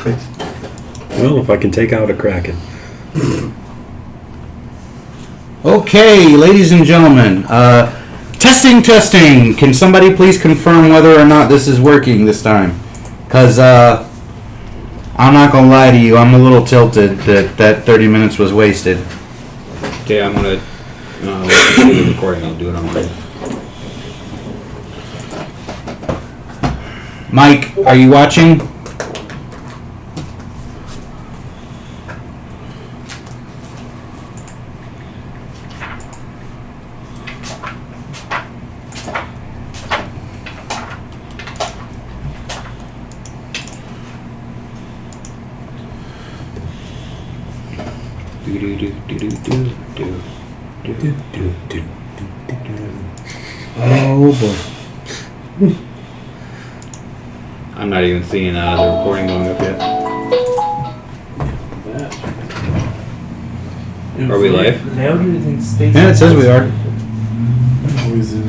Well, if I can take out a Kraken. Okay, ladies and gentlemen, testing. Can somebody please confirm whether or not this is working this time? Because I'm not going to lie to you, I'm a little tilted that 30 minutes was wasted. Okay, I'm going to do the recording. I'll do it on my... Mike, are you watching? Oh boy. I'm not even seeing the recording going up yet. Are we live? Now do you think Stacey? Yeah, it says we are. Always is.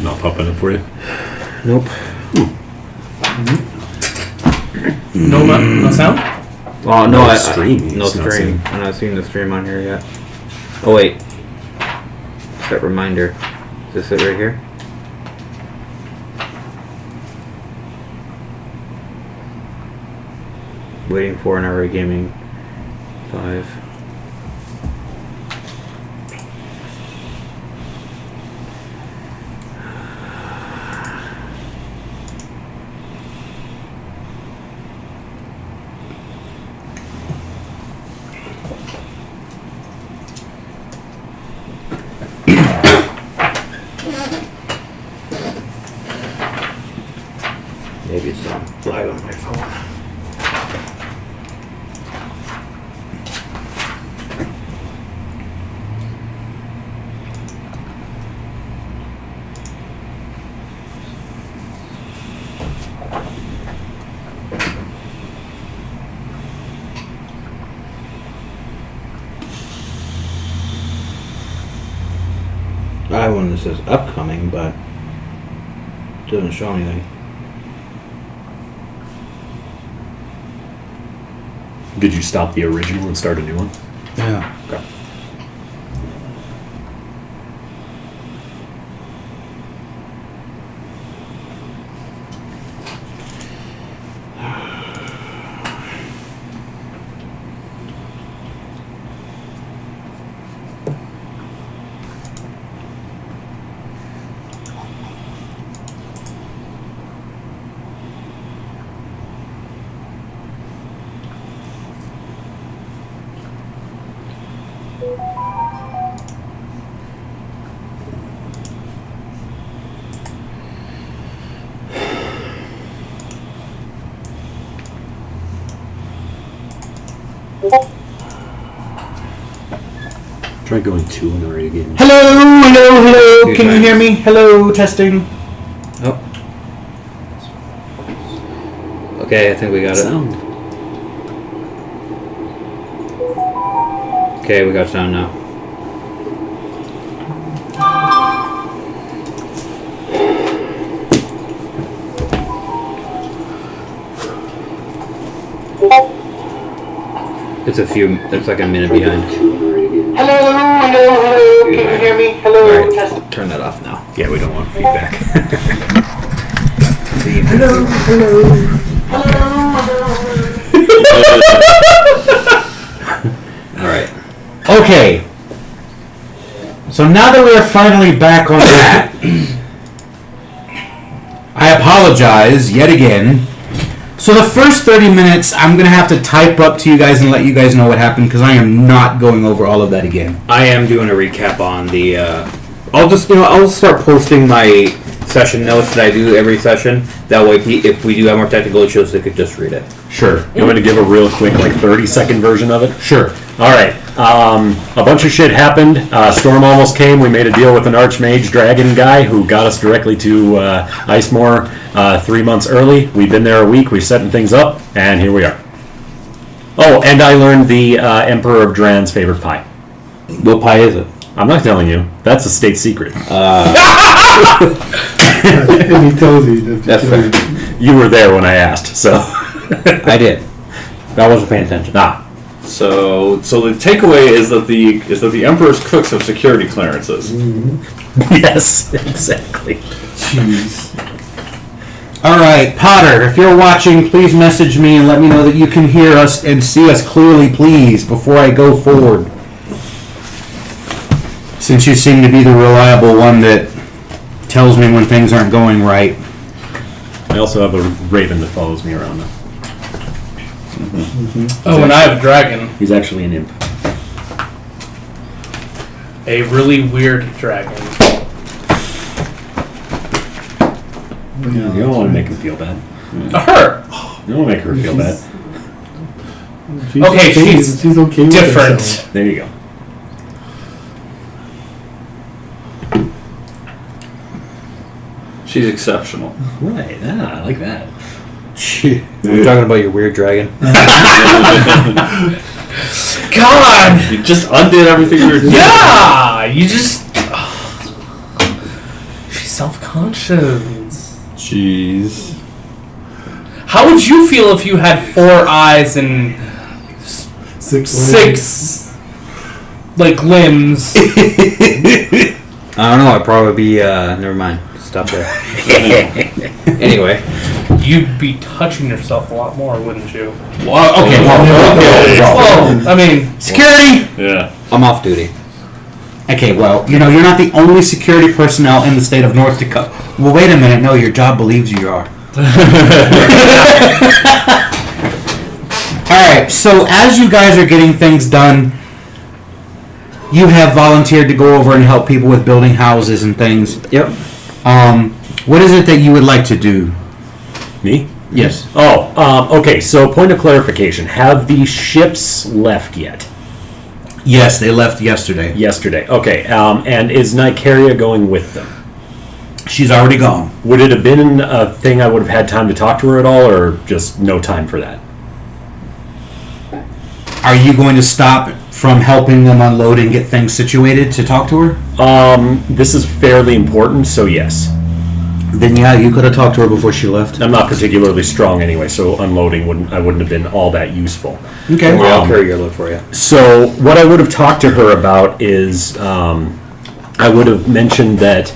Not popping up for you. Nope. No sound? Oh, No no stream. No It's not stream. saying. I'm not seeing the stream on here yet. Oh, wait. Set reminder. Is this it right here? Waiting for an hour gaming. 5. Maybe it's live on my phone. I have one that says upcoming, but it doesn't show anything. Did you stop the original and start a new one? Yeah. Okay. Try going 2 and already again. Hello. Good Can you night. hear me? Hello, testing. Oh. Okay, I think we got it. Sound. Okay, we got sound now. It's like a minute behind. Hello. Can you hear me? Hello, testing. Alright, turn that off now. Yeah, we don't want feedback. Alright. Okay. So now that we're finally back on that, I apologize yet again. So the first 30 minutes, I'm going to have to type up to you guys and let you guys know what happened because I am not going over all of that again. I am doing a recap on the, I'll start posting my session notes that I do every session. That way, if we do have more technical issues, they could just read it. Sure. You want me to give a real quick, 30-second version of it? Sure. All right. A bunch of shit happened. Storm almost came. We made a deal with an Archmage Dragon guy who got us directly to Icemorr 3 months early. We've been there a week. We're setting things up, and here we are. Oh, and I learned the Emperor of Dran's favorite pie. What pie is it? I'm not telling you. That's a state secret. And he tells you. That's fair. You were there when I asked, so. I did. I wasn't paying attention. Ah, So the takeaway is that the Emperor's cooks have security clearances. yes, exactly. Jeez. All right, Potter, if you're watching, please message me and let me know that you can hear us and see us clearly, please, before I go forward. Since you seem to be the reliable one that tells me when things aren't going right. I also have a raven that follows me around. Oh, and I have a dragon. He's actually an imp. A really weird dragon. You don't want to make him feel bad. Her. You don't want to make her feel bad. Okay, she's okay with different. herself. There you go. She's exceptional. Right. Ah, I like that. We're talking about your weird dragon. God. You just undid everything you were doing. Yeah. You just. She's self-conscious. Jeez. How would you feel if you had 4 eyes and 6 like limbs? I don't know. I'd probably be. Never mind. Stop there. Anyway. You'd be touching yourself a lot more, wouldn't you? Well, okay. Well, I mean, Security. Yeah. I'm off duty. Okay, well, you're not the only security personnel in the state of North Dakota. Well, wait a minute. No, your job believes you are. Alright, so as you guys are getting things done, you have volunteered to go over and help people with building houses and things. Yep. What is it that you would like to do? Me? Yes. Oh, okay. So, point of clarification: have the ships left yet? Yes, they left yesterday. Yesterday. Okay. And is Nicaria going with them? She's already gone. Would it have been a thing I would have had time to talk to her at all, or just no time for that? Are you going to stop from helping them unload and get things situated to talk to her? This is fairly important, so yes. Then yeah, you could have talked to her before she left. I'm not particularly strong anyway, so unloading wouldn't have been all that usul. Okay. I'll carry your load for you. So what I would have talked to her about is I would have mentioned that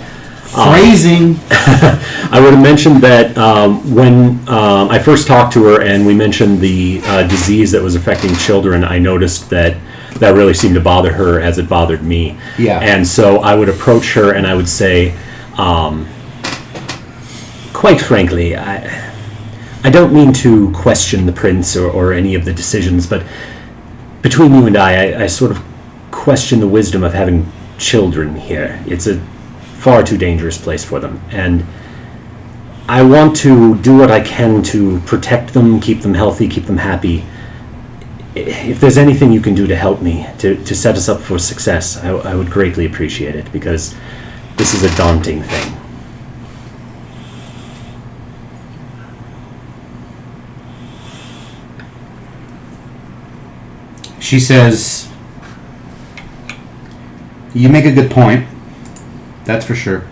Phrasing. I would have mentioned that when I first talked to her and we mentioned the disease that was affecting children, I noticed that really seemed to bother her as it bothered me. Yeah. And so I would approach her and I would say, quite frankly, I don't mean to question the prince or any of the decisions, but between you and I sort of question the wisdom of having children here. It's a far too dangerous place for them, and I want to do what I can to protect them, keep them healthy, keep them happy. If there's anything you can do to help me, to set us up for success, I would greatly appreciate it, because this is a daunting thing. She says, you make a good point. That's for sure.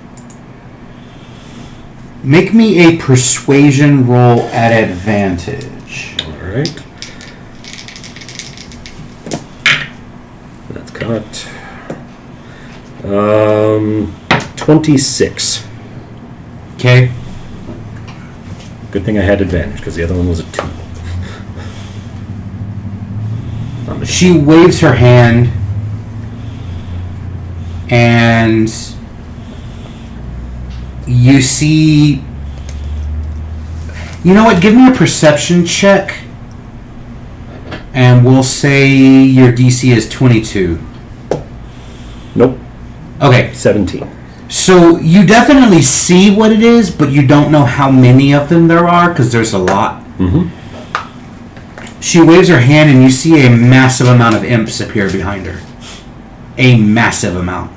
Make me a persuasion roll at advantage. All right. That's got 26. Okay. Good thing I had advantage, because the other one was a 2. She waves her hand, and you see... You know what? Give me a perception check, and we'll say your DC is 22. Nope. Okay. 17. So you definitely see what it is, but you don't know how many of them there are, because there's a lot. Mm-hmm. She waves her hand and you see a massive amount of imps appear behind her. A massive amount.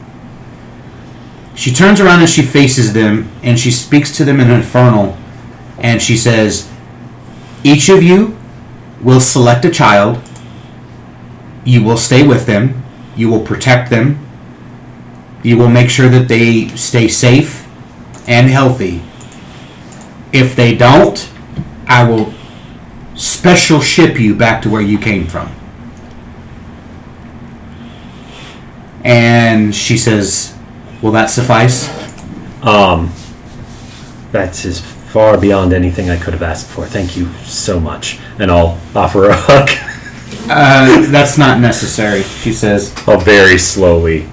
She turns around and she faces them and she speaks to them in Infernal, and she says, each of you will select a child. You will stay with them. You will protect them. You will make sure that they stay safe and healthy. If they don't, I will special ship you back to where you came from. And she says, will that suffice? That's as far beyond anything I could have asked for. Thank you so much. And I'll offer a hug. That's not necessary, she says. I'll very slowly.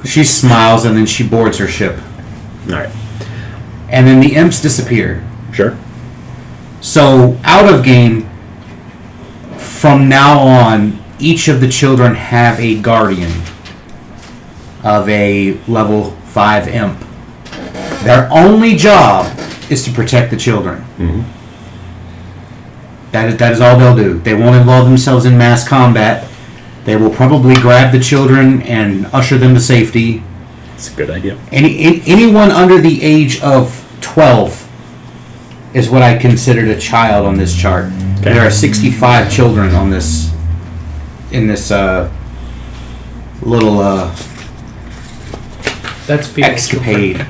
She smiles and then she boards her ship. All right. And then the imps disappear. Sure. So, out of game, from now on, each of the children have a guardian of a level 5 imp. Their only job is to protect the children. Mm-hmm. That is all they'll do. They won't involve themselves in mass combat. They will probably grab the children and usher them to safety. It's a good idea. Anyone under the age of 12 is what I considered a child on this chart. Okay. There are 65 children on this, in this little That's female escapade.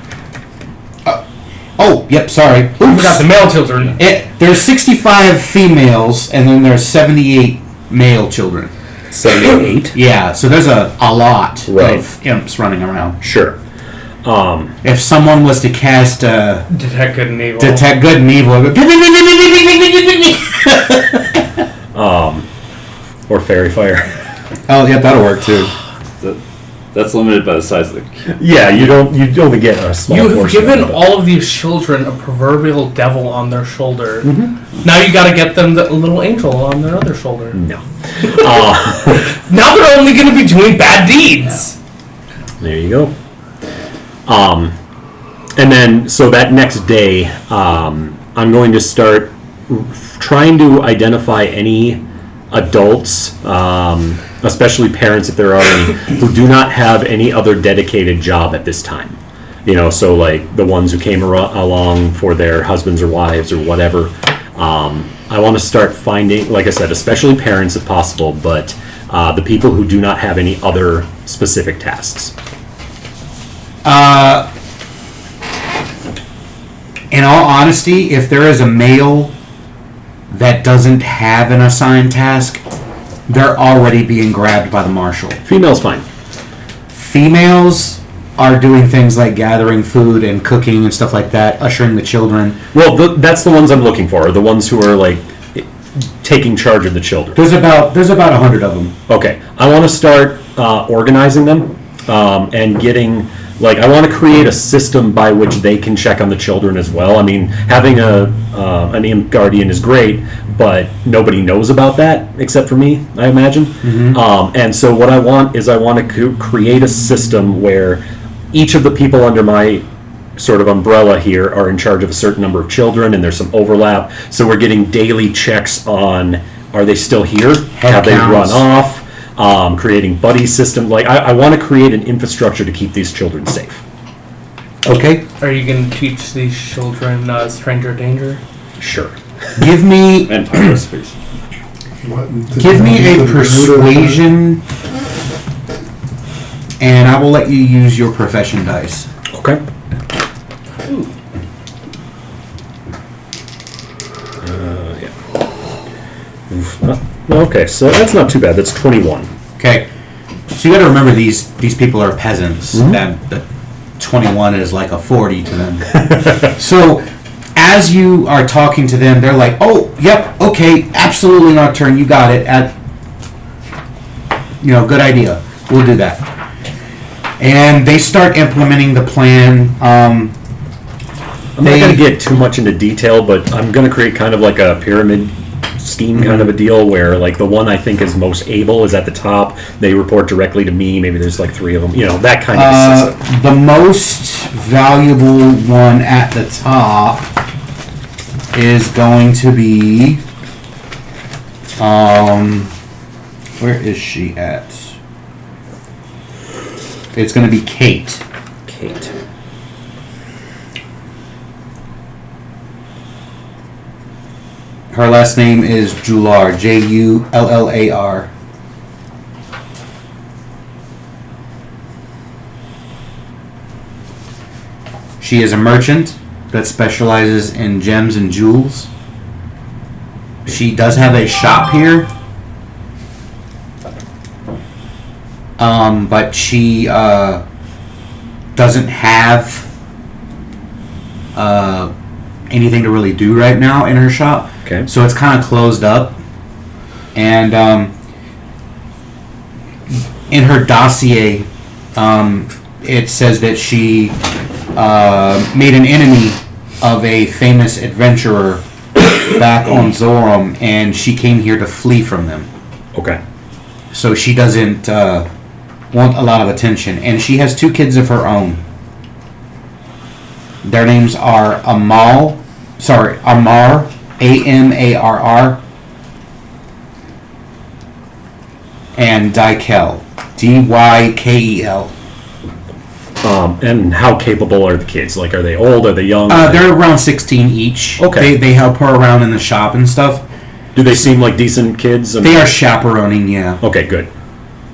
Oh, yep, sorry. Children. We got Oops. the male children. There's 65 females, and then there's 78 male children. 78? Yeah, so there's a lot Right. of imps running around. Sure. If someone was to cast Detect good and evil. Detect Good and Evil, it would Or fairy fire. oh, yeah, that'll work too. That's limited by the size of the kid. Yeah, you only get a small You have portion given of it. all of these children a proverbial devil on their shoulder. Mm-hmm. Now you got to get them the little angel on their other shoulder. No. Now they're only going to be doing bad deeds. There you go. And then, so that next day, I'm going to start trying to identify any adults, especially parents if there are any, who do not have any other dedicated job at this time. You know, so like the ones who came along for their husbands or wives or whatever. I want to start finding, like I said, especially parents if possible, but the people who do not have any other specific tasks. In all honesty, if there is a male that doesn't have an assigned task, they're already being grabbed by the marshal. Female's fine. Females are doing things like gathering food and cooking and stuff like that, ushering the children. Well, that's the ones I'm looking for, the ones who are like taking charge of the children. There's about 100 of them. Okay, I want to start organizing them and getting, like, I want to create a system by which they can check on the children as well. I mean, having an imp guardian is great, but nobody knows about that except for me, I imagine. Mm-hmm. And so what I want is to create a system where each of the people under my sort of umbrella here are in charge of a certain number of children, and there's some overlap. So we're getting daily checks on, are they still here? Have they run off? Creating buddy system. Like, I want to create an infrastructure to keep these children safe. Okay. Are you going to teach these children stranger danger? Sure. Give me And pie recipes. give me a persuasion, and I will let you use your profession dice. Okay. Okay, so that's not too bad. That's 21. Okay. So you got to remember these people are peasants. Mm-hmm. That 21 is like a 40 to them. So as you are talking to them, they're like, "Oh, yep, okay, absolutely, Nocturne, you got it. Good idea. We'll do that." And they start implementing the plan. I'm not going to get too much into detail, but I'm going to create kind of like a pyramid scheme kind of a deal where, like, the one I think is most able is at the top. They report directly to me. Maybe there's like 3 of them. That kind of a system. The most valuable one at the top is going to be, where is she at? It's going to be Kate. Kate. Her last name is Jullar, Jullar. She is a merchant. that specializes in gems and jewels. She does have a shop here. But she doesn't have anything to really do right now in her shop. Okay. So it's kind of closed up. And in her dossier, it says that she made an enemy of a famous adventurer back on Zoram, and she came here to flee from them. Okay. So she doesn't want a lot of attention. And she has 2 kids of her own. Their names are Amarr, Amarr, and Dykel, Dykel. And how capable are the kids? Like, are they old? Are they young? They're around 16 each. Okay. They help her around in the shop and stuff. Do they seem like decent kids? They are chaperoning, yeah. Okay, good.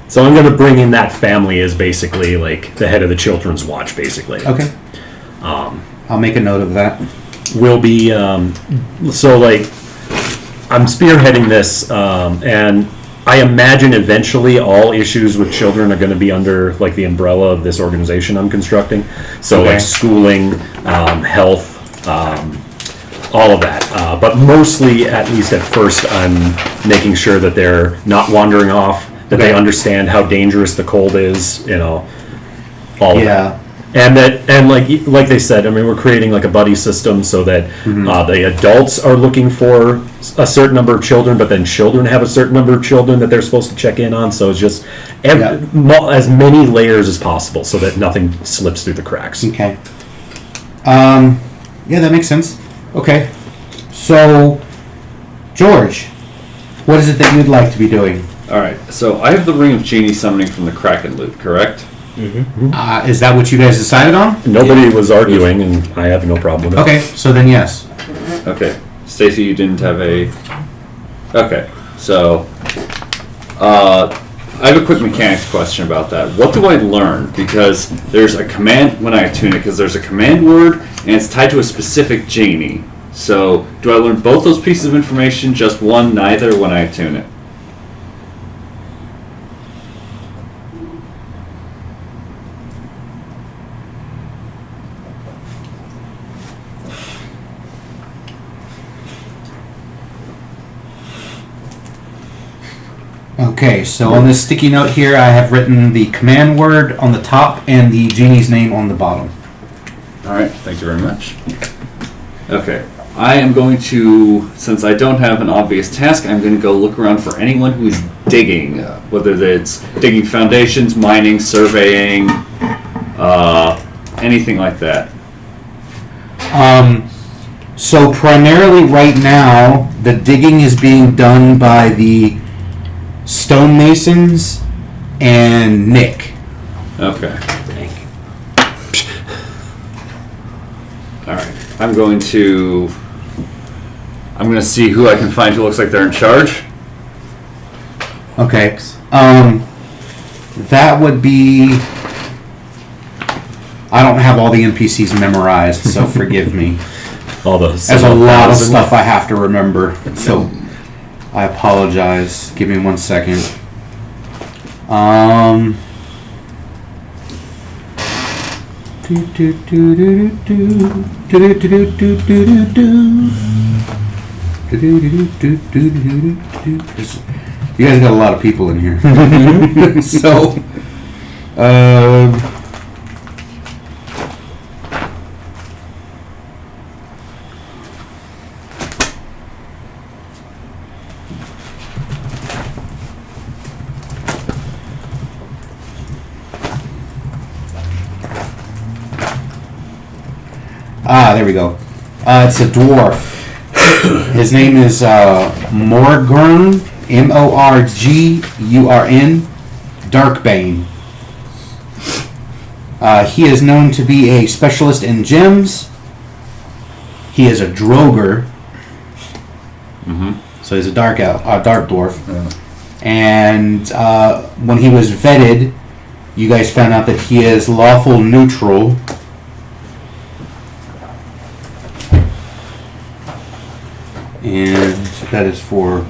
So I'm going to bring in that family as basically like the head of the children's watch, basically. Okay. I'll make a note of that. Will be so like I'm spearheading this, and I imagine eventually all issues with children are going to be under like the umbrella of this organization I'm constructing. So Okay. like schooling, health, all of that. But mostly, at least at first, I'm making sure that they're not wandering off, that they Okay. understand how dangerous the cold is, all of Yeah. that. And like they said, I mean, we're creating like a buddy system so that the adults are looking for a certain number of children, but then children have a certain number of children that they're supposed to check in on. So it's just as many layers as possible so that nothing slips through the cracks. Okay. Yeah, that makes sense. Okay. So, George, what is it that you'd like to be doing? Alright, so I have the Ring of Genie summoning from the Kraken loot, correct? Is that what you guys decided on? Nobody was arguing, and I have no problem with it. Okay, so then yes. Okay. Stacy, you didn't have a... Okay, so... I have a quick mechanics question about that. What do I learn? Because there's a command when I attune it, because there's a command word, and it's tied to a specific genie. So, do I learn both those pieces of information, just one, neither, when I attune it? Okay, so on this sticky note here, I have written the command word on the top and the genie's name on the bottom. Alright, thank you very much. Okay, I am going to, since I don't have an obvious task, I'm going to go look around for anyone who is digging, whether it's digging foundations, mining, surveying, anything like that. So primarily right now, the digging is being done by the stonemasons and Nick. Okay. Alright, I'm going to see who I can find who looks like they're in charge. Okay. That would be... I don't have all the NPCs memorized, so forgive me. All those. There's a lot of stuff I have to remember, so I apologize. Give me 1 second. You guys got a lot of people in here. So, there we go. It's a dwarf. His name is Morgurn, Morgurn, Darkbane. He is known to be a specialist in gems. He is a droger. So he's a dark dwarf. And when he was vetted, you guys found out that he is lawful neutral. And that is for.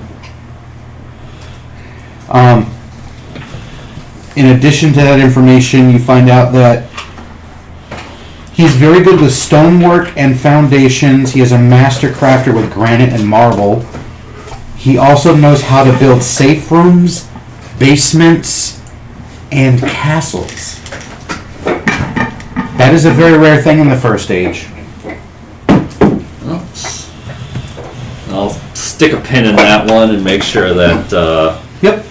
In addition to that information, you find out that he's very good with stonework and foundations. He is a master crafter with granite and marble. He also knows how to build safe rooms, basements, and castles. That is a very rare thing in the first age. I'll stick a pin in that one and make sure that. Yep.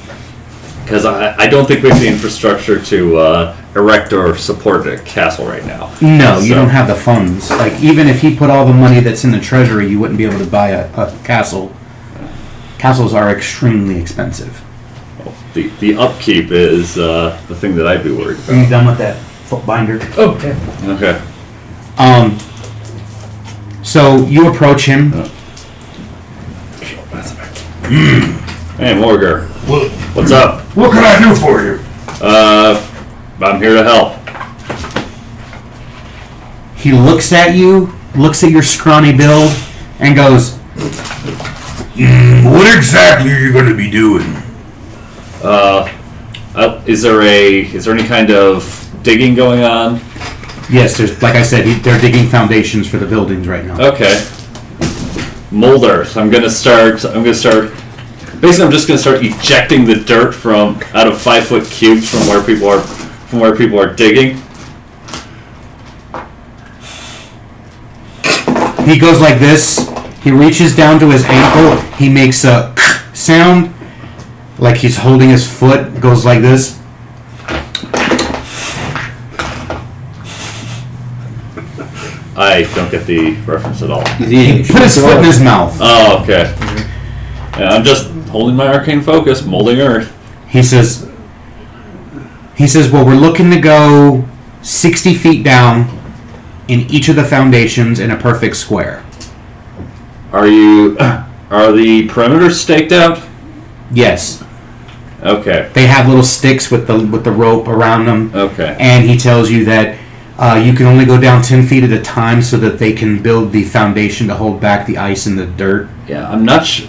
Because I don't think we have the infrastructure to erect or support a castle right now. No, you So- don't have the funds. Like, even if he put all the money that's in the treasury, you wouldn't be able to buy a castle. Castles are extremely expensive. The upkeep is the thing that I'd be worried Are you about. done with that foot binder? Oh, yeah. Okay. So you approach him. Hey, Morgar. What's up? What can I do for you? I'm here to help. He looks at you, looks at your scrawny build, and goes, What exactly are you going to be doing? Is there any kind of digging going on? yes, there's, like I said, they're digging foundations for the buildings right now. Okay. Mold earth. I'm gonna start. Basically, I'm just gonna start ejecting the dirt from out of 5-foot cubes from where people are digging. He goes like this. He reaches down to his ankle. He makes a sound like he's holding his foot. Goes like this. I don't get the reference at all. He put his foot in his mouth. Oh, okay. Yeah, I'm just holding my arcane focus, molding earth. He says, well, we're looking to go 60 feet down in each of the foundations in a perfect square. Are the perimeters staked out? Yes. Okay. They have little sticks with the rope around them. Okay. And he tells you that you can only go down 10 feet at a time so that they can build the foundation to hold back the ice and the dirt. Yeah, I'm not sure.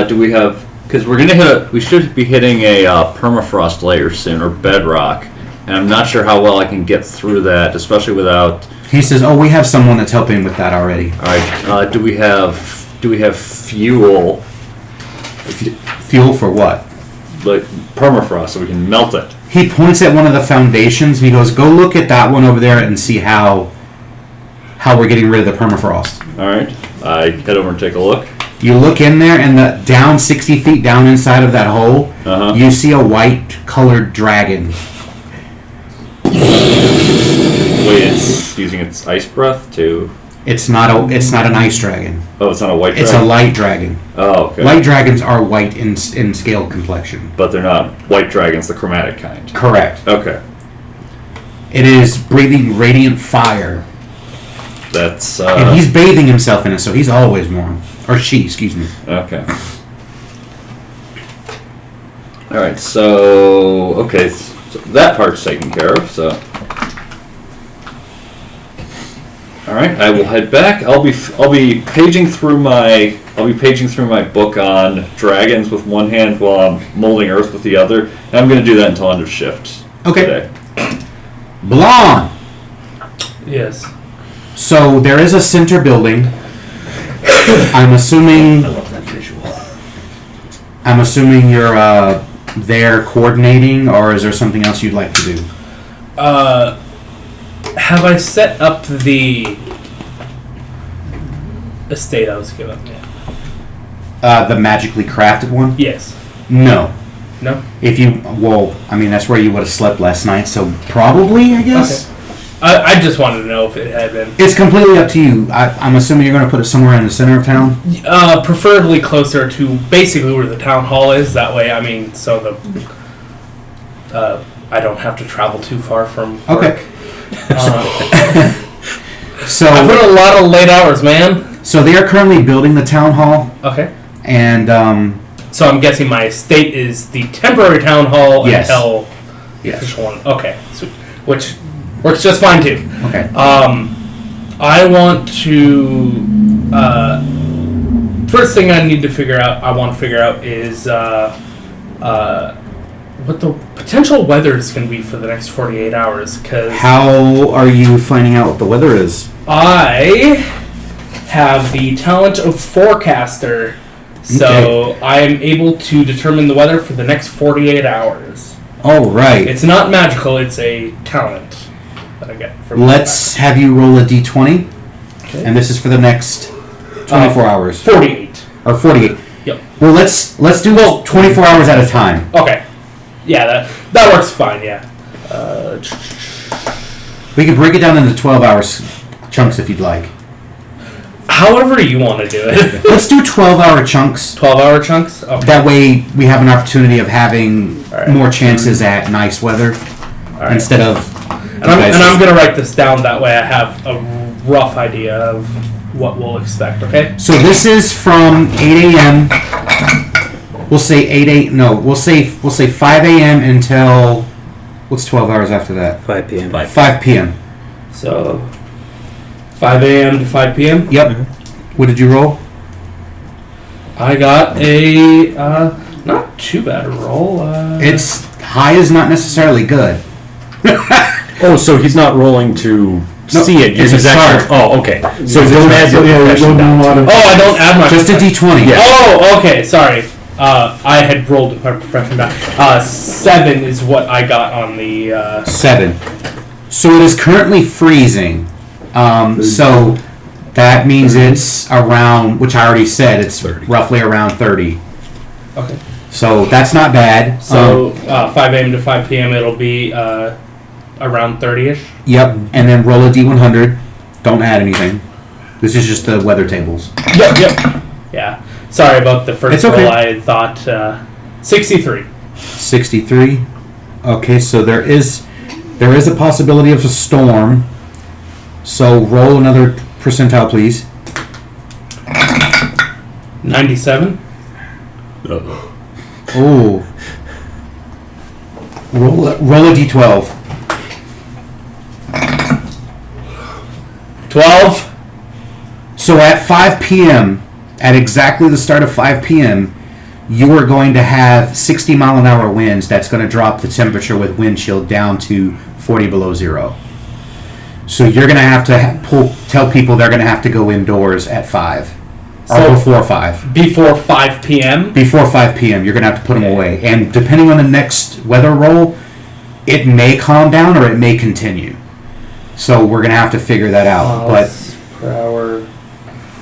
Do we have? Because we should be hitting a permafrost layer soon, or bedrock, and I'm not sure how well I can get through that, especially without. He says, "Oh, we have someone that's helping with that already." All right. Do we have fuel? Fuel for what? Like permafrost, so we can melt it. He points at one of the foundations and he goes, "Go look at that one over there and see how we're getting rid of the permafrost." All right. I head over and take a look. You look in there, and down 60 feet down inside of that hole, Uh-huh. you see a white-colored dragon. Wait, it's using its ice breath to. It's not an ice dragon. Oh, it's not a white dragon. It's a light dragon. Oh, okay. Light dragons are white in scale complexion. But they're not white dragons, the chromatic kind. Correct. Okay. It is breathing radiant fire, That's. and he's bathing himself in it, so he's always warm. Or she, excuse me. Okay. All right. So that part's taken care of. So. All right. I will head back. I'll be paging through my book on dragons with one hand while I'm molding earth with the other. And I'm going to do that until end of shift. Okay. Today. Blonde! Yes. So there is a center building. I'm assuming you're there coordinating, or is there something else you'd like to do? Have I set up the estate I was given? Yeah. The magically crafted one? Yes. No. No? That's where you would have slept last night, so probably, I guess. Okay. I just wanted to know if it had been. It's completely up to you. I'm assuming you're going to put it somewhere in the center of town? Preferably closer to basically where the town hall is. That way, so I don't have to travel too far from work. Okay. So I put a lot of late hours, man. So they are currently building the town hall, Okay. and So I'm guessing my estate is the temporary town hall Yes. until the yes. official one. Okay. So, which works just fine too. Okay. I want to first thing I need to figure out, I want to figure out is what the potential weather is going to be for the next 48 hours. Because How are you finding out what the weather is? I have the talent of forecaster, so I am able to determine the weather for the next 48 hours. All right. It's not magical; it's a talent that I get from. Let's have you roll a d20, Okay. and this is for the next 24 hours 48. or 48. Yep. Well, let's do 24 hours at a time. Okay. Yeah, that works fine. Yeah. We can break it down into 12 hours chunks if you'd like. However you want to do it. Let's do 12-hour chunks. 12-hour chunks. Okay. That way, we have an opportunity of having All right. more chances at nice weather All right. instead of. And I'm gonna write this down. That way, I have a rough idea of what we'll expect. Okay. So this is from 8 a.m. We'll say 8. No, we'll say 5 a.m. until what's 12 hours after that? 5 p.m. 5 p.m. So 5 a.m. to 5 p.m. Yep. What did you roll? I got a not too bad a roll. It's high is not necessarily good. Oh, so he's not rolling to see it. it's a He's actually. chart. Oh, okay. So don't add your profession down. I don't add my Just a d20. Yeah. Oh, okay. Sorry. I had rolled my profession back. 7 is what I got on the. 7. So it is currently freezing. So that means it's around, which I already said, it's 30. roughly around 30. Okay. So that's not bad. So 5 a.m. to 5 p.m. it'll be around 30ish. Yep. And then roll a d100. Don't add anything. This is just the weather tables. Yep. Yeah. Sorry about the first It's okay. roll. I thought 63. 63. Okay, so there is a possibility of a storm. So roll another percentile, please. 97. Oh. Roll a d12. 12. So at 5 p.m., at exactly the start of 5 p.m., you are going to have 60 mile an hour winds. That's going to drop the temperature with wind chill down to 40 below zero. So you're going to have to tell people they're going to have to go indoors at 5 or So- before 5. Before 5 p.m. Before 5 p.m., you're going to have to put them away. And depending on the next weather roll, it may calm down or it may continue. So we're going to have to figure that out. Miles per hour.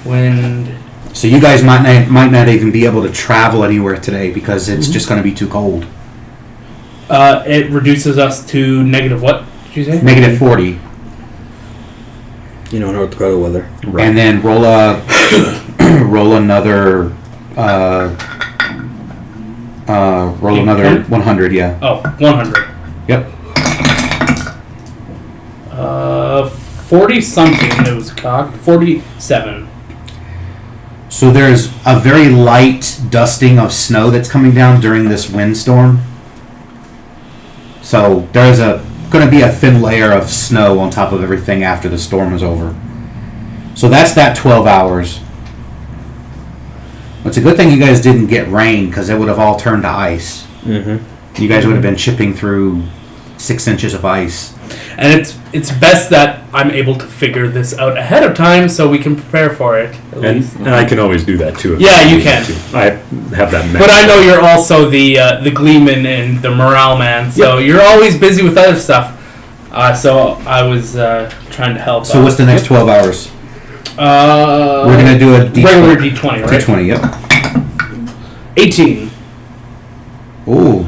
Wind. So you guys might not even be able to travel anywhere today because it's just going to be too cold. It reduces us to negative what did you say? Negative 40. You know, North Dakota weather. Right. And then roll another roll another 100, yeah. Oh, 100. Yep. 40 something it was cocked. 47. So there's a very light dusting of snow that's coming down during this windstorm. So there's going to be a thin layer of snow on top of everything after the storm is over. So that's that 12 hours. It's a good thing you guys didn't get rain because it would have all turned to ice. Mm-hmm. You guys would have been chipping through 6 inches of ice. And it's best that I'm able to figure this out ahead of time so we can prepare for it. At least. And I can always do that too. if Yeah, I you need can. to. I have that. But I know you're also the Gleeman and the morale man, so you're always busy with other stuff. So I was trying to help. So what's the next 12 hours? We're going to do a regular D20, right? D20, yep. 18. Ooh.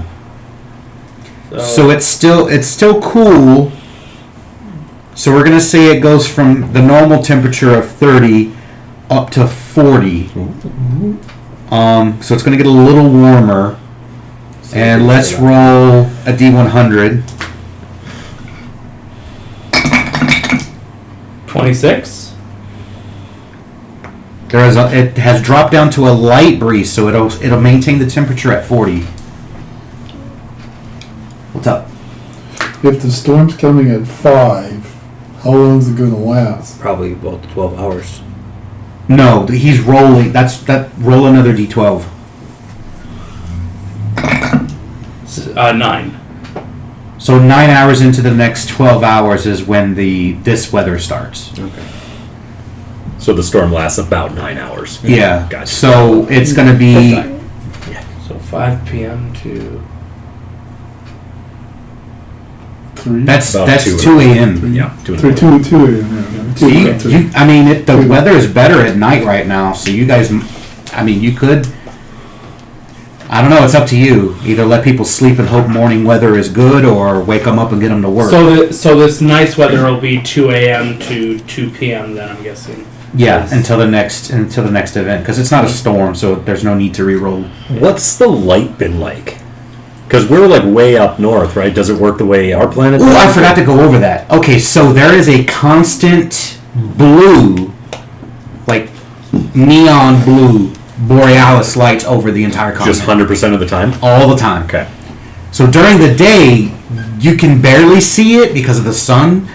So it's still cool. So we're gonna say it goes from the normal temperature of 30 up to 40. So it's gonna get a little warmer. And let's roll a D100. 26. It has dropped down to a light breeze, so it'll maintain the temperature at 40. What's up? If the storm's coming at 5, how long is it going to last? Probably about 12 hours. No, he's rolling. Roll another d12. 9. So 9 hours into the next 12 hours is when this weather starts. Okay. So the storm lasts about 9 hours. Yeah. Gotcha. So it's going to be So 5 p.m. to... 3? that's About 2 a.m. Yeah. 2 2 a.m. a.m. So the weather is better at night right now. So you guys, you could. I don't know. It's up to you. Either let people sleep and hope morning weather is good, or wake them up and get them to work. So this nice weather will be 2 a.m. to 2 p.m. Then I'm guessing. Yeah, until the next event, because it's not a storm, so there's no need to re-roll. What's the light been like? Because we're like way up north, right? Does it work the way our planet Oh, does? I forgot to go over that. Okay, so there is a constant blue, like neon blue, borealis lights over the entire Just continent. 100% of the time? All the time. Okay. So during the day, you can barely see it because of the sun,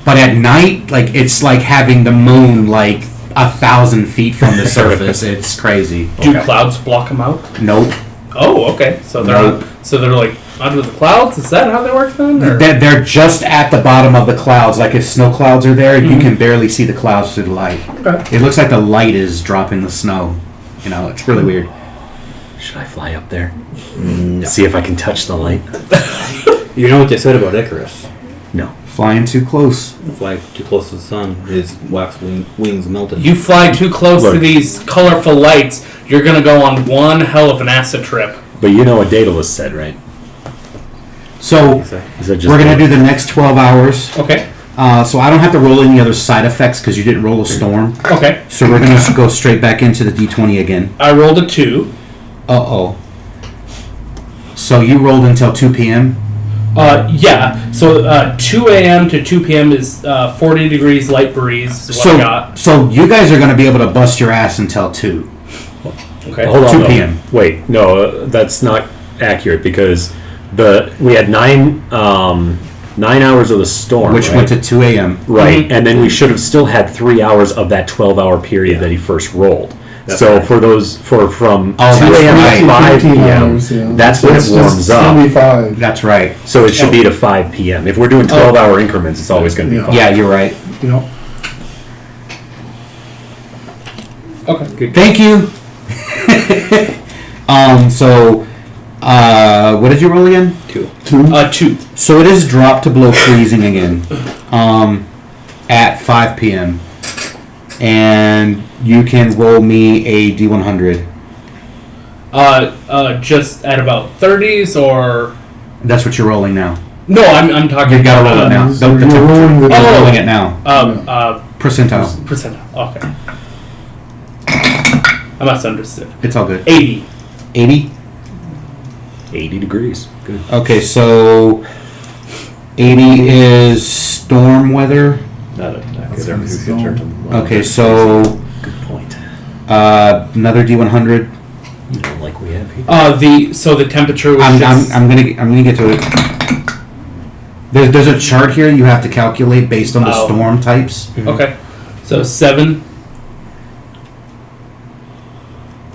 but at night, like it's like having the moon like 1,000 feet from the surface. It's crazy. Do Okay. clouds block them out? Nope. Oh, okay. So they're like under the clouds. Is that how they work then? Or? They're just at the bottom of the clouds. Like if snow clouds are there, you can barely see the clouds through the light. Okay. It looks like the light is dropping the snow. It's really weird. Should I fly up there? See if I can touch the light? You know what they said about Icarus? No. Flying too close. Fly too close to the sun, his wings melted. You fly too close to Look. these colorful lights, you're gonna go on one hell of an acid trip. But you know what Daedalus said, right? So Is that just we're gonna do the next 12 hours. Okay. So I don't have to roll any other side effects because you didn't roll a storm. Okay. So we're gonna go straight back into the d20 again. I rolled a 2. Uh-oh. So you rolled until 2 p.m.? Yeah. So 2 a.m. to 2 p.m. is 40 degrees light breeze. Is what I got. So you guys are going to be able to bust your ass until 2. Okay. Hold on. 2 though. p.m. Wait, no, that's not accurate because we had 9 hours of the storm, Which right? went to 2 a.m. Right, Mhm. and then we should have still had 3 hours of that 12-hour period that he first rolled. That's so right. from 2 that's a.m. right. to 5 15 p.m., hours, yeah. that's So when it's it warms just up. 75. That's right. So it should be to 5 p.m. If we're doing 12-hour increments, it's always going to be Yeah. 5. Yeah, you're right. Yep. Okay. Thank you. What did you roll again? 2. 2. So it is dropped to below freezing again at 5 p.m. And you can roll me a d100. Just at about 30s or That's what you're rolling now. no? I'm talking. You've got to roll it now. So The you're temperature. rolling the- You're Oh. rolling it now. Percentile. Percentile. Okay. I must have understood. It's all good. 80. 80? 80 degrees. Good. Okay, so 80 is storm weather. Okay, so Good point. another d100. Like we have here. So the temperature was I'm just, gonna get to it. There's a chart here you have to calculate based on the Oh. storm types. okay. So 7.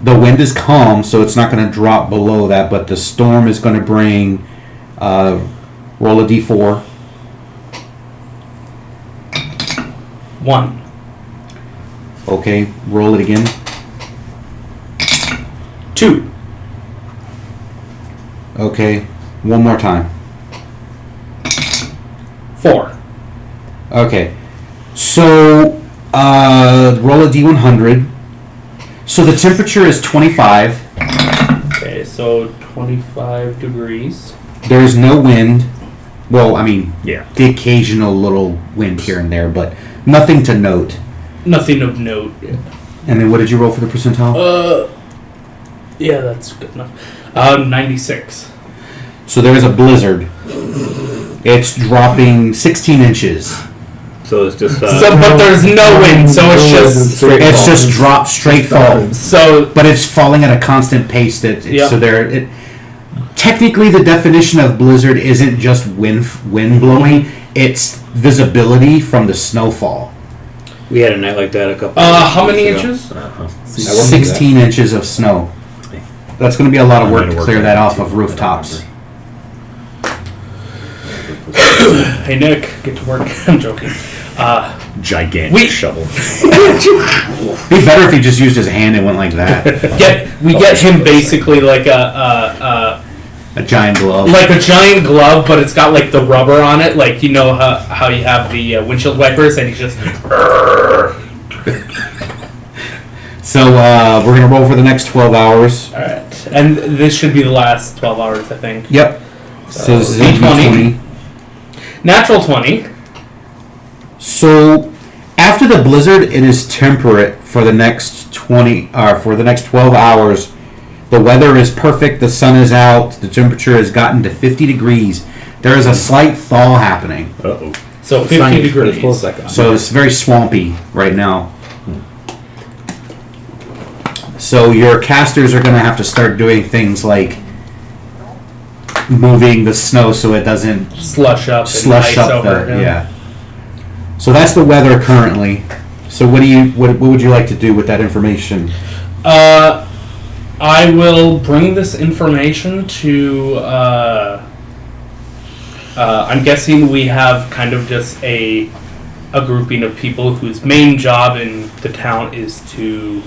The wind is calm, so it's not going to drop below that, but the storm is going to bring. Roll a d4. 1. Okay, roll it again. 2. Okay, one more time. 4. Okay, so roll a d100. So the temperature is 25. Okay, so 25 degrees. There is no wind. Well, I mean, Yeah. the occasional little wind here and there, but nothing to note. Nothing of note. And then what did you roll for the percentile? Yeah, that's good enough. 96. So there is a blizzard. It's dropping 16 inches. So it's just But there's no wind, so it's just It's just drop straight fall. so. But it's falling at a constant pace. Yep. So there. Technically, the definition of blizzard isn't just wind blowing; it's visibility from the snowfall. We had a night like that a couple. How many weeks ago. inches? I wouldn't do 16 inches of snow. That's going to be a lot of work I'm to gonna clear work that on it off too, of but I don't rooftops. Hey Nick, get to work. I'm joking. Gigantic We- shovel. Be better if he just used his hand and went like that. Get him basically like a A giant glove. giant glove, but it's got like the rubber on it, like you know how you have the windshield wipers, and he's just. So we're going to roll for the next 12 hours. All right, and this should be the last 12 hours, I think. Yep. So this is a D20. D20. Natural 20. So after the blizzard, it is temperate for the next 12 hours. The weather is perfect. The sun is out. The temperature has gotten to 50 degrees. There is a slight thaw happening. Uh-oh. So It's 50 fine, degrees. it's close back on. So it's very swampy right now. So your casters are going to have to start doing things like moving the snow so it doesn't Slush up. And slush ice up over. the yeah. So that's the weather currently. So what would you like to do with that information? I will bring this information to. I'm guessing we have kind of just a grouping of people whose main job in the town is to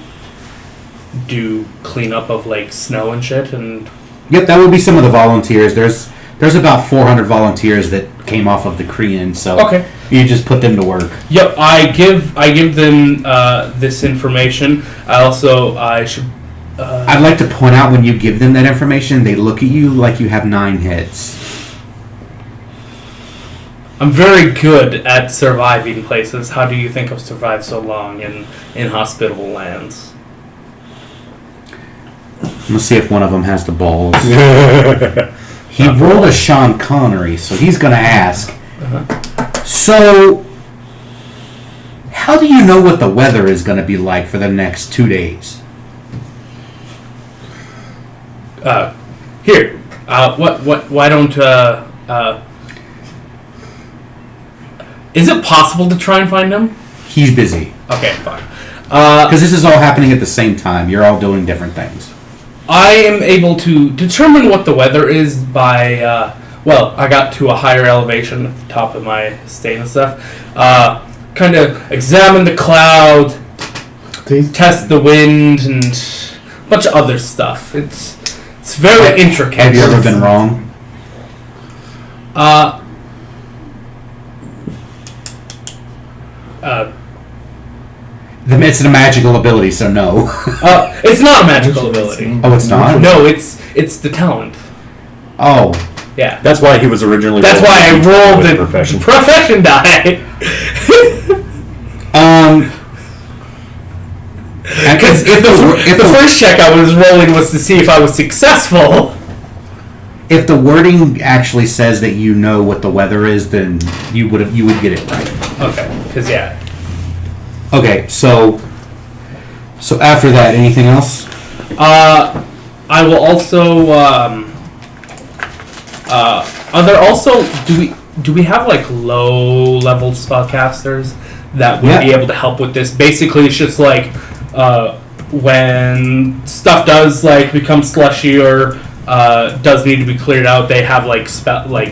do cleanup of like snow and shit. And Yep, that would be some of the volunteers. There's about 400 volunteers that came off of the Korean, so okay. you just put them to work. Yep, I give them this information. I should. I'd like to point out when you give them that information, they look at you like you have 9 heads. I'm very good at surviving places. How do you think I've survived so long in hospitable lands? Let's see if one of them has the balls. He rolled a Sean Connery, so he's going to ask. So, how do you know what the weather is going to be like for the next 2 days? Here. Why don't is it possible to try and find them? He's busy. Okay, fine. Because this is all happening at the same time. You're all doing different things. I am able to determine what the weather is by, I got to a higher elevation at the top of my estate and stuff. Kind of examine the cloud, test the wind, and a bunch of other stuff. It's very intricate. Have you ever been wrong? It's a magical ability, so no. It's not a magical ability. Oh, it's not? No, it's the talent. Oh. Yeah. That's why he was originally. That's why I rolled the profession die. Because if the first check I was rolling was to see if I was successful. If the wording actually says that you know what the weather is, then you would get it right. Okay. Because yeah. Okay, so after that, anything else? I will also. Are there also do we have like low level spellcasters that would be able to help with this? Basically, it's just like when stuff does like become slushy or does need to be cleared out, they have like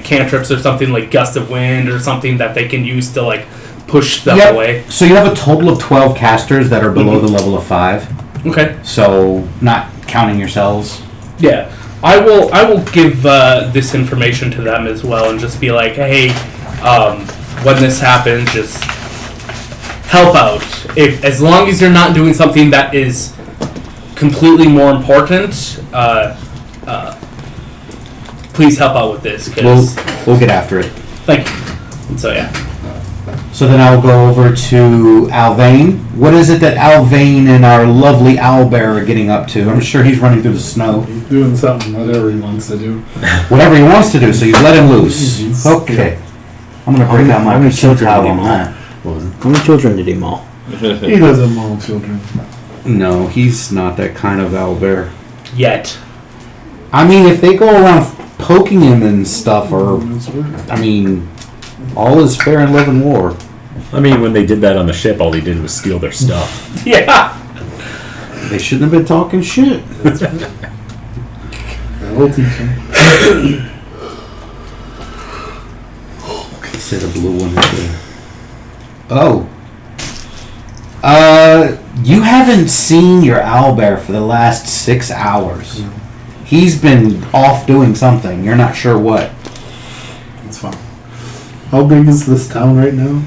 cantrips or something like gust of wind or something that they can use to like push stuff away. So you have a total of 12 casters that are below the level of 5. Okay. So not counting yourselves. Yeah. I will give this information to them as well and just be like, hey, when this happens, just help out. As long as you're not doing something that is completely more important, please help out with this. We'll get after it. Thank you. And so yeah. So then I'll go over to Alvain. What is it that Alvain and our lovely Owlbear are getting up to? I'm sure he's running through the snow. He's doing something, whatever he wants to do. Whatever he wants to do, so you let him loose. He's- Okay. I'm going to break out my percentile on that. How many children did he maul? He doesn't maul children. No, he's not that kind of owlbear. Yet. I mean, if they go around poking him and stuff, or That's weird. I mean, all is fair in love and war. I mean, when they did that on the ship, all they did was steal their stuff. Yeah. They shouldn't have been talking shit. I'll teach him. Instead of blue one right there. Oh. You haven't seen your owlbear for the last 6 hours. He's been off doing something. You're not sure what. It's fine. How big is this town right now?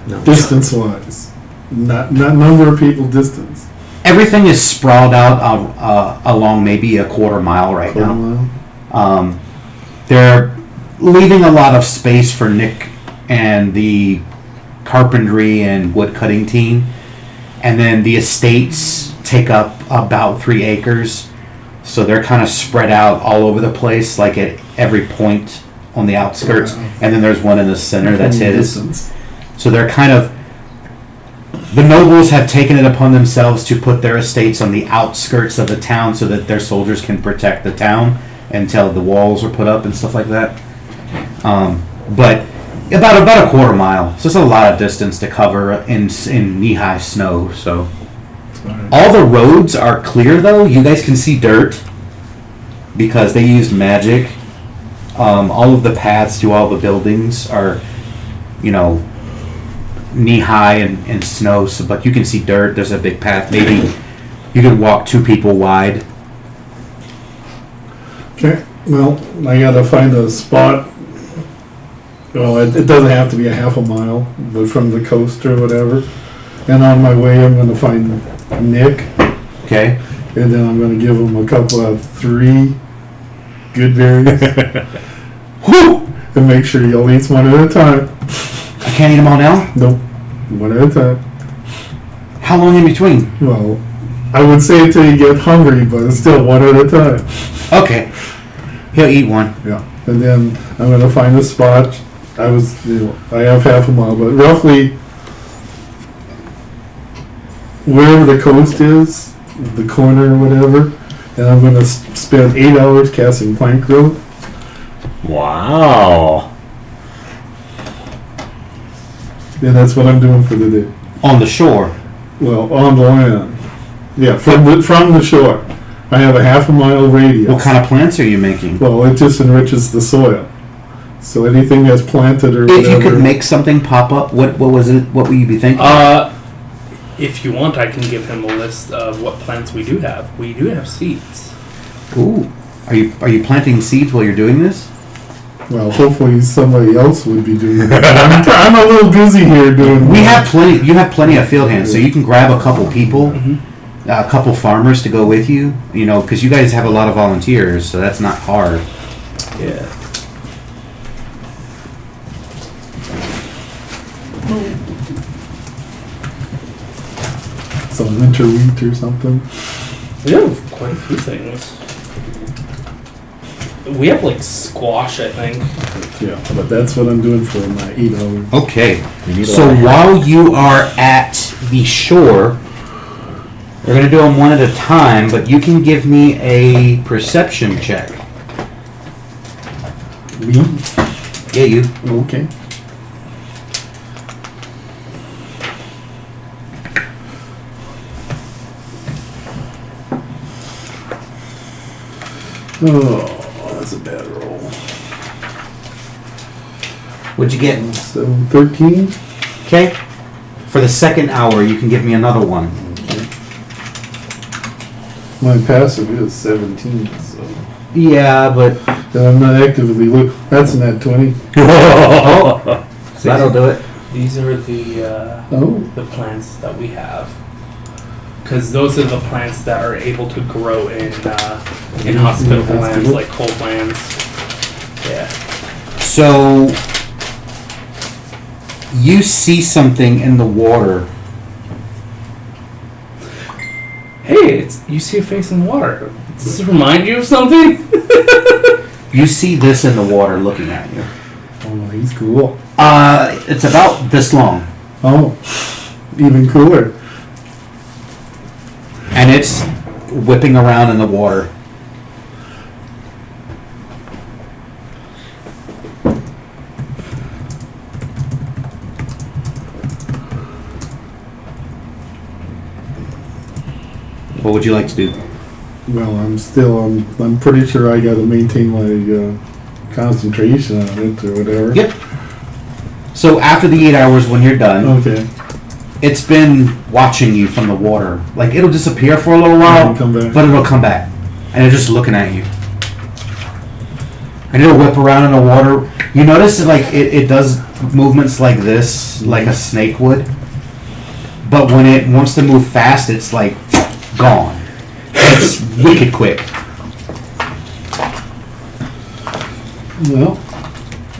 No. Distance wise. Not number of people, distance. Everything is sprawled out along maybe a quarter mile right Quarter now. mile. They're leaving a lot of space for Nick and the carpentry and wood cutting team. And then the estates take up about 3 acres. So they're kind of spread out all over the place, like at every point on the outskirts. Wow. And then there's one in the center that's his. Distance. So they're kind of... The nobles have taken it upon themselves to put their estates on the outskirts of the town so that their soldiers can protect the town until the walls are put up and stuff like that. But about a quarter mile. So it's a lot of distance to cover in knee-high snow. So Alright. all the roads are clear, though. You guys can see dirt because they used magic. All of the paths to all the buildings are, knee-high in snow. So, but you can see dirt. There's a big path. Maybe you can walk 2 people wide. Okay, well, I gotta find a spot. Well, it doesn't have to be a half a mile, but from the coast or whatever. And on my way, I'm gonna find Nick, Okay. and then I'm gonna give him a couple of 3 good berries. Whew! And make sure he only eats one at a time. I can't eat them all now? Nope, one at a time. How long in between? Well, I would say until you get hungry, but it's still one at a time. Okay. He'll eat one. Yeah, and then I'm gonna find a spot. I have half a mile, but roughly wherever the coast is, the corner or whatever, and I'm gonna spend 8 hours casting plank growth. Wow. And that's what I'm doing for the day. On the shore. Well, on the land. Yeah, from the shore. I have a half a mile radius. What kind of plants are you making? Well, it just enriches the soil. So anything that's planted or If whatever. you could make something pop up, what was it? What would you be thinking? If you want, I can give him a list of what plants we do have. We do have seeds. Ooh, are you planting seeds while you're doing this? Well, hopefully somebody else would be doing it. I'm a little busy here doing. We have plenty. You have plenty of field hands, so you can grab a couple people, a couple farmers to go with you. Because you guys have a lot of volunteers, so that's not hard. Yeah. Some winter wheat or something. We have quite a few things. We have like squash, I think. Yeah, but that's what I'm doing for my 8 hours. Okay. We need a So lot of while you are at the shore, we're going to do them one at a time, but you can give me a perception check. Me? Yeah, you. Okay. Oh, that's a bad roll. What'd you get? So 13? Okay. For the second hour, you can give me another one. My passive is 17, so. Yeah, but And I'm not actively look. That's an at 20. that'll do it. These are the Oh. the plants that we have. Because those are the plants that are able to grow in hospitable lands like cold lands. Yeah. So you see something in the water. Hey, you see a face in the water. Does this remind you of something? You see this in the water looking at you. Oh, he's cool. It's about this long, Oh, even cooler. and it's whipping around in the water. What would you like to do? Well, I'm pretty sure I gotta maintain my concentration on it or whatever. Yep. So after the 8 hours, when you're done, Okay. it's been watching you from the water. Like, it'll disappear for a little while, It'll come back. but it'll come back. And it's just looking at you. And it'll whip around in the water. You notice that, like, it does movements like this, like a snake would. But when it wants to move fast, it's like gone. It's wicked quick. Well,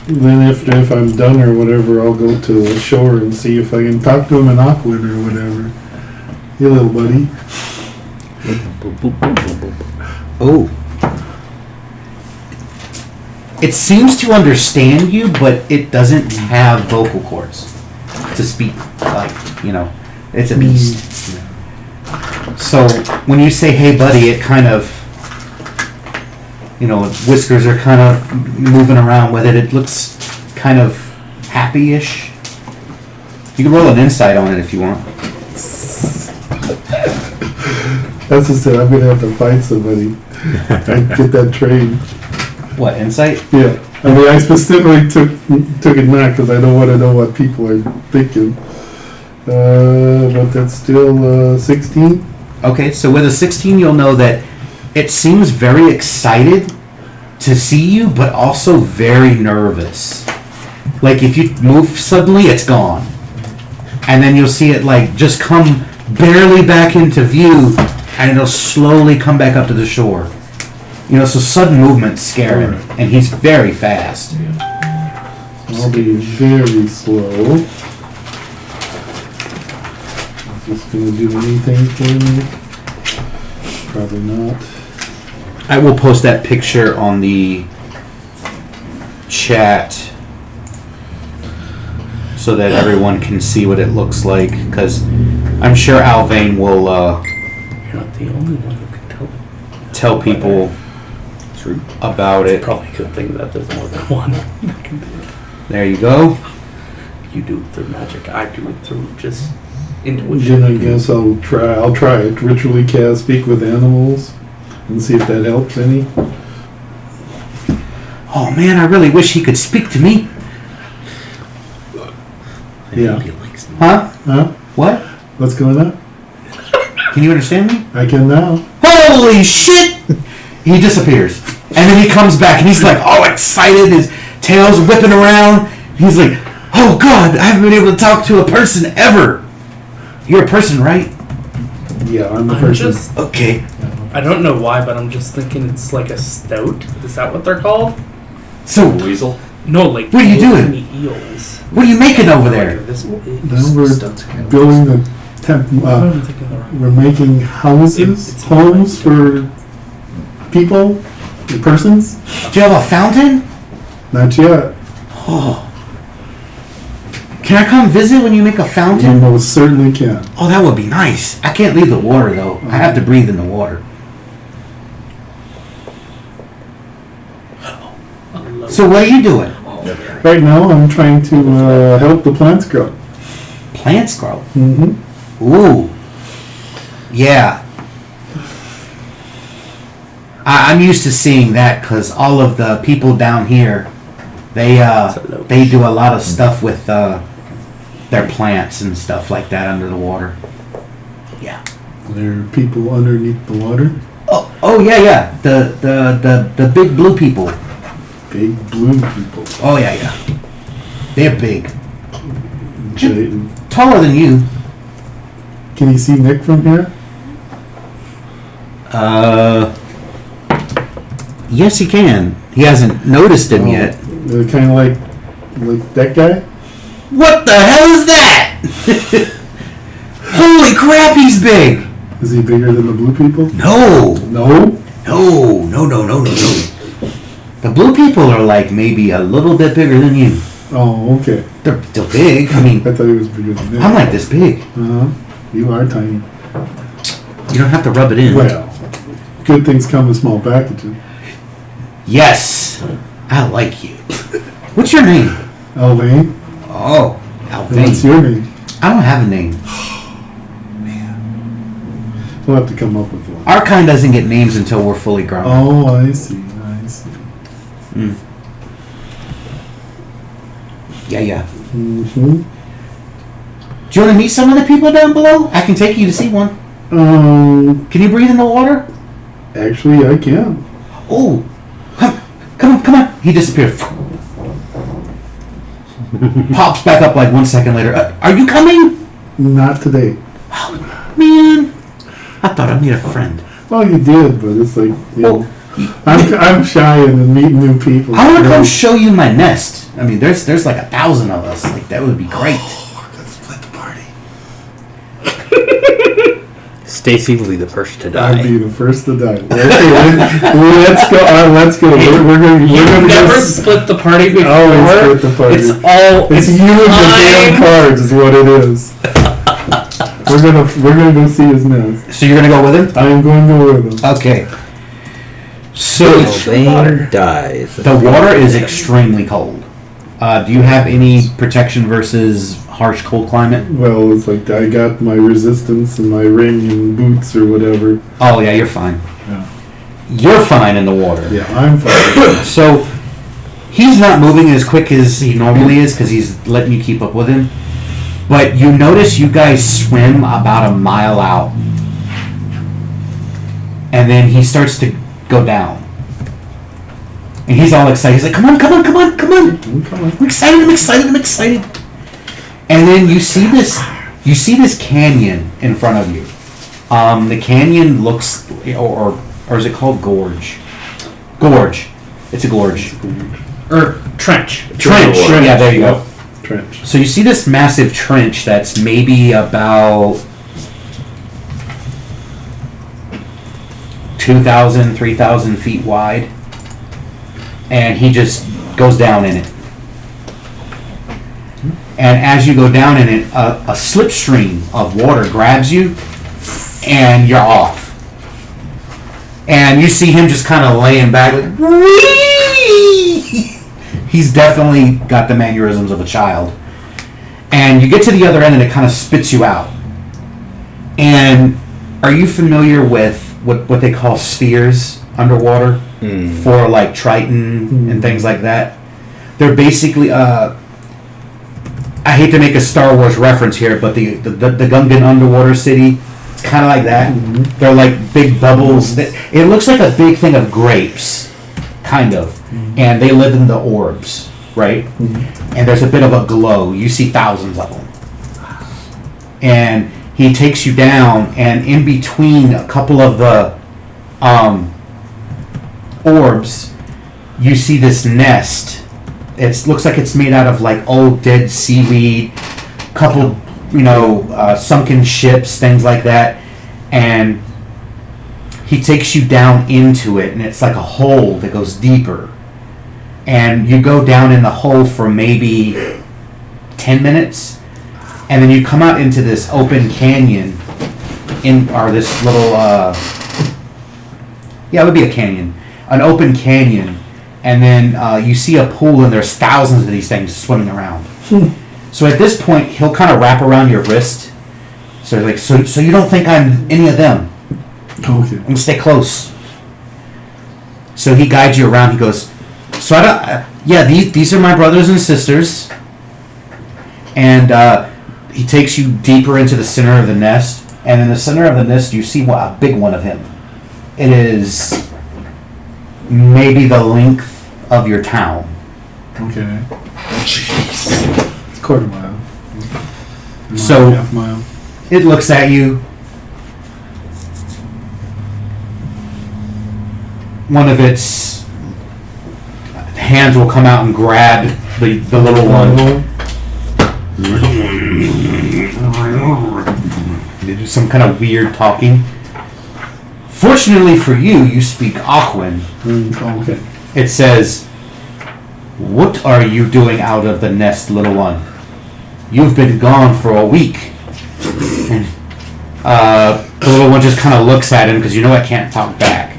then if I'm done or whatever, I'll go to the shore and see if I can talk to him in Aquid or whatever. Hey, little buddy. Oh. It seems to understand you, but it doesn't have vocal cords to speak. Like, it's a beast. So when you say, hey buddy, it kind of, whiskers are kind of moving around with it. It looks kind of happy-ish. You can roll an insight on it if you want. That's just it. I'm gonna have to find somebody and get that trained. What, insight? Yeah. I mean, I specifically took it not because I don't want to know what people are thinking. But that's still 16. Okay, so with a 16, you'll know that it seems very excited to see you, but also very nervous. Like, if you move suddenly, it's gone. And then you'll see it, like, just come barely back into view, and it'll slowly come back up to the shore. So sudden movements scare him, and he's very fast. I'll be very slow. Is this going to do anything for me? Probably not. I will post that picture on the chat so that everyone can see what it looks like, because I'm sure Alvain will You're not the only one who can tell people about It's it. probably a good thing that there's more than one that can do it. There you go. You do it through magic. I do it through just intuition. Then I guess I'll try it. Ritually cast Speak with Animals and see if that helps any. Oh man, I really wish he could speak to me. Yeah. Huh? Huh? What? What's going on? Can you understand me? I can now. Holy shit! He disappears. And then he comes back and he's like all excited, his tail's whipping around. He's like, oh god, I haven't been able to talk to a person ever. You're a person, right? Yeah, I'm the I'm person. just, Okay. I don't know why, but I'm just thinking it's like a stout. Is that what they're called? So, Weasel? No, like What are you doing? tiny eels. what are you making over there? Like this big. Then we're building the I'm thinking the wrong. we're making houses, It's homes for people, persons. Do you have a fountain? Not yet. Oh. Can I come visit when you make a You fountain? most certainly can. Oh, that would be nice. I can't leave the water though. I have to breathe in the water. So what are you doing? Right now, I'm trying to help the plants grow. Plants grow. Mm-hmm. Ooh. Yeah. I'm used to seeing that because all of the people down here, they do a lot of stuff with their plants and stuff like that under the water. Yeah. There are people underneath the water. Oh yeah. The big blue people. Big blue people. Oh yeah. They're big. Jay- Taller than you. Can you see Nick from here? Yes, he can. He hasn't noticed him yet. They're kind of like that guy. What the hell is that? Holy crap, he's big! Is he bigger than the blue people? No. No. No. The blue people are like maybe a little bit bigger than you. Oh, okay. They're still big. I mean, I thought he was bigger than Nick. I'm like this big. Uh-huh. You are tiny. You don't have to rub it in. Well, good things come in small packages. Yes. I like you. What's your name? Alvain, Oh, what's Alvain. your name? I don't have a name. We'll have to come up with one. Our kind doesn't get names until we're fully grown. Oh, I see. I see. Mm. Yeah. Mm-hmm. Do you want to meet some of the people down below? I can take you to see one. Can you breathe in the water? Actually, I can. Oh, come on. He disappeared. Pops back up like 1 second later. Are you coming? Not today. Oh, man. I thought I needed a friend. Well, you did, but it's like, you know, Oh, I'm shy and meeting new people. I want to You know? come show you my nest. I mean, there's like 1,000 of us. Like, that would be great. We're gonna split the party. Stacy will be the first to I'd die. be the first to die. Let's go. Let's go. We're gonna. You've We're gonna never go split the party before. always split the party. It's all. It's you and the damn cards is what it is. We're gonna go see his nest. So you're going to go with him? I am going to go with him. Okay. So Bane dies. the water is extremely cold. Do you have any protection versus harsh cold climate? Well, it's like I got my resistance and my ring and boots or whatever. Oh, yeah, you're fine. Yeah. You're fine in the water. Yeah, I'm fine. So he's not moving as quick as he normally is because he's letting you keep up with him. But you notice you guys swim about a mile out. And then he starts to go down. And he's all excited. He's like, come on. I'm coming. I'm excited. And then you see this canyon in front of you. The canyon looks, or is it called gorge? Gorge. It's a gorge. Or trench. Trench. Yeah, there you go. Trench. So you see this massive trench that's maybe about 2,000, 3,000 feet wide. And he just goes down in it. And as you go down in it, a slipstream of water grabs you, and you're off. And you see him just kind of laying back, like, whee! He's definitely got the mannerisms of a child. And you get to the other end, and it kind of spits you out. And are you familiar with what they call spheres underwater for like Triton and things like that? They're basically I hate to make a Star Wars reference here, but the Gungan underwater city, it's kind of like that. Mm-hmm. They're like big bubbles. It looks like a big thing of grapes, kind of. Mm-hmm. And they live in the orbs, right? Mm-hmm. And there's a bit of a glow. You see thousands of them. And he takes you down, and in between a couple of the orbs, you see this nest. It looks like it's made out of like old dead seaweed, couple, sunken ships, things like that. And he takes you down into it, and it's like a hole that goes deeper. And you go down in the hole for maybe 10 minutes, and then you come out into this open canyon, this little, it would be a canyon, an open canyon. And then you see a pool, and there's thousands of these things swimming around. So at this point, he'll kind of wrap around your wrist. So you don't think I'm any of them. Okay. I'm gonna stay close. So he guides you around. He goes, so these are my brothers and sisters. And he takes you deeper into the center of the nest. And in the center of the nest, you see a big one of him. It is maybe the length of your town. Okay. It's a quarter mile. So Half mile. it looks at you. One of its hands will come out and grab the little one. They do some kind of weird talking. Fortunately for you, you speak Aquan. Okay. It says, "What are you doing out of the nest, little one? You've been gone for a week." And the little one just kind of looks at him because I can't talk back.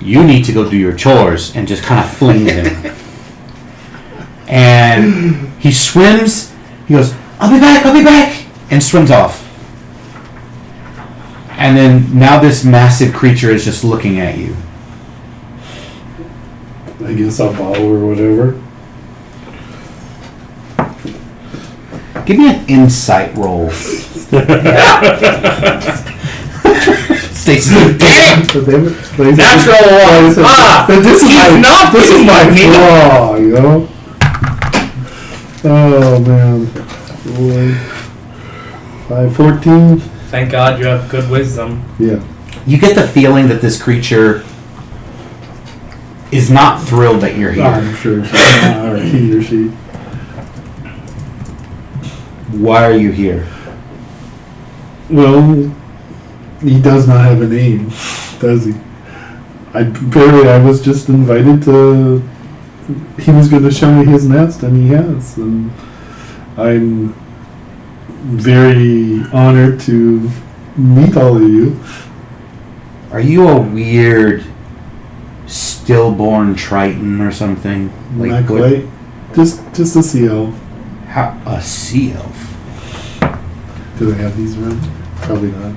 You need to go do your chores, and just kind of flings him. And he swims. He goes, I'll be back, and swims off. And then now this massive creature is just looking at you. I guess I'll bow or whatever. Give me an insight roll. Stacy's like, damn it! Natural one. This is my flaw, you know? Oh, man. 514? Thank God you have good wisdom. Yeah. You get the feeling that this creature is not thrilled that you're here. I'm sure she's not, or he or she. Why are you here? Well, he does not have a name, does he? I was just invited to. He was going to show me his nest, and he has. And I'm very honored to meet all of you. Are you a weird stillborn triton or something? Not what- quite. Just a sea elf. How, a sea elf? Do they have these around? Probably not.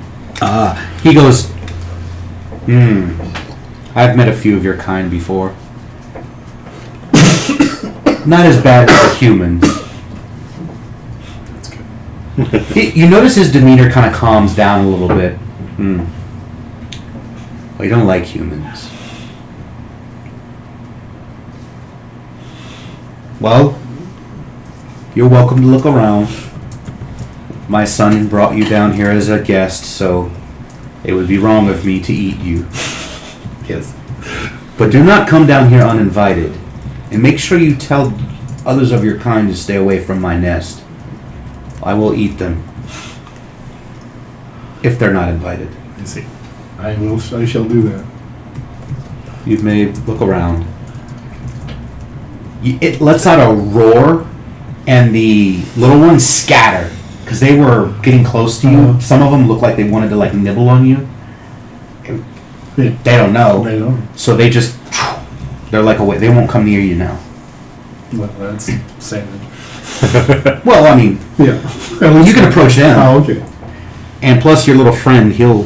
He goes, I've met a few of your kind before. Not as bad as the humans. That's good. You notice his demeanor kind of calms down a little bit. Well, you don't like humans. Well, you're welcome to look around. My son brought you down here as a guest, so it would be wrong of me to eat you. Yes. But do not come down here uninvited. And make sure you tell others of your kind to stay away from my nest. I will eat them. If they're not invited. I see. I shall do that. You may look around. It lets out a roar, and the little ones scatter. Because they were getting close to you. Some of them look like they wanted to nibble on you. Yeah. They don't know. I know. So they're like away. They won't come near you now. Well, that's savage. Well, I mean, Yeah. At least you can approach them. Oh, okay. And plus, your little friend, he'll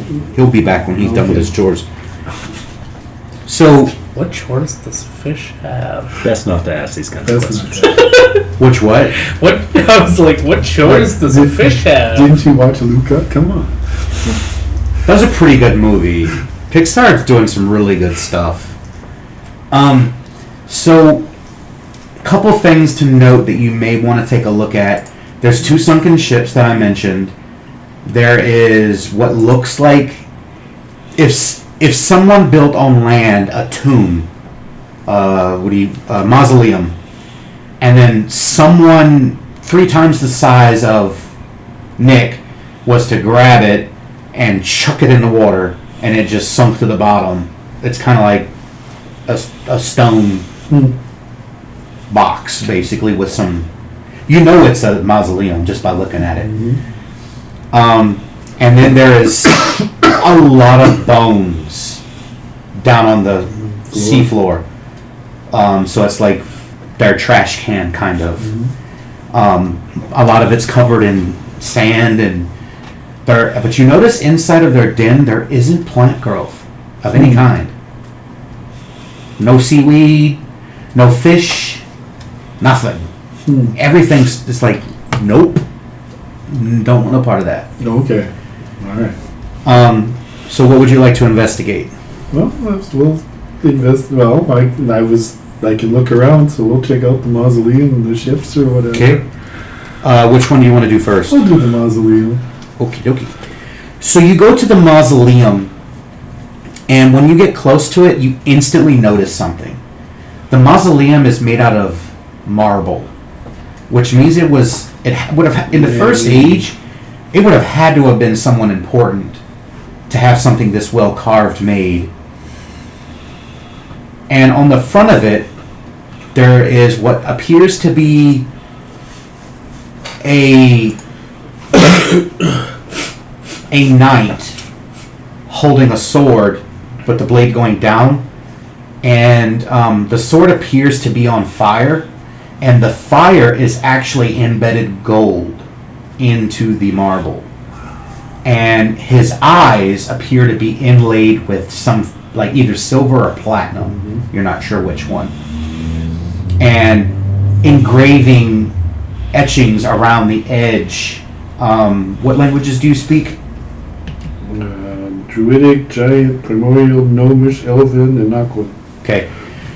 be back when he's done with his chores. So, What chores does fish have? Best not to ask these kinds of That's questions. not which what? What I was like, what chores does a fish have? Didn't you watch Luca? Come on. That was a pretty good movie. Pixar's doing some really good stuff. So, a couple things to note that you may want to take a look at. There's 2 sunken ships that I mentioned. There is what looks like if someone built on land a tomb, mausoleum, and then someone 3 times the size of Nick was to grab it and chuck it in the water, and it just sunk to the bottom. It's kind of like a stone box, basically, with some. You know it's a mausoleum just by looking at it. And then there is a lot of bones down on the seafloor. So it's like their trash can, kind of. A lot of it's covered in sand, but you notice inside of their den there isn't plant growth of any kind. No seaweed, no fish, nothing. Everything's just like, nope, don't want no part of that. Okay. All right. So what would you like to investigate? Well, we'll invest. Well, I can look around, so we'll check out the mausoleum and the ships or whatever. Okay. Which one do you want to do first? We'll do the mausoleum. Okie dokie. So you go to the mausoleum, and when you get close to it, you instantly notice something. The mausoleum is made out of marble, which means it would have in the first age, it would have had to have been someone important to have something this well carved made. And on the front of it, there is what appears to be a knight holding a sword, but the blade going down, and the sword appears to be on fire, and the fire is actually embedded gold into the marble. and his eyes appear to be inlaid with some, like either silver or platinum. You're not sure which one. And engraving etchings around the edge. What languages do you speak? Druidic, Giant, Primordial, Gnomish, Elven, and Aquan. Okay.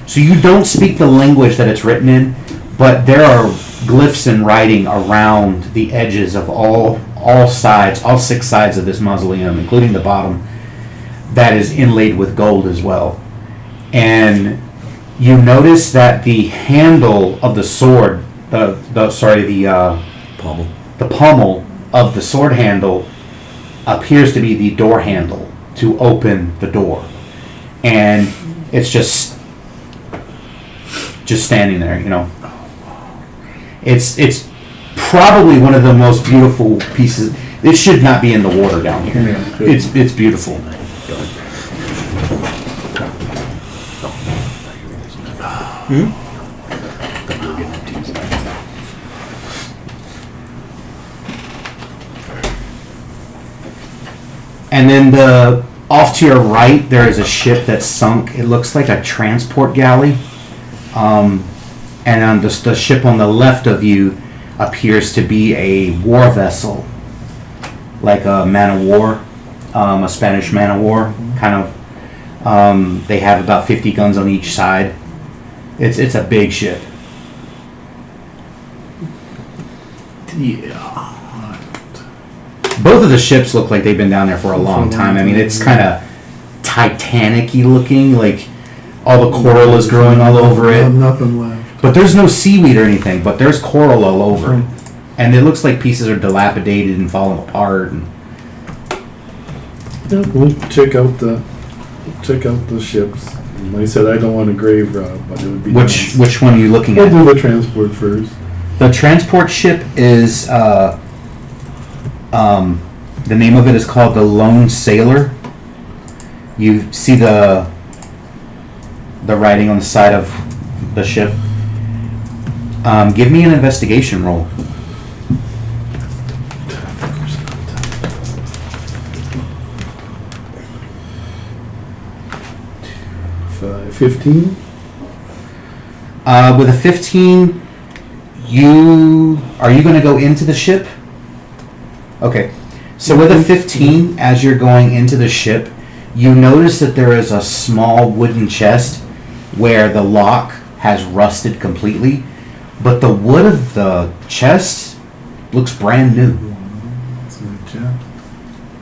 So you don't speak the language that it's written in, but there are glyphs and writing around the edges of all sides, all 6 sides of this mausoleum, including the bottom, that is inlaid with gold as well. And you notice that the handle of the sword, the pommel of the sword handle appears to be the door handle to open the door, and it's just standing there. You know, it's probably one of the most beautiful pieces. It should not be in the water down here. Yeah, It's beautiful. And then off to your right, there is a ship that's sunk. It looks like a transport galley. And on the ship on the left of you appears to be a war vessel, like a man of war, a Spanish man of war, kind of. They have about 50 guns on each side. It's a big ship. Yeah. Both of the ships look like they've been down there for a long time. I mean, it's kind of Titanic-y looking, like all the coral is growing all over it. Nothing left. But there's no seaweed or anything, but there's coral all over it. And it looks like pieces are dilapidated and falling apart. And Yeah, we'll check out the ships. And like I said, I don't want a grave rob, but it would be nice. which one are you looking We'll at? do the transport first. The transport ship is, the name of it is called the Lone Sailor. You see the writing on the side of the ship. Give me an investigation roll. 15. With a 15, are you going to go into the ship? Okay. So with a 15, as you're going into the ship, you notice that there is a small wooden chest where the lock has rusted completely, but the wood of the chest looks brand new. That's a good job.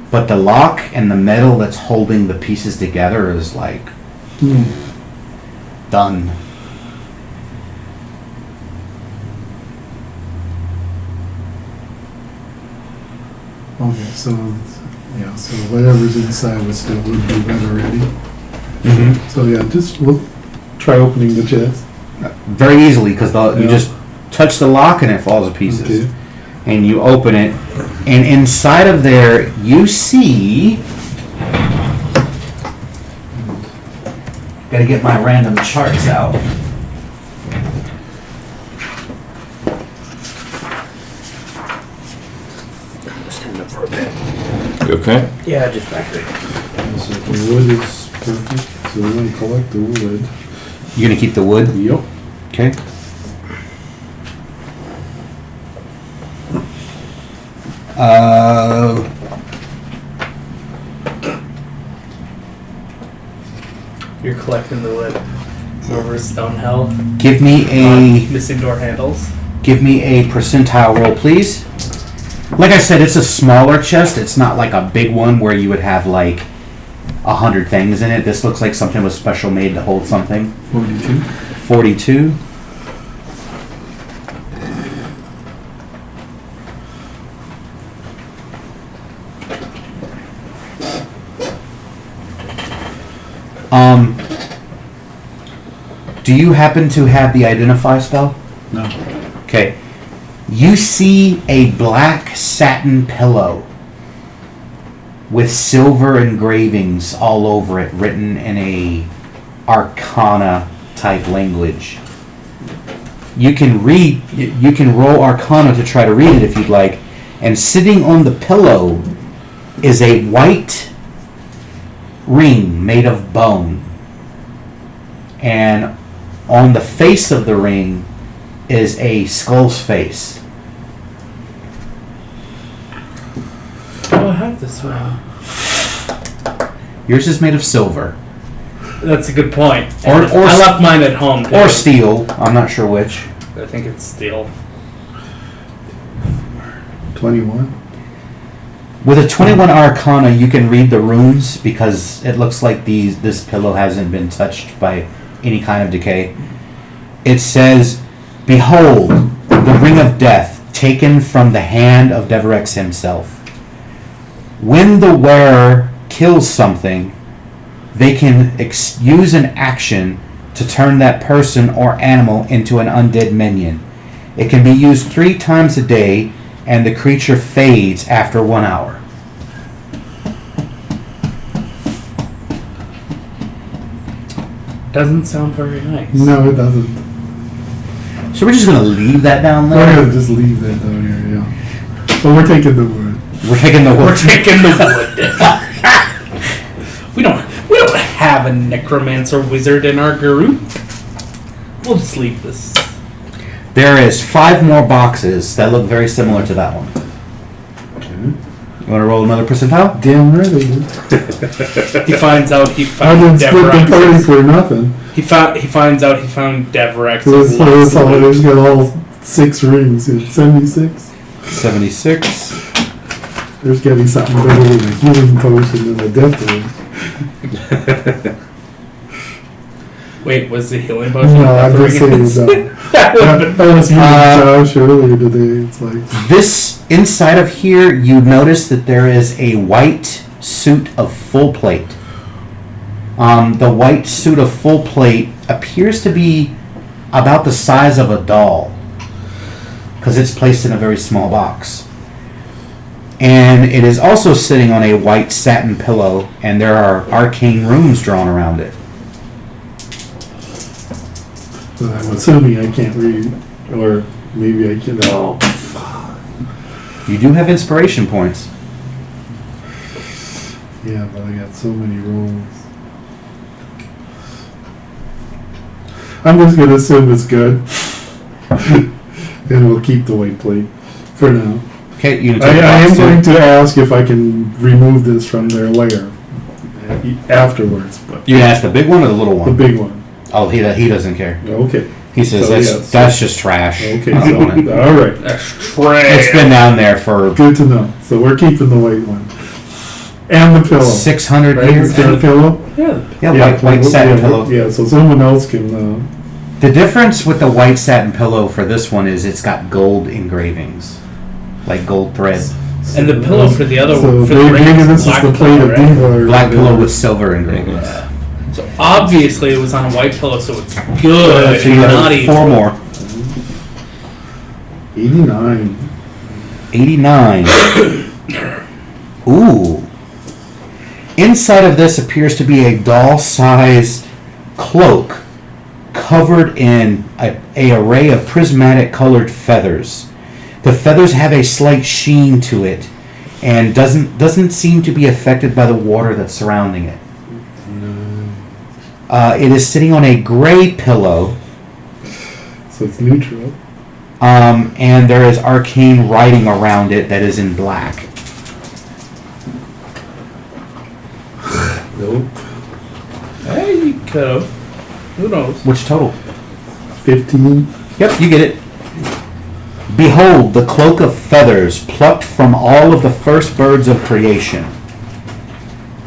But the lock and the metal that's holding the pieces together is like done. Okay, so whatever's inside would be better ready. Mm-hmm. So yeah, we'll try opening the chest. Very easily, because you Yeah. just touch the lock and it falls to pieces. Okay. And you open it, and inside of there you see. Gotta get my random charts out. Stand up for a bit. You okay? Yeah, just back there. So the wood is perfect. So we're gonna collect the wood. You gonna keep the wood? Yep. Okay. You're collecting the wood over stone hell. Give me a Missing door handles. percentile roll, please. Like I said, it's a smaller chest. It's not like a big one where you would have like 100 things in it. This looks like something was special made to hold something. 42. 42. Do you happen to have the identify spell? No. Okay. You see a black satin pillow with silver engravings all over it, written in a Arcana type language. You can roll Arcana to try to read it if you'd like. And sitting on the pillow is a white ring made of bone. And on the face of the ring is a skull's face. Oh, I have this one. Yours is made of silver. That's a good point. Or I left mine at home. Too. Or steel. I'm not sure which. I think it's steel. 21. With a 21 Arcana, you can read the runes because it looks like this pillow hasn't been touched by any kind of decay. It says, "Behold, the ring of death taken from the hand of Deverex himself. When the wearer kills something, they can use an action to turn that person or animal into an undead minion. It can be used 3 times a day, and the creature fades after 1 hour." Doesn't sound very nice. No, it doesn't. So we're just going to leave that down We're there? gonna just leave that down here, yeah. But we're taking the wood. We're taking the We're wood. taking the wood. we don't have a necromancer wizard in our group. We'll just leave this. There is 5 more boxes that look very similar to that one. You want to roll another percentile? Damn right I did. He finds out he I found didn't split the party Deverex's. for nothing. He finds out he found Deverex's It's lost all, loot. it's got all 6 rings. It's 76. 76. There's gotta be something better than a healing potion than a death ring. Wait, was the healing potion? No, I'm just saying that. I was hearing Josh earlier today. It's like, This, inside of here, you notice that there is a white suit of full plate. The white suit of full plate appears to be about the size of a doll, because it's placed in a very small box. And it is also sitting on a white satin pillow, and there are arcane runes drawn around it. I'm assuming I can't read, or maybe I can. Oh, You do have inspiration points. yeah, but I got so many rolls. I'm just gonna assume it's good, and we'll keep the white plate for now. Okay, you can I take the am box going too. to ask if I can remove this from their lair afterwards, but You can ask the big one or the little the one? big one. Oh, he doesn't care. Okay. He says So, that's yes. that's just trash. Okay. I don't So, want it. all right. That's trash. It's been down there for Good to know. So we're keeping the white one and the pillow. 600 Right? years. Is there a pillow? Yeah. Yeah, white satin pillow. Yeah. So someone else can. The difference with the white satin pillow for this one is it's got gold engravings, like gold thread. And the pillow for the other So one, for the ring, maybe is this is black the plate pillow, of right? diva. or Black pillow whatever. with silver engravings. Yeah. So obviously it was on a white pillow, so it's good. So you not have evil. 4 more. 89. 89. Ooh. Inside of this appears to be a doll-sized cloak covered in a array of prismatic colored feathers. The feathers have a slight sheen to it and doesn't seem to be affected by the water that's surrounding it. It is sitting on a gray pillow, So it's neutral. and there is arcane writing around it that is in black. Nope. Hey, you could have. Who knows? Which total? 15. Yep, you get it. Behold, the cloak of feathers plucked from all of the first birds of creation.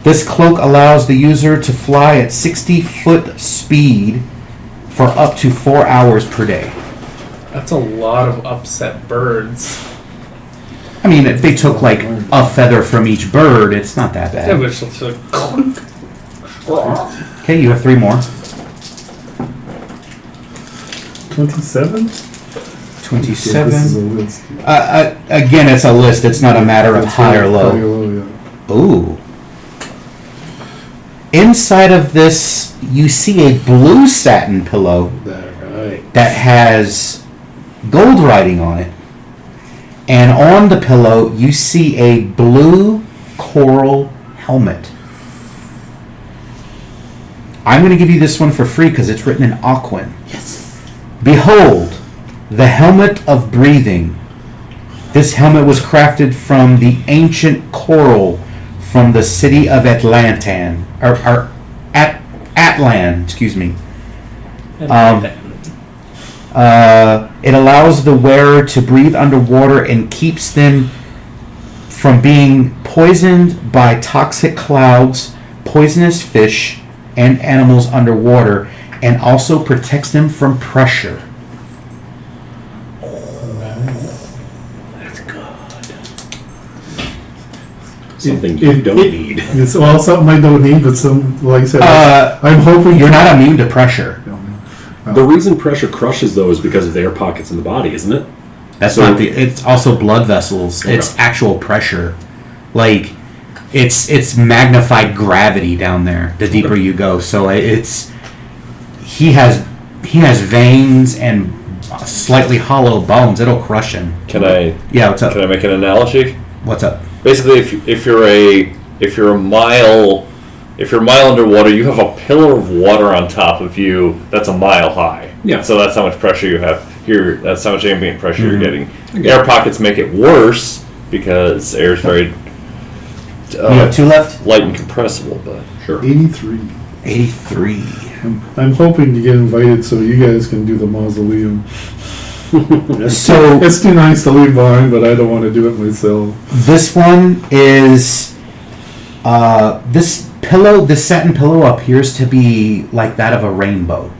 This cloak allows the user to fly at 60-foot speed for up to 4 hours per day. That's a lot of upset birds. I mean, if they took like a feather from each bird, it's not that Yeah, bad. but it's just like clunk. Okay, you have 3 more. 27? 27. This is a list. Again, it's a list. It's not a matter of That's high or right, low. high or low, yeah. Ooh. Inside of this, you see a blue satin pillow That right. that has gold writing on it. And on the pillow, you see a blue coral helmet. I'm going to give you this one for free because it's written in Aquan. Yes. Behold, the helmet of breathing. This helmet was crafted from the ancient coral from the city of Atlantan, or Atlan, excuse me. It allows the wearer to breathe underwater and keeps them from being poisoned by toxic clouds, poisonous fish, and animals underwater, and also protects them from pressure. That's good. Something you don't need. It's well something I don't need, but some like I said, I'm hoping You're not immune to pressure. The reason pressure crushes though is because of the air pockets in the body, isn't it? That's So- not the. It's also blood vessels. Okay. It's actual pressure. Like, it's magnified gravity down there. The deeper you go, so it's he has veins and slightly hollow bones. It'll crush him. Can I Yeah. What's up? can I make an analogy? What's up? Basically, if you're a mile underwater, you have a pillar of water on top of you that's a mile high. Yeah. So that's how much pressure you have. That's how much ambient pressure you're getting. get Air it. pockets make it worse because air is very You have two left. light and compressible. But Sure. 83. 83. I'm hoping to get invited so you guys can do the mausoleum. So It's too nice to leave behind, but I don't want to do it myself. this one is this pillow. This satin pillow appears to be like that of a rainbow.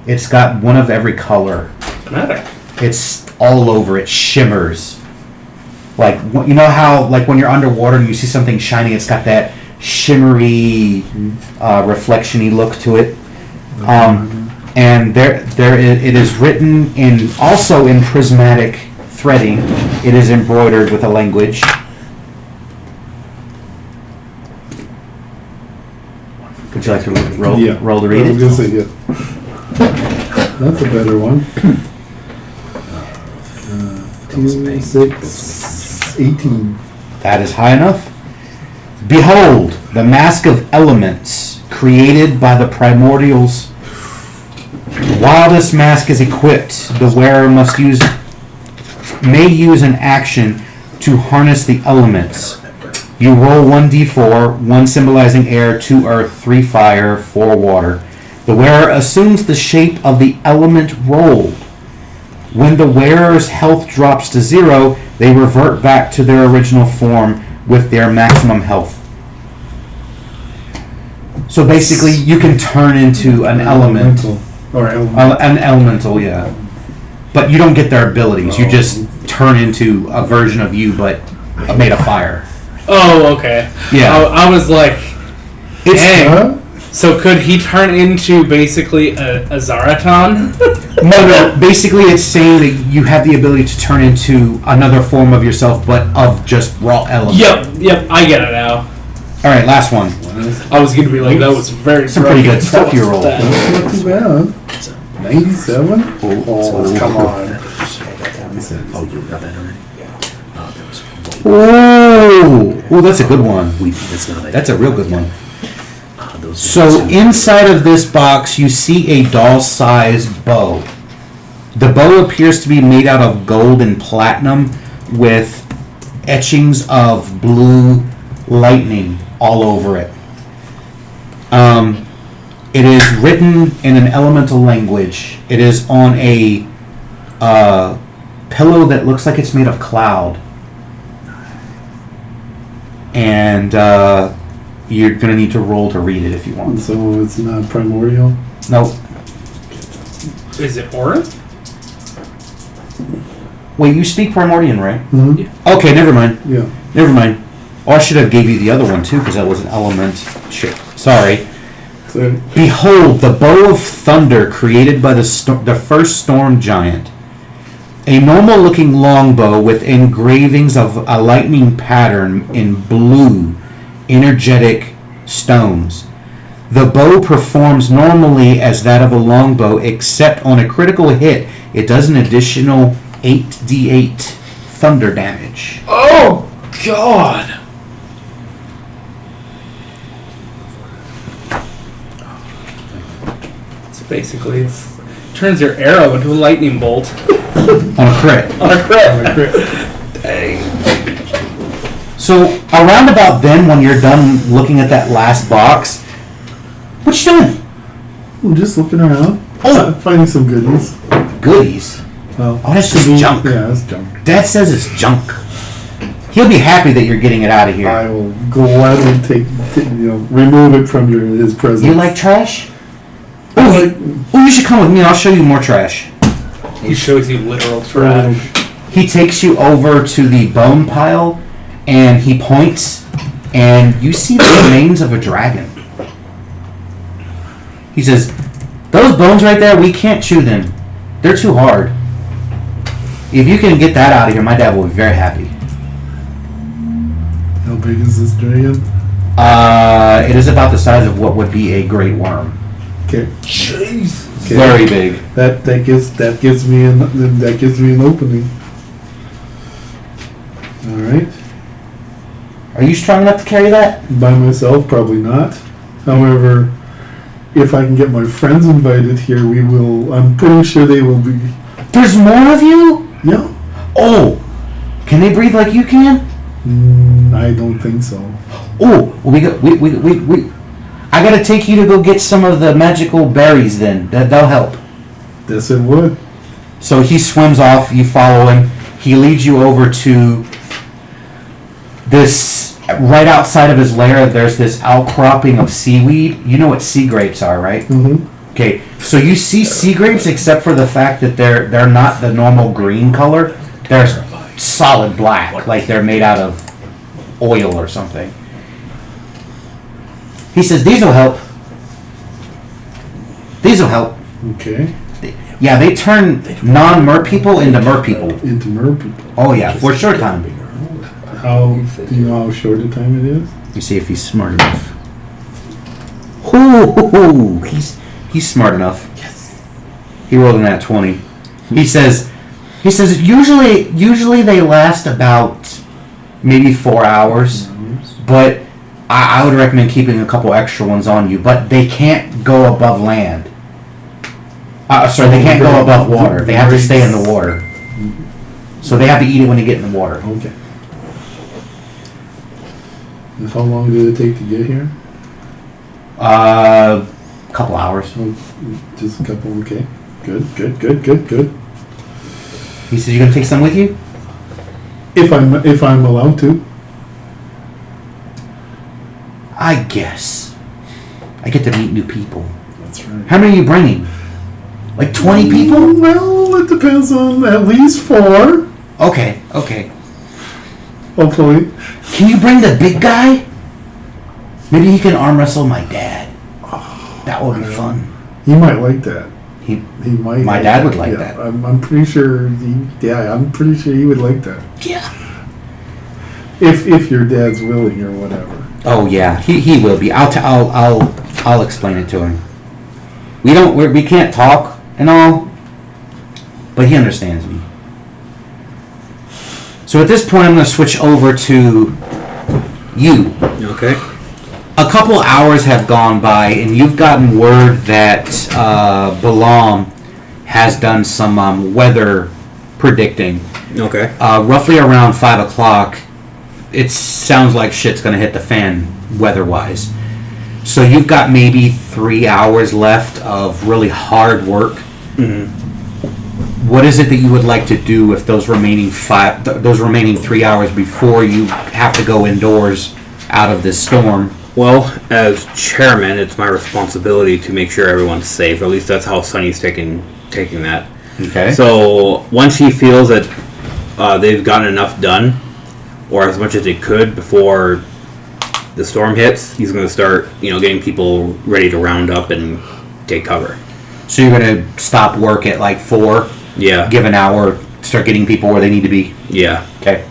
It's got one of every color. Dramatic. It's all over. It shimmers. Like, you know how, like, when you're underwater and you see something shiny, it's got that shimmery, reflection-y look to it. And it is written also in prismatic threading. It is embroidered with a language. Would you like to roll to read I was it? gonna say, yeah. That's a better one. 2, 6, 18. That is high enough. Behold, the mask of elements created by the primordials. While this mask is equipped, the wearer may use an action to harness the elements. You roll 1d4, 1 symbolizing air, 2 earth, 3 fire, 4 water. The wearer assumes the shape of the element rolled. When the wearer's health drops to 0, they revert back to their original form with their maximum health. So basically, you can turn into an element. Or element. An elemental, yeah. But you don't get their abilities. You just turn into a version of you, but made of fire. Oh, okay. Yeah. I was like, It's dang. Huh? So could he turn into basically a Zaraton? no. Basically, it's saying that you have the ability to turn into another form of yourself, but of just raw elements. Yep, I get it now. All right, last one. I was gonna be like, that was very Some pretty broken. good stuff you rolled. That's not too bad. 97? Oh, come on. Oh, you got that already? Oh, that's a good one. It's not That's a real good one. those So inside of this box, you see a doll-sized bow. The bow appears to be made out of gold and platinum with etchings of blue lightning all over it. It is written in an elemental language. It is on a pillow that looks like it's made of cloud. And you're going to need to roll to read it if you want. So it's not primordial? No. Is it Aura? Wait, you speak Primordian, right? Mm-hmm. Okay, never mind. Yeah. Never mind. Oh, I should have gave you the other one too, because that was an element. Shit. Sorry. So, Behold, the bow of thunder created by the first storm giant. A normal-looking longbow with engravings of a lightning pattern in blue, energetic stones. The bow performs normally as that of a longbow, except on a critical hit, it does an additional 8d8 thunder damage. Oh God! basically. It turns your arrow into a lightning bolt. On a crit. On a crit. On a crit. Dang. So around about then, when you're done looking at that last box, what you doing? I'm just looking around. Oh. Finding some goodies. Goodies. Well, Oh, that's just junk. Yeah, it's junk. Dad says it's junk. He'll be happy that you're getting it out of here. I will gladly remove it from his presence. You like trash? Oh, you should come with me and I'll show you more trash. He shows you literal trash. He takes you over to the bone pile and he points and you see the remains of a dragon. He says, those bones right there, we can't chew them. They're too hard. If you can get that out of here, my dad will be very happy. How big is this dragon? It is about the size of what would be a great worm. Okay. Jeez. Okay. Very big. That gives me an opening. All right. Are you strong enough to carry that? By myself, probably not. However, if I can get my friends invited here, we will. I'm pretty sure they will be. There's more of you? Yeah. Oh, can they breathe like you can? I don't think so. Oh, well, we. I gotta take you to go get some of the magical berries. Then that'll help. Yes, it would. So he swims off. You follow him. He leads you over to this. Right outside of his lair, there's this outcropping of seaweed. You know what sea grapes are, right? Mm-hmm. Okay, so you see sea grapes, except for the fact that they're not the normal green color. They're solid black, like they're made out of oil or something. He says, these will help. These will help. Okay. Yeah, they turn non-mer people into mer people. Into mer people. Oh yeah, for a short time. How do you know how short a time it is? You see if he's smart enough. Ooh, he's smart enough. Yes. He rolled a nat 20. He says usually they last about maybe 4 hours, but I would recommend keeping a couple extra ones on you. But they can't go above land. They can't go above water. They have to stay in the water. So they have to eat it when they get in the water. Okay. And how long did it take to get here? Couple hours. Oh, just a couple. Okay. Good. He says, "You gonna take some with you?" If I'm allowed to. I guess. I get to meet new people. That's right. How many are you bringing? Like 20 people? Well, it depends on at least 4. Okay. Hopefully. Can you bring the big guy? Maybe he can arm wrestle my dad. That would be fun. He might like that. He might. My dad would like that. I'm pretty sure. I'm pretty sure he would like that. Yeah. If your dad's willing or whatever. Oh yeah, he will be. I'll explain it to him. We can't talk and all, but he understands me. So at this point, I'm going to switch over to you. Okay. A couple hours have gone by, and you've gotten word that Balaam has done some weather predicting. Okay. Roughly around 5 o'clock, it sounds like shit's going to hit the fan weather-wise. So you've got maybe 3 hours left of really hard work. Mm-hmm. What is it that you would like to do with those remaining 3 hours before you have to go indoors out of this storm? Well, as chairman, it's my responsibility to make sure everyone's safe. At least that's how Sonny's taking that. Okay. So once he feels that they've gotten enough done, or as much as they could before the storm hits, he's going to start, getting people ready to round up and take cover. So you're going to stop work at like 4? Yeah. Give an hour, start getting people where they need to be? Yeah. Okay.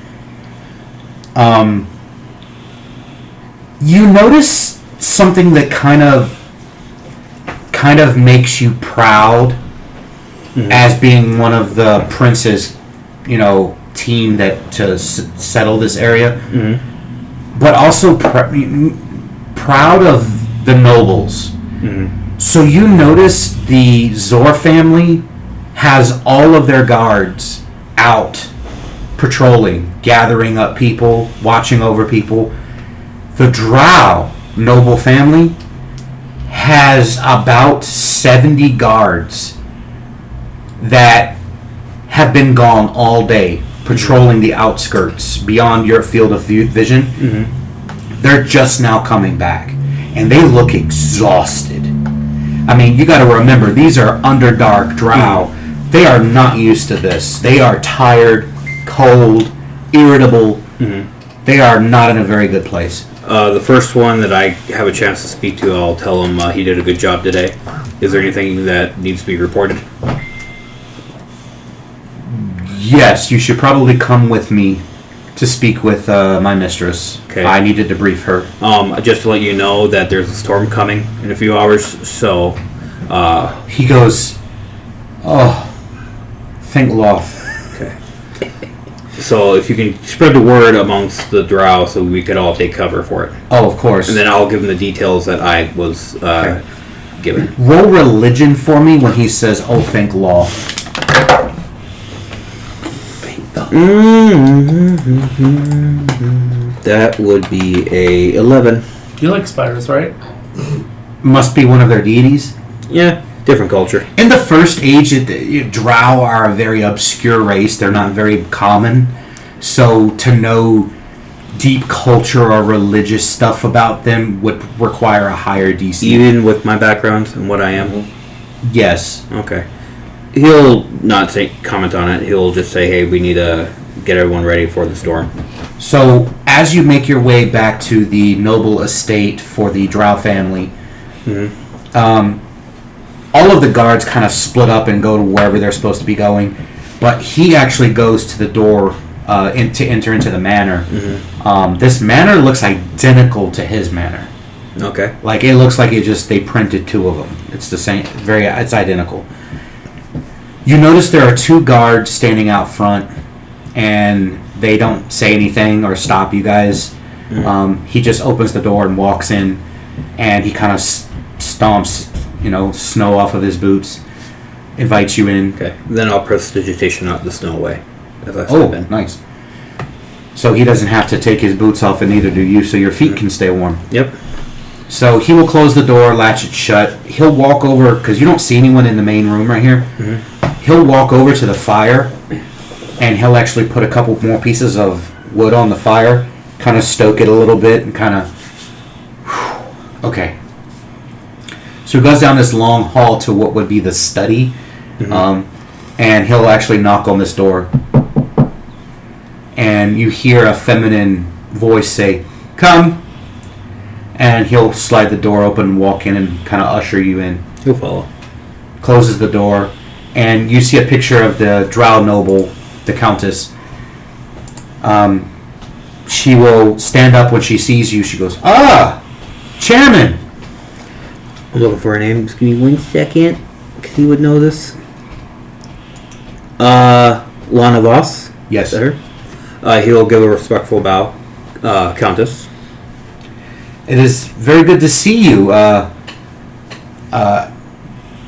You notice something that kind of makes you proud as being one of the prince's, team that to settle this area, but also proud of the nobles. So you notice the Zor family has all of their guards out patrolling, gathering up people, watching over people. The Drow noble family has about 70 guards that have been gone all day, patrolling the outskirts beyond your field of vision. Mm-hmm. They're just now coming back, and they look exhausted. I mean, you got to remember, these are Underdark Drow. They are not used to this. They are tired, cold, irritable. Mm-hmm. They are not in a very good place. The first one that I have a chance to speak to, I'll tell him he did a good job today. Is there anything that needs to be reported? Yes, you should probably come with me to speak with my mistress. Okay. I need to debrief her. Just to let you know that there's a storm coming in a few hours, so... He goes, oh, thank Loth. Okay. So if you can spread the word amongst the Drow so we could all take cover for it. Oh, of course. And then I'll give him the details that I was given. Roll religion for me when he says, oh, thank Loth. That would be a 11. You like spiders, right? Must be one of their deities. Yeah, different culture. In the First Age, Drow are a very obscure race. They're not very common. So to know deep culture or religious stuff about them would require a higher DC. Even with my background and what I am? Yes. Okay. He'll not comment on it. He'll just say, hey, we need to get everyone ready for the storm. So as you make your way back to the noble estate for the Drow family, all of the guards kind of split up and go to wherever they're supposed to be going, but he actually goes to the door to enter into the manor. This manor looks identical to his manor. Okay. Like it looks like they printed two of them. It's the same, it's identical. You notice there are two guards standing out front, and they don't say anything or stop you guys. He just opens the door and walks in, and he kind of stomps, snow off of his boots, invites you in. Okay. Then I'll prestidigitation out the snow away. As I Oh, in. nice. So he doesn't have to take his boots off, and neither do you, so your feet can stay warm. Yep. So he will close the door, latch it shut. He'll walk over, because you don't see anyone in the main room right here. He'll walk over to the fire, and he'll actually put a couple more pieces of wood on the fire, kind of stoke it a little bit, and kind of... Okay. So he goes down this long hall to what would be the study, and he'll actually knock on this door. And you hear a feminine voice say, "Come!" And he'll slide the door open and walk in and kind of usher you in. He'll follow. Closes the door, and you see a picture of the Drow noble, the Countess. She will stand up when she sees you. She goes, "Ah, Chairman!" I'm looking for her name. Just give me 1 second, because he would know this. Lana Voss. Yes. Is that her? He'll give a respectful bow. Countess. It is very good to see you.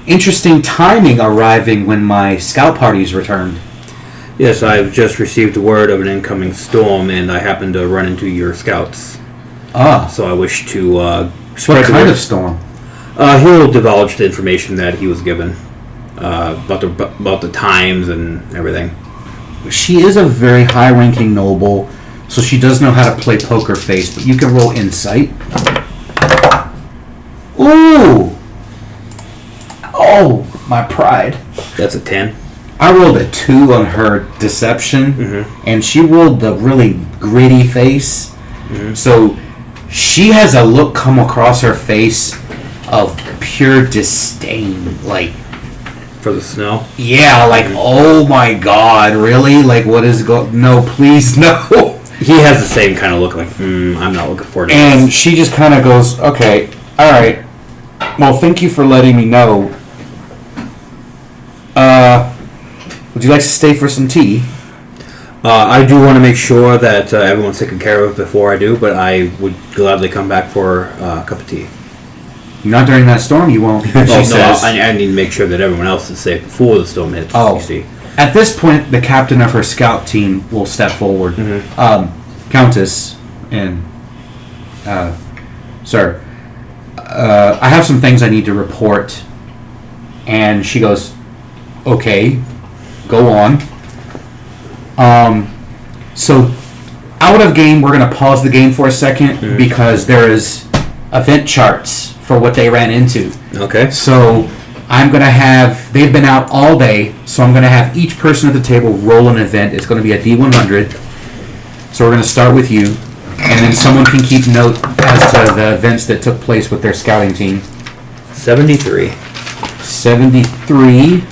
Interesting timing arriving when my scout parties returned. Yes, I've just received word of an incoming storm, and I happened to run into your scouts. Ah, So I wish to what spread the kind word. of storm? He'll divulge the information that he was given about the times and everything. She is a very high-ranking noble, so she does know how to play poker face, but you can roll insight. Ooh! Oh, my pride. That's a 10. I rolled a 2 on her deception, and she rolled the really gritty face. So she has a look come across her face of pure disdain. Like, For the snow. yeah, like, oh my god, really? Like, what is no, please, no. He has the same kind of look, like, I'm not looking forward to And this. she just kind of goes, okay, alright. Well, thank you for letting me know. Would you like to stay for some tea? I do want to make sure that everyone's taken care of before I do, but I would gladly come back for a cup of tea. Not during that storm, you won't. She Oh, no, says. I need to make sure that everyone else is safe before the storm hits. Oh. You see. At this point, the captain of her scout team will step forward. Countess and sir, I have some things I need to report. And she goes, okay, go on. So out of game, we're going to pause the game for a second because there is event charts for what they ran into. Okay. So I'm going to have, they've been out all day, so I'm going to have each person at the table roll an event. It's going to be a D100. So we're going to start with you, and then someone can keep note as to the events that took place with their scouting team. 73. 73.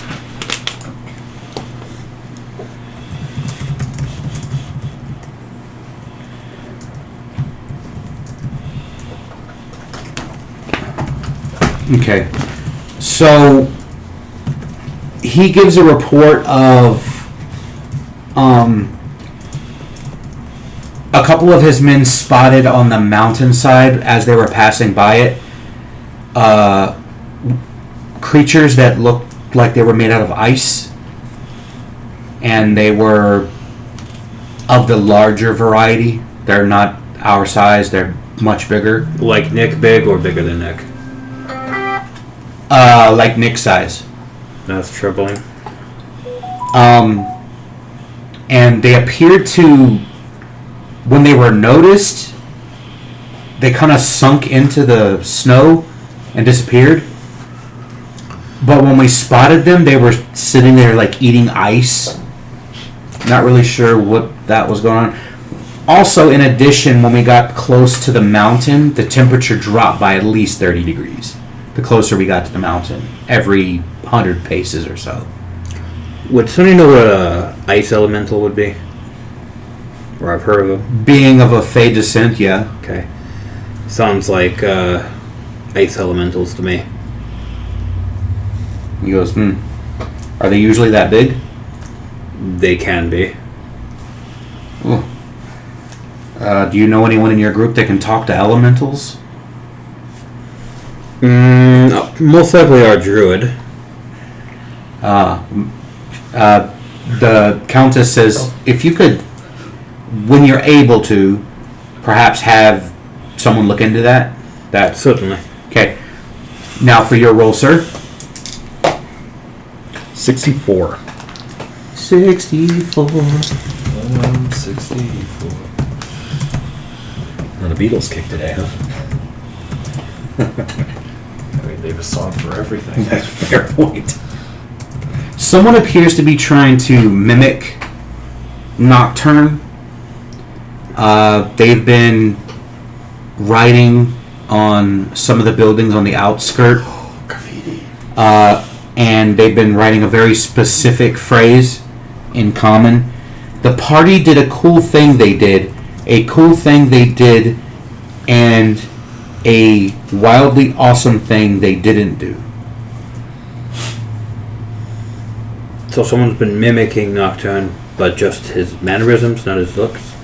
Okay. So he gives a report of a couple of his men spotted on the mountainside as they were passing by it creatures that looked like they were made out of ice, and they were of the larger variety. They're not our size, they're much bigger. Like Nick big or bigger than Nick? Like Nick's size. That's troubling. And they appeared to, when they were noticed, they kind of sunk into the snow and disappeared. But when we spotted them, they were sitting there like eating ice. Not really sure what that was going on. Also, in addition, when we got close to the mountain, the temperature dropped by at least 30 degrees. The closer we got to the mountain, every 100 paces or so. Would somebody know what a ice elemental would be? Or I've heard of them. Being of a Fey descent, yeah. Okay. Sounds like ice elementals to me. He goes, Are they usually that big? They can be. Do you know anyone in your group that can talk to elementals? Most likely our druid. The Countess says, if you could, when you're able to, perhaps have someone look into that. Certainly. Okay. Now for your roll, sir. 64. 64. 64. Well, the Beatles kicked today, huh? I mean, they have a song for everything. That's a fair point. Someone appears to be trying to mimic Nocturne. They've been writing on some of the buildings on the outskirt. Graffiti. And they've been writing a very specific phrase in common. The party did a cool thing they did. A cool thing they did, and a wildly awesome thing they didn't do. So someone's been mimicking Nocturne, but just his mannerisms, not his looks.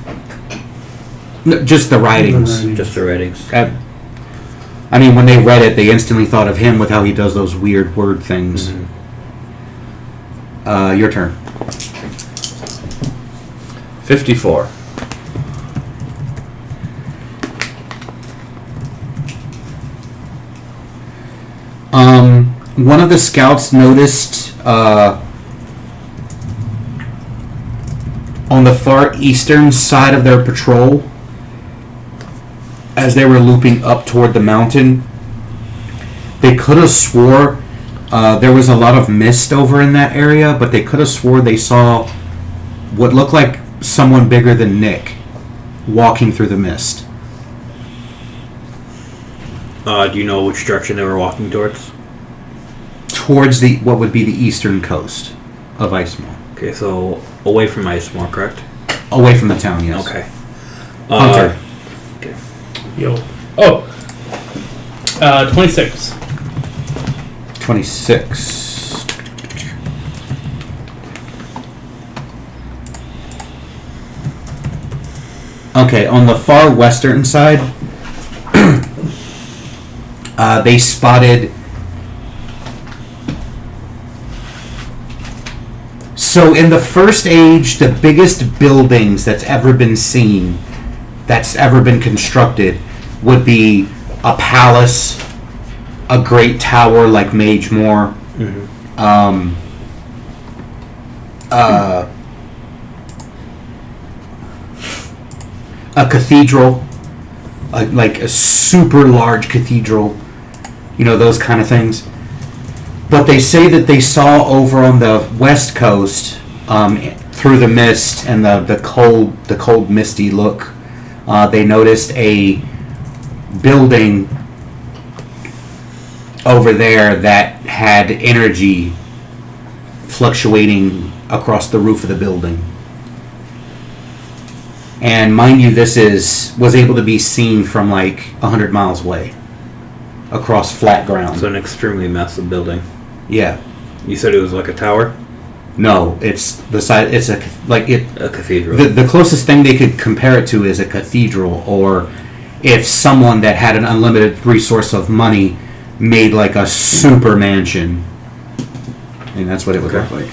No, just the writings. Just the writings. I mean, when they read it, they instantly thought of him with how he does those weird word things. Your turn. 54. One of the scouts noticed on the far eastern side of their patrol, as they were looping up toward the mountain, they could have swore there was a lot of mist over in that area, but they could have swore they saw what looked like someone bigger than Nick walking through the mist. Do you know which direction they were walking towards? Towards what would be the eastern coast of Icemorr. Okay, so away from Icemorr, correct? Away from the town, yes. Okay. Hunter. Okay. Yo. 26. 26. Okay, on the far western side, They spotted. So in the First Age, the biggest buildings that's ever been seen, that's ever been constructed, would be a palace, a great tower like Icemorr, a cathedral, like a super large cathedral, those kind of things. But they say that they saw over on the west coast, through the mist and the cold misty look, they noticed a building over there that had energy fluctuating across the roof of the building. And mind you, this was able to be seen from like 100 miles away across flat ground. So an extremely massive building. Yeah. You said it was like a tower? No, it's the size. It's a cathedral. The closest thing they could compare it to is a cathedral, or if someone that had an unlimited resource of money made like a super mansion. And that's what it would look like.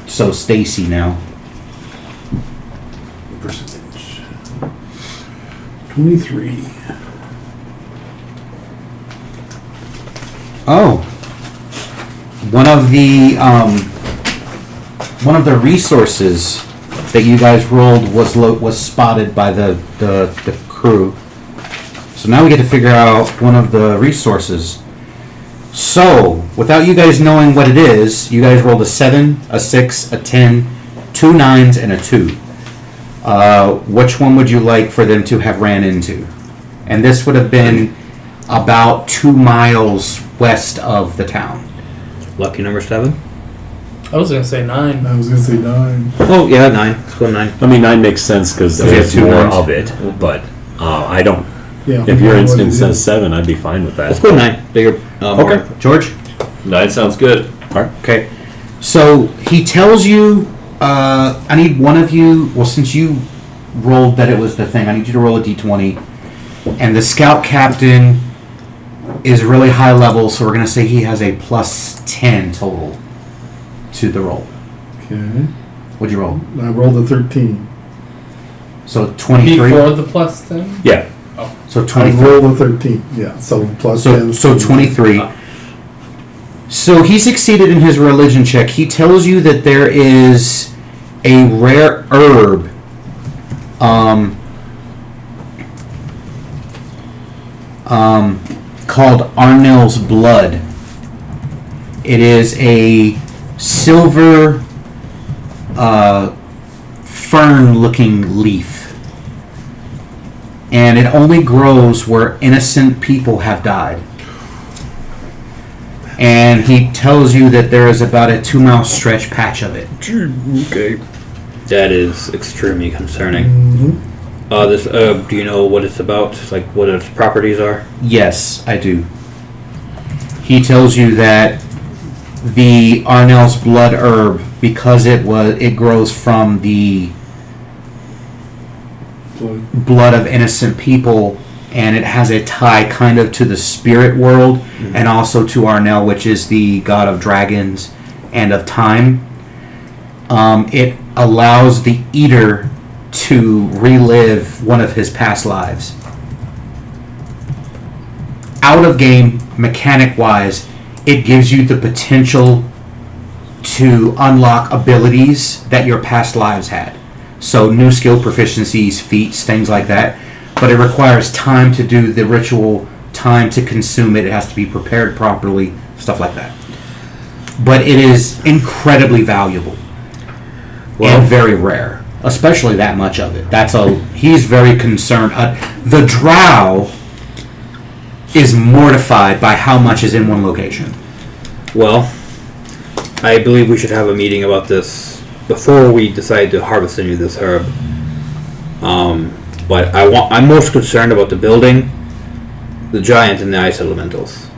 So Stacy now. Percentage. 23. Oh. One of the resources that you guys rolled was spotted by the crew. So now we get to figure out one of the resources. So, without you guys knowing what it is, you guys rolled a 7, a 6, a 10, 2 9s, and a 2. Which one would you like for them to have ran into? And this would have been about 2 miles west of the town. Lucky number 7? I was gonna say 9. I was gonna say 9. Oh, yeah, 9. Let's go 9. I mean, 9 makes sense because We have there's 2 more nines. of it, but I don't. Yeah. If your what instinct it says is. 7, I'd be fine with Let's that. go 9. Bigger. Okay. George? 9 sounds good. Okay. So, he tells you, I need one of you, well, since you rolled that it was the thing, I need you to roll a d20. And the scout captain is really high level, so we're going to say he has a plus 10 total to the roll. Okay. What'd you roll? I rolled a 13. So 23. Before the plus 10? Yeah. So I 23. rolled a 13. Yeah. So plus 10. So 23. So he succeeded in his religion check. He tells you that there is a rare herb called Arnell's blood. It is a silver fern-looking leaf. And it only grows where innocent people have died. And he tells you that there is about a 2-mile stretch patch of it. Okay. That is extremely concerning. Mhm. Do you know what it's about? Like what its properties are? Yes, I do. He tells you that the Arnell's blood herb, because it grows from the blood of innocent people, and it has a tie kind of to the spirit world and also to Arnell, which is the god of dragons and of time. It allows the eater to relive one of his past lives. Out of game, mechanic wise, it gives you the potential to unlock abilities that your past lives had. So new skill proficiencies, feats, things like that. But it requires time to do the ritual, time to consume it. It has to be prepared properly, stuff like that. But it is incredibly valuable and very rare, especially that much of it. He's very concerned. The drow is mortified by how much is in one location. Well, I believe we should have a meeting about this before we decide to harvest any of this herb. But I'm most concerned about the building, the giant, and the ice elementals.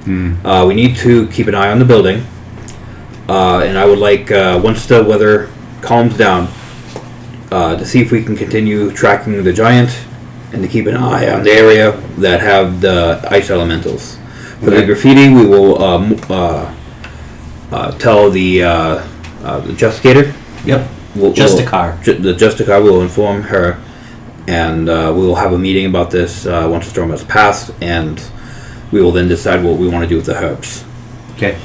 We need to keep an eye on the building, and I would like once the weather calms down to see if we can continue tracking the giant and to keep an eye on the area that have the ice elementals. For the Okay. graffiti, we will tell the Justicator. Yep. Justicar. The Justicar will inform her, and we will have a meeting about this once the storm has passed, and we will then decide what we want to do with the herbs. Okay.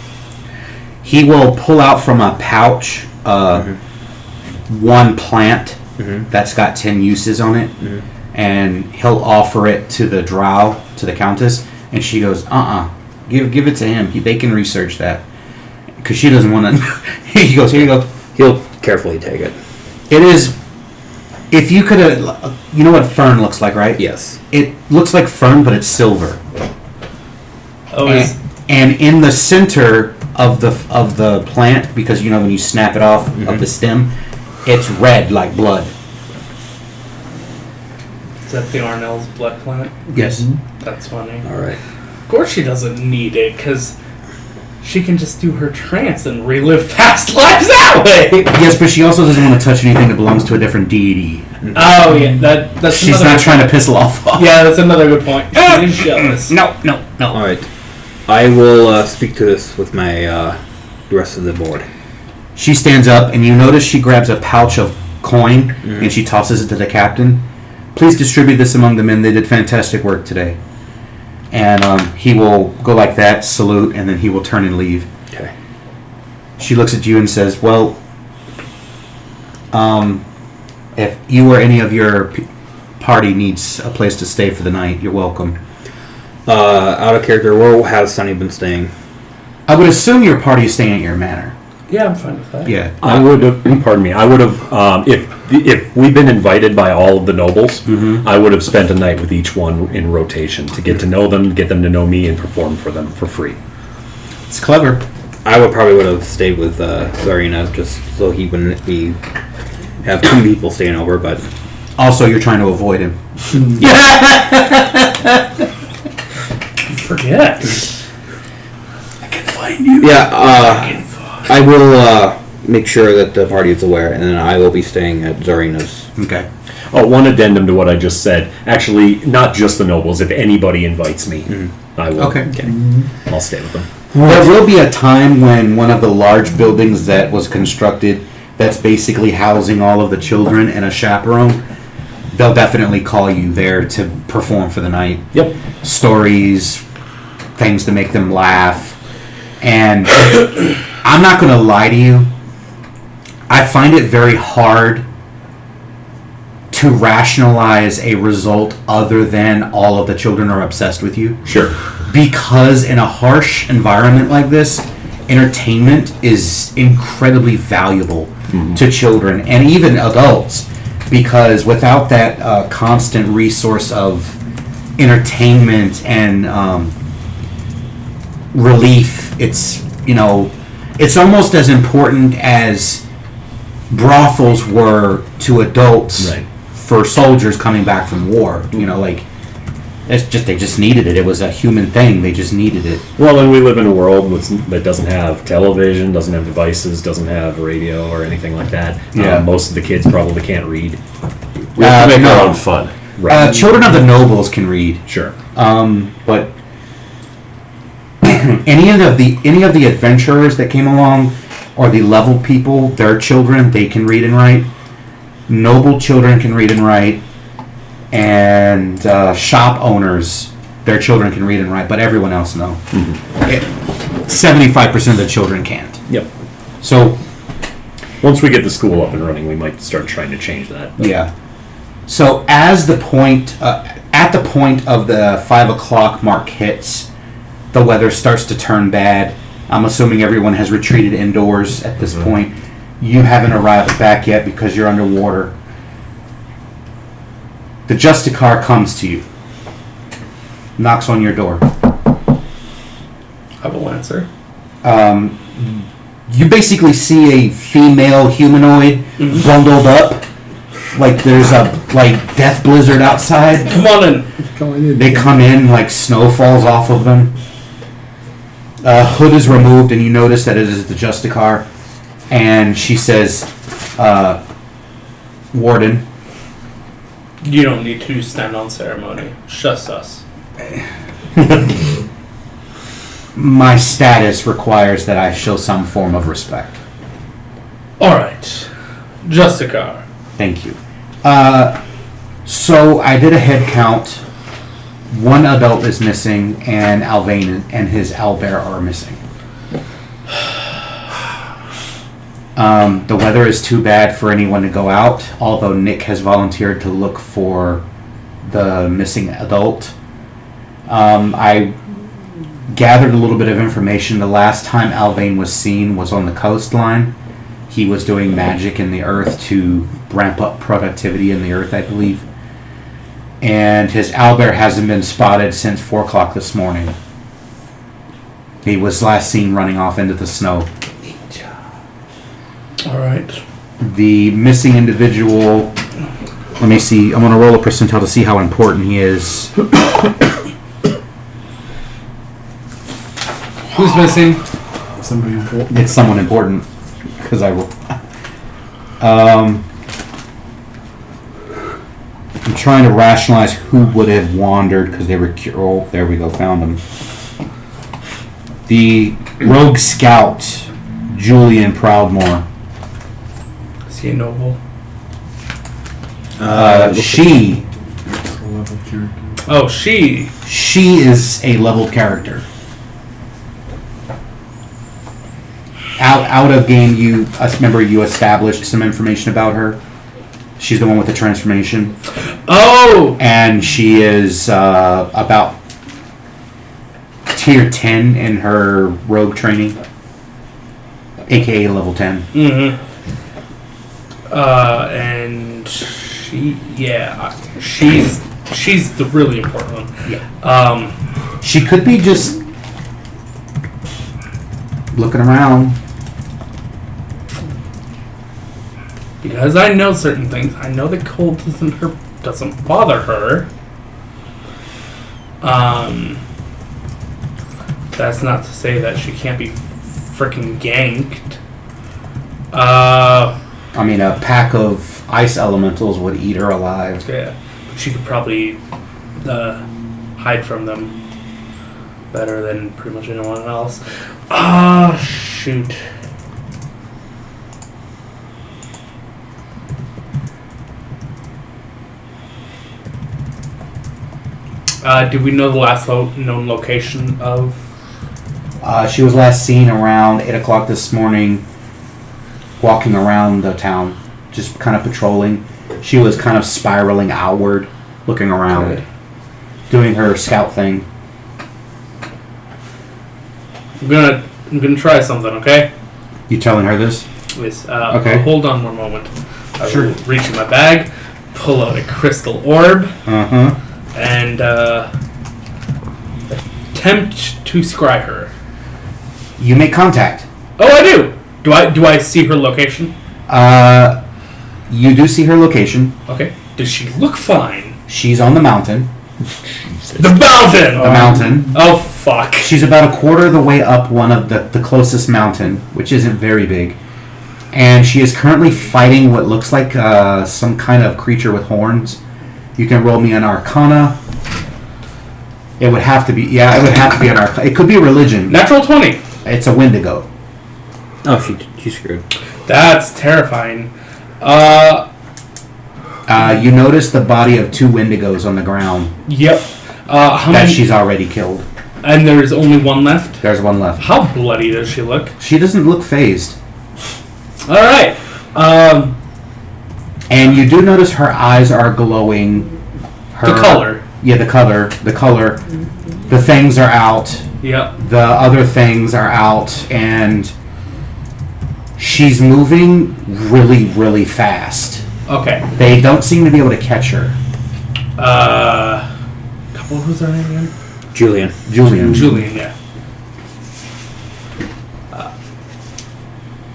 He will pull out from a pouch one plant that's got 10 uses on it, and he'll offer it to the drow, to the countess, and she goes, give it to him. They can research that. Because she doesn't want to... He goes, here you go. He'll carefully take it. It is... If you could... you know what fern looks like, right? Yes. It looks like fern, but it's silver. Oh, And in the center of the plant, because you know when you snap it off of the stem, it's red like blood. is that the Arnell's blood plant? Yes. That's funny. All right. Of course she doesn't need it, because she can just do her trance and relive past lives that way. Yes, but she also doesn't want to touch anything that belongs to a different deity. Oh yeah, that's She's another not good trying to point. piss Olaf off. Yeah, that's another good point. She's jealous. No. All right. I will speak to this with my the rest of the board. She stands up, and you notice she grabs a pouch of coin, and she tosses it to the captain. Please distribute this among the men. They did fantastic work today. And he will go like that, salute, and then he will turn and leave. Okay. She looks at you and says, well, if you or any of your party needs a place to stay for the night, you're welcome. Out of character, where has Sunny been staying? I would assume your party is staying at your manor. Yeah, I'm fine with that. Yeah. I would have, pardon me, I would have, if we've been invited by all of the nobles, I would have spent a night with each one in rotation to get to know them, get them to know me, and perform for them for free. It's clever. I would have stayed with Zarina just so he wouldn't have two people staying over, but Also, you're trying to avoid him. Forget. I will make sure that the party is aware, and then I will be staying at Zarina's. Okay. Oh, one addendum to what I just said. Actually, not just the nobles. If anybody invites me, I will. Okay. I'll stay with them. There will be a time when one of the large buildings that was constructed, that's basically housing all of the children and a chaperone, they'll definitely call you there to perform for the night. Yep. Stories, things to make them laugh. And I'm not going to lie to you. I find it very hard to rationalize a result other than all of the children are obsessed with you. Sure. Because in a harsh environment like this, entertainment is incredibly valuable to children and even adults. Because without that constant resource of entertainment and relief, it's almost as important as brothels were to adults for soldiers coming back from war. They just needed it. It was a human thing. They just needed it. Well, and we live in a world that doesn't have television, doesn't have devices, doesn't have radio or anything like that. Yeah. Most of the kids probably can't read. We have to make our no. own fun. Right. Children of the nobles can read. Sure. But any of the adventurers that came along, or the level people, their children, they can read and write. Noble children can read and write, and shop owners, their children can read and write, but everyone else no. 75% of the children can't. Yep. So Once we get the school up and running, we might start trying to change that. yeah. So at the point of the 5 o'clock mark hits, the weather starts to turn bad. I'm assuming everyone has retreated indoors at this point. You haven't arrived back yet because you're underwater. The Justicar comes to you, knocks on your door. I will answer. You basically see a female humanoid bundled up, like there's a death blizzard outside. Come on in. They come in like snow falls off of them. Hood is removed, and you notice that it is the Justicar. And she says, "Warden, You don't need to stand on ceremony. Just us. My status requires that I show some form of respect. Alright. Justicar. Thank you. So I did a head count. One adult is missing, and Alvain and his owlbear are missing. The weather is too bad for anyone to go out, although Nick has volunteered to look for the missing adult. I gathered a little bit of information. The last time Alvain was seen was on the coastline. He was doing magic in the earth to ramp up productivity in the earth, I believe. And his owlbear hasn't been spotted since 4 o'clock this morning. He was last seen running off into the snow. Alright. The missing individual, let me see, I'm going to roll a percentile to see how important he is. Who's missing? Somebody important. It's someone important, because I will. I'm trying to rationalize who would have wandered, because they were, oh, there we go, found him. The rogue scout, Julian Proudmore. Is he a noble? She Oh, she. is a leveled character. Out of game, I remember you established some information about her. She's the one with the transformation, Oh! and she is about tier 10 in her rogue training, aka level 10. Mm-hmm. And she's the really important one. Yeah. She could be just looking around. Because I know certain things. I know the cold doesn't bother her. That's not to say that she can't be freaking ganked. I mean, a pack of ice elementals would eat her alive. Yeah, but she could probably hide from them better than pretty much anyone else. Shoot. Do we know the last known location of? She was last seen around 8 o'clock this morning, walking around the town, just kind of patrolling. She was kind of spiraling outward, looking around, Okay. doing her scout thing. I'm gonna try something. Okay. You telling her this? Please. Okay. Hold on one moment. I Sure. will reach in my bag, pull out a crystal orb, Uh-huh. and attempt to scry her. You make contact. Oh, I do. Do I see her location? You do see her location. Okay. Does she look fine? She's on the mountain. The mountain. The mountain. Oh fuck. She's about a quarter of the way up one of the closest mountain, which isn't very big. And she is currently fighting what looks like some kind of creature with horns. You can roll me an Arcana. It would have to be, it would have to be an Arcana. It could be a religion. Natural 20. It's a Wendigo. Oh, she's screwed. That's terrifying. You notice the body of 2 Wendigos on the ground Yep. How that many? she's already killed. And there's only one left. There's one left. How bloody does she look? She doesn't look phased. All right. And you do notice her eyes are glowing. The color. Yeah, the color. The fangs are out. Yep. The other things are out, and she's moving really, really fast. Okay. They don't seem to be able to catch her. What was her name again? Julian. Julian. Julian, yeah.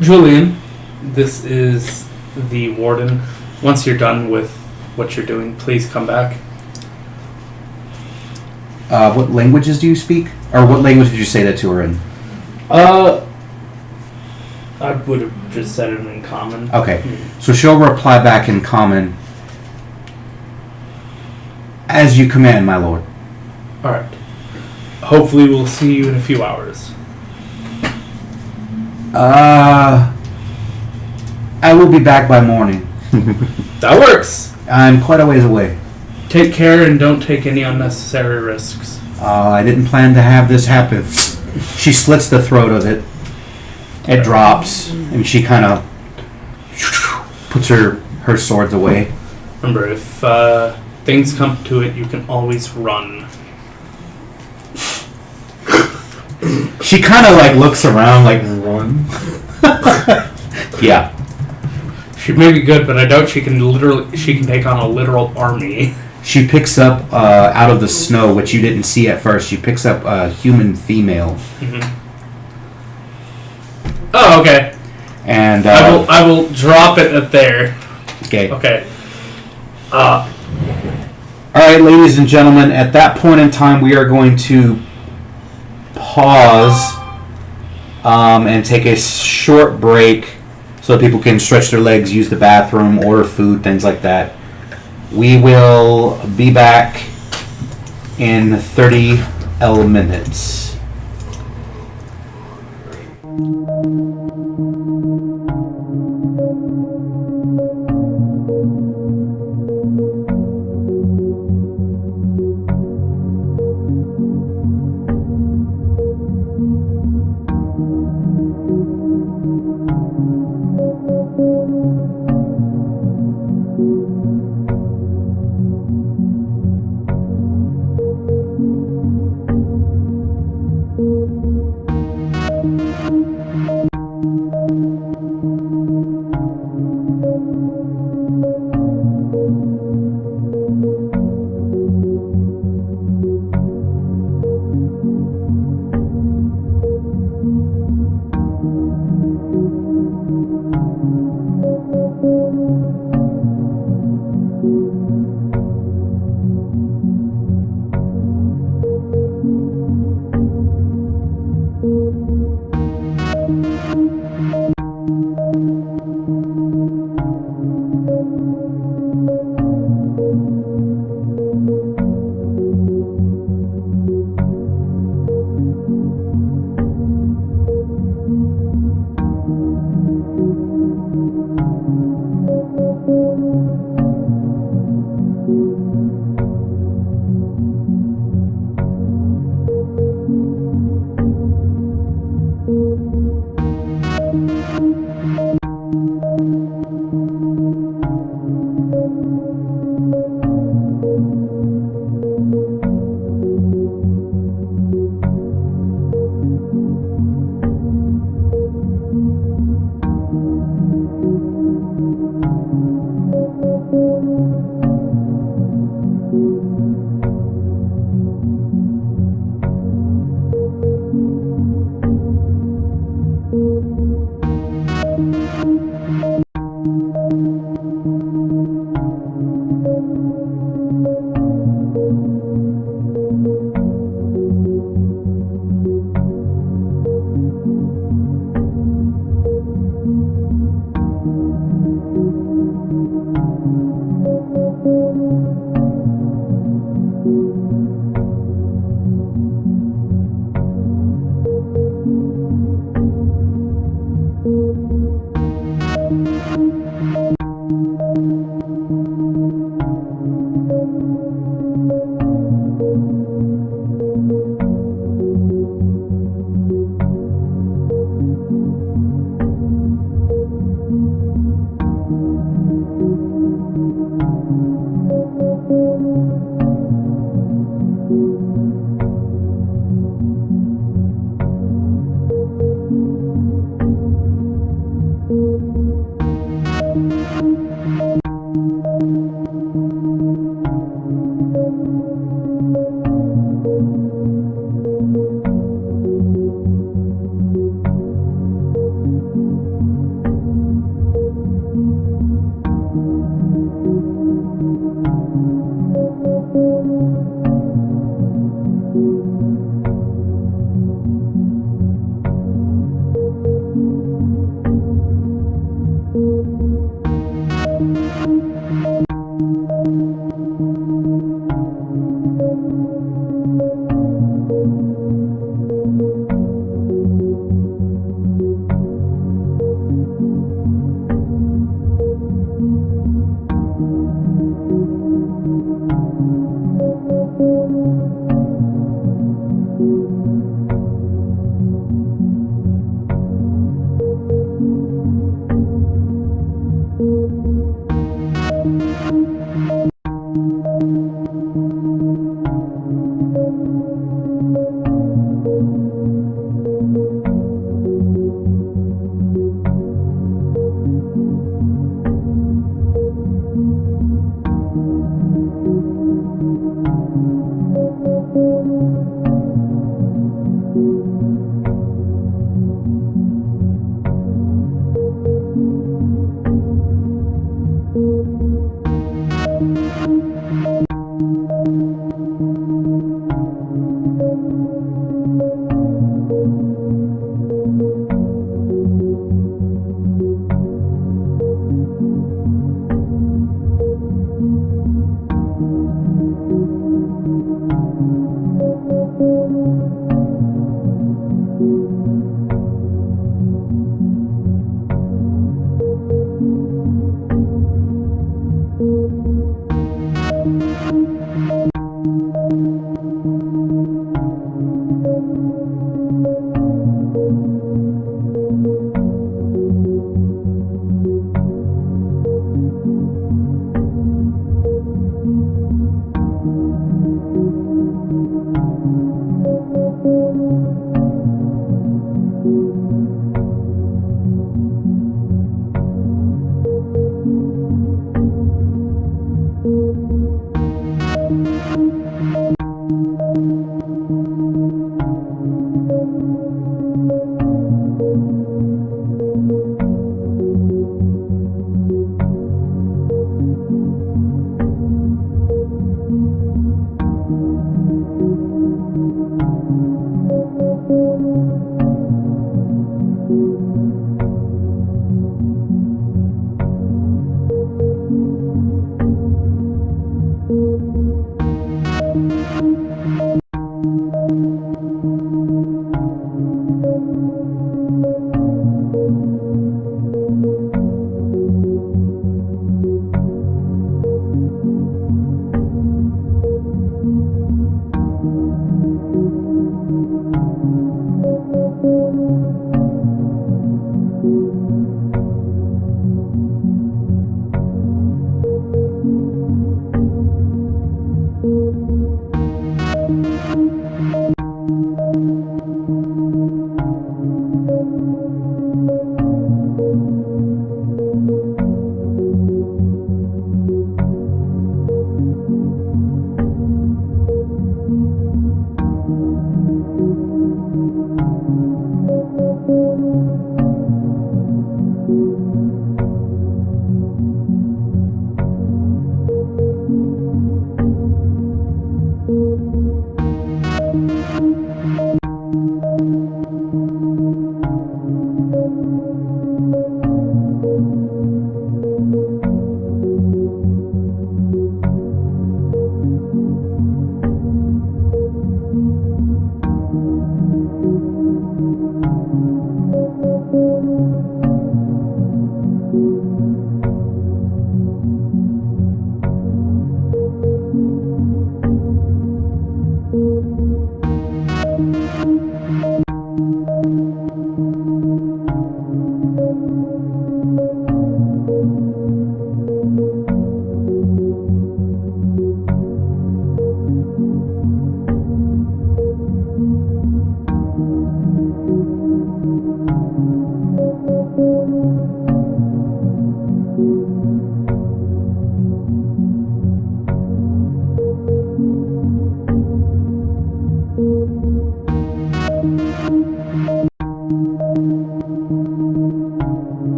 Julian, this is the warden. Once you're done with what you're doing, please come back. What languages do you speak? Or what language did you say that to her in? I would have just said it in common. Okay. So she'll reply back in common. As you command, my lord. All right. Hopefully, we'll see you in a few hours. I will be back by morning. That works. I'm quite a ways away. Take care and don't take any unnecessary risks. I didn't plan to have this happen. She slits the throat of it. It drops, and she kind of puts her swords away. Remember, if things come to it, you can always run. She kind of like looks around, like, Run. yeah. She may be good, but I doubt she can take on a literal army. She picks up out of the snow, which you didn't see at first. She picks up a human female, Oh, okay. and I will drop it at there. okay. Okay. All right, ladies and gentlemen. At that point in time, we are going to pause and take a short break so that people can stretch their legs, use the bathroom, order food, things like that. We will be back in 30 minutes.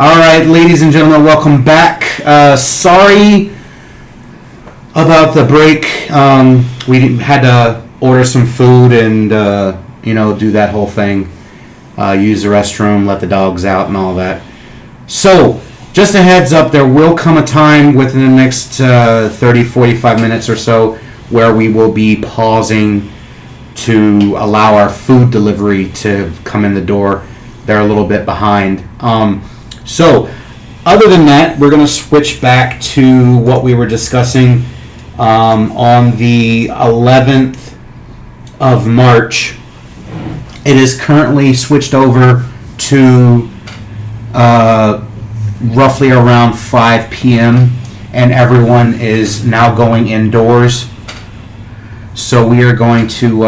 All right, ladies and gentlemen, welcome back. Sorry about the break. We had to order some food and do that whole thing. use the restroom, let the dogs out, and all that. So, just a heads up, there will come a time within the next 30, 45 minutes or so where we will be pausing to allow our food delivery to come in the door. They're a little bit behind. So, other than that, we're going to switch back to what we were discussing on the 11th of March. It is currently switched over to roughly around 5 p.m. and everyone is now going indoors. So we are going to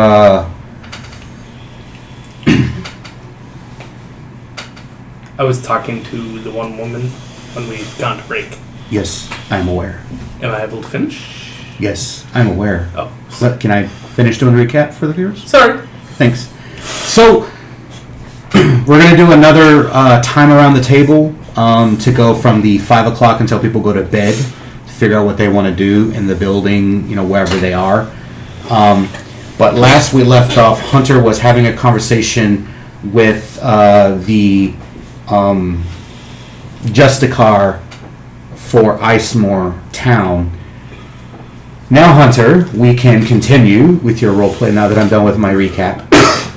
I was talking to the one woman when we got to break. Yes, I'm aware. Am I able to finish? Yes, I'm aware. Oh, Can I finish doing the recap for the viewers? sorry. Thanks. So, we're going to do another time around the table to go from the 5 o'clock until people go to bed to figure out what they want to do in the building, wherever they are. But last we left off, Hunter was having a conversation with the Justicar for Icemorr Town. Now, Hunter, we can continue with your roleplay now that I'm done with my recap.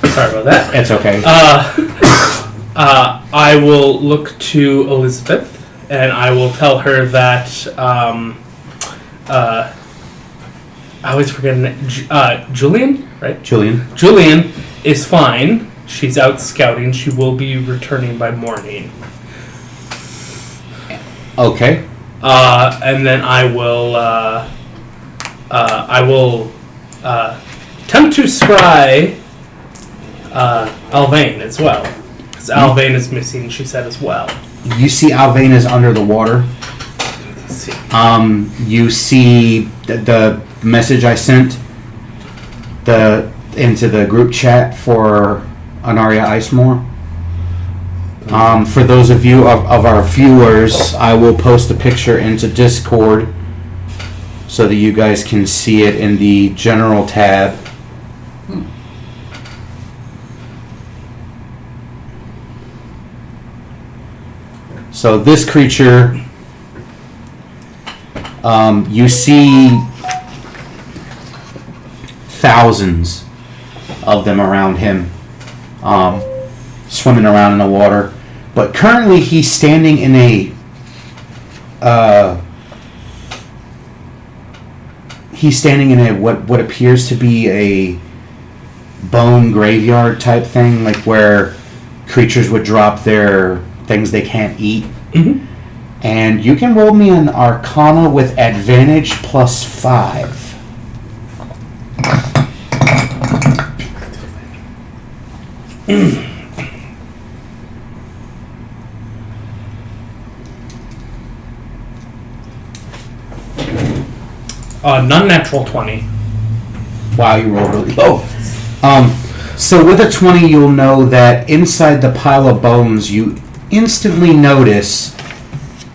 Sorry about that. It's okay. I will look to Elizabeth and I will tell her that I always forget Julian, right? Julian. Julian is fine. She's out scouting. She will be returning by morning. Okay. And then I will attempt to scry Alvain as well. Because Alvain is missing, she said as well. You see Alvain is under the water. Let's see. You see the message I sent into the group chat for Anaria Icemorr. For those of you of our viewers, I will post the picture into Discord so that you guys can see it in the general tab. So this creature, you see thousands of them around him, swimming around in the water. But currently he's standing in what appears to be a bone graveyard type thing, like where creatures would drop their things they can't eat. Mm-hmm. And you can roll me an Arcana with advantage +5. Non-natural 20. Wow, you rolled really low. So with a 20, you'll know that inside the pile of bones, you instantly notice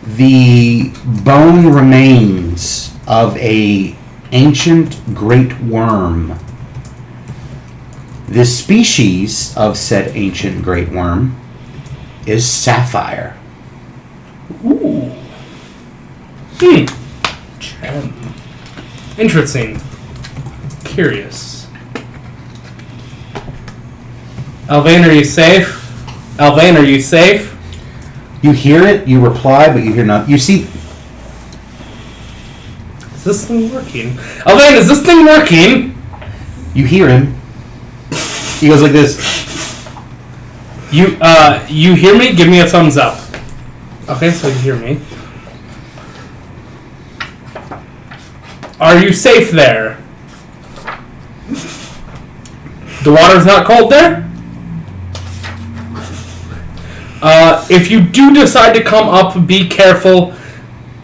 the bone remains of a ancient great worm. The species of said ancient great worm is sapphire. Ooh. Gem. Interesting. Curious. Alvain, are you safe? Alvain, are you safe? You hear it, you reply, but you hear nothing. You see... Is this thing working? Alvain, is this thing working? You hear him. He goes like this. You hear me? Give me a thumbs up. Okay, so you hear me. Are you safe there? The water's not cold there? If you do decide to come up, be careful.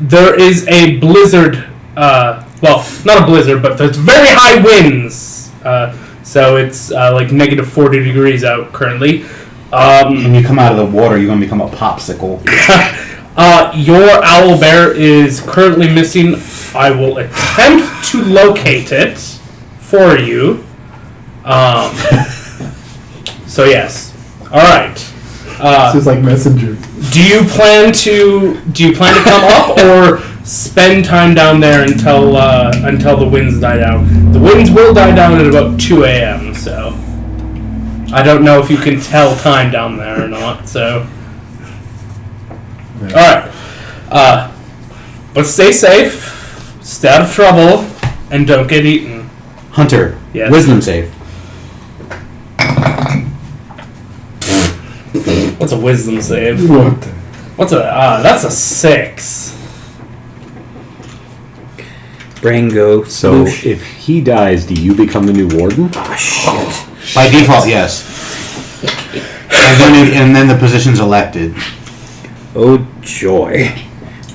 There is a blizzard. Well, not a blizzard, but there's very high winds. So it's like negative 40 degrees out currently. When you come out of the water, you're going to become a popsicle. Your owlbear is currently missing. I will attempt to locate it for you. So yes. All right. It's just like Messenger. Do you plan to come up or spend time down there until the winds die down? The winds will die down at about 2 a.m. So I don't know if you can tell time down there or not. So all right. But stay safe, stay out of trouble, and don't get eaten. Hunter, Yes. wisdom save. What's a wisdom save? What? What's a that's a 6. Brain go. So if he dies, do you become the new warden? Ah, shit. By default, yes. And then the position's elected. Oh, joy.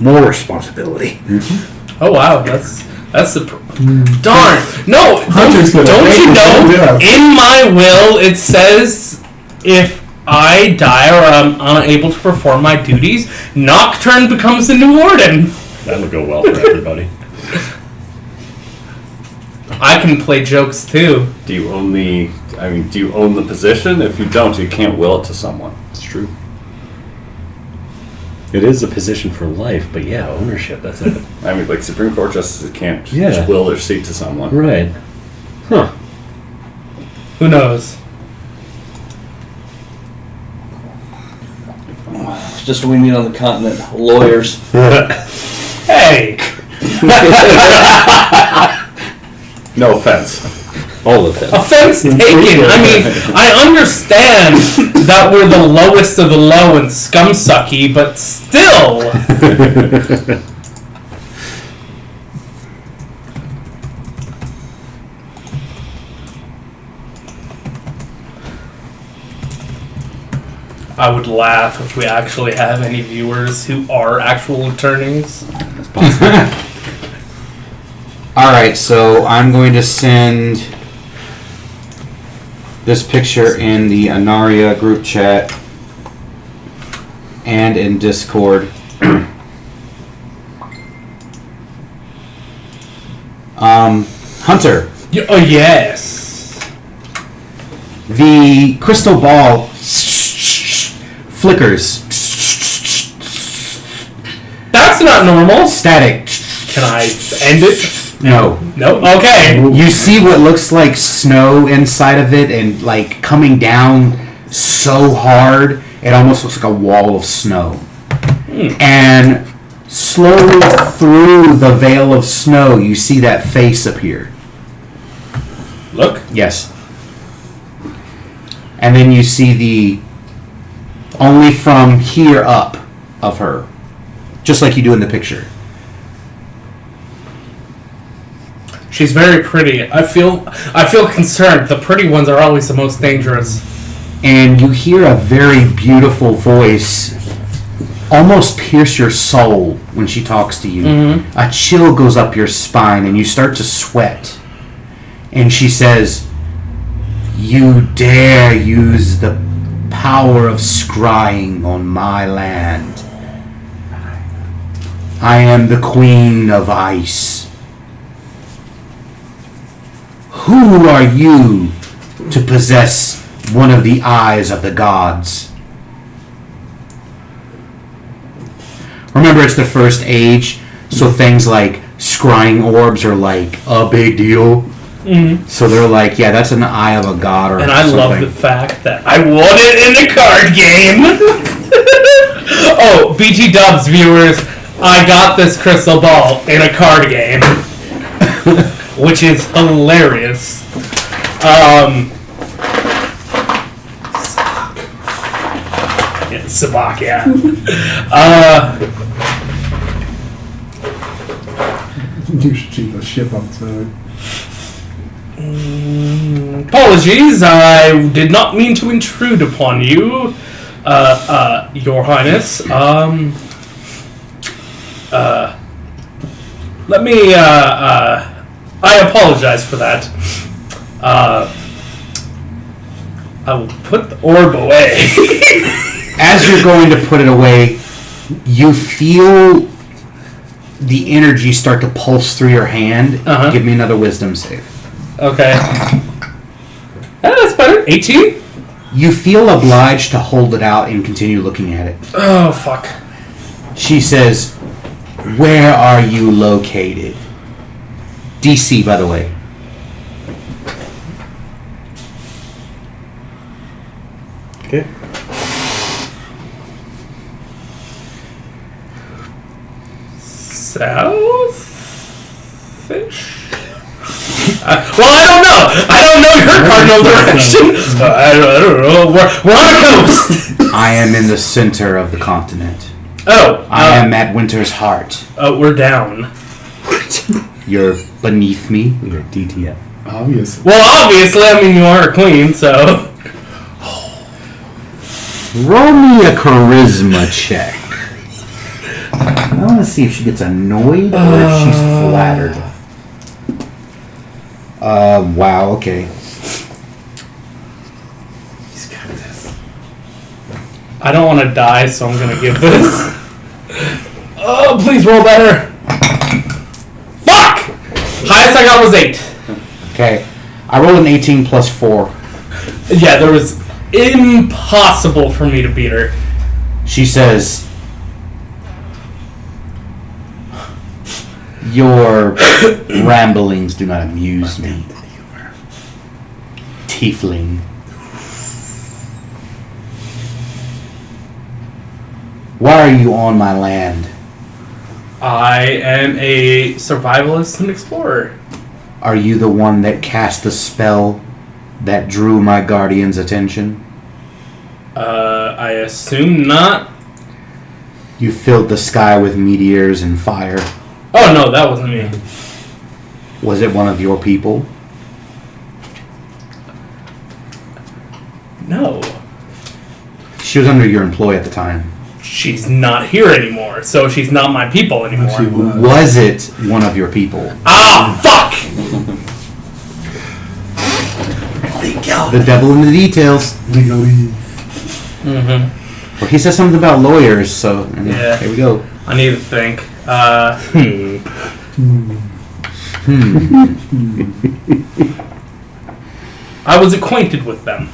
More responsibility. Oh wow, that's the darn no. Hunter's gonna Don't hate you this know? to death. In my will, it says if I die or I'm unable to perform my duties, Nocturne becomes the new warden. That'll go well for everybody. I can play jokes too. Do you own the position? If you don't, you can't will it to someone. It's true. It is a position for life, but yeah, ownership, that's it. I mean, like Supreme Court justices can't Yeah. just will their seat to someone. Right. Huh. Who knows? It's just when we meet on the continent, lawyers. Hey, No offense. All of them. offense taken. I mean, I understand that we're the lowest of the low and scumsucky, but still. I would laugh if we actually have any viewers who are actual attorneys. Alright, so I'm going to send this picture in the Anaria group chat and in Discord. Hunter, Oh, yes. the crystal ball flickers. That's not normal. Static. Can I end it? No. No? Okay. You see what looks like snow inside of it and like coming down so hard it almost looks like a wall of snow. And slowly through the veil of snow you see that face appear. Look. Yes. And then you see the only from here up of her. Just like you do in the picture. She's very pretty. I feel concerned. The pretty ones are always the most dangerous. And you hear a very beautiful voice almost pierce your soul when she talks to you. Mm-hmm. A chill goes up your spine and you start to sweat. And she says, "You dare use the power of scrying on my land. I am the Queen of Ice. Who are you to possess one of the eyes of the gods?" Remember, it's the first age, so things like scrying orbs are like a big deal. Mm-hmm. So they're like, yeah, that's an eye of a god or And I something. love the fact that I won it in the card game. Oh, BT Dubs viewers, I got this crystal ball in a card game, which is hilarious. Yeah, Sabak, yeah. You should keep the ship outside. Apologies, I did not mean to intrude upon you, Your Highness. Let me, I apologize for that. I will put the orb away. As you're going to put it away, you feel the energy start to pulse through your hand. Uh-huh. Give me another wisdom save. Okay. That's better. 18? You feel obliged to hold it out and continue looking at it. Oh, fuck. She says, "Where are you located?" DC, by the way. Okay. South-ish? Well, I don't know. I don't know your cardinal direction. I don't know. We're on a coast. I am in the center of the continent. Oh. I am at Winter's heart. We're down. You're beneath me. You're DTF. Obviously. Well, obviously, I mean, you are a queen, so... Roll me a charisma check. I want to see if she gets annoyed or if she's flattered. Wow, okay. I don't want to die, so I'm going to give this. Oh, please roll better. Fuck! Highest I got was 8. Okay. I rolled an 18 plus 4. Yeah, there was impossible for me to beat her. She says, "Your ramblings do not amuse me. Tiefling. Why are you on my land? I am a survivalist and explorer. Are you the one that cast the spell that drew my guardian's attention? I assume not. You filled the sky with meteors and fire. Oh, no, that wasn't me. Was it one of your people? No. She was under your employ at the time. She's not here anymore, so she's not my people anymore. She was. Was it one of your people? Ah, fuck! The devil in the details. Legally. Mm-hmm. Well, he says something about lawyers, so I mean, Yeah. here we go. I need to think. I was acquainted with them.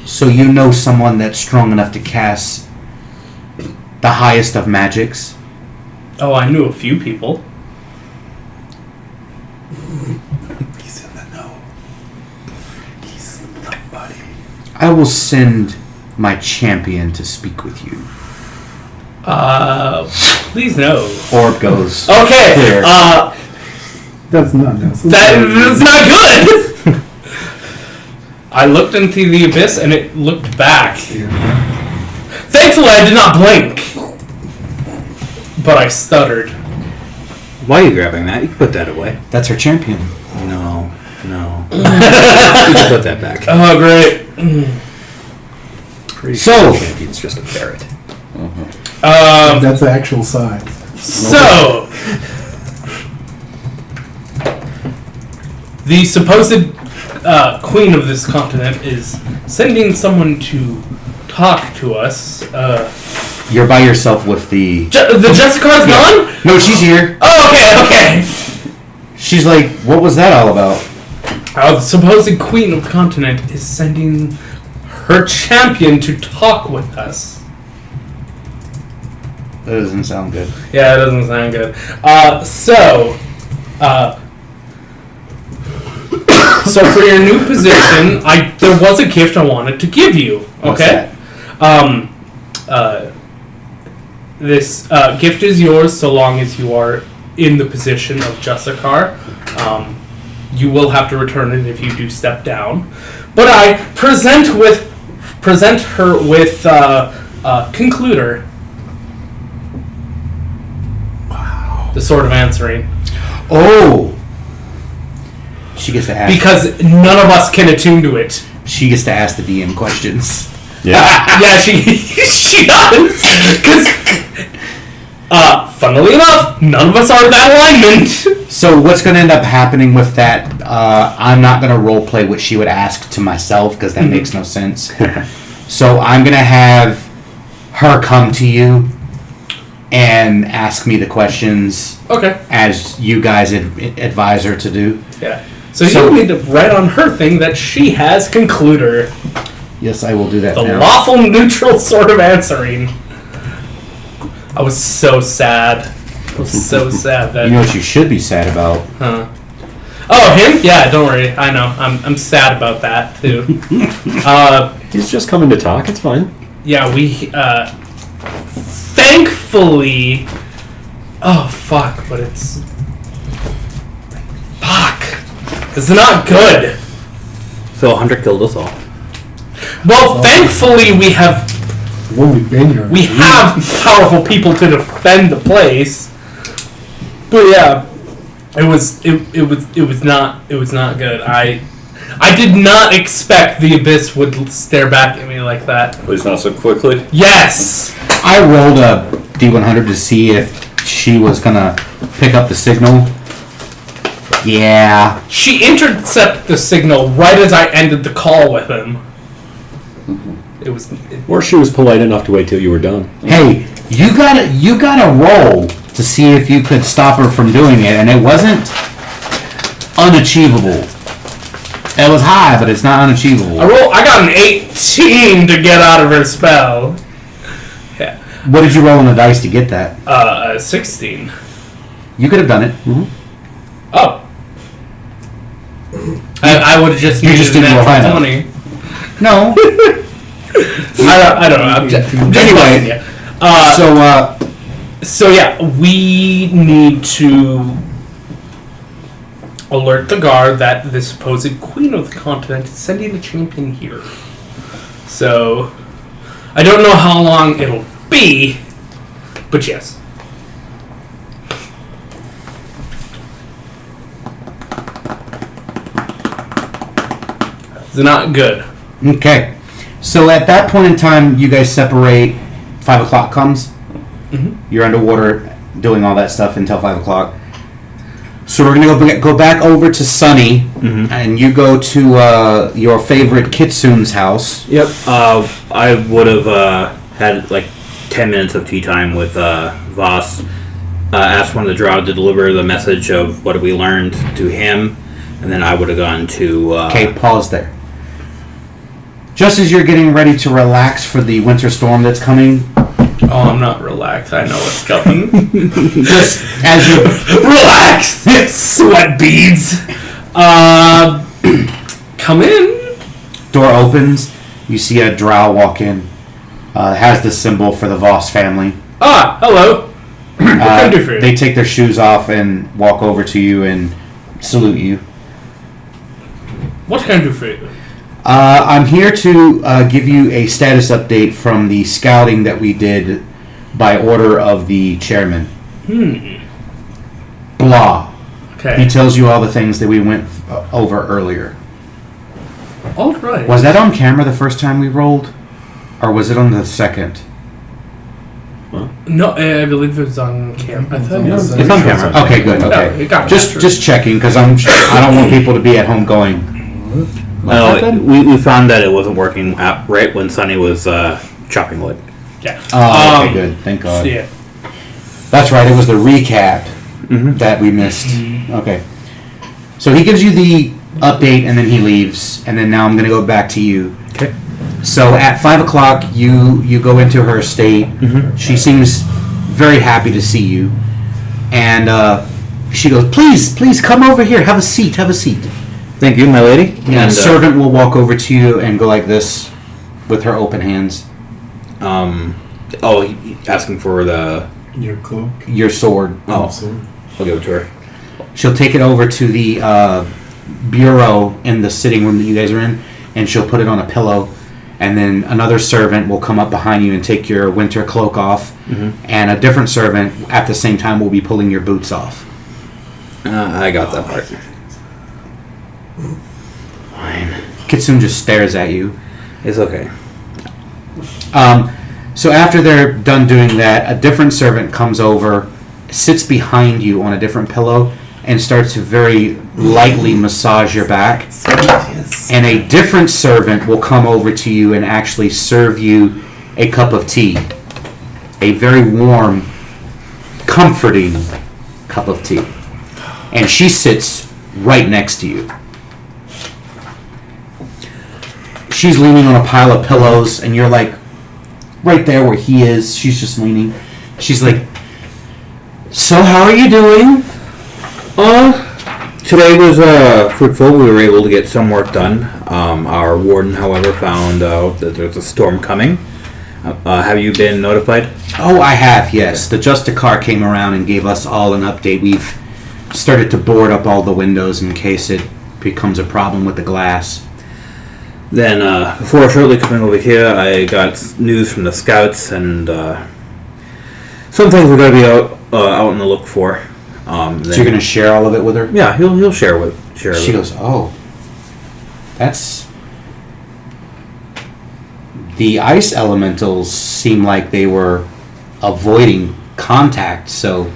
So you know someone that's strong enough to cast the highest of magics? Oh, I knew a few people. He's in the know. He's somebody. I will send my champion to speak with you. Please no. Orb goes. Okay, Clear. That's not necessary. that's not good! I looked into the abyss and it looked back. Thankfully, I did not blink. But I stuttered. Why are you grabbing that? You can put that away. That's her champion. No. You can put that back. Oh, great. So, Champion's just a ferret. That's the actual size. So, the supposed queen of this continent is sending someone to talk to us. you're by yourself with the... The Jessica's gone? No, she's here. Oh, okay. She's like, what was that all about? The supposed queen of the continent is sending her champion to talk with us. That doesn't sound good. Yeah, it doesn't sound good. So for your new position, there was a gift I wanted to give you. What's Okay. This gift is yours so long as you are in the position of Jessica. You will have to return it if you do step down. But I present her with Concluder. Wow. The Sword of Answering. Oh! She gets to ask... Because none of us can attune to it. She gets to ask the DM questions. Yeah. Yeah, she does. Because, funnily enough, none of us are that alignment. So what's going to end up happening with that, I'm not going to roleplay what she would ask to myself, because that makes no sense. So I'm going to have her come to you and ask me the questions Okay. as you guys advise her to do. Yeah. So you need to write on her thing that she has concluder. Yes, I will do that The now. lawful neutral sort of answering. I was so sad. I was so sad that. You know what you should be sad about? Huh. Oh, him? Yeah, don't worry. I know. I'm sad about that too. He's just coming to talk. It's fine. Yeah, we thankfully. Oh fuck! But it's fuck. It's not good. So Hunter killed us all. Well, thankfully we have When we've been here. we have powerful people to defend the place. But yeah, it was not good. I did not expect the abyss would stare back at me like that. Please not so quickly. Yes. I rolled a D100 to see if she was gonna pick up the signal. Yeah. She intercepted the signal right as I ended the call with him. Or she was polite enough to wait till you were done. Hey, you gotta roll to see if you could stop her from doing it, and it wasn't unachievable. It was high, but it's not unachievable. I got an 18 to get out of her spell. Yeah. What did you roll on the dice to get that? 16. You could have done it. Oh. I would have just You needed just an didn't roll high natural enough. 20. No. I don't know. I'm just Anyway, buzzing you. So yeah, we need to alert the guard that the supposed queen of the continent is sending a champion here. So I don't know how long it'll be, but yes. It's not good. Okay. So at that point in time, you guys separate. 5 o'clock comes. You're underwater doing all that stuff until 5 o'clock. So we're gonna go back over to Sunny, and you go to your favorite Kitsune's house. Yep. I would have had like 10 minutes of tea time with Voss. Asked one of the drow to deliver the message of what we learned to him, and then I would have gone to. Okay, pause there. Just as you're getting ready to relax for the winter storm that's coming, Oh, I'm not relaxed. I know what's coming. just as you Relax, sweat beads. Come in. door opens, you see a drow walk in. Has the symbol for the Voss family. Ah, hello. What can I do for you? They take their shoes off and walk over to you and salute you. What can I do for you? I'm here to give you a status update from the scouting that we did by order of the chairman. Blah. He Okay. tells you all the things that we went over earlier. All right. Was that on camera the first time we rolled? Or was it on the second? No, I believe it was on camera. I thought it was It's on camera. Okay, good. No, Okay. it got Just captured. checking, because I don't want people to be at home going. No, happened? we found that it wasn't working right when Sunny was chopping wood. Yeah. Oh, okay, good. Thank God. So, yeah. That's right. It was the recap that we missed. Okay. So he gives you the update, and then he leaves, and then now I'm going to go back to you. Okay. So at 5 o'clock, you go into her estate. She seems very happy to see you, and she goes, "Please come over here. Have a seat. Have a seat." Thank you, my lady. And a servant will walk over to you and go like this, with her open hands. Asking for the Your cloak. Your sword. I'll give it to her. She'll take it over to the bureau in the sitting room that you guys are in, and she'll put it on a pillow. And then another servant will come up behind you and take your winter cloak off. And a different servant at the same time will be pulling your boots off. I got that part. Fine. Kitsune just stares at you. It's okay. So after they're done doing that, a different servant comes over, sits behind you on a different pillow, and starts to very lightly massage your back. And a different servant will come over to you and actually serve you a cup of tea. A very warm, comforting cup of tea. And she sits right next to you. she's leaning on a pile of pillows, and you're like right there where he is. She's just leaning. She's like, "So how are you doing?" Today was fruitful. We were able to get some work done. Our warden, however, found out that there's a storm coming. Have you been notified? Oh, I have, yes. The Justicar came around and gave us all an update. We've started to board up all the windows in case it becomes a problem with the glass. Then, before shortly coming over here, I got news from the scouts, and some things we're going to be out on the look for. So you're going to share all of it with her? Yeah, he'll share with She goes, "Oh, that's..." The ice elementals seem like they were avoiding contact, so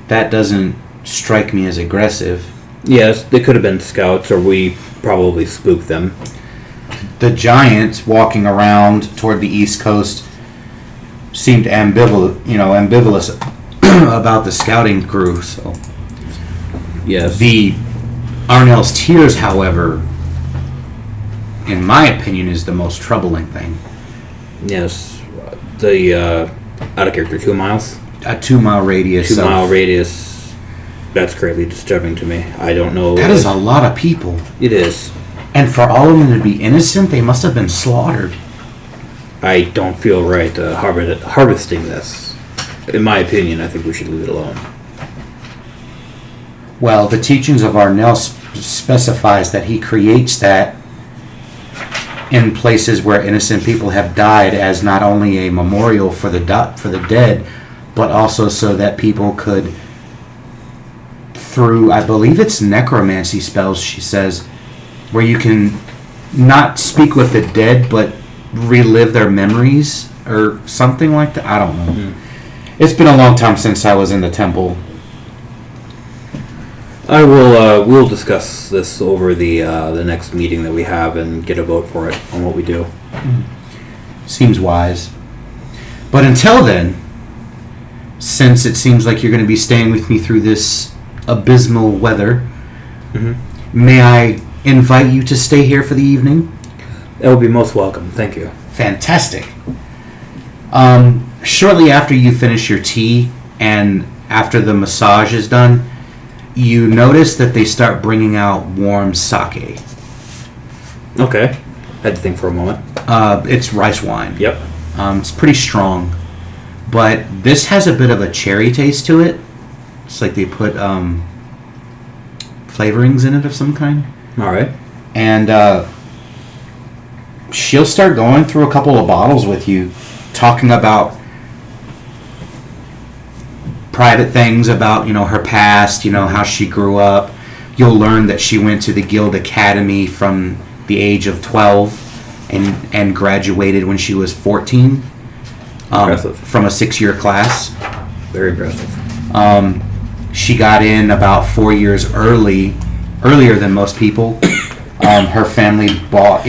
that doesn't strike me as aggressive. Yes, they could have been scouts, or we probably spooked them. The giant walking around toward the east coast seemed ambivalent about the scouting crew. So Yes. the Arnell's tears, however, in my opinion, is the most troubling thing. Yes. The out of character 2 miles. A 2-mile radius. 2 mile radius. That's greatly disturbing to me. I don't know. That is a lot of people. It is. And for all of them to be innocent, they must have been slaughtered. I don't feel right harvesting this. In my opinion, I think we should leave it alone. Well, the teachings of Arnell specifies that he creates that in places where innocent people have died as not only a memorial for the dead, but also so that people could, through, I believe it's necromancy spells, she says, where you can not speak with the dead, but relive their memories or something like that. I don't know. Mm-hmm. It's been a long time since I was in the temple. I will. We'll discuss this over the next meeting that we have and get a vote for it on what we do. Seems wise. But until then, since it seems like you're going to be staying with me through this abysmal weather, may I invite you to stay here for the evening? That would be most welcome. Thank you. Fantastic. Shortly after you finish your tea and after the massage is done, you notice that they start bringing out warm sake. Okay. Had to think for a moment. It's rice wine. Yep. It's pretty strong, but this has a bit of a cherry taste to it. It's like they put flavorings in it of some kind. All right. And she'll start going through a couple of bottles with you, talking about private things about, her past, how she grew up. You'll learn that she went to the Guild Academy from the age of 12 and graduated when she was 14 Impressive. from a 6-year class. Very impressive. She got in about 4 years earlier than most people. Her family bought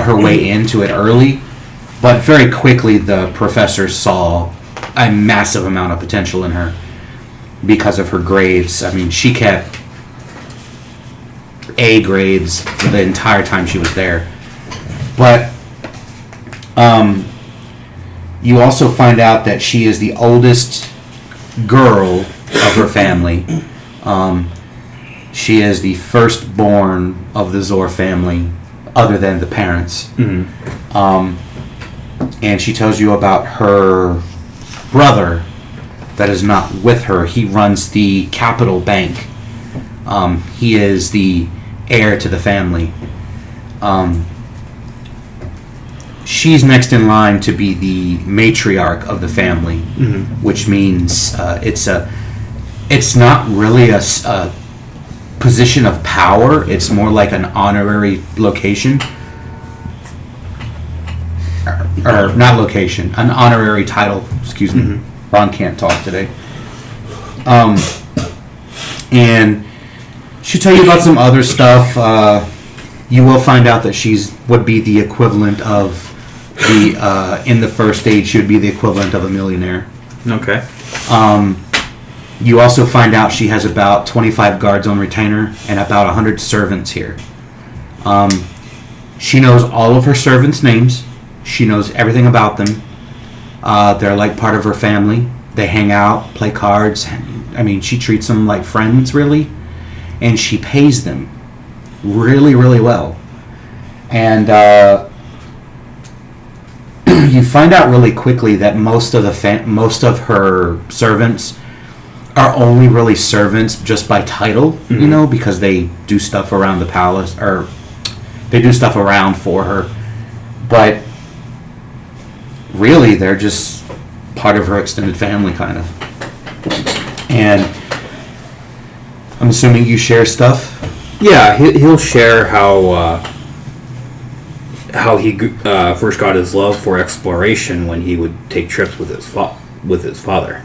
her way into it early, but very quickly the professor saw a massive amount of potential in her because of her grades. I mean, she kept A grades the entire time she was there. But you also find out that she is the oldest girl of her family. She is the firstborn of the Zor family, other than the parents. And she tells you about her brother that is not with her. He runs the Capital Bank. He is the heir to the family. She's next in line to be the matriarch of the family, which means it's not really a position of power. It's more like an honorary location. Or not location, an honorary title. Excuse me. Ron can't talk today. And she'll tell you about some other stuff. You will find out that would be the equivalent of in the first stage, she would be the equivalent of a millionaire. Okay. You also find out she has about 25 guards on retainer and about 100 servants here. She knows all of her servants' names. She knows everything about them. They're like part of her family. They hang out, play cards. I mean, she treats them like friends, really. And she pays them really, really well. And you find out really quickly that most of her servants are only really servants just by title, you know, because they do stuff around the palace, or they do stuff around for her. But really, they're just part of her extended family, kind of. And I'm assuming you share stuff. Yeah, he'll share how he first got his love for exploration when he would take trips with his father,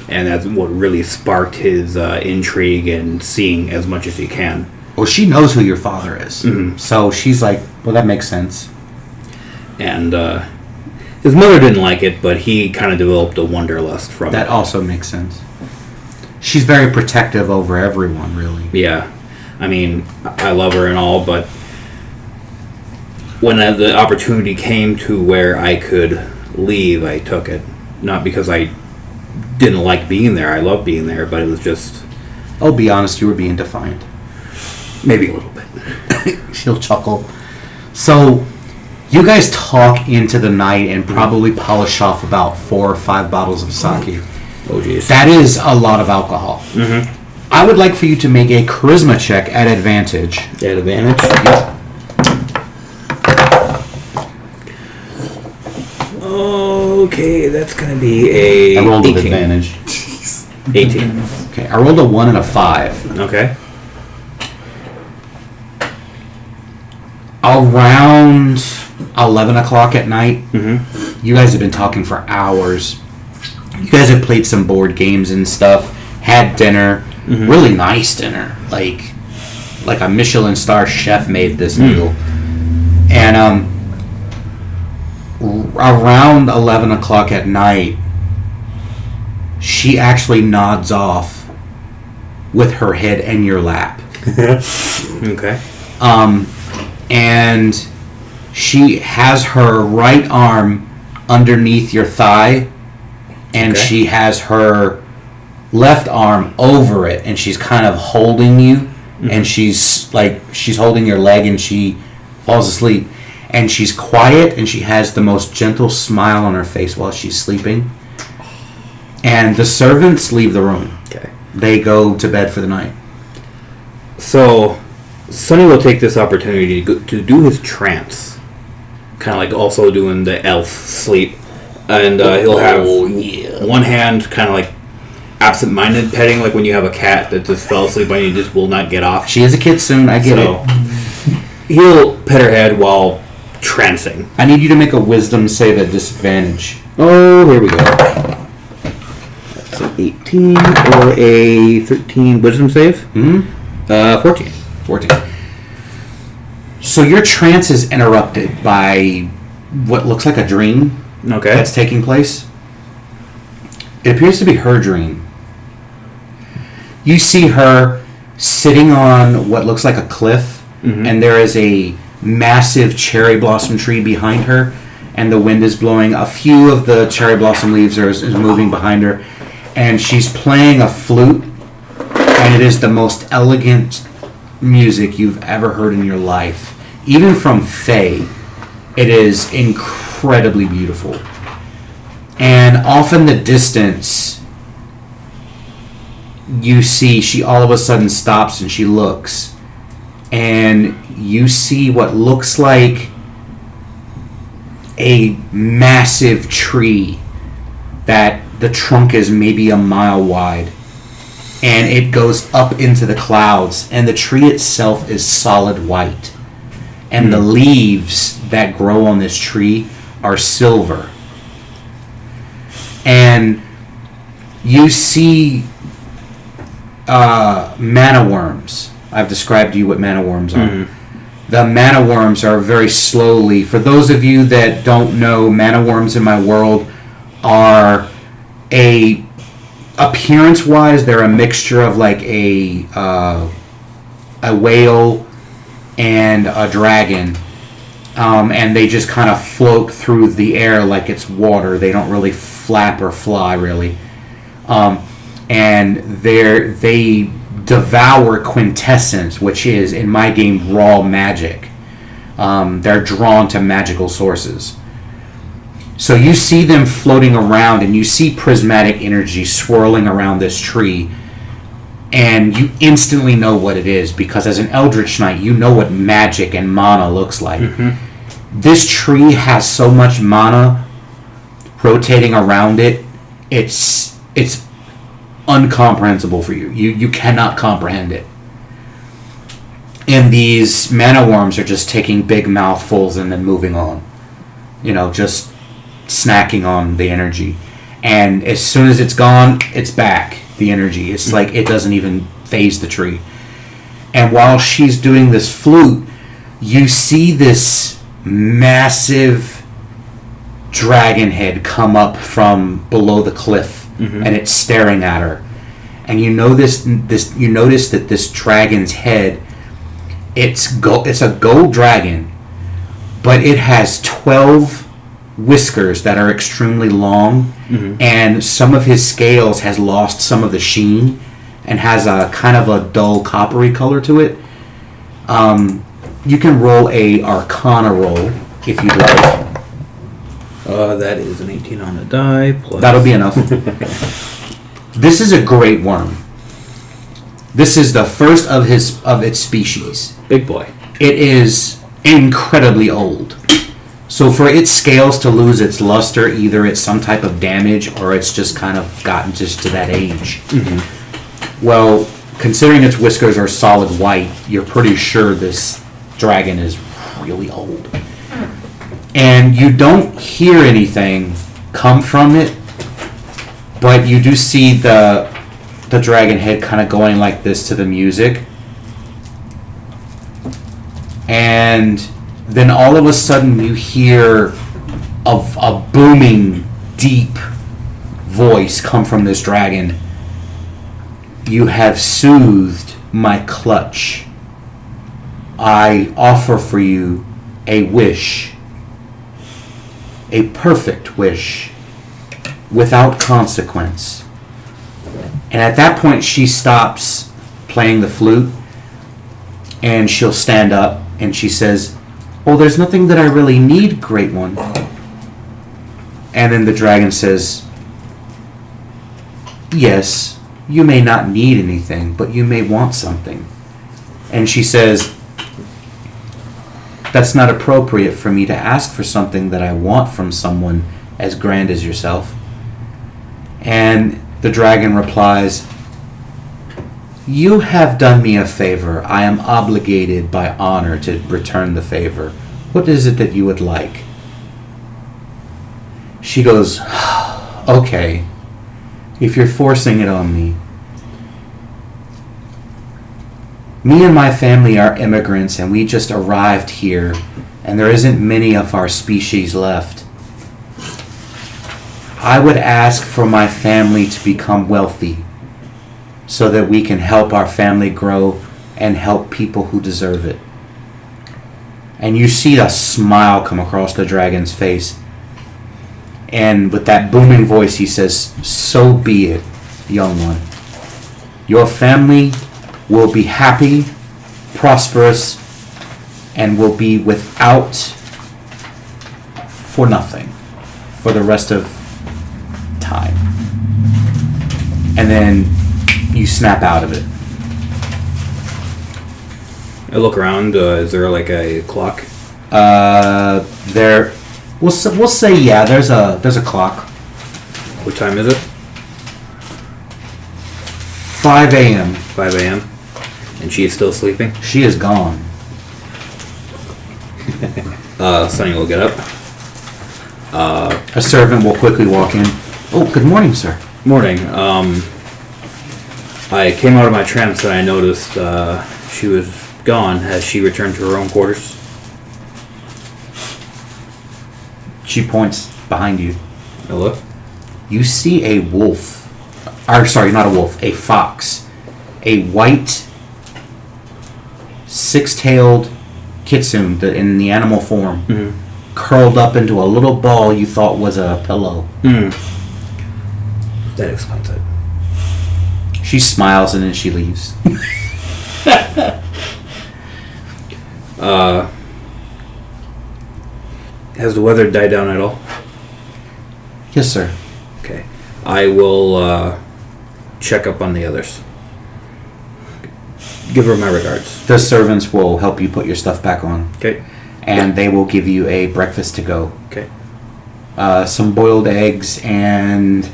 and that's what really sparked his intrigue and seeing as much as he can. Well, she knows who your father is, so she's like, "Well, that makes sense." And his mother didn't like it, but he kind of developed a wanderlust from That it. also makes sense. She's very protective over everyone, really. Yeah, I mean, I love her and all, but when the opportunity came to where I could leave, I took it. Not because I didn't like being there. I love being there, but it was just... I'll be honest, you were being defiant. Maybe a little bit. She'll chuckle. So, you guys talk into the night and probably polish off about 4 or 5 bottles of sake. Oh, jeez. That is a lot of alcohol. Mm-hmm. I would like for you to make a charisma check at advantage. At advantage? Yep. Okay, that's going to be a... I rolled 18. with advantage. 18. Okay, I rolled a 1 and a 5. Okay. Around 11 o'clock at night, Mm-hmm. you guys have been talking for hours. You guys have played some board games and stuff, had dinner, really nice dinner, like a Michelin star chef made this meal. And around 11 o'clock at night, she actually nods off with her head in your lap. Okay. And she has her right arm underneath your thigh, and Okay. she has her left arm over it, and she's kind of holding you, and she's holding your leg, and she falls asleep, and she's quiet, and she has the most gentle smile on her face while she's sleeping. And the servants leave the room. Okay. They go to bed for the night. So, Sonny will take this opportunity to do his trance. Kind of like also doing the elf sleep. And he'll have one hand kind of like absent-minded petting, like when you have a cat that just fell asleep and you just will not get off. She is a kitsune, I get it. He'll pet her head while trancing. I need you to make a wisdom save at disadvantage. Oh, here we go. That's an 18 or a 13 wisdom save. 14. 14. So your trance is interrupted by what looks like a dream Okay. that's taking place. It appears to be her dream. You see her sitting on what looks like a cliff, and there is a massive cherry blossom tree behind her, and the wind is blowing. A few of the cherry blossom leaves is moving behind her, and she's playing a flute, and it is the most elegant music you've ever heard in your life. Even from Faye, it is incredibly beautiful. And off in the distance, you see she all of a sudden stops and she looks, and you see what looks like a massive tree that the trunk is maybe a mile wide, and it goes up into the clouds, and the tree itself is solid white, and the leaves that grow on this tree are silver. And you see mana worms. I've described to you what mana worms are. The mana worms are very slowly, for those of you that don't know, mana worms in my world are appearance wise, they're a mixture of like a whale and a dragon. And they just kind of float through the air like it's water. They don't really flap or fly, really. And they devour quintessence, which is, in my game, raw magic. They're drawn to magical sources. So you see them floating around, and you see prismatic energy swirling around this tree. And you instantly know what it is, because as an Eldritch Knight, you know what magic and mana looks like. This tree has so much mana rotating around it, it's incomprehensible for you. You cannot comprehend it. And these mana worms are just taking big mouthfuls and then moving on. Just snacking on the energy. And as soon as it's gone, it's back. The energy. It's like it doesn't even phase the tree. And while she's doing this flute, you see this massive dragon head come up from below the cliff, and it's staring at her. And you notice that this dragon's head, it's a gold dragon, but it has 12 whiskers that are extremely long, and some of his scales has lost some of the sheen and has a kind of a dull coppery color to it. You can roll a Arcana roll if you'd like. That is an 18 on the die. Plus... That'll be enough. This is a great worm. This is the first of its species. Big boy. It is incredibly old. So for its scales to lose its luster, either it's some type of damage or it's just kind of gotten just to that age. Well, considering its whiskers are solid white, you're pretty sure this dragon is really old. And you don't hear anything come from it, but you do see the dragon head kind of going like this to the music. And then all of a sudden you hear a booming, deep voice come from this dragon. You have soothed my clutch. I offer for you a wish. A perfect wish. Without consequence. And at that point she stops playing the flute. And she'll stand up and she says, "Well, there's nothing that I really need, Great One." And then the dragon says, "Yes, you may not need anything, but you may want something." And she says, "That's not appropriate for me to ask for something that I want from someone as grand as yourself." And the dragon replies, "You have done me a favor. I am obligated by honor to return the favor. What is it that you would like?" She goes, "Okay, if you're forcing it on me. Me and my family are immigrants and we just arrived here and there isn't many of our species left. I would ask for my family to become wealthy so that we can help our family grow and help people who deserve it." And you see a smile come across the dragon's face. And with that booming voice he says, "So be it, young one. Your family will be happy, prosperous, and will be without for nothing for the rest of time." And then you snap out of it. I look around. Is there like a clock? There. We'll say yeah. There's a clock. What time is it? 5 a.m. 5 a.m. And she is still sleeping? She is gone. Sonny will get up. A servant will quickly walk in. "Oh, good morning, sir." Morning. I came out of my trance and I noticed she was gone. Has she returned to her own quarters? She points behind you. I look. You see a wolf. Or, sorry, not a wolf. A fox. A white, six-tailed kitsune in the animal form, curled up into a little ball you thought was a pillow. That explains it. She smiles and then she leaves. Has the weather died down at all? Yes, sir. Okay. I will check up on the others. Give her my regards. The servants will help you put your stuff back on. Okay. And they will give you a breakfast to go. Okay. Some boiled eggs and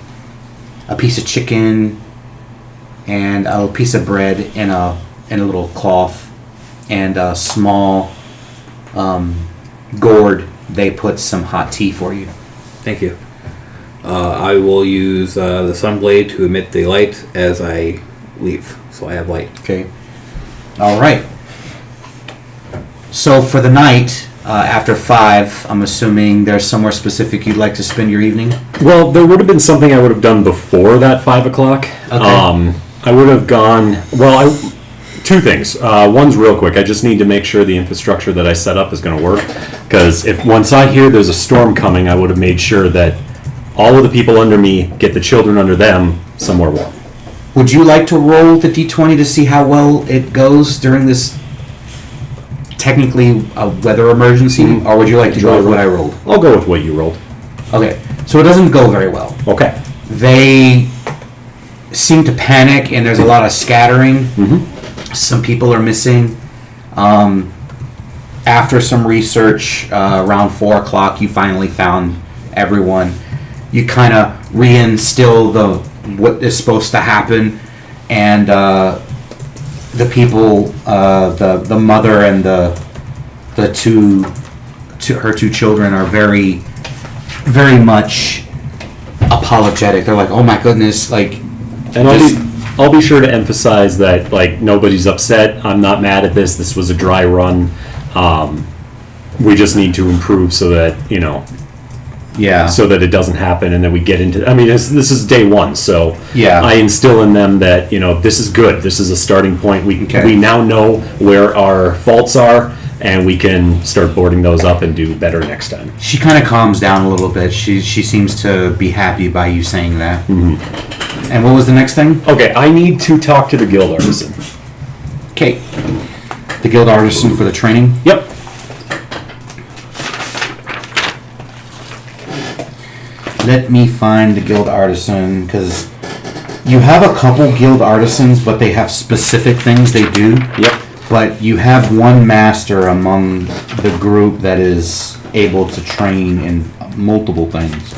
a piece of chicken and a piece of bread in a little cloth and a small gourd. They put some hot tea for you. Thank you. I will use the sunblade to emit the light as I leave, so I have light. Okay. All right. So for the night, after 5, I'm assuming there's somewhere specific you'd like to spend your evening? Well, there would have been something I would have done before that 5 o'clock. Okay. I would have gone. Well, two things. One's real quick. I just need to make sure the infrastructure that I set up is going to work. Because if once I hear there's a storm coming, I would have made sure that all of the people under me get the children under them somewhere warm. Would you like to roll the d20 to see how well it goes during this technically a weather emergency, or would you like to go with what I rolled? I'll go with what you rolled. Okay, so it doesn't go very well. Okay. They seem to panic, and there's a lot of scattering. Some people are missing. After some research, around 4 o'clock, you finally found everyone. You kind of reinstill what is supposed to happen, and the people, the mother and her two children are very, very much apologetic. They're like, "Oh my goodness!" Like, and I'll be sure to emphasize that like nobody's upset. I'm not mad at this. This was a dry run. We just need to improve so that so that it doesn't happen, and then we get into. I mean, this is day 1, so I instill in them that this is good. This is a starting point. We now know where our faults are, and we can start boarding those up and do better next time. She kind of calms down a little bit. She seems to be happy by you saying that. And what was the next thing? Okay, I need to talk to the guild artisan. Okay, the guild artisan for the training. Yep. Let me find the guild artisan, because you have a couple guild artisans, but they have specific things they do. Yep. But you have one master among the group that is able to train in multiple things.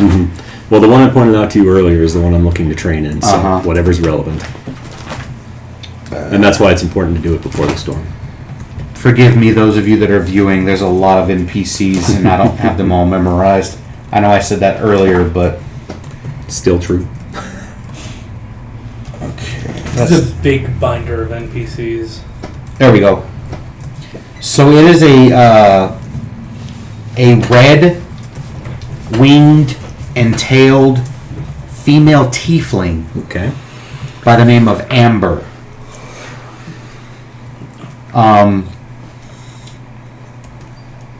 Well, the one I pointed out to you earlier is the one I'm looking to train in, so whatever's relevant. And that's why it's important to do it before the storm. Forgive me, those of you that are viewing, there's a lot of NPCs, and I don't have them all memorized. I know I said that earlier, but... Still true. Okay. It's a big binder of NPCs. There we go. So it is a red, winged, and tailed female tiefling Okay. by the name of Amber.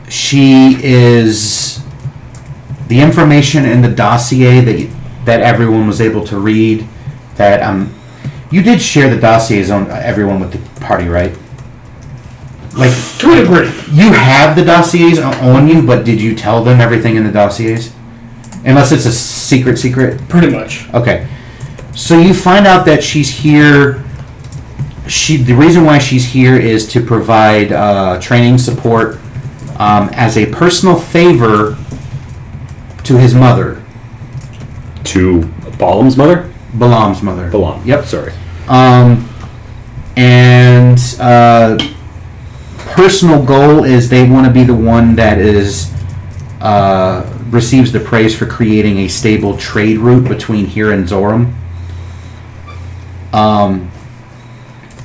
She is the information in the dossier that everyone was able to read. That you did share the dossiers on everyone with the party, right? Like, To a degree. you have the dossiers on you, but did you tell them everything in the dossiers? Unless it's a secret. Pretty much. Okay. So you find out that she's here. The reason why she's here is to provide training support as a personal favor to his mother, To Balam's mother? Balaam's mother. Balam. Yep. Sorry. And personal goal is they want to be the one that is receives the praise for creating a stable trade route between here and Zoram.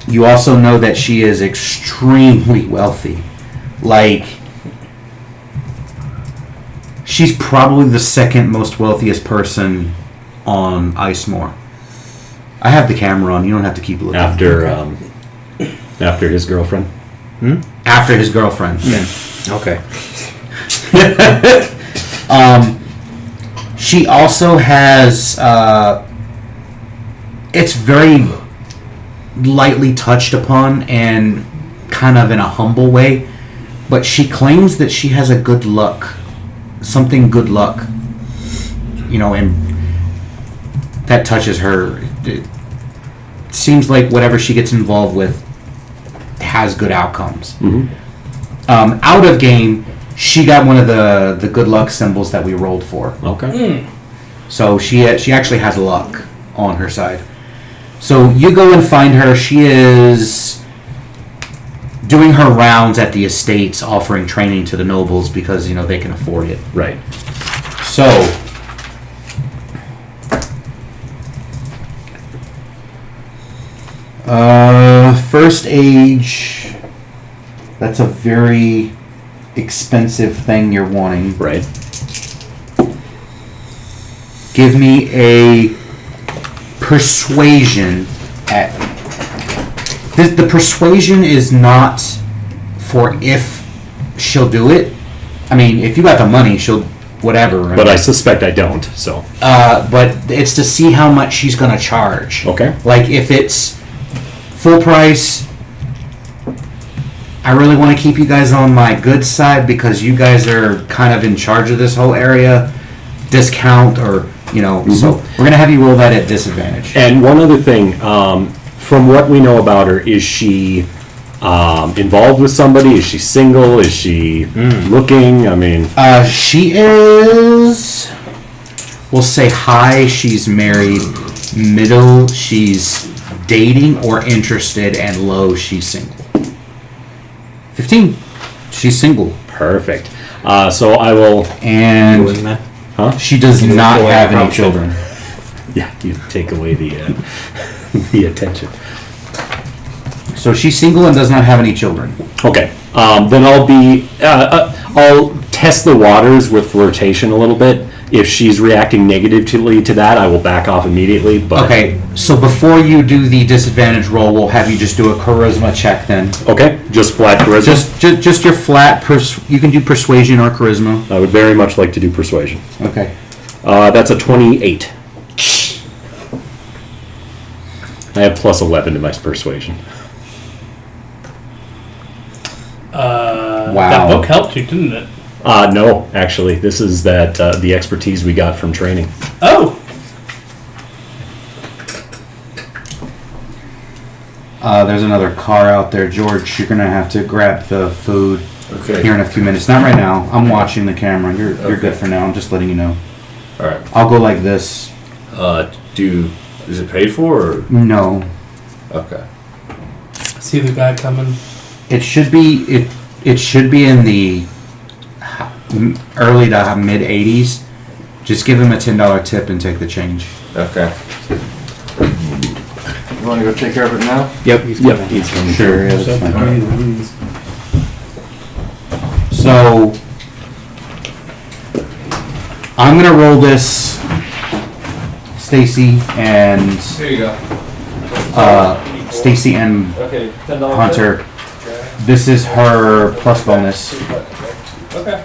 You also know that she is extremely wealthy. Like, she's probably the second most wealthiest person on Icemorr. I have the camera on. You don't have to keep looking. After his girlfriend. after his girlfriend. Okay. She also has, it's very lightly touched upon and kind of in a humble way, but she claims that she has a good luck, good luck, and that touches her. It seems like whatever she gets involved with has good outcomes. Out of game, she got one of the good luck symbols that we rolled for. Okay. So she actually has luck on her side. So you go and find her. She is doing her rounds at the estates, offering training to the nobles because they can afford it. Right. So first age. That's a very expensive thing you're wanting. Right. Give me a persuasion at. The persuasion is not for if she'll do it. I mean, if you got the money, she'll whatever. But I suspect I don't. So. But it's to see how much she's gonna charge. Okay. Like if it's full price. I really want to keep you guys on my good side because you guys are kind of in charge of this whole area. Discount or, so we're going to have you roll that at disadvantage. And one other thing, from what we know about her, is she involved with somebody? Is she single? Is she looking? I mean... she is, we'll say high, she's married, middle, she's dating or interested, and low, she's single. 15. She's single. Perfect. So I will... And Huh? she does not have any children. Yeah, you take away the the attention. So she's single and does not have any children. Okay. Then I'll test the waters with flirtation a little bit. If she's reacting negatively to that, I will back off immediately. But Okay, so before you do the disadvantage roll, we'll have you just do a charisma check then. Okay, just flat charisma. Just your flat. You can do persuasion or charisma. I would very much like to do persuasion. Okay. That's a 28. I have plus 11 to my persuasion. Wow. That book helped you, didn't it? No, actually, this is the expertise we got from training. Oh. There's another car out there, George. You're gonna have to grab the food Okay. here in a few minutes. Not right now. I'm watching the camera. You're good for now. I'm just letting you know. All right. I'll go like this. Is it paid for or? No. Okay. See the guy coming. It should be it should be in the early to mid 80s. Just give him a $10 tip and take the change. Okay. You want to go take care of it now? Yep, he's coming. Sure, yeah, that's fine. So I'm gonna roll this, Stacy and Here you go. Stacy and Okay, $10. Hunter. This is her plus bonus. Okay.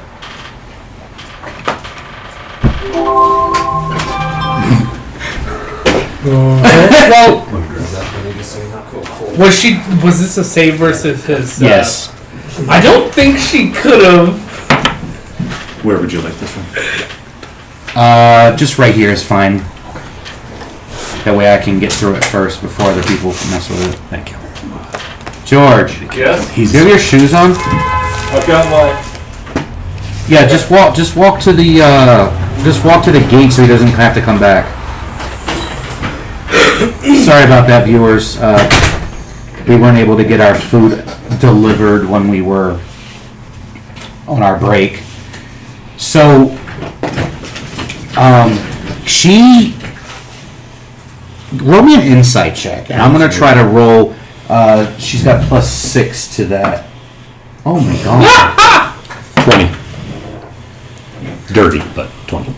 Well, was this a save versus his? Yes. I don't think she could have. Where would you like this one? Just right here is fine. That way I can get through it first before other people mess with it. Thank you. George, Yes? do you have your shoes on? I've got my... Yeah, just walk to the gate so he doesn't have to come back. Sorry about that, viewers. We weren't able to get our food delivered when we were on our break. So, she roll me an insight check, and I'm gonna try to roll. She's got +6 to that. Oh my god! 20. Dirty, but 20.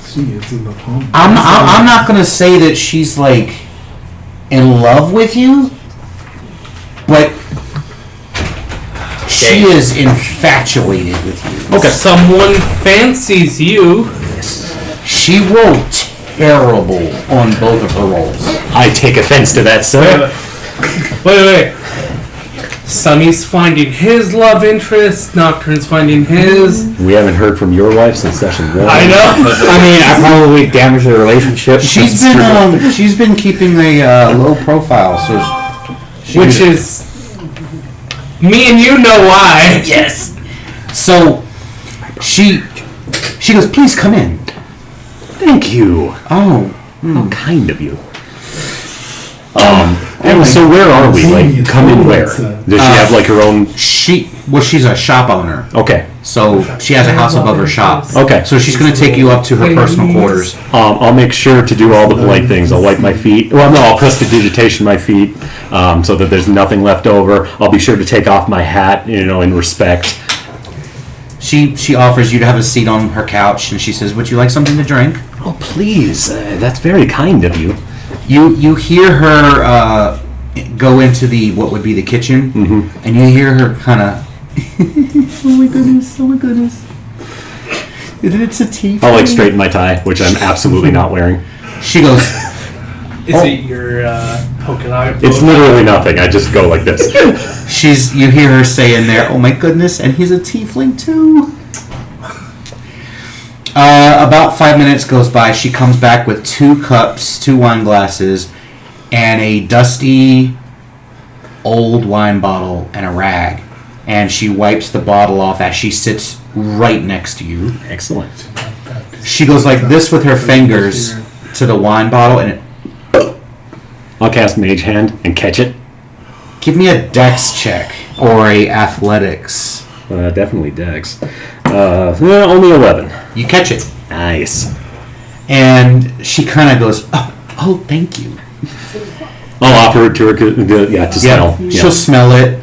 See, it's in the palm. I'm not gonna say that she's like in love with you, but She is infatuated with you. Okay. Someone fancies you. She rolled terrible on both of her rolls. I take offense to that, sir. Wait. Sunny's finding his love interest. Nocturne's finding his. We haven't heard from your wife since session 1. I know. I mean, I probably damaged the relationship. She's been keeping a low profile, so Which is. Me and you know why. yes. So she goes, please come in. Thank you. Oh, How kind of you. So where are we? Like, come in where? Does she have like her own? she's a shop owner, Okay. so she has a house above her shop. Okay. So she's going to take you up to her personal quarters. I'll make sure to do all the polite things. I'll wipe my feet. Well, no, I'll prestidigitation my feet so that there's nothing left over. I'll be sure to take off my hat, in respect. She offers you to have a seat on her couch, and she says, would you like something to drink? Oh, please. That's very kind of you. You hear her go into what would be the kitchen, and you hear her kind of, oh my goodness. It's a tea. I'll straighten my tie, which I'm absolutely not wearing. She goes, Is it your polka dot? It's literally nothing. I just go like this. you hear her say in there, oh my goodness, and he's a tiefling too. About 5 minutes goes by. She comes back with 2 cups, 2 wine glasses, and a dusty old wine bottle and a rag. And she wipes the bottle off as she sits right next to you. Excellent. She goes like this with her fingers to the wine bottle, and I'll cast Mage Hand and catch it. give me a dex check or a athletics. Definitely Dex. Only 11. You catch it. Nice. And she kind of goes, oh, thank you. I'll offer it to her to smell. Yeah. She'll smell it.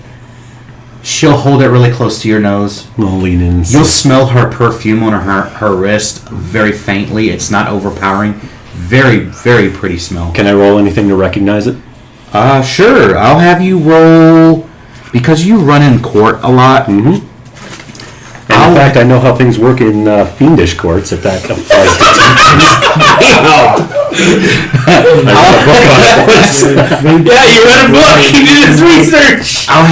She'll hold it really close to your nose. I'll lean in. You'll smell her perfume on her wrist very faintly. It's not overpowering. Very, very pretty smell. Can I roll anything to recognize it? Sure. I'll have you roll, because you run in court a lot. Mm-hmm. And in fact, I know how things work in fiendish courts, if that applies to Yeah, you read a book. He did his research. I'll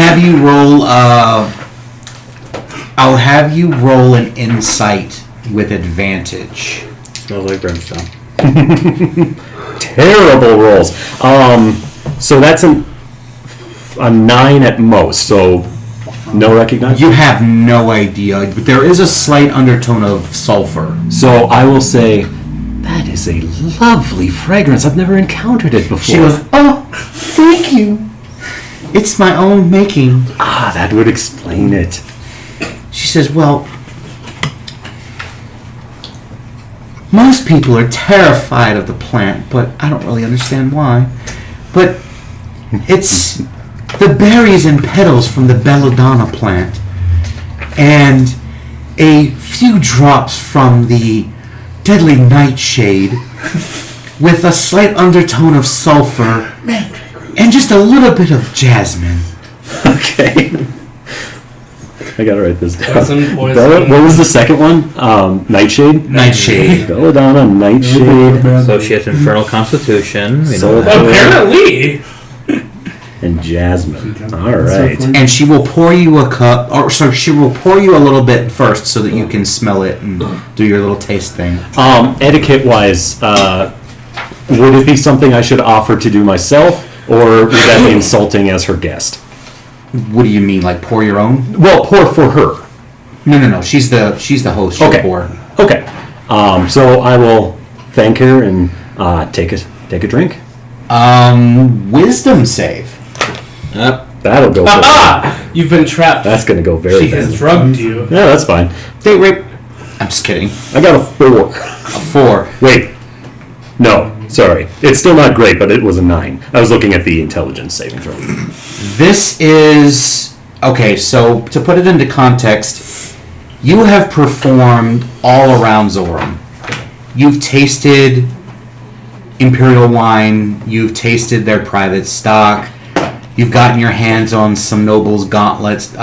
have you roll an insight with advantage. Smells like brimstone. terrible rolls. So that's a 9 at most, so no recognition? You have no idea, but there is a slight undertone of sulfur. So I will say, that is a lovely fragrance. I've never encountered it before. She goes, oh, thank you. It's my own making. That would explain it. She says, well, most people are terrified of the plant, but I don't really understand why. But it's the berries and petals from the belladonna plant, and a few drops from the deadly nightshade, with a slight undertone of sulfur, and just a little bit of jasmine. Okay. I gotta write this down. Poison. What was the second one? Nightshade? Nightshade. Belladonna, Nightshade, So she has infernal constitution. Sulfur, Apparently. and Jasmine. Alright. And she will pour you a cup, or so she will pour you a little bit first so that you can smell it and do your little taste thing. Etiquette-wise, would it be something I should offer to do myself, or would that be insulting as her guest? What do you mean, like pour your own? Well, pour for her. No. She's the host. She'll Okay. pour. Okay. So I will thank her and take a drink. Wisdom save. That'll go. Ah! You've been trapped. That's gonna go very She bad. has drugged you. Yeah, that's fine. Date rape. I'm just kidding. I got a 4. A 4. Wait. No, sorry. It's still not great, but it was a 9. I was looking at the intelligence saving throw. This is okay. So to put it into context, you have performed all around Zoram. You've tasted Imperial wine. You've tasted their private stock. You've gotten your hands on some nobles' gauntlets,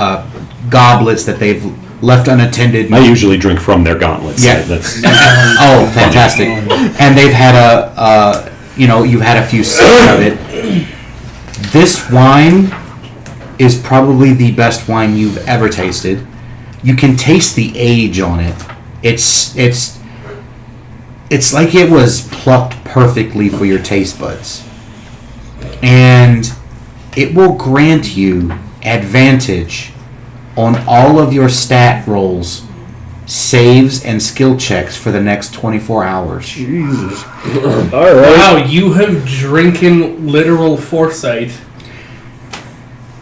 goblets that they've left unattended. I usually drink from their gauntlets. Yeah. That's Oh, fantastic! And they've had you've had a few sips of it. This wine is probably the best wine you've ever tasted. You can taste the age on it. It's like it was plucked perfectly for your taste buds. And it will grant you advantage on all of your stat rolls, saves, and skill checks for the next 24 hours. Wow, you have drinking literal foresight.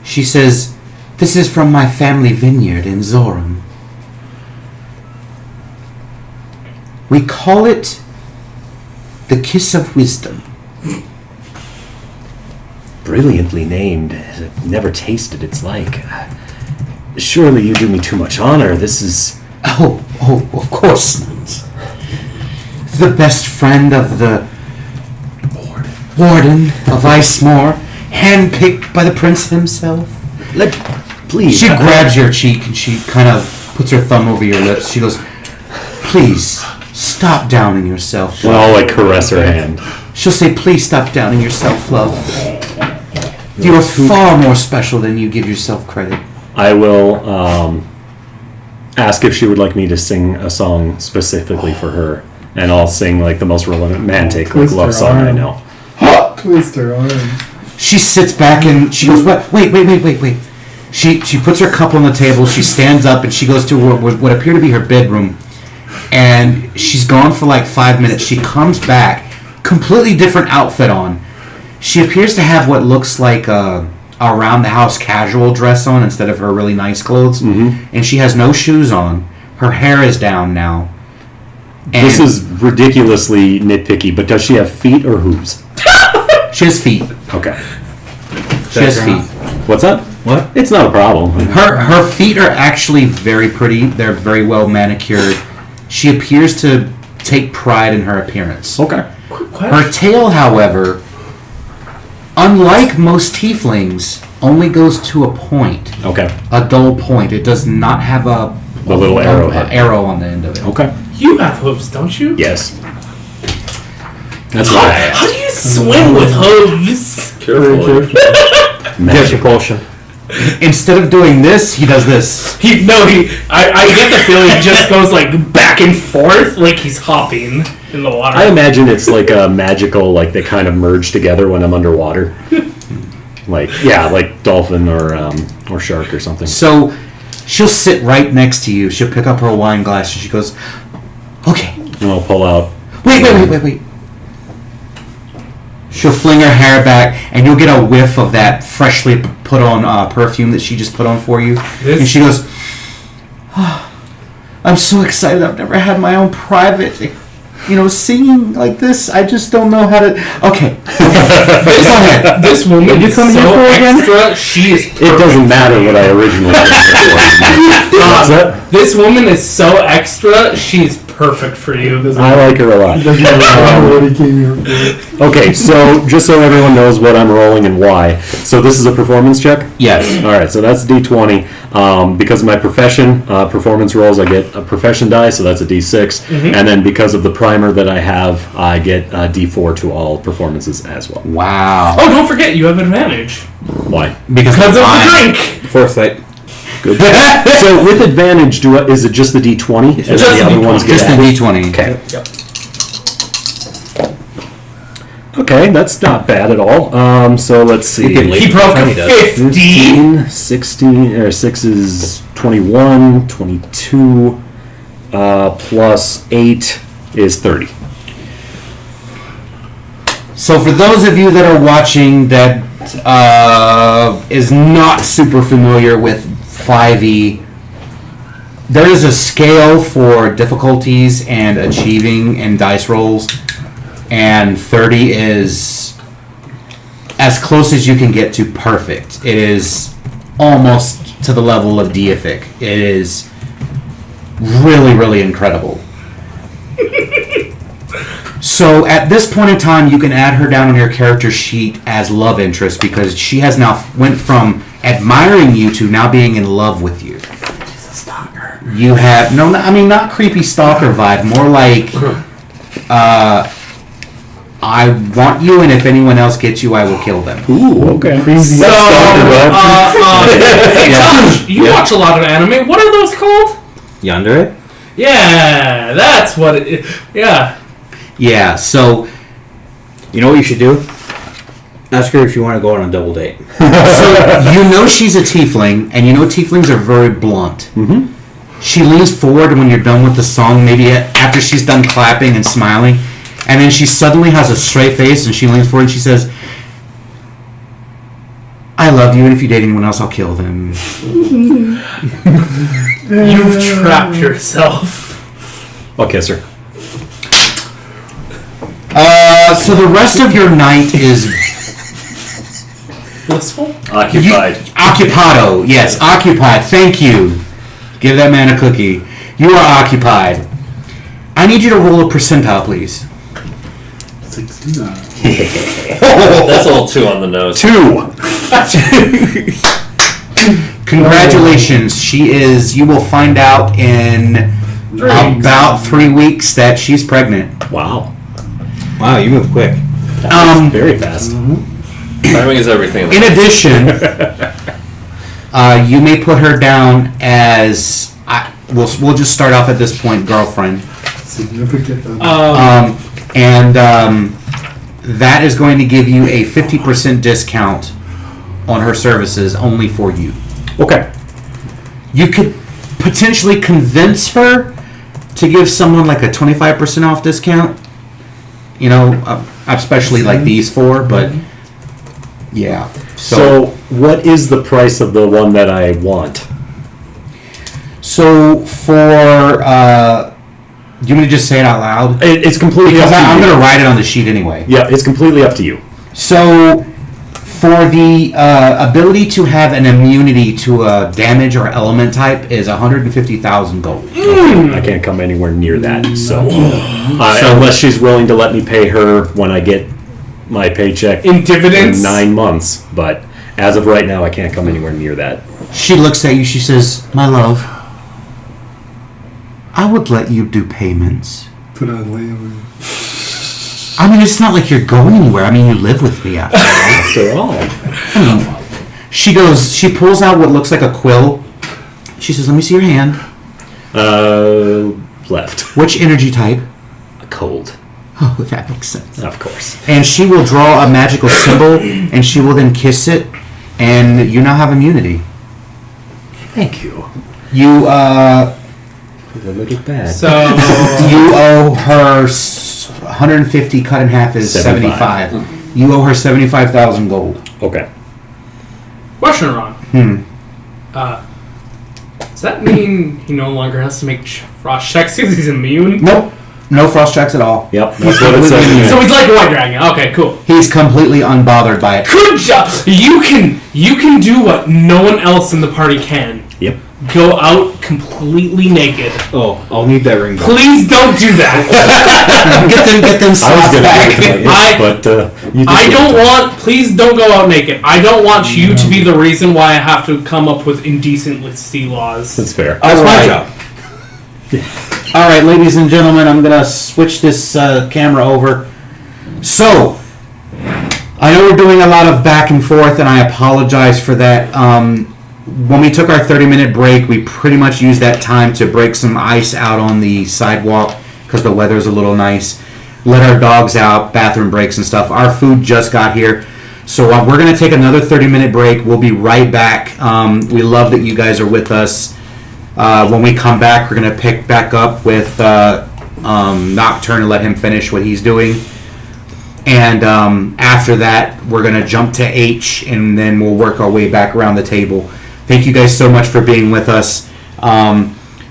She says, "This is from my family vineyard in Zoram. We call it the Kiss of Wisdom." brilliantly named. I've never tasted its like. Surely you do me too much honor. This is... Oh, of course not. The best friend of the Warden of Icemorr, handpicked by the prince himself. Please. She grabs your cheek and she kind of puts her thumb over your lips. She goes, "Please, stop downing yourself." Well, I caress her hand. She'll say, "Please stop downing yourself, love. You are far more special than you give yourself credit." I will ask if she would like me to sing a song specifically for her. And I'll sing like the most romantic like, love song I know. Twist her arm. She sits back and she goes, "What? Wait. She puts her cup on the table. She stands up and she goes to what appear to be her bedroom. And she's gone for like 5 minutes. She comes back, completely different outfit on. She appears to have what looks like a around the house casual dress on instead of her really nice clothes. Mm-hmm. And she has no shoes on. Her hair is down now. And This is ridiculously nitpicky, but does she have feet or hooves? she has feet. Okay. She has feet. What's that? What? It's not a problem. Her feet are actually very pretty. They're very well manicured. She appears to take pride in her appearance. Okay. Her tail, however, unlike most tieflings, only goes to a point. Okay. A dull point. It does not have a little arrowhead. arrow on the end of it. Okay. You have hooves, don't you? Yes. That's right. How do you swim with hooves? Careful. Get propulsion. Instead of doing this, he does this. I get the feeling he just goes like back and forth, like he's hopping in the water. I imagine it's like a magical, like they kind of merge together when I'm underwater. like dolphin or shark or something. So she'll sit right next to you. She'll pick up her wine glass and she goes, "Okay, And I'll pull out. wait. She'll fling her hair back, and you'll get a whiff of that freshly put on perfume that she just put on for you. This- And she goes, "Oh, I'm so excited. I've never had my own private, singing like this. I just don't know how to." Okay. Go ahead. This woman you is come so here for again? extra. She is. It doesn't matter what I originally did. What's that? This woman is so extra. She's perfect for you. I like her a lot. Doesn't matter what he came here for. Okay, so just so everyone knows what I'm rolling and why. So this is a performance check? Yes. All right, so that's D20. Because of my profession, performance rolls, I get a profession die, so that's a D6. And then because of the primer that I have, I get a D4 to all performances as well. Wow. Oh, don't forget you have advantage Why? Because because of the wine. drink. Foresight. Good. So with advantage, is it just the D20? And Just then the the other ones D20. get Just the added? D20. Okay. Yep. Okay, that's not bad at all. So let's see. He broke a 50. 15, 16, or 6 is 21, 22, plus 8 is 30. So for those of you that are watching that is not super familiar with 5e, there is a scale for difficulties and achieving in dice rolls, and 30 is as close as you can get to perfect. It is almost to the level of deific. It is really, really incredible. So at this point in time, you can add her down on your character sheet as love interest because she has now went from admiring you to now being in love with you. You have I mean not creepy stalker vibe, more like I want you, and if anyone else gets you, I will kill them. Ooh, okay. Crazy. So, hey Josh, you watch a lot of anime. What are those called? Yandere? Yeah, that's what it is. Yeah. Yeah, so You know what you should do? Ask her if you want to go on a double date. you know she's a tiefling, and you know tieflings are very blunt. Mm-hmm. She leans forward when you're done with the song, maybe after she's done clapping and smiling, and then she suddenly has a straight face, and she leans forward and she says, I love you, and if you date anyone else, I'll kill them. You've trapped yourself. I'll kiss her. So the rest of your night is Blissful? Occupied. occupado. Yes, occupied. Thank you. Give that man a cookie. You are occupied. I need you to roll a percentile, please. 69. That's a little too on the nose. 2. Congratulations. She is. You will find out in about 3 weeks that she's pregnant. Wow. Wow, you move quick. Very fast. Timing is everything. In addition, you may put her down as. We'll just start off at this point, girlfriend. Significant. That is going to give you a 50% discount on her services only for you. Okay. You could potentially convince her to give someone like a 25% off discount. You know, especially like these four, but yeah. So, what is the price of the one that I want? So for do you want me to just say it out loud? It's completely Because up to I'm you. going to write it on the sheet anyway. Yeah, it's completely up to you. So for the ability to have an immunity to a damage or element type is 150,000 gold. I can't come anywhere near that. So, unless she's willing to let me pay her when I get my paycheck In dividends? in 9 months, but as of right now, I can't come anywhere near that. She looks at you. She says, "My love, I would let you do payments. Put on layaway. I mean, it's not like you're going anywhere. I mean, you live with me after all." After all, She goes. She pulls out what looks like a quill. She says, "Let me see your hand. left. Which energy type?" Cold, Oh, that makes sense. of course. And she will draw a magical symbol, and she will then kiss it, and you now have immunity. Thank you. You Look at that. So, you owe her 150 cut in half is 75. You owe her 75,000 gold. Okay. question, Ron. Does that mean he no longer has to make frost checks because he's immune? Nope. No frost checks at all. Yep, that's what it says. So he's like a white dragon. Okay, cool. He's completely unbothered by it. Good job. You can do what no one else in the party can. Yep. Go out completely naked. Oh, I'll need that ring back. Please don't do that. Get them I was slots gonna back. do it, but you just I don't went. want. Please don't go out naked. I don't want you to be the reason why I have to come up with indecency laws. That's fair. That's my Alright. job. All right, ladies and gentlemen, I'm going to switch this camera over. So, I know we're doing a lot of back and forth, and I apologize for that. When we took our 30-minute break, we pretty much used that time to break some ice out on the sidewalk because the weather's a little nice. Let our dogs out, bathroom breaks and stuff. Our food just got here. So we're going to take another 30-minute break. We'll be right back. We love that you guys are with us. When we come back, we're going to pick back up with Nocturne and let him finish what he's doing. And after that, we're going to jump to H, and then we'll work our way back around the table. Thank you guys so much for being with us.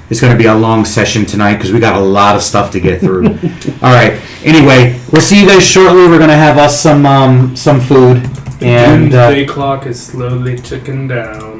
It's going to be a long session tonight because we got a lot of stuff to get through. All right. Anyway, we'll see you guys shortly. We're going to have us some food. And Doomsday clock is slowly ticking down.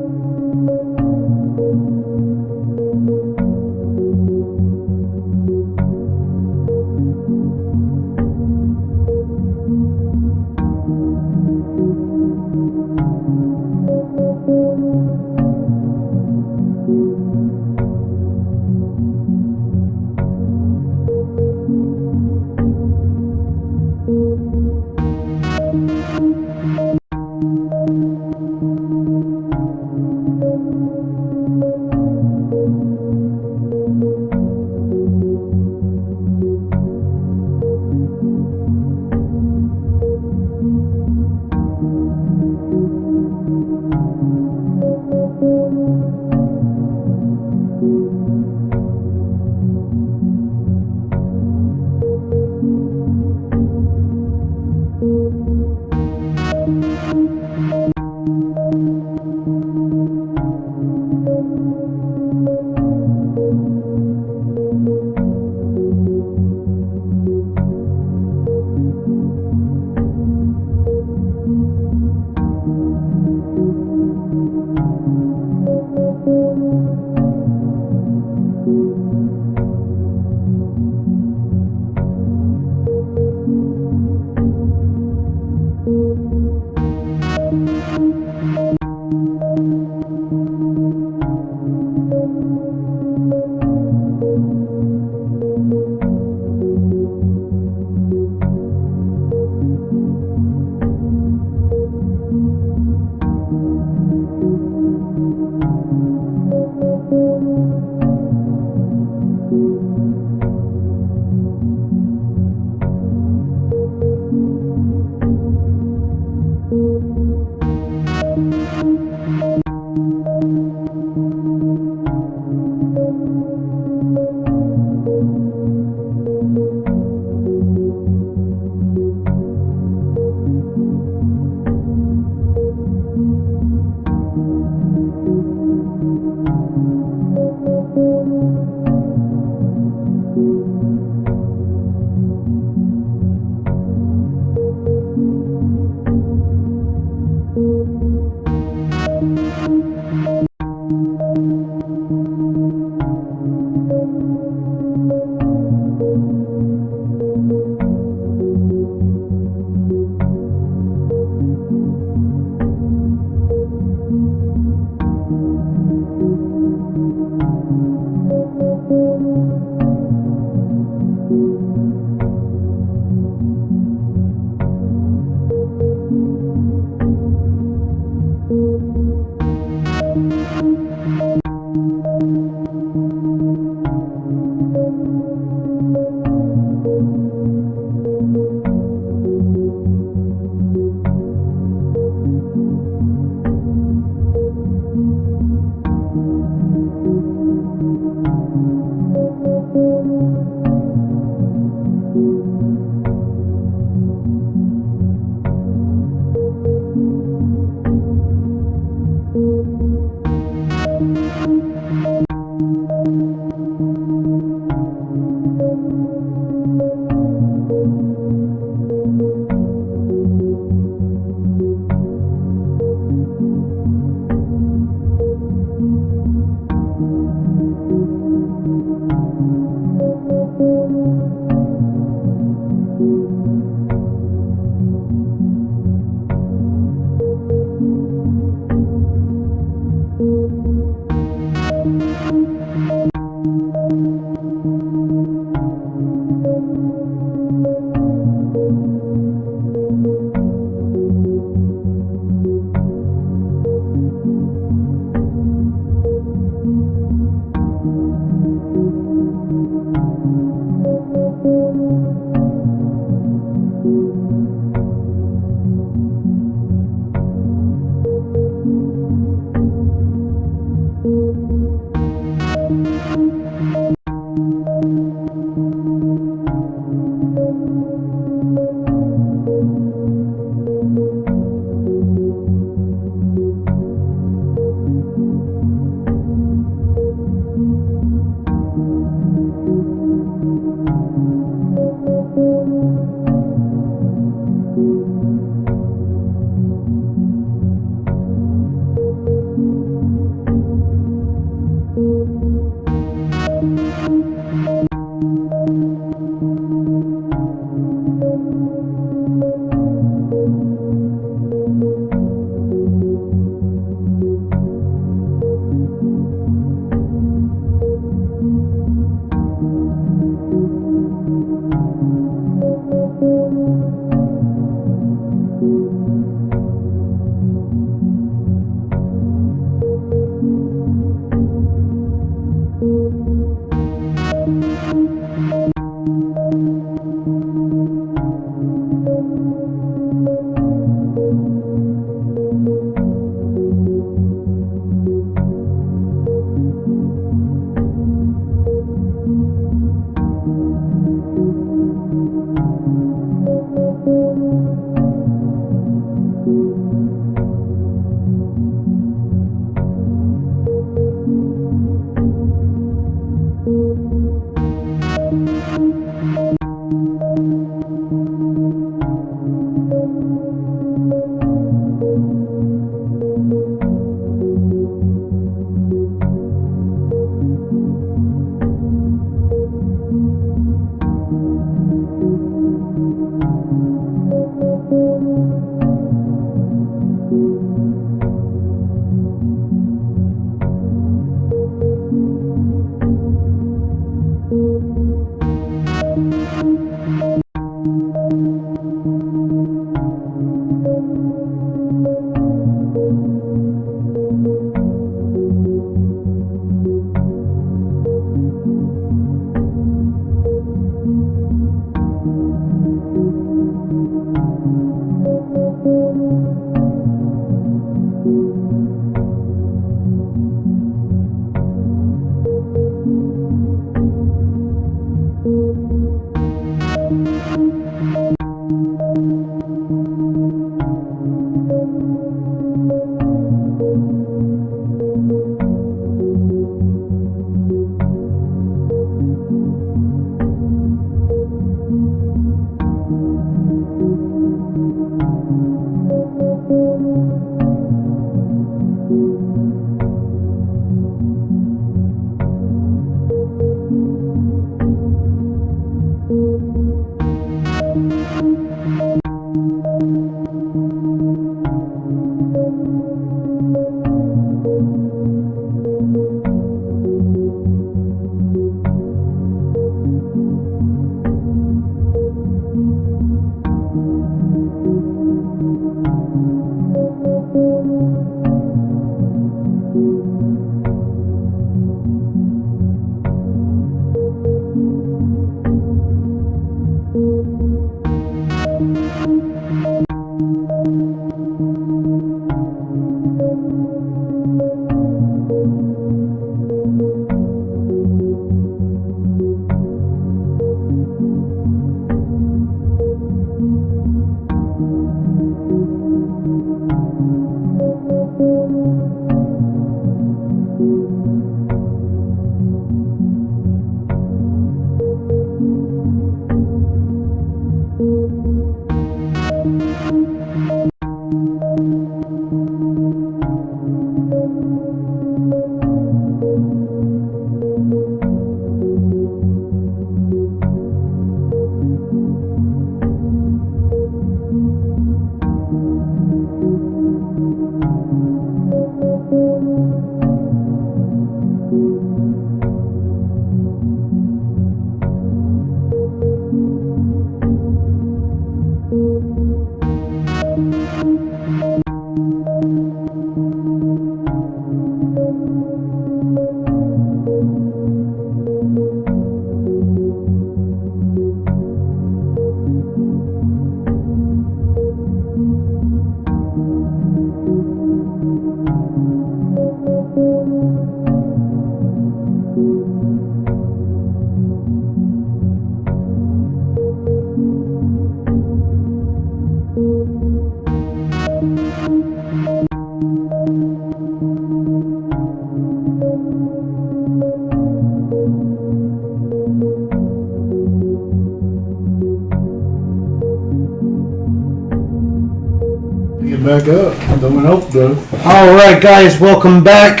back up. No one else does. All right, guys, welcome back.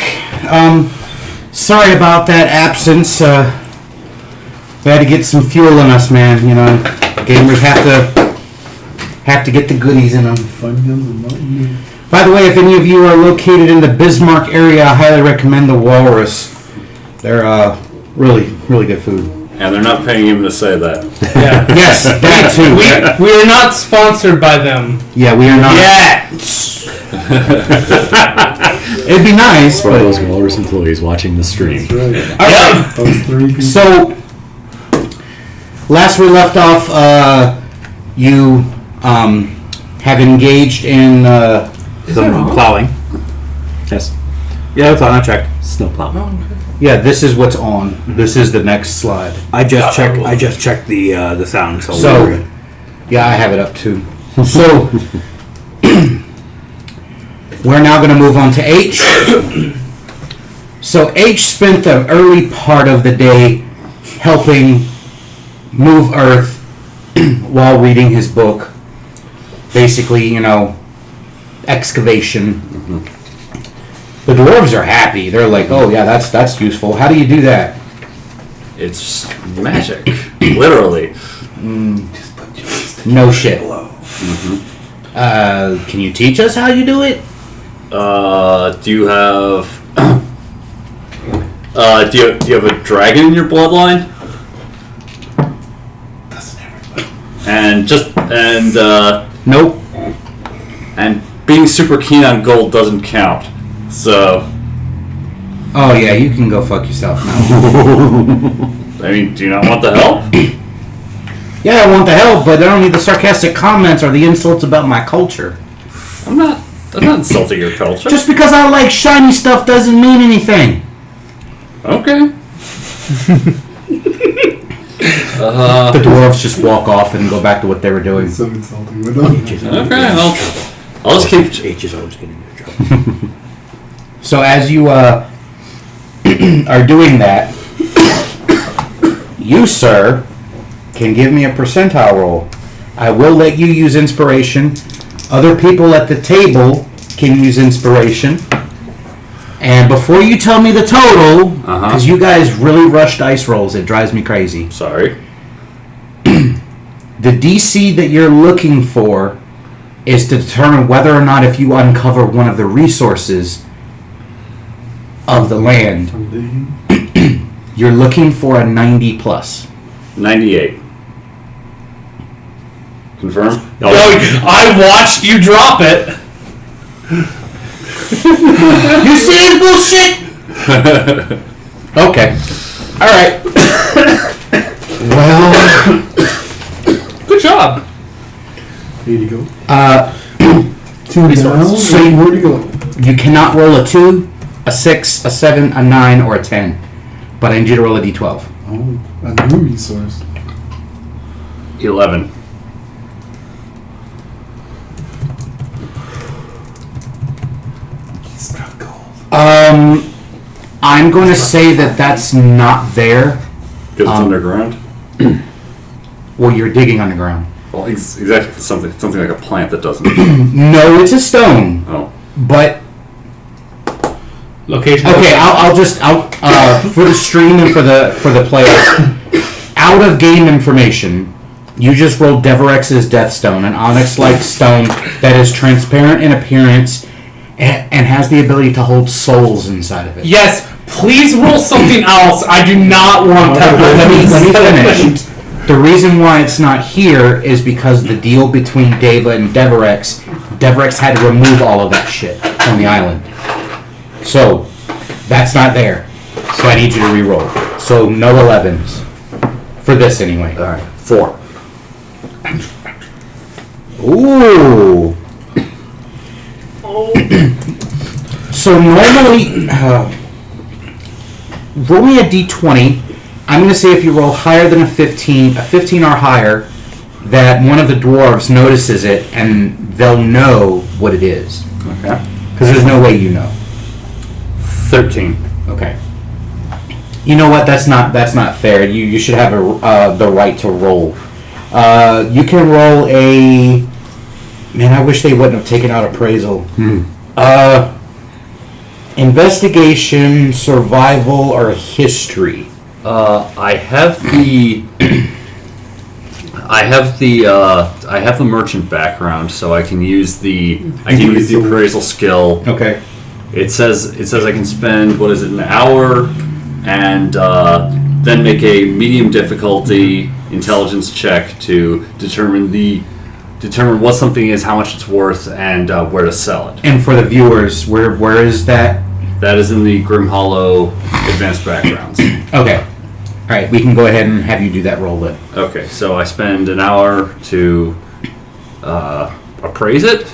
Sorry about that absence. We had to get some fuel in us, man. You know, gamers have to get the goodies in them. Funyuns and Mountain Dew. By the way, if any of you are located in the Bismarck area, I highly recommend the Walrus. They're really, really good food. And they're not paying him to say that. Yeah. Yes, that too. We are not sponsored by them. Yeah, we are not. It'd be nice, For but those Walrus employees watching the stream. That's right. all right. Those 3 people. So, last we left off, you have engaged in Some plowing. Yes. Yeah, that's on. I checked. Snow plow. yeah. This is what's on. This is the next slide. I just checked the sound. So, So, yeah, I have it up too. So, we're now going to move on to H. So, H spent the early part of the day helping move Earth while reading his book. Basically, you know, excavation. The dwarves are happy. They're like, oh, yeah, that's useful. How do you do that? It's magic. Literally. No shit. Can you teach us how you do it? Do you have do you have a dragon in your bloodline? Nope. And being super keen on gold doesn't count. So Oh, yeah, you can go fuck yourself now. I mean, do you not want the help? Yeah, I want the help, but I don't need the sarcastic comments or the insults about my culture. I'm not insulting your culture. Just because I like shiny stuff doesn't mean anything. Okay. The dwarves just walk off and go back to what they were doing. It's so insulting. We're done. Okay. I'll just keep. H is always getting your job. So as you are doing that, you, sir, can give me a percentile roll. I will let you use inspiration. Other people at the table can use inspiration. And before you tell me the total, because you guys really rush dice rolls, it drives me crazy. Sorry. The DC that you're looking for is to determine whether or not if you uncover one of the resources of the land, you're looking for a 90 plus. 98. Confirm? No, I watched you drop it. You see this bullshit? Okay. Alright. Well, Good job. Here you go. 2 down. So Where to go? you cannot roll a 2, a 6, a 7, a 9, or a 10. But I need you to roll a d12. Oh, a new resource. 11. Struck gold. I'm going to say that that's not there. Because it's underground? Well, you're digging underground. Well, exactly. Something like a plant that doesn't. No, it's a stone. Oh. But Location. okay, I'll for the stream and for the players, out of game information, you just rolled Deverex's Death Stone, an onyx-like stone that is transparent in appearance and has the ability to hold souls inside of it. Yes. Please roll something else. I do not want to. Let me finish. The reason why it's not here is because the deal between Deva and Deverex had to remove all of that shit from the island. So, that's not there. So I need you to re-roll. So no 11s. For this anyway. Alright. 4. Ooh. So normally, roll me a d20. I'm going to say if you roll higher than a 15 or higher, that one of the dwarves notices it and they'll know what it is. Okay. Because there's no way you know. 13. Okay. You know what? That's not fair. You should have the right to roll. You can roll a Man, I wish they wouldn't have taken out appraisal. Investigation, survival, or history? I have the merchant background, so I can use the appraisal skill. Okay. It says I can spend an hour, and then make a medium difficulty intelligence check to determine what something is, how much it's worth, and where to sell it. And for the viewers, where is that? That is in the Grim Hollow Advanced Backgrounds. Okay. All right, we can go ahead and have you do that roll then. Okay, so I spend an hour to appraise it.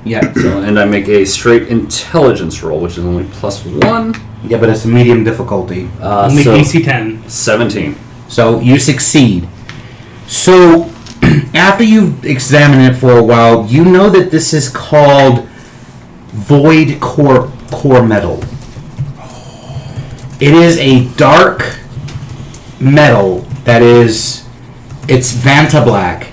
Yeah. So, and I make a straight intelligence roll, which is only +1. Yeah, but it's a medium difficulty. Only So AC 10. 17. So you succeed. So after you've examined it for a while, you know that this is called void core metal. It is a dark metal it's Vanta black.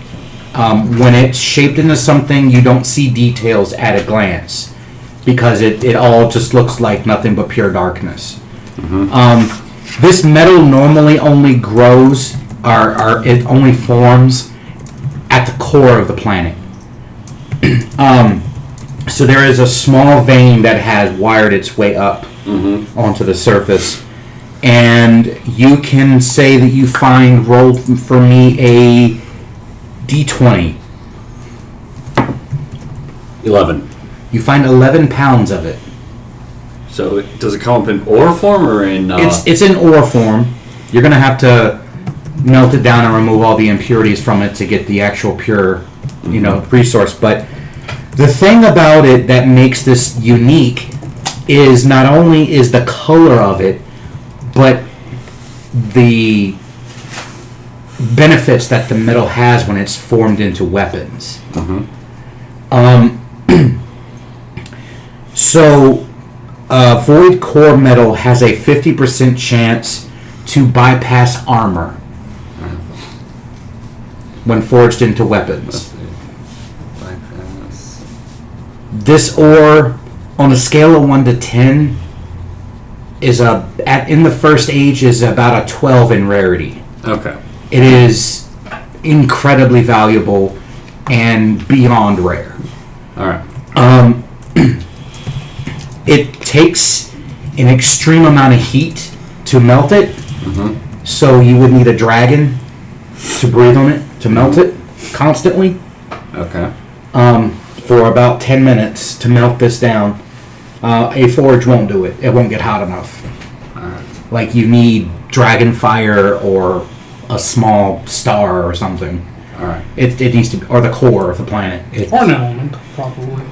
When it's shaped into something, you don't see details at a glance because it all just looks like nothing but pure darkness. This metal normally only grows or it only forms at the core of the planet. So there is a small vein that has wired its way up onto the surface. And you can say that you roll for me a D20. 11. You find 11 pounds of it. So does it come up in ore form or in... It's in ore form. You're going to have to melt it down and remove all the impurities from it to get the actual pure, resource. But the thing about it that makes this unique is not only is the color of it, but the benefits that the metal has when it's formed into weapons. So, void core metal has a 50% chance to bypass armor when forged into weapons. This ore, on a scale of 1 to 10, is in the first age is about a 12 in rarity. Okay. It is incredibly valuable and beyond rare. All right. It takes an extreme amount of heat to melt it, so you would need a dragon to breathe on it to melt it constantly. Okay. For about 10 minutes to melt this down. A forge won't do it. It won't get hot enough. Like you need dragon fire or a small star or something. All right. It needs to, or the core of the planet. Or an element, probably.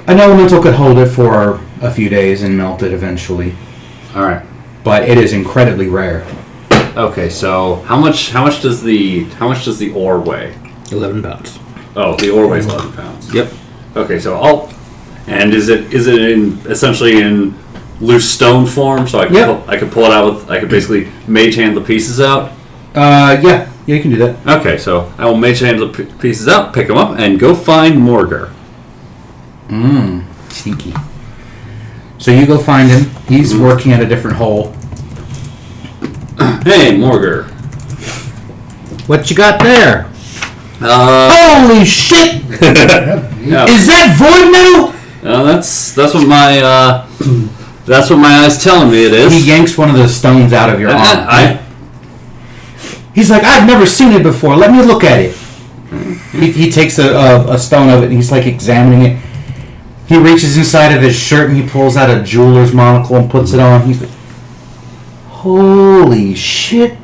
An elemental could hold it for a few days and melt it eventually, All right. but it is incredibly rare. Okay. So how much does the ore weigh? 11 pounds. Oh, the ore weighs 11 pounds. Yep. Okay. So and is it essentially in loose stone form? So I could pull it out I could basically mage hand the pieces out. Yeah, you can do that. Okay, so I will mage hand the pieces out, pick them up, and go find Morgar. Cheeky. So you go find him. He's working at a different hole. Hey, Morgar. What you got there? Holy shit! Yeah. Is that void metal? That's what my eyes telling me it is. He yanks one of the stones out of your arm. He's like, I've never seen it before. Let me look at it. He takes a stone of it and he's like examining it. He reaches inside of his shirt and he pulls out a jeweler's monocle and puts it on. He's like, holy shit.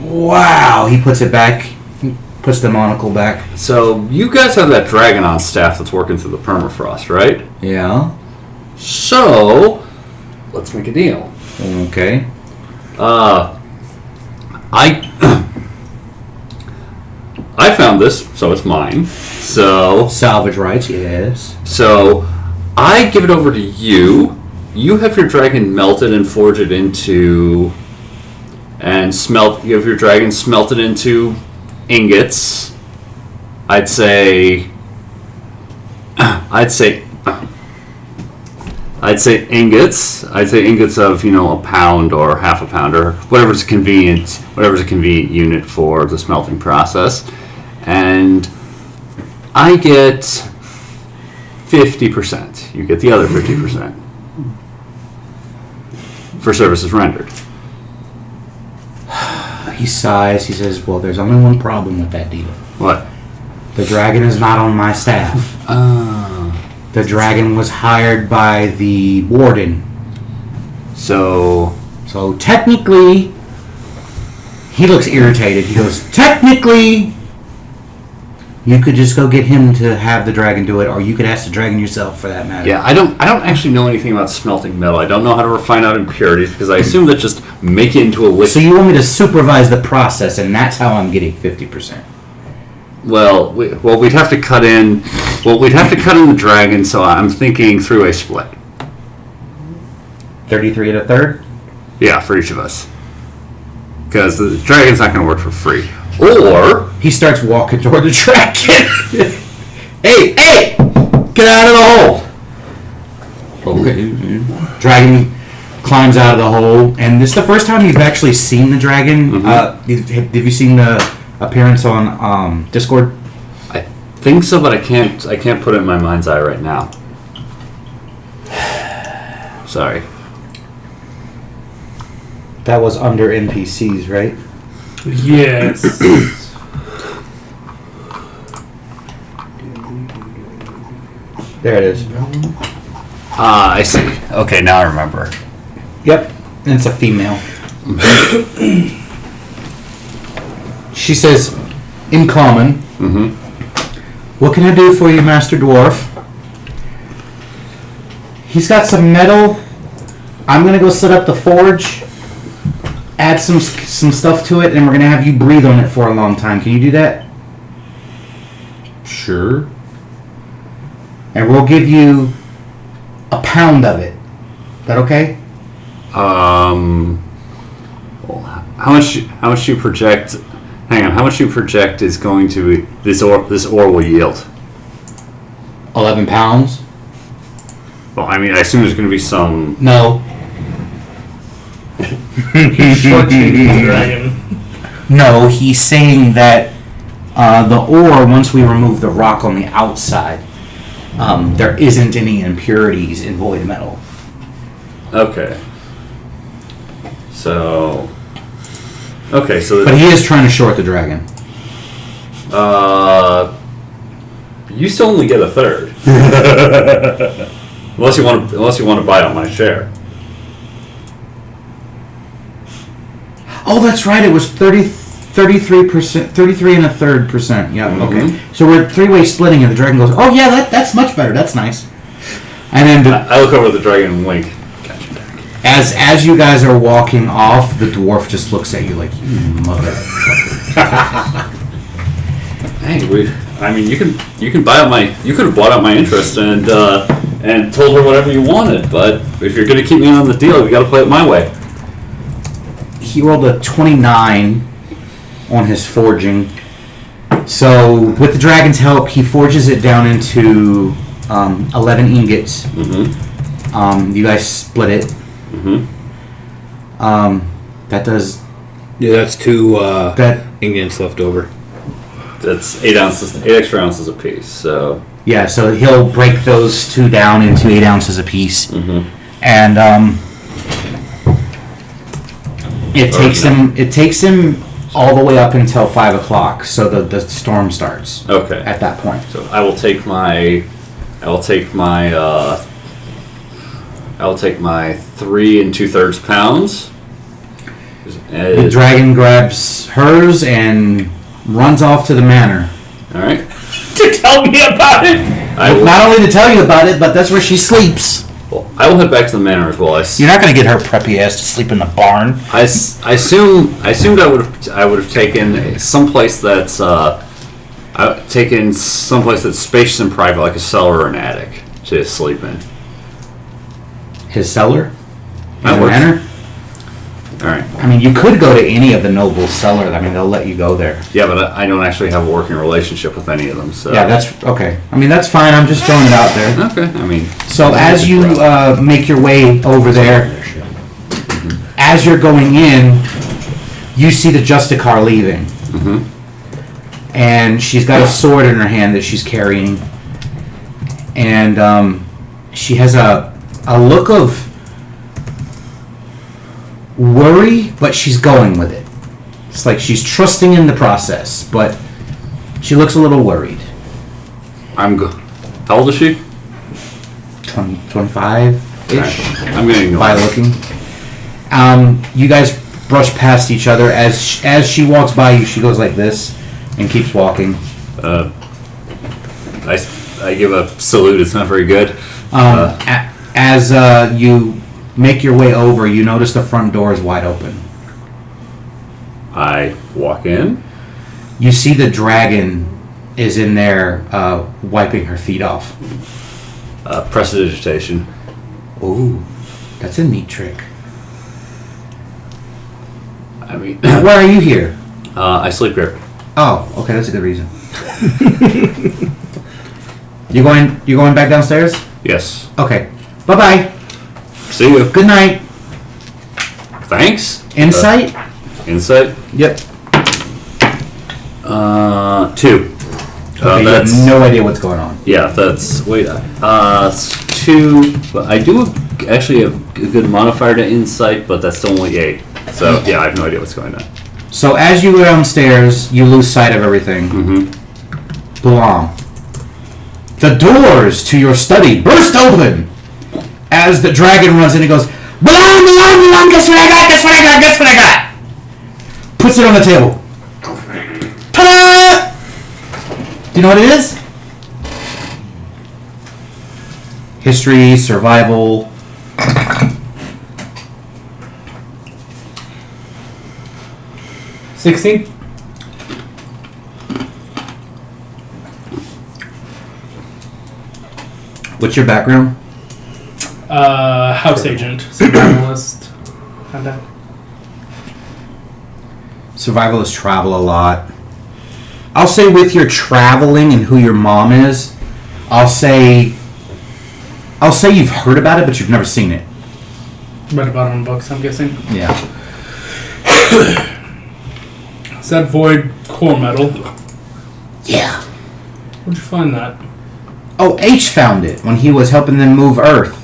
Wow. He puts it back. He puts the monocle back. So you guys have that dragon on staff that's working through the permafrost, right? Yeah. So let's make a deal. Okay. I found this, so it's mine. So Salvage rights, yes. So I give it over to you. You have your dragon melted and forge it into, you have your dragon smelt it into ingots, I'd say ingots. I'd say ingots of a pound or half a pound or whatever's a convenient unit for the smelting process, and I get 50%. You get the other 50% for services rendered. He sighs. He says, "Well, there's only one problem with that deal. What? The dragon is not on my staff. The dragon was hired by the warden. So Technically," he looks irritated. He goes, "Technically, you could just go get him to have the dragon do it, or you could ask the dragon yourself, for that matter." yeah, I don't actually know anything about smelting metal. I don't know how to refine out impurities because I assume that just make it into a liquid. So you want me to supervise the process, and that's how I'm getting 50%. Well, we'd have to cut in. Well, we'd have to cut in the dragon. So I'm thinking through a split. 33 and a third? Yeah, for each of us. Because the dragon's not going to work for free. Or He starts walking toward the dragon. Hey! Get out of the hole! Okay. Dragon climbs out of the hole, and this is the first time you've actually seen the dragon. Have you seen the appearance on Discord? I think so, but I can't put it in my mind's eye right now. Sorry. That was under NPCs, right? Yes. There it is. I see. Okay, now I remember. Yep, and it's a female. She says, in common, "What can I do for you, Master Dwarf?" He's got some metal. I'm going to go set up the forge, add some stuff to it, and we're going to have you breathe on it for a long time. Can you do that? Sure. And we'll give you a pound of it. Is that okay? How much you project? Hang on. How much you project is going to be this ore will yield? 11 pounds? Well, I mean, I assume there's going to be some. No. Short-changing the dragon. No, he's saying that the ore, once we remove the rock on the outside, there isn't any impurities in void metal. Okay. So. Okay, so. But he is trying to short the dragon. You still only get a third. unless you want to buy out my share. Oh, that's right. It was 33%, 33 and a third percent. Yeah, okay. So we're three-way splitting, and the dragon goes, "Oh yeah, that's much better. That's nice." And then I look over at the dragon and wink. as you guys are walking off, the dwarf just looks at you like, "You motherfucker." Hey, you could have bought out my interest and told her whatever you wanted, but if you're going to keep me on the deal, you got to play it my way. He rolled a 29 on his forging. So with the dragon's help, he forges it down into 11 ingots. You guys split it. That does. Yeah, that's two That ingots left over. That's 8 extra ounces apiece. So yeah. So he'll break those two down into 8 ounces apiece, and it takes him all the way up until 5 o'clock. So the storm starts. okay. At that point. So I will take my 3 2/3 pounds. The dragon grabs hers and runs off to the manor. All right. To tell me about it. Not only to tell you about it, but that's where she sleeps. Well, I will head back to the manor as well. You're not going to get her preppy ass to sleep in the barn. I assumed I would have taken someplace that's spacious and private, like a cellar or an attic, to sleep in. His cellar? That In the works. manor? All right. I mean, you could go to any of the noble cellars. I mean, they'll let you go there. Yeah, but I don't actually have a working relationship with any of them. So Yeah, that's okay. I mean, that's fine. I'm just throwing it out there. okay. I mean, So as you make your way over there, as you're going in, you see the Justicar leaving. And she's got a sword in her hand that she's carrying. And she has a look of worry, but she's going with it. It's like she's trusting in the process, but she looks a little worried. How old is she? 20, 25-ish. I'm gonna ignore By her. looking. You guys brush past each other. As she walks by you, she goes like this and keeps walking. I give a salute. It's not very good. As you make your way over, you notice the front door is wide open. I walk in. You see the dragon is in there wiping her feet off. Prestidigitation. Ooh, that's a neat trick. I mean, Why are you here? I sleep grip. Oh, okay, that's a good reason. You going back downstairs? Yes. Okay. Bye-bye. See you. Good night. Thanks. Insight? Insight. Yep. 2. Okay, you have no idea what's going on. Yeah, that's wait. 2. But I do actually have a good modifier to insight, but that's only 8. So yeah, I have no idea what's going on. So as you go downstairs, you lose sight of everything. Blam. The doors to your study burst open as the dragon runs in and goes, Blam, blam, blam, guess what I got, guess what I got, guess what I got. Puts it on the table. Ta-da! Do you know what it is? History, survival. $16. What's your background? House agent, survivalist, kinda. Survivalists travel a lot. I'll say with your traveling and who your mom is, I'll say you've heard about it, but you've never seen it. Read about it in books, I'm guessing. Yeah. Is that void core metal? Yeah. Where'd you find that? Oh, H found it when he was helping them move Earth.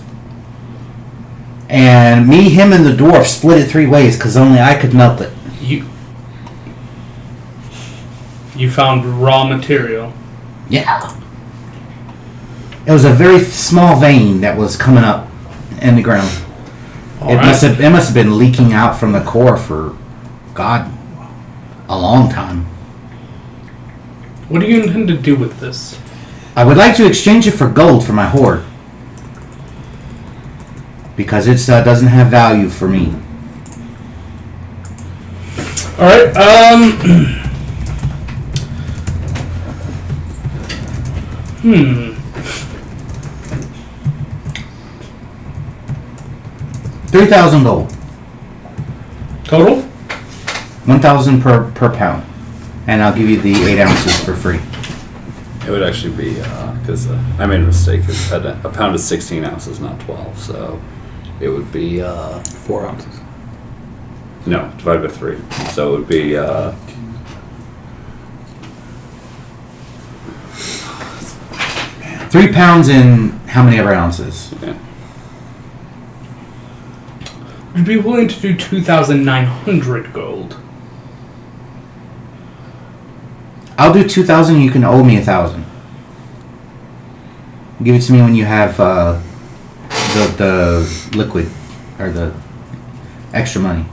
And me, him, and the dwarf split it 3 ways because only I could melt it. You found raw material. Yeah. It was a very small vein that was coming up in the ground. It must have been leaking out from the core for, God, a long time. What do you intend to do with this? I would like to exchange it for gold for my hoard. Because it doesn't have value for me. Alright, 3,000 gold. Total? 1,000 per pound. And I'll give you the 8 ounces for free. It would actually be because I made a mistake. A pound is 16 ounces, not 12. So it would be 4 ounces. no divided by 3. So it would be 3 pounds in how many ever ounces? yeah. Would you be willing to do 2,900 gold? I'll do 2,000. You can owe me 1,000. Give it to me when you have the liquid or the extra money.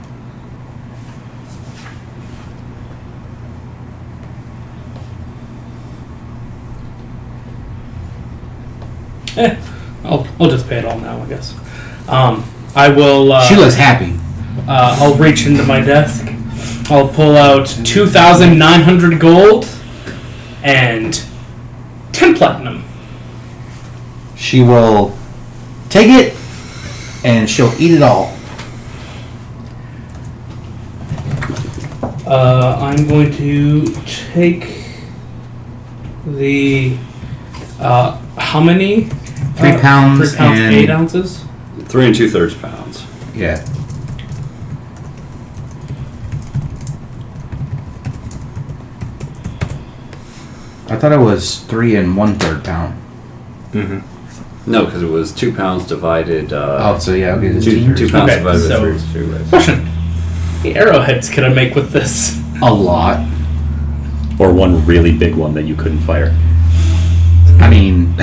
I'll just pay it all now, I guess. I will. She looks happy. I'll reach into my desk. I'll pull out 2,900 gold and 10 platinum. She will take it and she'll eat it all. I'm going to take the how many? 3 pounds 3 pounds, and 8 ounces. 3 2/3 pounds. yeah. I thought it was 3 1/3 pound. No, because it was 2 pounds divided. Oh, so yeah, okay, it's 2 2 pounds Okay, divided so- by 3 ways. Question: the arrowheads can I make with this? A lot. Or one really big one that you couldn't fire. I mean,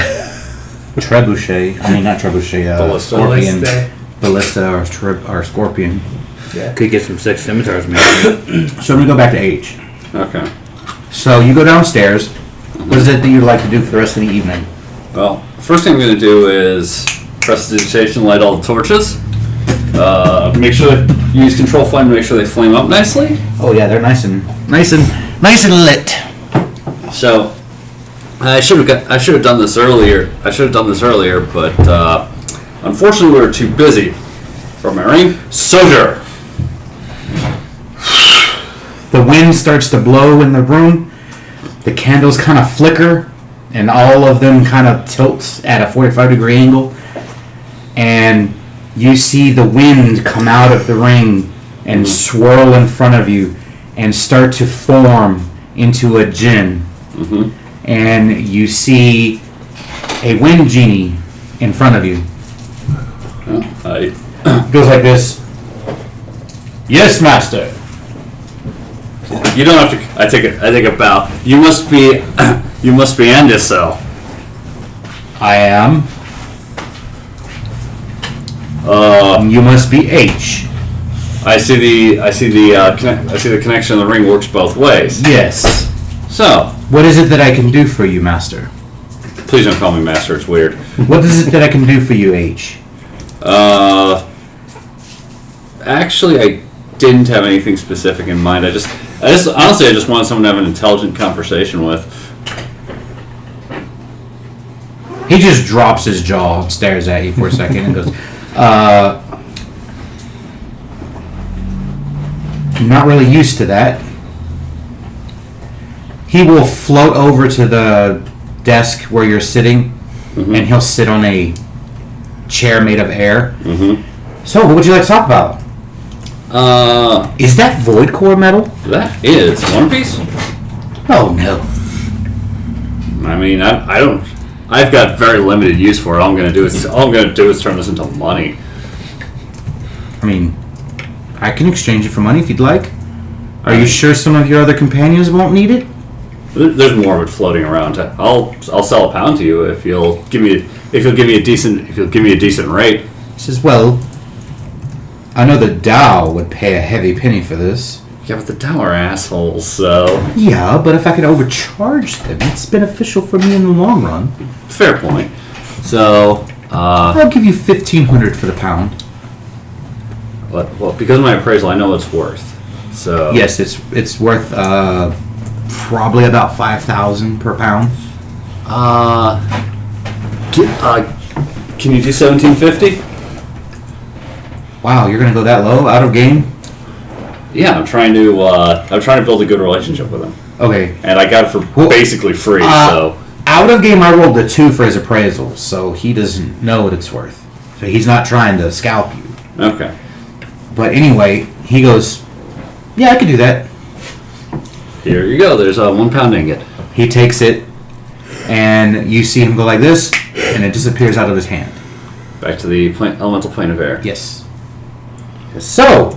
trebuchet. I mean, not trebuchet. Ballista. Scorpion. Ballista. Ballista or scorpion. Could get some 6 scimitars maybe. So I'm gonna go back to H. Okay. So you go downstairs. What is it that you'd like to do for the rest of the evening? Well, first thing I'm going to do is prestidigitation, light all the torches. Make sure that you use control flame to make sure they flame up nicely. Oh yeah, they're nice and lit. So I should have done this earlier. But unfortunately we were too busy for my ring. Soldier. The wind starts to blow in the room. The candles kind of flicker, and all of them kind of tilt at a 45-degree angle. And you see the wind come out of the ring and swirl in front of you and start to form into a djinn. And you see a wind genie in front of you. I It goes like this. Yes, master. You don't have to. I take a bow. You must be Andisel. I am. You must be H. I see the connection of the ring works both ways. Yes. So What is it that I can do for you, master? please don't call me master. It's weird. What is it that I can do for you, H? Actually, I didn't have anything specific in mind. I just honestly, I just wanted someone to have an intelligent conversation with. He just drops his jaw and stares at you for a second and goes, I'm not really used to that. He will float over to the desk where you're sitting, and he'll sit on a chair made of air. So, what would you like to talk about? Is that void core metal? That is One Piece. Oh no. I mean, I don't. I've got very limited use for it. All I'm gonna do is turn this into money. I mean, I can exchange it for money if you'd like. Are you sure some of your other companions won't need it? There's more of it floating around. I'll sell a pound to you if you'll give me a decent rate. He says, well, I know the Tao would pay a heavy penny for this. Yeah, but the Tao are assholes, so Yeah, but if I could overcharge them, it's beneficial for me in the long run. fair point. So, I'll give you 1,500 for the pound. well, because of my appraisal, I know what it's worth. So Yes, it's worth probably about 5,000 per pound. Can you do 1750? Wow, you're gonna go that low out of game? Yeah, I'm trying to build a good relationship with him, Okay. and I got it for Well, basically free. So Out of game, I rolled a 2 for his appraisal, so he doesn't know what it's worth. So he's not trying to scalp you. okay, But anyway, he goes, yeah, I could do that. here you go. There's a 1 pound ingot. He takes it, and you see him go like this, and it disappears out of his hand. Back to the elemental plane of air. Yes. So,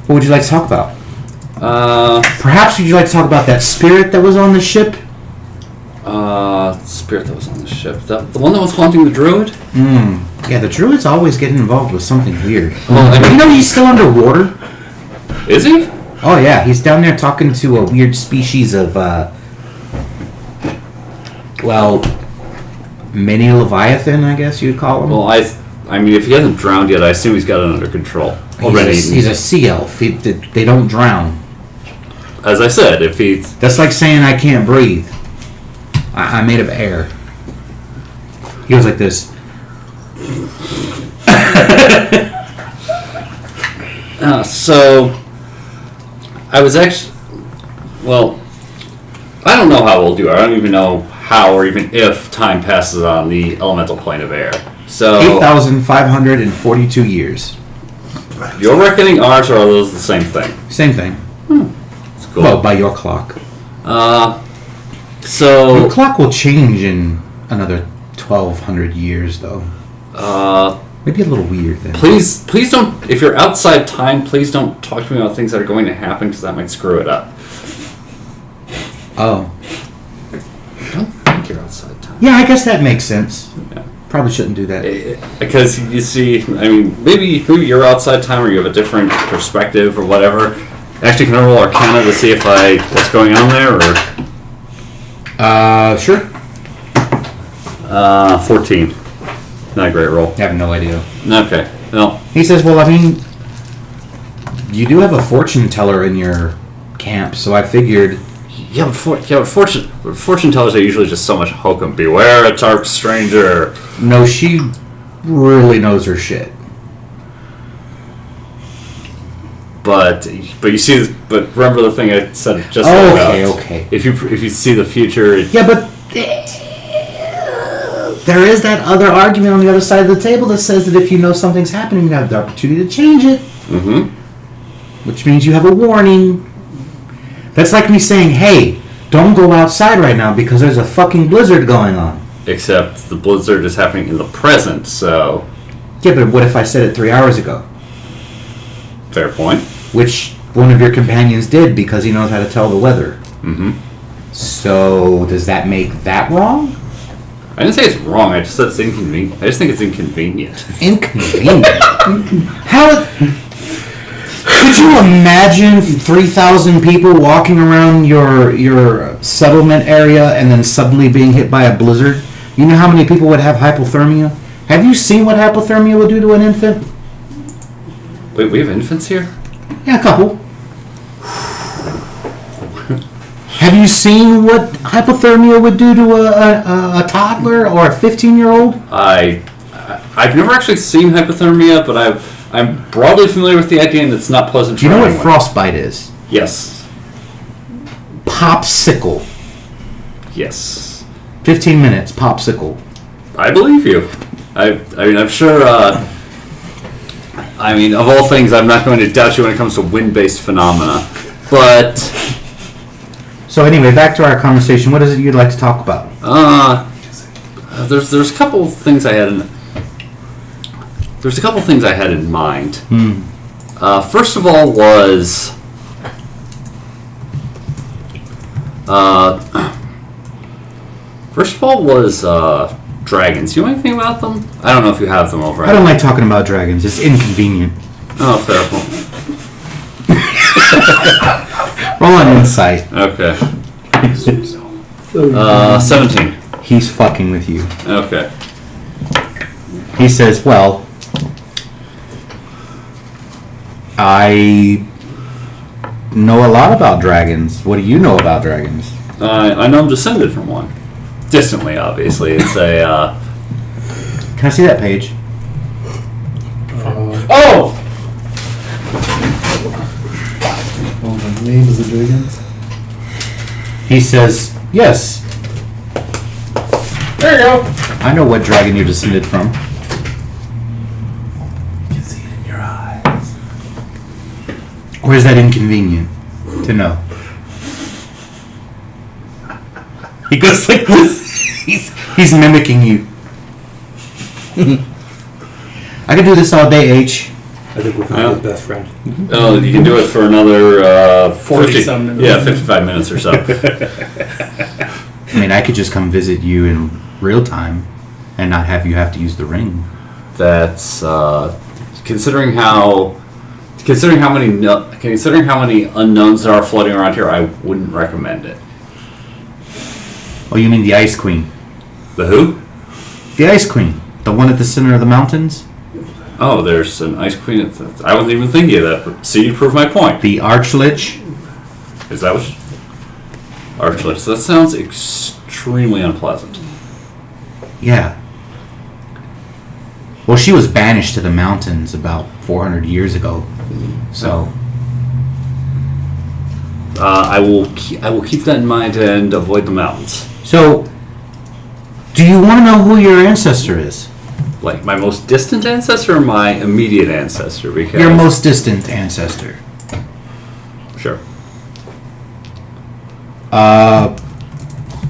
what would you like to talk about? Perhaps would you like to talk about that spirit that was on the ship? Spirit that was on the ship. The one that was haunting the druid? Yeah, the druid's always getting involved with something weird. Well, I mean- You know he's still underwater? Is he? Oh yeah, he's down there talking to a weird species of, mini leviathan, I guess you'd call him. Well, I mean, if he hasn't drowned yet, I assume he's got it under control already. He's a sea elf. They don't drown. As I said, if he That's like saying I can't breathe. I'm made of air. He goes like this. so I was actually, well, I don't know how old you are. I don't even know how or even if time passes on the elemental plane of air. So 8,542 years. you're reckoning ours, or are those the same thing? Same thing. It's cool. Well, by your clock. Your So clock will change in another 1,200 years, though. Maybe a little weird then. please don't. If you're outside time, please don't talk to me about things that are going to happen because that might screw it up. Oh. I don't think you're outside time. Yeah, I guess that makes sense. Yeah. Probably shouldn't do that. Because you see, I mean, maybe you're outside time or you have a different perspective or whatever. Actually, can I roll Arcana to see if what's going on there, or Sure. 14? Not a great roll. I have no idea. Okay, well, He says, well, I mean, you do have a fortune teller in your camp, so I figured... yeah, but fortune tellers are usually just so much hokum. Beware a dark stranger. No, she really knows her shit. But you see, but remember the thing I said just Okay. If you see the future, Yeah, but there is that other argument on the other side of the table that says that if you know something's happening, you have the opportunity to change it. mm-hmm. Which means you have a warning. That's like me saying, hey, don't go outside right now because there's a fucking blizzard going on. Except the blizzard is happening in the present, so Yeah, but what if I said it 3 hours ago? fair point. Which one of your companions did because he knows how to tell the weather. Mm-hmm. So, does that make that wrong? I didn't say it's wrong. I just said it's inconvenient. I just think it's inconvenient. Inconvenient. How... Could you imagine 3,000 people walking around your settlement area and then suddenly being hit by a blizzard? You know how many people would have hypothermia? Have you seen what hypothermia would do to an infant? Wait, we have infants here? Yeah, a couple. Have you seen what hypothermia would do to a toddler or a 15-year-old? I've never actually seen hypothermia, but I'm broadly familiar with the idea, and it's not pleasant. Do you know what anyone. frostbite is? Yes. Popsicle. Yes. 15 minutes, popsicle. I believe you. I mean, I'm sure. I mean, of all things, I'm not going to doubt you when it comes to wind-based phenomena, but So anyway, back to our conversation. What is it you'd like to talk about? there's a couple of things I had in. There's a couple things I had in mind. First of all was dragons. Do you know anything about them? I don't know if you have them over. I don't like talking about dragons. It's inconvenient. Oh, fair point. Roll on insight. Okay. So, 17. He's fucking with you. Okay. He says, well, I know a lot about dragons. What do you know about dragons? I know I'm descended from one. Distantly, obviously. It's a, Can I see that page? Oh! the names of the dragons. He says, yes, There you go. I know what dragon you're descended from. You can see it in your eyes. Or is that inconvenient to know? He goes like this. He's mimicking you. I could do this all day, H. I think we found his best friend. oh, you can do it for another 40 some minutes. Yeah, 55 minutes or so. I mean, I could just come visit you in real time and not have you have to use the ring. That's considering how many unknowns there are floating around here. I wouldn't recommend it. Oh, you mean the Ice Queen? The who? The Ice Queen. The one at the center of the mountains? Oh, there's an ice queen. I wasn't even thinking of that. But see, you prove my point. The Archlich? Is that what? Archlich. That sounds extremely unpleasant. Yeah. Well, she was banished to the mountains about 400 years ago. So, I will keep that in mind and avoid the mountains. So, do you want to know who your ancestor is? Like my most distant ancestor or my immediate ancestor? Because Your most distant ancestor. sure.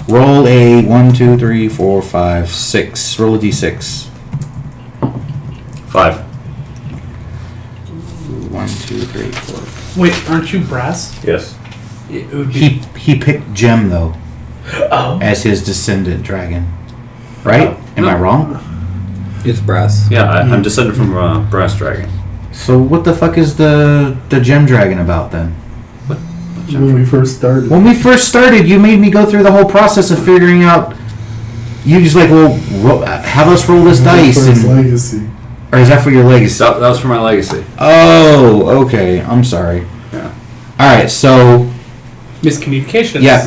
Roll a 1, 2, 3, 4, 5, 6. Roll a d6. 5. 1, 2, 3, 4. Wait, aren't you brass? Yes. It would be. He picked Gem though Oh. as his descendant dragon, right? Am I wrong? It's brass. Yeah, I'm descended from a brass dragon. So what the fuck is the Gem dragon about then? When we first started. When we first started, you made me go through the whole process of figuring out. You just like, well, have us roll this dice, For his and, legacy. or is that for your legacy? That was for my legacy. Oh, okay. I'm sorry. Yeah. All right, so Miscommunications. yeah.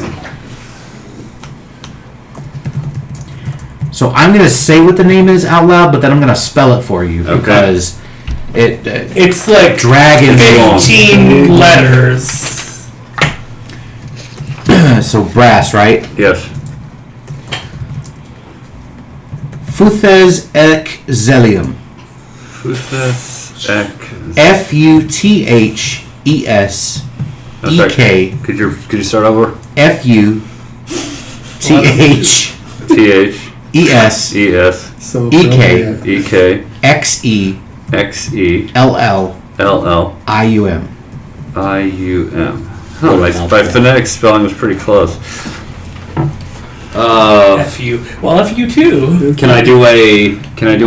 So I'm gonna say what the name is out loud, but then I'm gonna spell it for you Okay. because it It's like dragon. 15 letters. So brass, right? Yes. Futhes ek zelium. Futhes ek. Futhes ek Could you start over? Futhes TH es ES So EK. EK xe XE ll LL ium. IUM. Oh, my phonetic spelling was pretty close. FU. Well, FU too. Can I do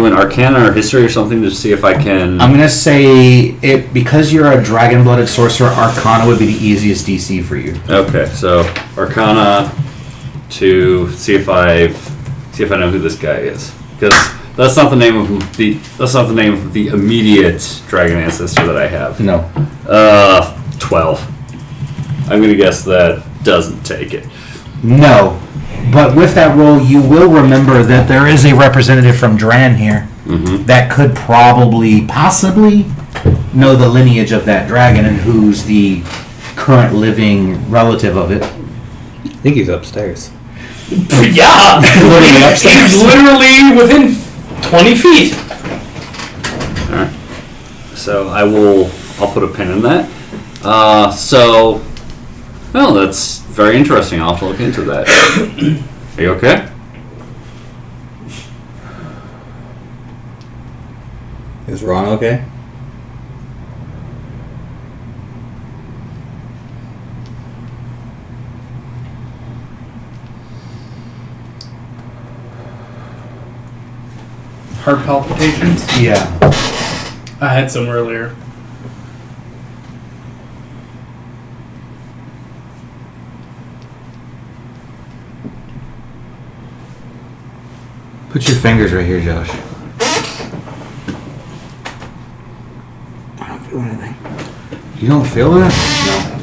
an Arcana or History or something to see if I can? I'm gonna say it because you're a dragon-blooded sorcerer. Arcana would be the easiest DC for you. Okay, so Arcana to see if I know who this guy is, because that's not the name of the immediate dragon ancestor that I have. No. 12. I'm gonna guess that doesn't take it. No. But with that roll, you will remember that there is a representative from Dran here that could possibly know the lineage of that dragon and who's the current living relative of it. I think he's upstairs. Yeah. Literally upstairs. He's literally within 20 feet. So I'll put a pin in that. Well, that's very interesting. I'll have to look into that. Are you okay? Is Ron okay? Heart palpitations. Yeah. I had some earlier. Put your fingers right here, Josh. I don't feel anything. You don't feel that? No.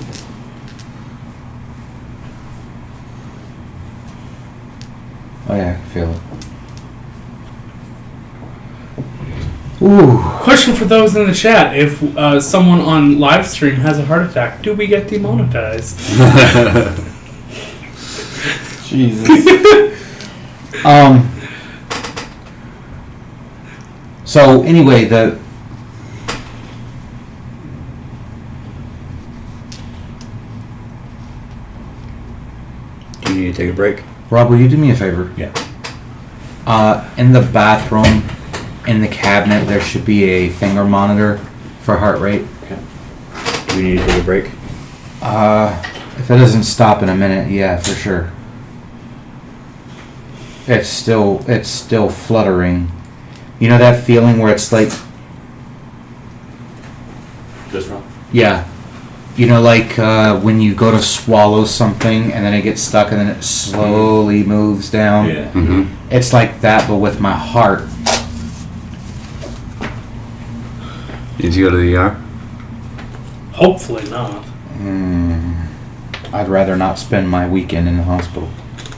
Oh yeah, I can feel it. Ooh. Question for those in the chat: if someone on live stream has a heart attack, do we get demonetized? Jesus. So anyway, Do you need to take a break? Rob, will you do me a favor? Yeah. In the bathroom, in the cabinet, there should be a finger monitor for heart rate. Do you need to take a break? If it doesn't stop in a minute, yeah, for sure. It's still fluttering. You know that feeling where it's like, This wrong. yeah. You know, like when you go to swallow something and then it gets stuck and then it slowly moves down. Yeah. Mm-hmm. It's like that, but with my heart. Did you go to the ER? Hopefully not. I'd rather not spend my weekend in the hospital.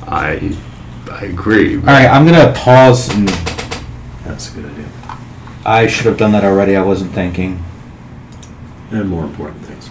I agree. All right, I'm gonna pause. And That's a good idea. I should have done that already. I wasn't thinking. And more important things.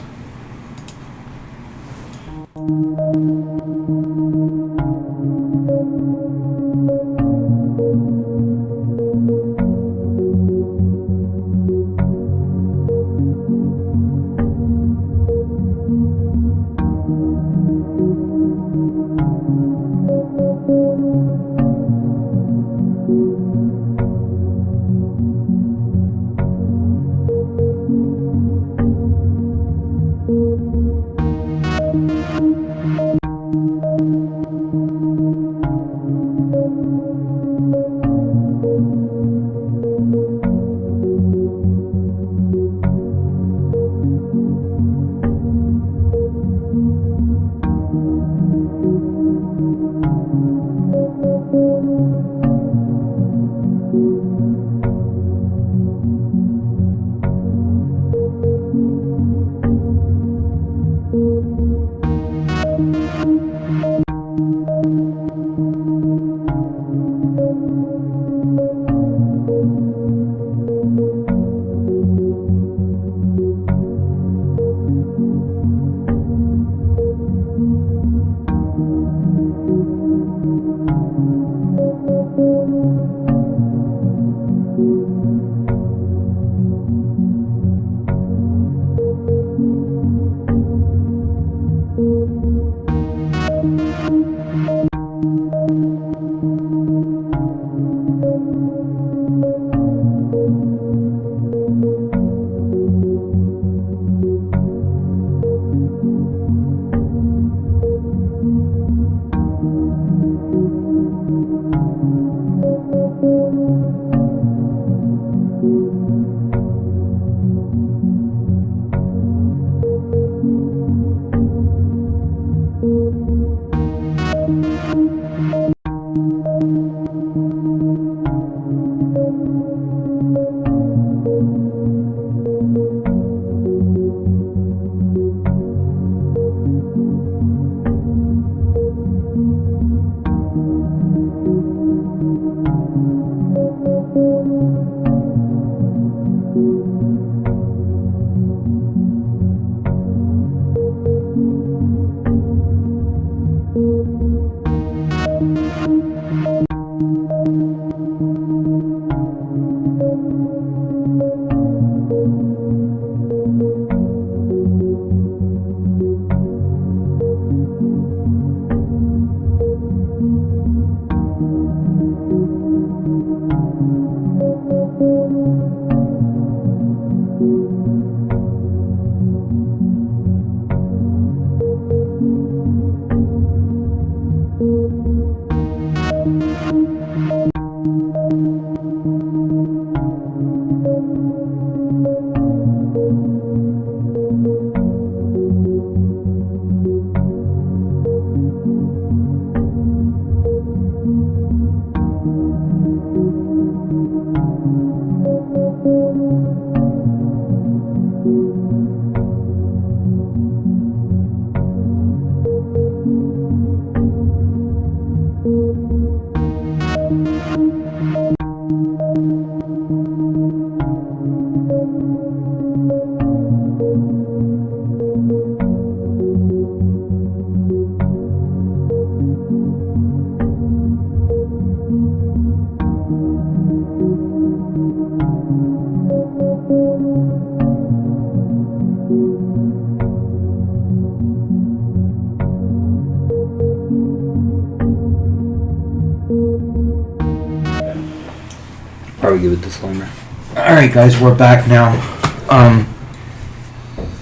Probably give a disclaimer. All right, guys, we're back now.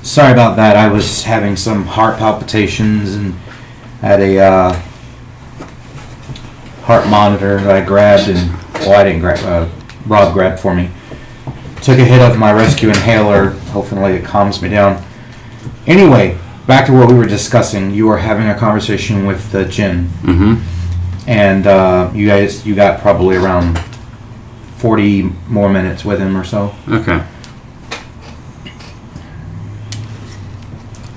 Sorry about that. I was having some heart palpitations and had a heart monitor that I grabbed, and I didn't grab. Rob grabbed for me. Took a hit of my rescue inhaler. Hopefully, it calms me down. Anyway, back to what we were discussing. You were having a conversation with the Jinn, and you got probably around 40 more minutes with him or so. Okay.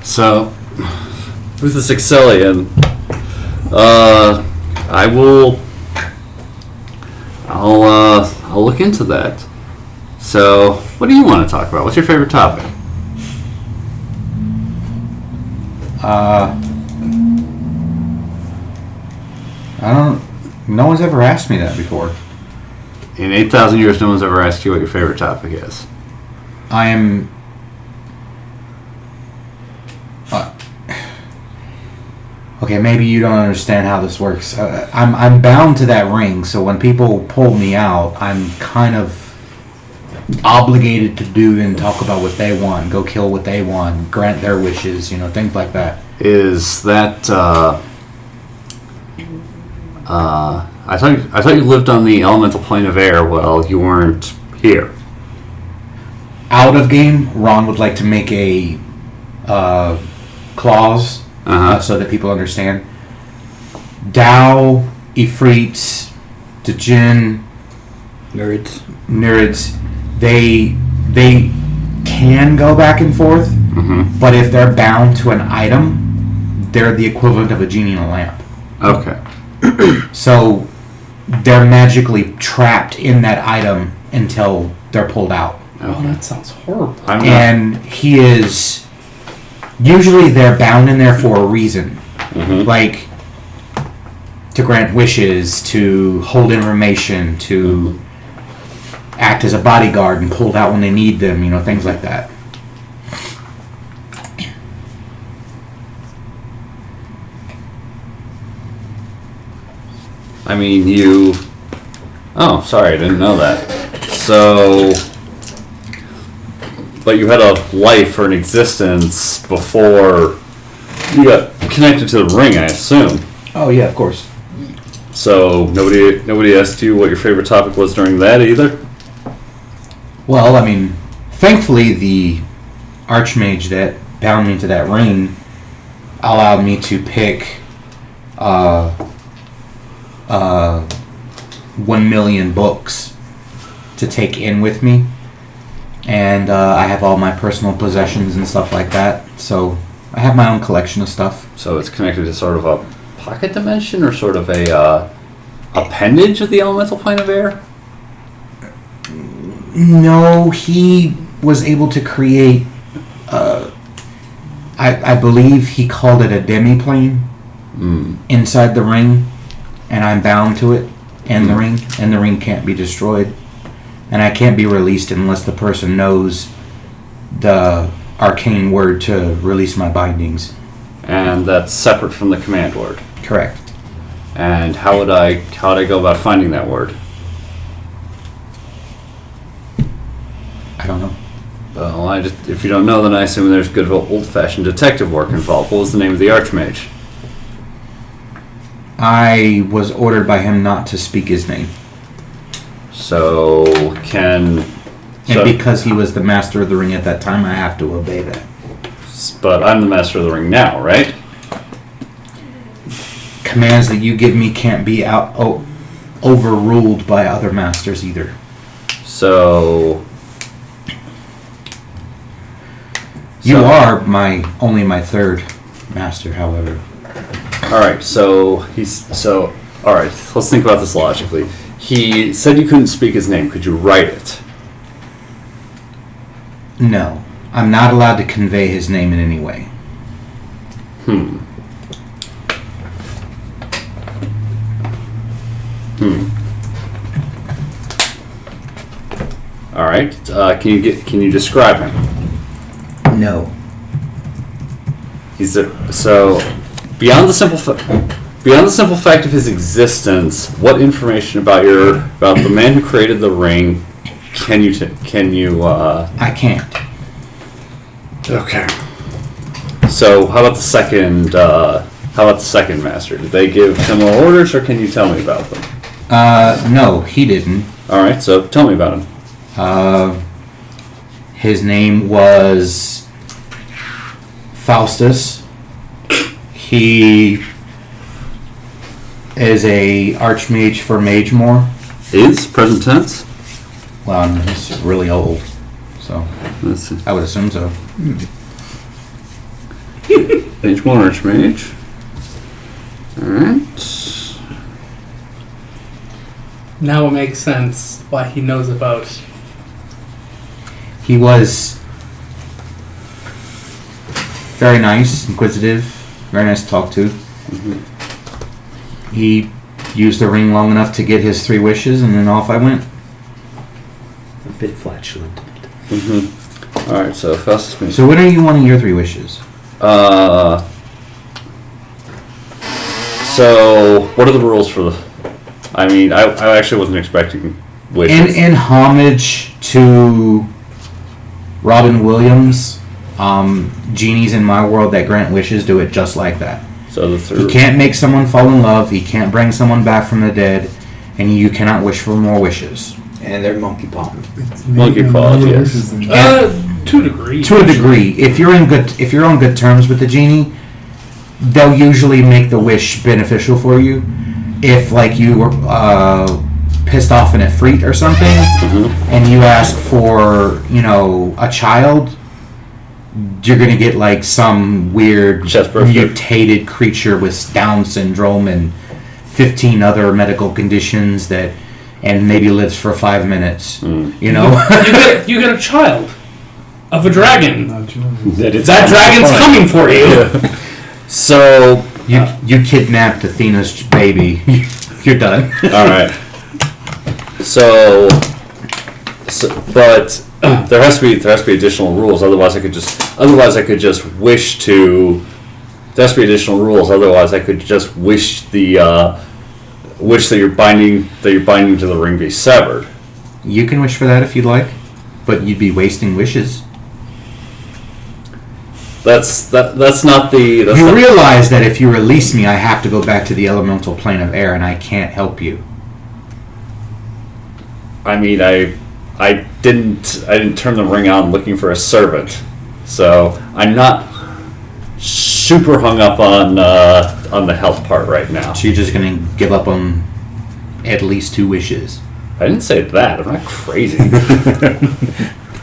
So, with this Excellion, I'll look into that. So, what do you want to talk about? What's your favorite topic? I don't. No one's ever asked me that before. In 8,000 years, no one's ever asked you what your favorite topic is. I am. Okay, maybe you don't understand how this works. I'm bound to that ring, so when people pull me out, I'm kind of obligated to do and talk about what they want, go kill what they want, grant their wishes, things like that. Is that? I thought you lived on the elemental plane of air. Well, you weren't here. Out of game, Ron would like to make a clause so that people understand. Tao, Ifrits, Djinn, nerds, they can go back and forth, but if they're bound to an item, they're the equivalent of a genie in a lamp. Okay. So they're magically trapped in that item until they're pulled out. Oh, that sounds horrible. And he is usually they're bound in there for a reason, like to grant wishes, to hold information, to act as a bodyguard and pulled out when they need them, things like that. I mean, you... Oh, sorry, I didn't know that. So... But you had a life or an existence before you got connected to the ring, I assume. Oh yeah, of course. So nobody asked you what your favorite topic was during that either? Well, I mean, thankfully the Archmage that bound me to that ring allowed me to pick 1,000,000 books to take in with me. And I have all my personal possessions and stuff like that. So I have my own collection of stuff. So it's connected to sort of a pocket dimension or sort of a appendage of the elemental plane of air? No, he was able to create, I believe he called it a demi-plane inside the ring. And I'm bound to it and the ring. And the ring can't be destroyed. And I can't be released unless the person knows the arcane word to release my bindings. And that's separate from the command word. Correct. And how would I go about finding that word? I don't know. Well, if you don't know, then I assume there's good old-fashioned detective work involved. What was the name of the Archmage? I was ordered by him not to speak his name. So And because he was the master of the ring at that time, I have to obey that. But I'm the master of the ring now, right? Commands that you give me can't be overruled by other masters either. So You are only my third master, however. All right. So all right. Let's think about this logically. He said you couldn't speak his name. Could you write it? No. I'm not allowed to convey his name in any way. All right. Can you describe him? No. So beyond the simple fact of his existence, what information about the man who created the ring can you I can't. Okay. So how about the second master? Did they give similar orders, or can you tell me about them? No, he didn't. All right. So tell me about him. His name was Faustus. He is a archmage for Icemorr. Is present tense? Well, he's really old, so I would assume so. Icemorr Archmage. Alright. Now it makes sense why he knows about. He was very nice, inquisitive, very nice to talk to. He used the ring long enough to get his 3 wishes, and then off I went. A bit flatulent. All right, so fastest me. So when are you wanting your 3 wishes? So what are the rules for the? I mean, I actually wasn't expecting wishes. In homage to Robin Williams, genies in my world that grant wishes do it just like that. So the He third. can't make someone fall in love, he can't bring someone back from the dead, and you cannot wish for more wishes. And they're monkey paw. Monkey paw, yes. To a degree. To a degree, if you're on good terms with the genie, they'll usually make the wish beneficial for you. If like you were pissed off in a freak or something, and you ask for a child, you're gonna get like some weird Chest burster. mutated creature with Down syndrome and 15 other medical conditions and maybe lives for 5 minutes. You get a child of a dragon. That Dragon's coming for you. So You kidnapped Athena's baby. You're done. all right. So but there has to be additional rules. Otherwise, I could just wish to. There has to be additional rules. Otherwise, I could just wish wish that you're binding to the ring be severed. You can wish for that if you'd like, but you'd be wasting wishes. That's not the. That's You not, realize that if you release me, I have to go back to the elemental plane of air, and I can't help you. I mean, I didn't turn the ring on looking for a servant, so I'm not super hung up on the health part right now. So you're just gonna give up on at least 2 wishes. I didn't say that. I'm not crazy.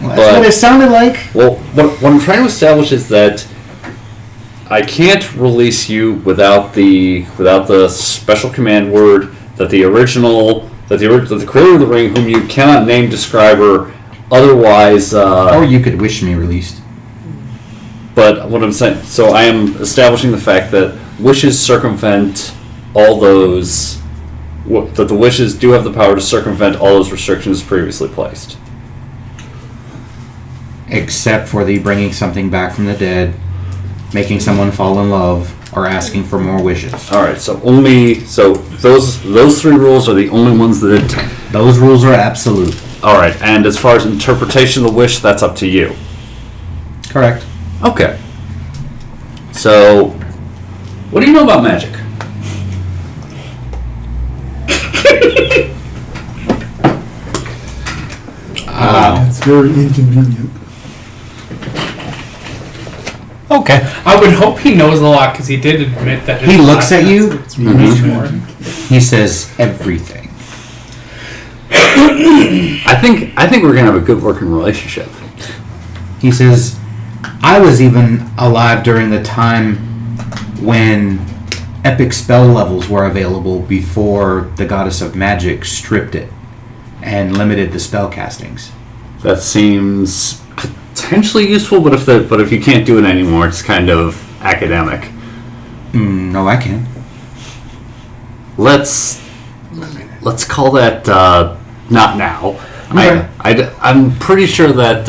Well, that's what it sounded like. Well, what I'm trying to establish is that I can't release you without the special command word that the creator of the ring, whom you cannot name, describe, or otherwise. Or you could wish me released. But what I'm saying, so I am establishing the fact that wishes circumvent all those. That the wishes do have the power to circumvent all those restrictions previously placed. Except for the bringing something back from the dead, making someone fall in love, or asking for more wishes. All right, so those 3 rules are the only ones that. Those rules are absolute. All right, and as far as interpretation of the wish, that's up to you. Correct. Okay. So, what do you know about magic? It's very inconvenient. Okay. I would hope he knows a lot because he did admit that. He looks at you. It's very magic. He says everything. I think we're gonna have a good working relationship. He says, I was even alive during the time when epic spell levels were available before the goddess of magic stripped it and limited the spell castings. That seems potentially useful, but if you can't do it anymore, it's kind of academic. No, I can. Let's call that not now. Okay. I'm pretty sure that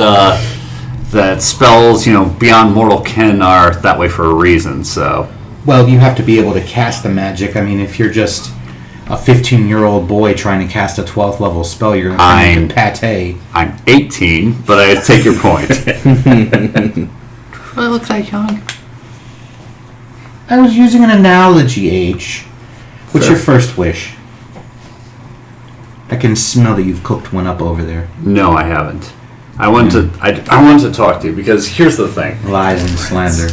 that spells, beyond mortal ken are that way for a reason. So. Well, you have to be able to cast the magic. I mean, if you're just a 15-year-old boy trying to cast a 12th level spell, you're going to make a pate. I'm 18, but I take your point. Do I look that young? I was using an analogy, H. What's Fair. your first wish? I can smell that you've cooked one up over there. No, I haven't. I want to talk to you because here's the thing. Lies and slander.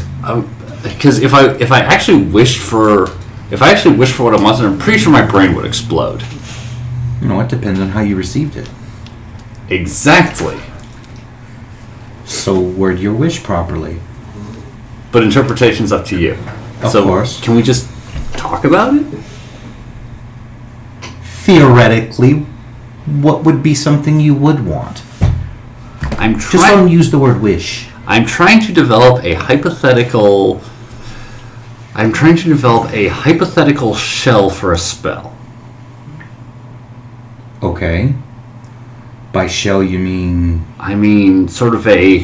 Because if I actually wished for what I wanted, I'm pretty sure my brain would explode. It depends on how you received it. Exactly. So word your wish properly. But interpretation's up to you. Of So course. Can we just talk about it? Theoretically, what would be something you would want? Just don't use the word wish. I'm trying to develop a hypothetical. I'm trying to develop a hypothetical shell for a spell. Okay. By shell, you mean... I mean, sort of a,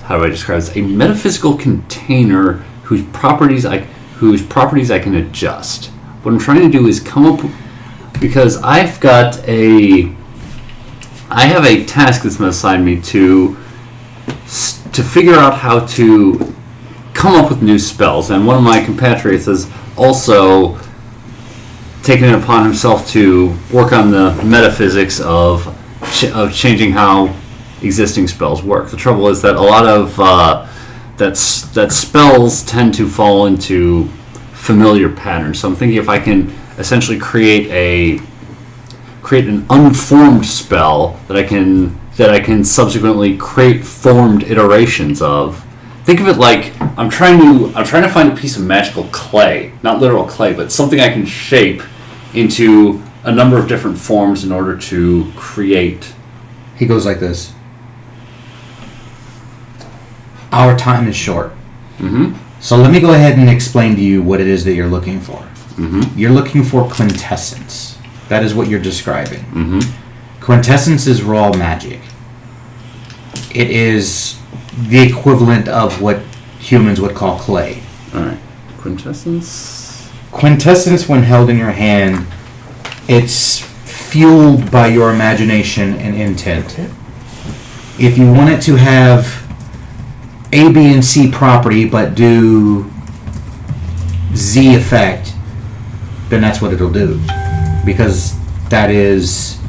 how do I describe this? A metaphysical container whose properties I can adjust. What I'm trying to do is come up, because I have a task that's been assigned me to figure out how to come up with new spells, and one of my compatriots has also taken it upon himself to work on the metaphysics of changing how existing spells work. The trouble is that a lot of that spells tend to fall into familiar patterns. So I'm thinking if I can essentially create an unformed spell that I can subsequently create formed iterations of. Think of it like I'm trying to find a piece of magical clay, not literal clay, but something I can shape into a number of different forms in order to create. He goes like this. Our time is short. Mm-hmm. So let me go ahead and explain to you what it is that you're looking for. Mm-hmm. You're looking for quintessence. That is what you're describing. Mm-hmm. Quintessence is raw magic. It is the equivalent of what humans would call clay. Alright. Quintessence? Quintessence, when held in your hand, it's fueled by your imagination and intent. If you want it to have A, B, and C property but do Z effect, then that's what it'll do. Because that is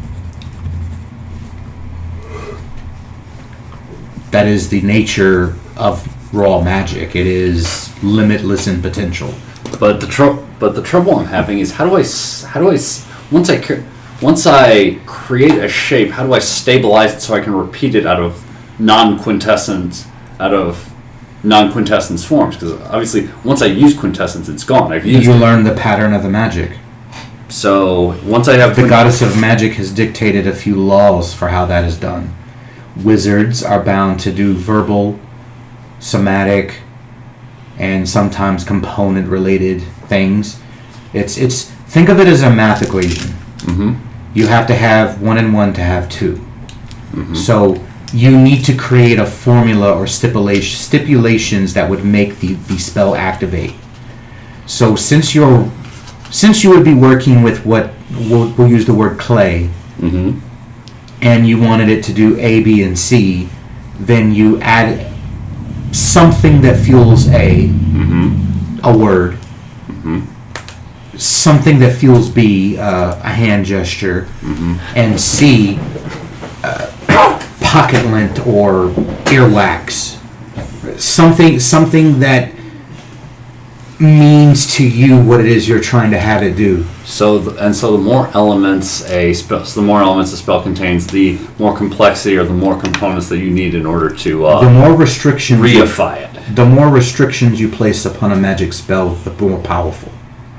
the nature of raw magic. It is limitless in potential. But the trouble I'm having is once I create a shape, how do I stabilize it so I can repeat it out of non-quintessence forms? Because obviously, once I use quintessence, it's gone. You learn the pattern of the magic. So once I have The goddess of magic has dictated a few laws for how that is done. Wizards are bound to do verbal, somatic, and sometimes component-related things. It's think of it as a math equation. Mm-hmm. You have to have 1 and 1 to have 2. Mm-hmm. So you need to create a formula or stipulations that would make the spell activate. So since you would be working with what we'll use the word clay, Mm-hmm. and you wanted it to do A, B, and C, then you add something that fuels A, Mm-hmm. a word, Mm-hmm. something that fuels B, a hand gesture, Mm-hmm. and C, pocket lint or earwax. Something that means to you what it is you're trying to have it do. So the more elements a spell contains, the more complexity or the more components that you need in order to The more restrictions reify it. The more restrictions you place upon a magic spell, the more powerful.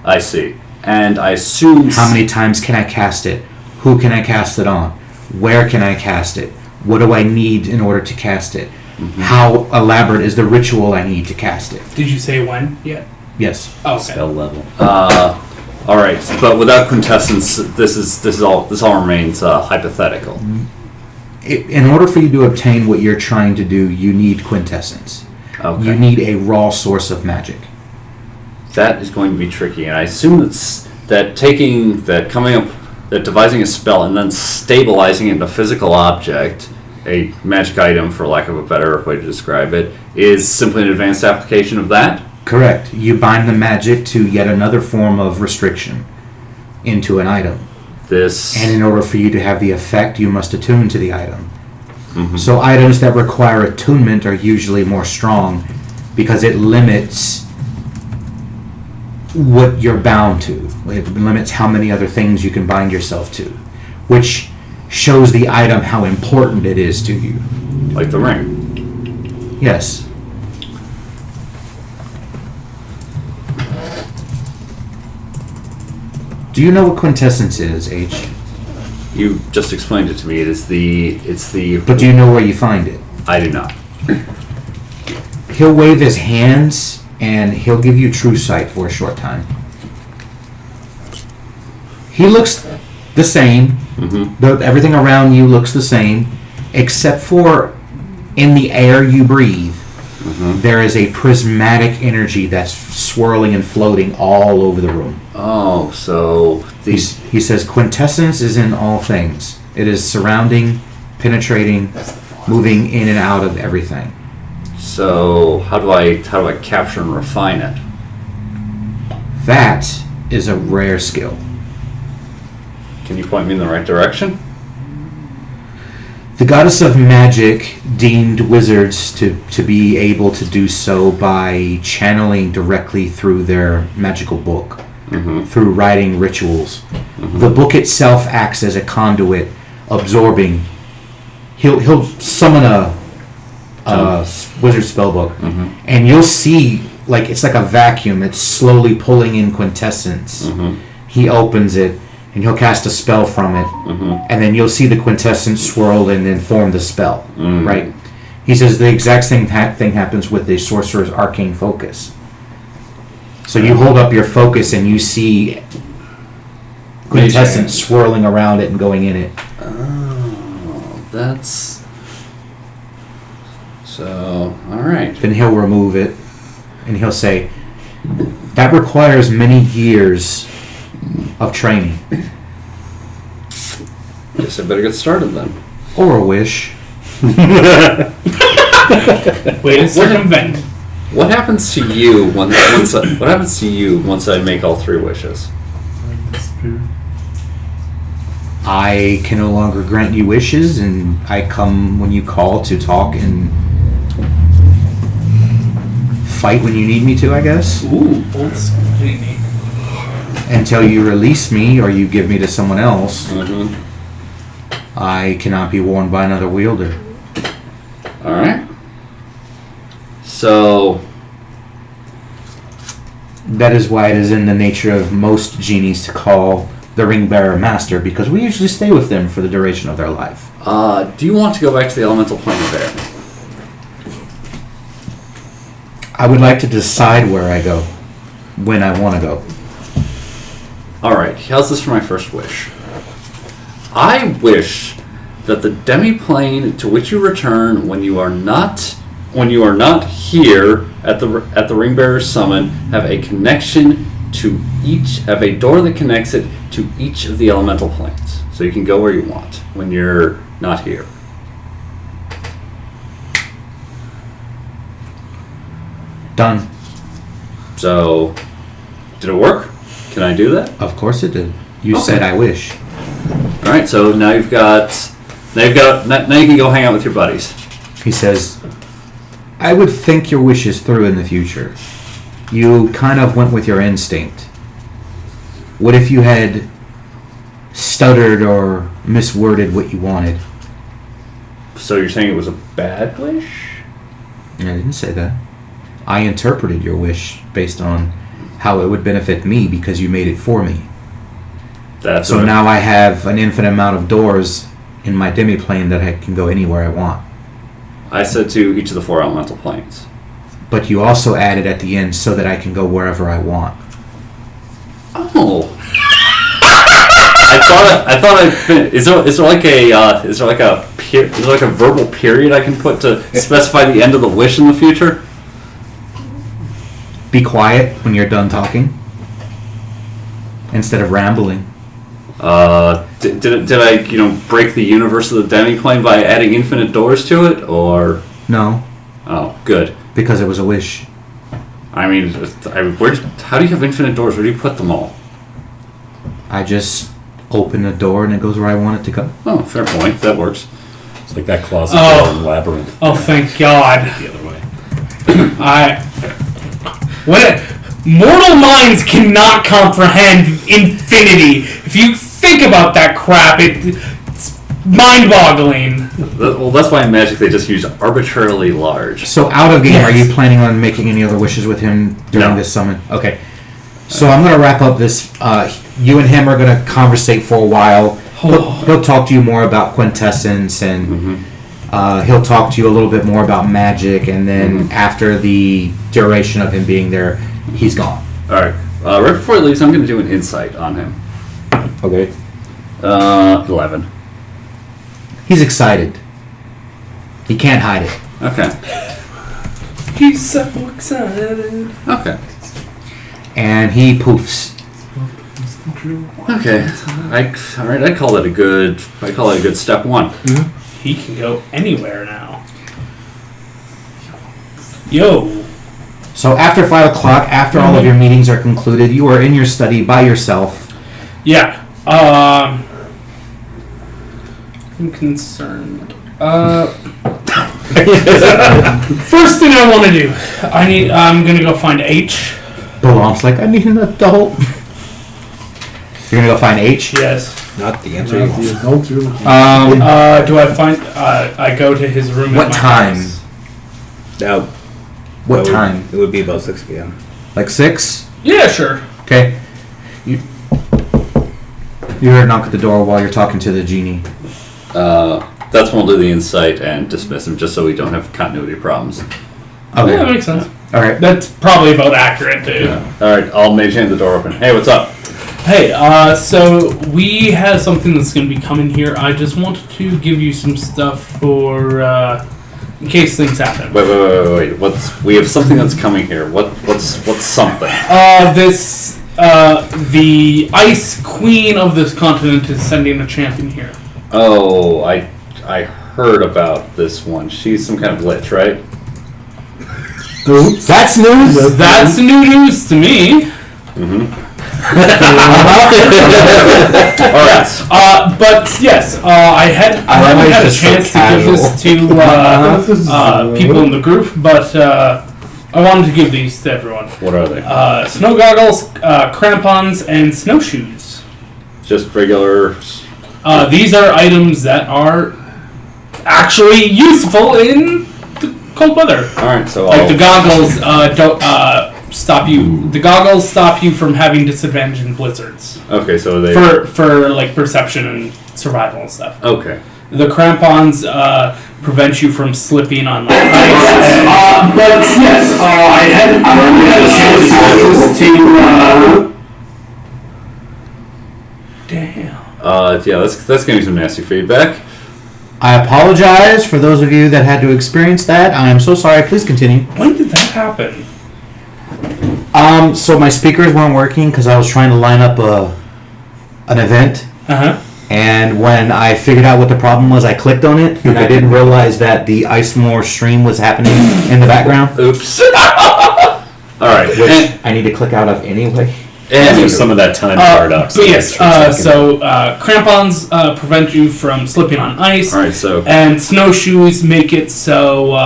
I see. And I assume How many times can I cast it? Who can I cast it on? Where can I cast it? What do I need in order to cast it? Mm-hmm. How elaborate is the ritual I need to cast it? Did you say when yet? Yes. Oh, okay. spell level. All right, but without quintessence, this all remains hypothetical. In order for you to obtain what you're trying to do, you need quintessence. Okay. You need a raw source of magic. That is going to be tricky, and I assume that devising a spell and then stabilizing it in a physical object, a magic item, for lack of a better way to describe it, is simply an advanced application of that. Correct. You bind the magic to yet another form of restriction into an item. And in order for you to have the effect, you must attune to the item. Mm-hmm. So items that require attunement are usually more strong because it limits what you're bound to. It limits how many other things you can bind yourself to, which shows the item how important it is to you. Like the ring. Yes. Do you know what quintessence is, H? You just explained it to me. It's the. But do you know where you find it? I do not. He'll wave his hands and he'll give you true sight for a short time. He looks the same. Mm-hmm. Everything around you looks the same, except for in the air you breathe. Mm-hmm. There is a prismatic energy that's swirling and floating all over the room. Oh, so these. He says quintessence is in all things. It is surrounding, penetrating, moving in and out of everything. So how do I capture and refine it? That is a rare skill. Can you point me in the right direction? The goddess of magic deemed wizards to be able to do so by channeling directly through their magical book, Mm-hmm. through writing rituals. Mm-hmm. The book itself acts as a conduit, absorbing. He'll summon a wizard spellbook, Mm-hmm. and you'll see like it's like a vacuum. It's slowly pulling in quintessence. Mm-hmm. He opens it, and he'll cast a spell from it, Mm-hmm. and then you'll see the quintessence swirl and then form the spell. Mm. Right? He says the exact same thing happens with the sorcerer's arcane focus. So you hold up your focus and you see quintessence swirling around it and going in it. Oh, that's so. All right. Then he'll remove it, and he'll say, "That requires many years of training, Guess I better get started then. or a wish." Way to circumvent. What happens to you what happens to you once I make all 3 wishes? I can no longer grant you wishes, and I come when you call to talk and fight when you need me to, I guess. Ooh, old school genie. Until you release me or you give me to someone else, Mm-hmm. I cannot be worn by another wielder. All right. So That is why it is in the nature of most genies to call the ring bearer master, because we usually stay with them for the duration of their life. do you want to go back to the elemental plane of air? I would like to decide where I go, when I want to go. All right. How's this for my first wish? I wish that the demi-plane to which you return when you are not here at the Ringbearer's summon have a connection to have a door that connects it to each of the elemental planes, so you can go where you want when you're not here. Done. So, did it work? Can I do that? Of course it did. You Okay. said I wish. All right. So now you can go hang out with your buddies. He says, I would think your wishes through in the future. You kind of went with your instinct. What if you had stuttered or misworded what you wanted? So you're saying it was a bad wish? I didn't say that. I interpreted your wish based on how it would benefit me because you made it for me. That's So what- now I have an infinite amount of doors in my demi-plane that I can go anywhere I want. I said to each of the 4 elemental planes. But you also added at the end so that I can go wherever I want. Oh. I thought I'd fin- is there like a verbal period I can put to specify the end of the wish in the future? Be quiet when you're done talking. Instead of rambling. Did I break the universe of the demi-plane by adding infinite doors to it, or No, oh good. because it was a wish. I mean, how do you have infinite doors? Where do you put them all? I just open the door and it goes where I want it to go. Oh, fair point. That works. It's like that closet Oh. door in Labyrinth. Oh, thank God. The other way. Mortal minds cannot comprehend infinity. If you think about that crap, it's mind-boggling. Well, that's why in Magic they just use arbitrarily large. So out of game, are Yes. you planning on making any other wishes with him during No. this summon? Okay. So I'm going to wrap up this. You and him are going to conversate for a while. He'll talk to you more about quintessence, and he'll talk to you a little bit more about magic, and then after the duration of him being there, he's gone. All right. Right before he leaves, I'm going to do an insight on him. Okay. 11. He's excited. He can't hide it. Okay. He's so excited. Okay. And he poofs. Okay. All right. I call that a good step 1. He can go anywhere now. Yo. So after 5 o'clock, after all of your meetings are concluded, you are in your study by yourself. Yeah. I'm concerned. First thing I want to do, I'm gonna go find H. Belong's like, I need an adult. You're gonna go find H? Yes. Not the answer. Do I find? I go to his room. What at my time? house. What time? It would be about 6 p.m. Like 6? Yeah, sure. Okay. You hear a knock at the door while you're talking to the genie. That's when we'll do the insight and dismiss him, just so we don't have continuity problems. Okay. Yeah, that makes sense. All right. That's probably about accurate too. All right. I'll maintain the door open. Hey, what's up? Hey, so we have something that's going to be coming here. I just wanted to give you some stuff for in case things happen. Wait. We have something that's coming here. What's something? The Ice Queen of this continent is sending a champion here. Oh, I heard about this one. She's some kind of lich, right? Oops. That's news. That's new news to me. Alright. But yes, I haven't had a chance to give this to people in the group, but I wanted to give these to everyone. What are they? Snow goggles, crampons, and snowshoes. Just regular. These are items that are actually useful in the cold weather. Alright, so Like the goggles don't stop you. The goggles stop you from having disadvantage in blizzards Okay, so they. for like perception and survival and stuff. Okay. The crampons prevent you from slipping on like ice. But yes, I had a chance to. Damn. Yeah, that's gonna be some nasty feedback. I apologize for those of you that had to experience that. I am so sorry. Please continue. When did that happen? So my speakers weren't working because I was trying to line up an event. And when I figured out what the problem was, I clicked on it, and I didn't realize that the Icemorr stream was happening in the background. Oops. Alright. Which I need to click out of anyway. And there's some of that time paradox. But yes, crampons prevent you from slipping on ice. Alright, so. And snowshoes make it so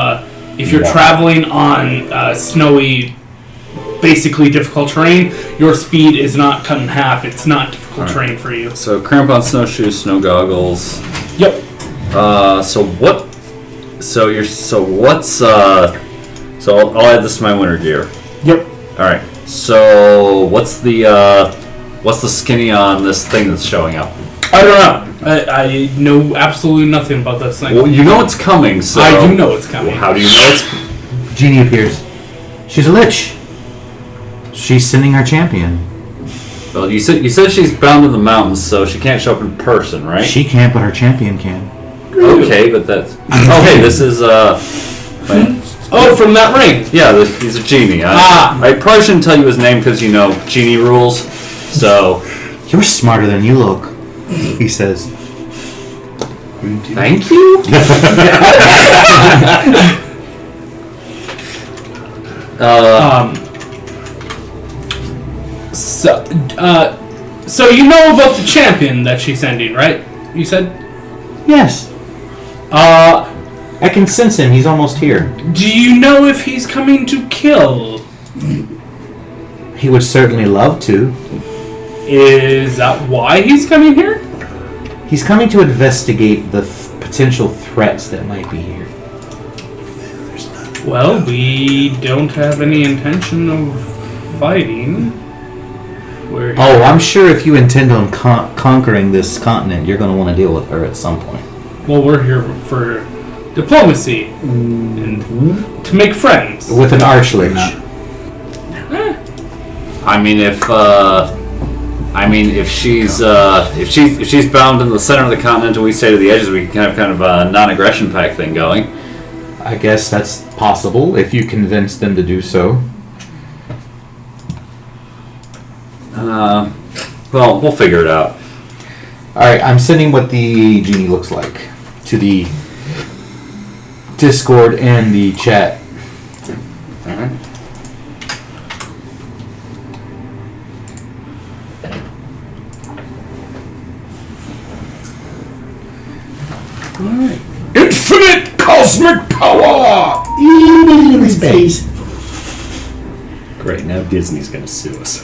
if you're traveling on snowy, basically difficult terrain, your speed is not cut in half. It's not difficult terrain for you. So crampon, snowshoes, snow goggles. Yep. So I'll add this to my winter gear. Yep. Alright. So what's the skinny on this thing that's showing up? I don't know. I know absolutely nothing about this thing. Well, you know it's coming, so I do know it's coming. Well, how do you know it's Genie appears. She's a lich. She's sending her champion. Well, you said she's bound in the mountains, so she can't show up in person, right? She can't, but her champion can. Okay, but that's okay. This is Oh, from that ring. yeah, he's a genie. I probably shouldn't tell you his name because you know genie rules. So You're smarter than you look, he says. thank you. So you know about the champion that she's sending, right? You said? Yes. I can sense him. He's almost here. Do you know if he's coming to kill? He would certainly love to. Is that why he's coming here? He's coming to investigate the potential threats that might be here. Well, we don't have any intention of fighting. We're here. Oh, I'm sure if you intend on conquering this continent, you're going to want to deal with her at some point. Well, we're here for diplomacy and to make friends. With an archlich. I mean, if I mean, if she's bound in the center of the continent and we stay to the edges, we can have kind of a non-aggression pact thing going. I guess that's possible if you convince them to do so. Well, we'll figure it out. Alright, I'm sending what the genie looks like to the Discord and the chat. Alright. Infinite cosmic power! Space. Great, now Disney's gonna sue us.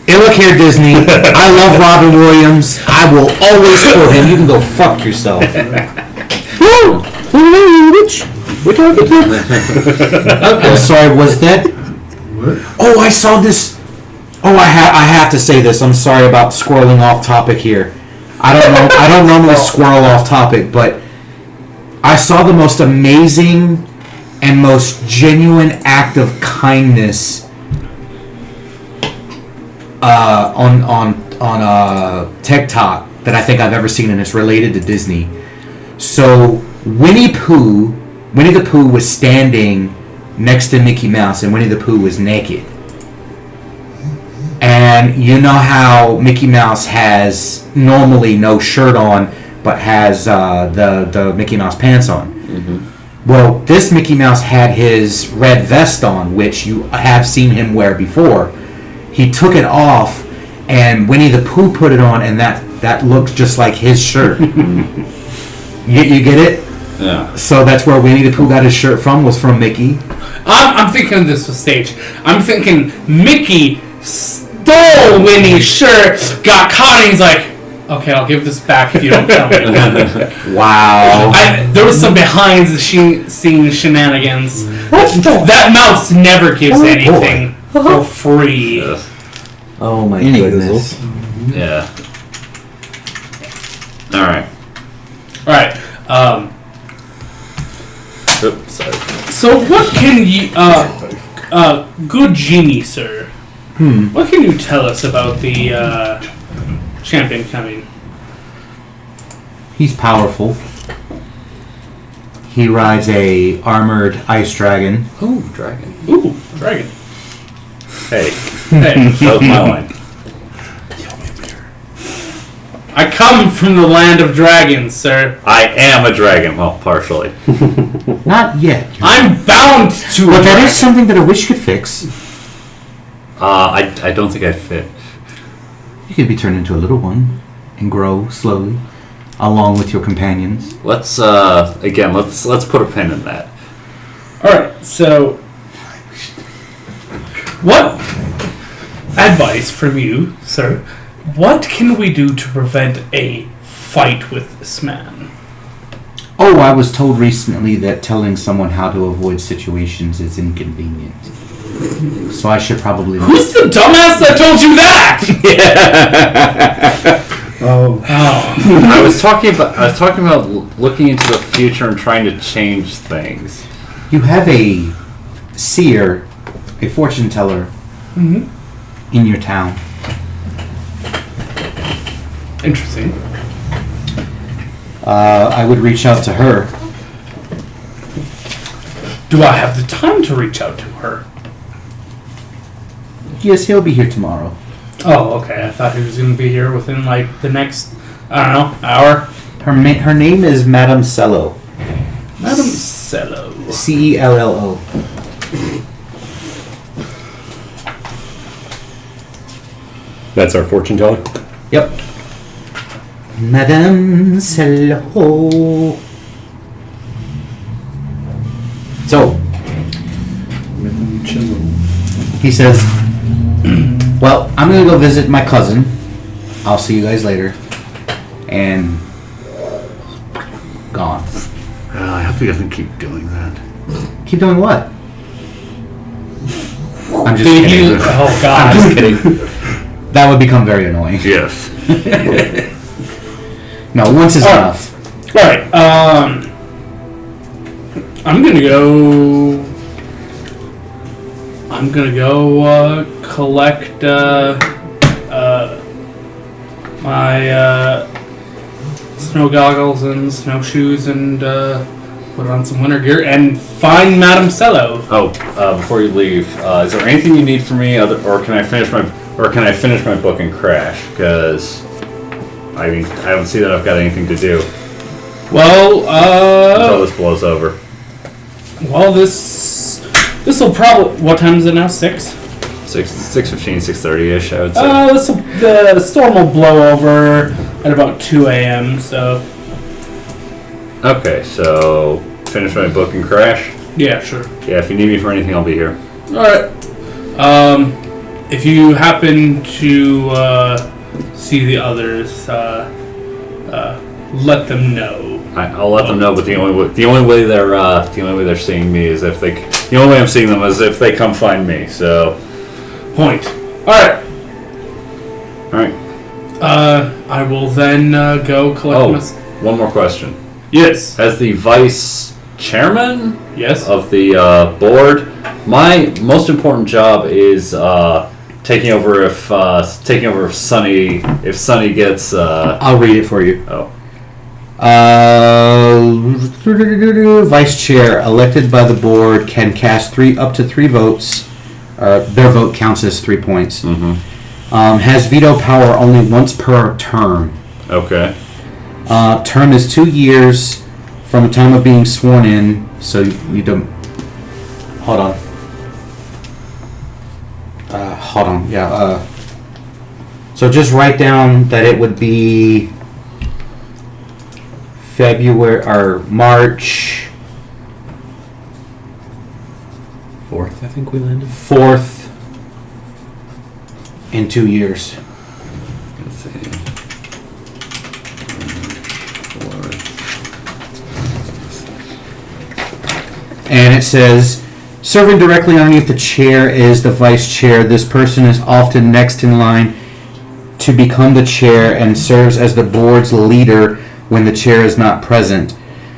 Hey, look here, Disney. I love Robin Williams. I will always quote him. You can go fuck yourself. Woo! We're talking to. I'm sorry, was that? What? Oh, I saw this. Oh, I have to say this. I'm sorry about squirreling off topic here. I don't know. I don't normally squirrel off topic, but I saw the most amazing and most genuine act of kindness on TikTok that I think I've ever seen, and it's related to Disney. So Winnie the Pooh was standing next to Mickey Mouse, and Winnie the Pooh was naked. And you know how Mickey Mouse has normally no shirt on, but has the Mickey Mouse pants on. Mm-hmm. Well, this Mickey Mouse had his red vest on, which you have seen him wear before. He took it off, and Winnie the Pooh put it on, and that looked just like his shirt. You get it? Yeah. So that's where Winnie the Pooh got his shirt from, was from Mickey. I'm thinking this was staged. I'm thinking Mickey stole Winnie's shirt, got caught, and he's like, okay, I'll give this back if you don't tell me. Wow. There was some behind the scene shenanigans. That mouse never gives anything for free. Yes. Oh my goodness. Yeah. Alright. Alright, Oops, sorry. so what can you, good genie, sir, what can you tell us about the, champion coming? He's powerful. He rides a armored ice dragon. Ooh, dragon. Ooh, dragon. Hey, Hey, that was my line. I come from the land of dragons, sir. I am a dragon. Well, partially. Not yet. I'm bound to But a that dragon. is something that a wish could fix. I don't think I'd fit. You could be turned into a little one and grow slowly, along with your companions. Let's let's put a pin in that. Alright, so what advice from you, sir? What can we do to prevent a fight with this man? Oh, I was told recently that telling someone how to avoid situations is inconvenient. So I should probably... Who's the dumbass that told you that? Oh, I was talking about looking into the future and trying to change things. You have a seer, a fortune teller, in your town. Interesting. I would reach out to her. Do I have the time to reach out to her? Yes, he'll be here tomorrow. Oh, okay. I thought he was going to be here within, like, the next, I don't know, hour. Her name is Madame Cello. Madam Cello. Cello. That's our fortune teller? Yep. Madame Cello. So, he says, well, I'm going to go visit my cousin. I'll see you guys later. And gone. I hope he doesn't keep doing that. Keep doing what? I'm just Did kidding. you? Oh, I'm God. just kidding. That would become very annoying. Yes. No, once is Alright. enough. Alright, I'm gonna go I'm gonna go collect my snow goggles and snowshoes and put on some winter gear and find Madame Cello. Oh, before you leave, is there anything you need from me, or can I finish my book and crash? Because I mean, I don't see that I've got anything to do Well, until this blows over. well, this will probably. What time is it now? 6. 6:15, 6:30ish, I would say. The storm will blow over at about 2 a.m. So Okay, so finish my book and crash. yeah, sure. Yeah, if you need me for anything, I'll be here. All right. If you happen to see the others, let them know. I'll let them know, but the only way they're seeing me is if the only way I'm seeing them is if they come find me. So, Point. All right. all right. I will then go collect Oh, my. one more question. Yes. As the vice chairman Yes. of the board, my most important job is taking over if Sonny gets. I'll read it for you. Oh, Vice chair elected by the board can cast up to 3 votes. Their vote counts as 3 points. Has veto power only once per term. okay. Term is 2 years from the time of being sworn in. So you don't. Hold on. Hold on. Yeah. So just write down that it would be February or March 4th, I think we landed. 4th in 2 years. Let's see. And it says, serving directly underneath the chair is the vice chair. This person is often next in line to become the chair and serves as the board's leader when the chair is not present,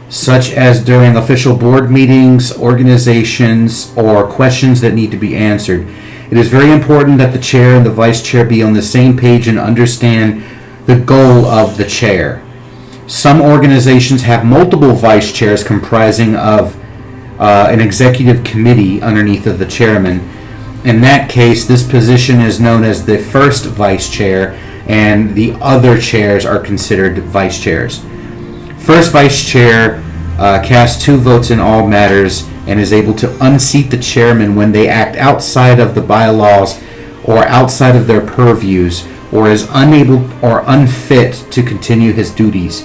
such as during official board meetings, organizations, or questions that need to be answered. It is very important that the chair and the vice chair be on the same page and understand the goal of the chair. Some organizations have multiple vice chairs comprising of an executive committee underneath of the chairman. In that case, this position is known as the first vice chair, and the other chairs are considered vice chairs. First vice chair casts 2 votes in all matters and is able to unseat the chairman when they act outside of the bylaws or outside of their purviews, or is unable or unfit to continue his duties.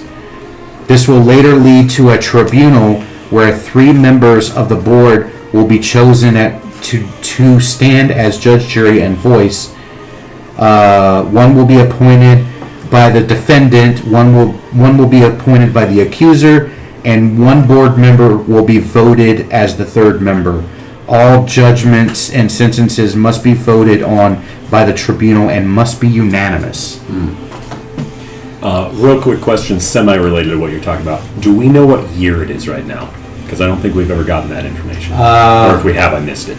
This will later lead to a tribunal where 3 members of the board will be chosen to stand as judge, jury, and voice. One will be appointed by the defendant, one will be appointed by the accuser, and 1 board member will be voted as the 3rd member. All judgments and sentences must be voted on by the tribunal and must be unanimous. Real quick question, semi-related to what you're talking about. Do we know what year it is right now? Because I don't think we've ever gotten that information. Or if we have, I missed it.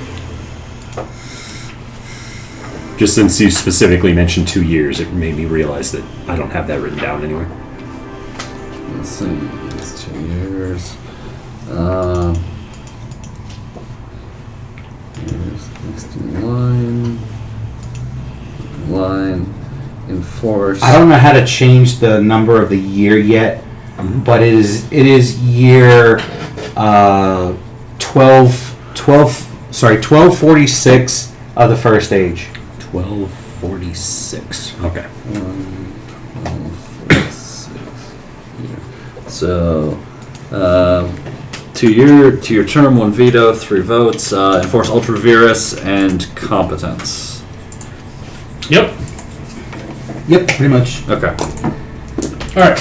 Just since you specifically mentioned 2 years, it made me realize that I don't have that written down anywhere. Let's see. It's 2 years. Here's next in line. Enforce. I don't know how to change the number of the year yet, but it is year 1246 of the first age. 1246. Okay. 1246. So, to your term, 1 veto, 3 votes. Enforce ultra virus and competence. Yep. Yep, pretty much. Okay. All right.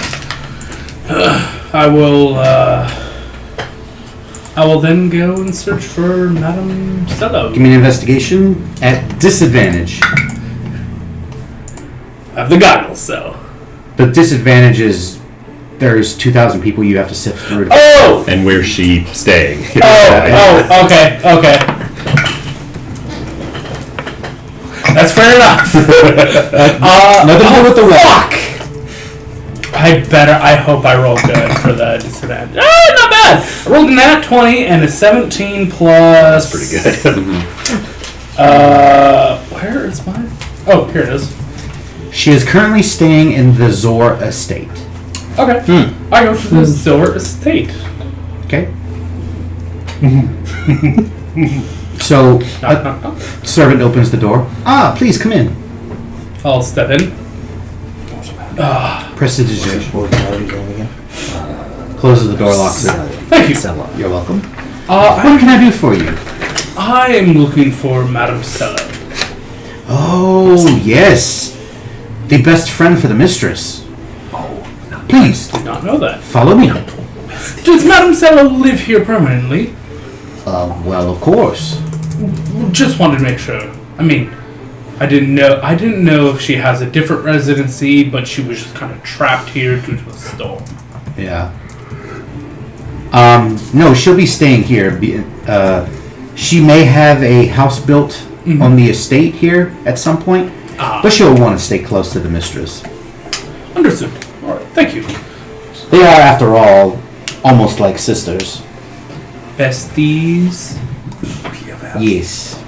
I will then go and search for Madame Cello. Give me an investigation at disadvantage. I have the goggles, so. The disadvantage is there's 2,000 people you have to sift through. Oh! And where's she staying? Oh, okay. That's fair enough. Nothing to do with the weather. I hope I roll good for the disadvantage. Not bad. I rolled a nat 20 and a 17 plus. Pretty good. Where is mine? Oh, here it is. She is currently staying in the Zor estate. Okay. I go to the Zor estate. Okay. So, Knock, knock, knock. servant opens the door. Ah, please come in. I'll step in. Prestidigitation. Closes the door, locks it. Thank you. You're welcome. What can I do for you? I am looking for Madame Stella. Oh, yes. The best friend for the mistress. Please, Did not know that. follow me. Does Madame Stella live here permanently? Well, of course. Just wanted to make sure. I mean, I didn't know if she has a different residency, but she was just kind of trapped here due to a storm. Yeah. No, she'll be staying here. She may have a house built on the estate here at some point, but she'll want to stay close to the mistress. Understood. All right. Thank you. They are, after all, almost like sisters. Besties. Yes.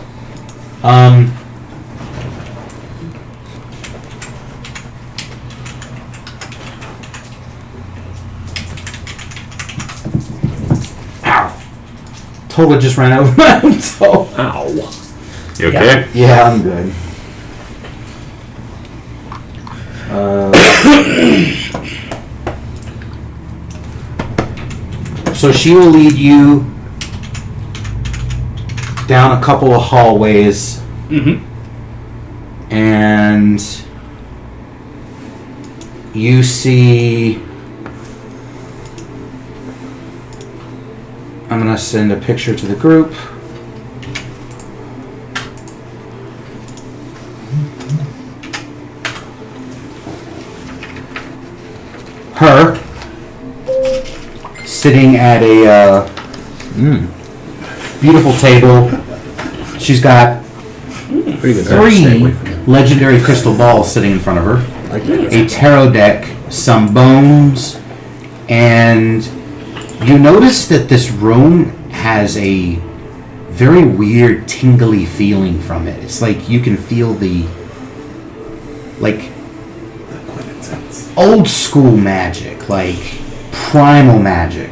Ow. Tola just ran over my own toe. Ow. You okay? Yeah, I'm good. So she will lead you down a couple of hallways, and you see. I'm gonna send a picture to the group. Her sitting at a beautiful table. She's got three legendary crystal balls sitting in front of her, a tarot deck, some bones, and you notice that this room has a very weird tingly feeling from it. It's like you can feel the old school magic, like primal magic.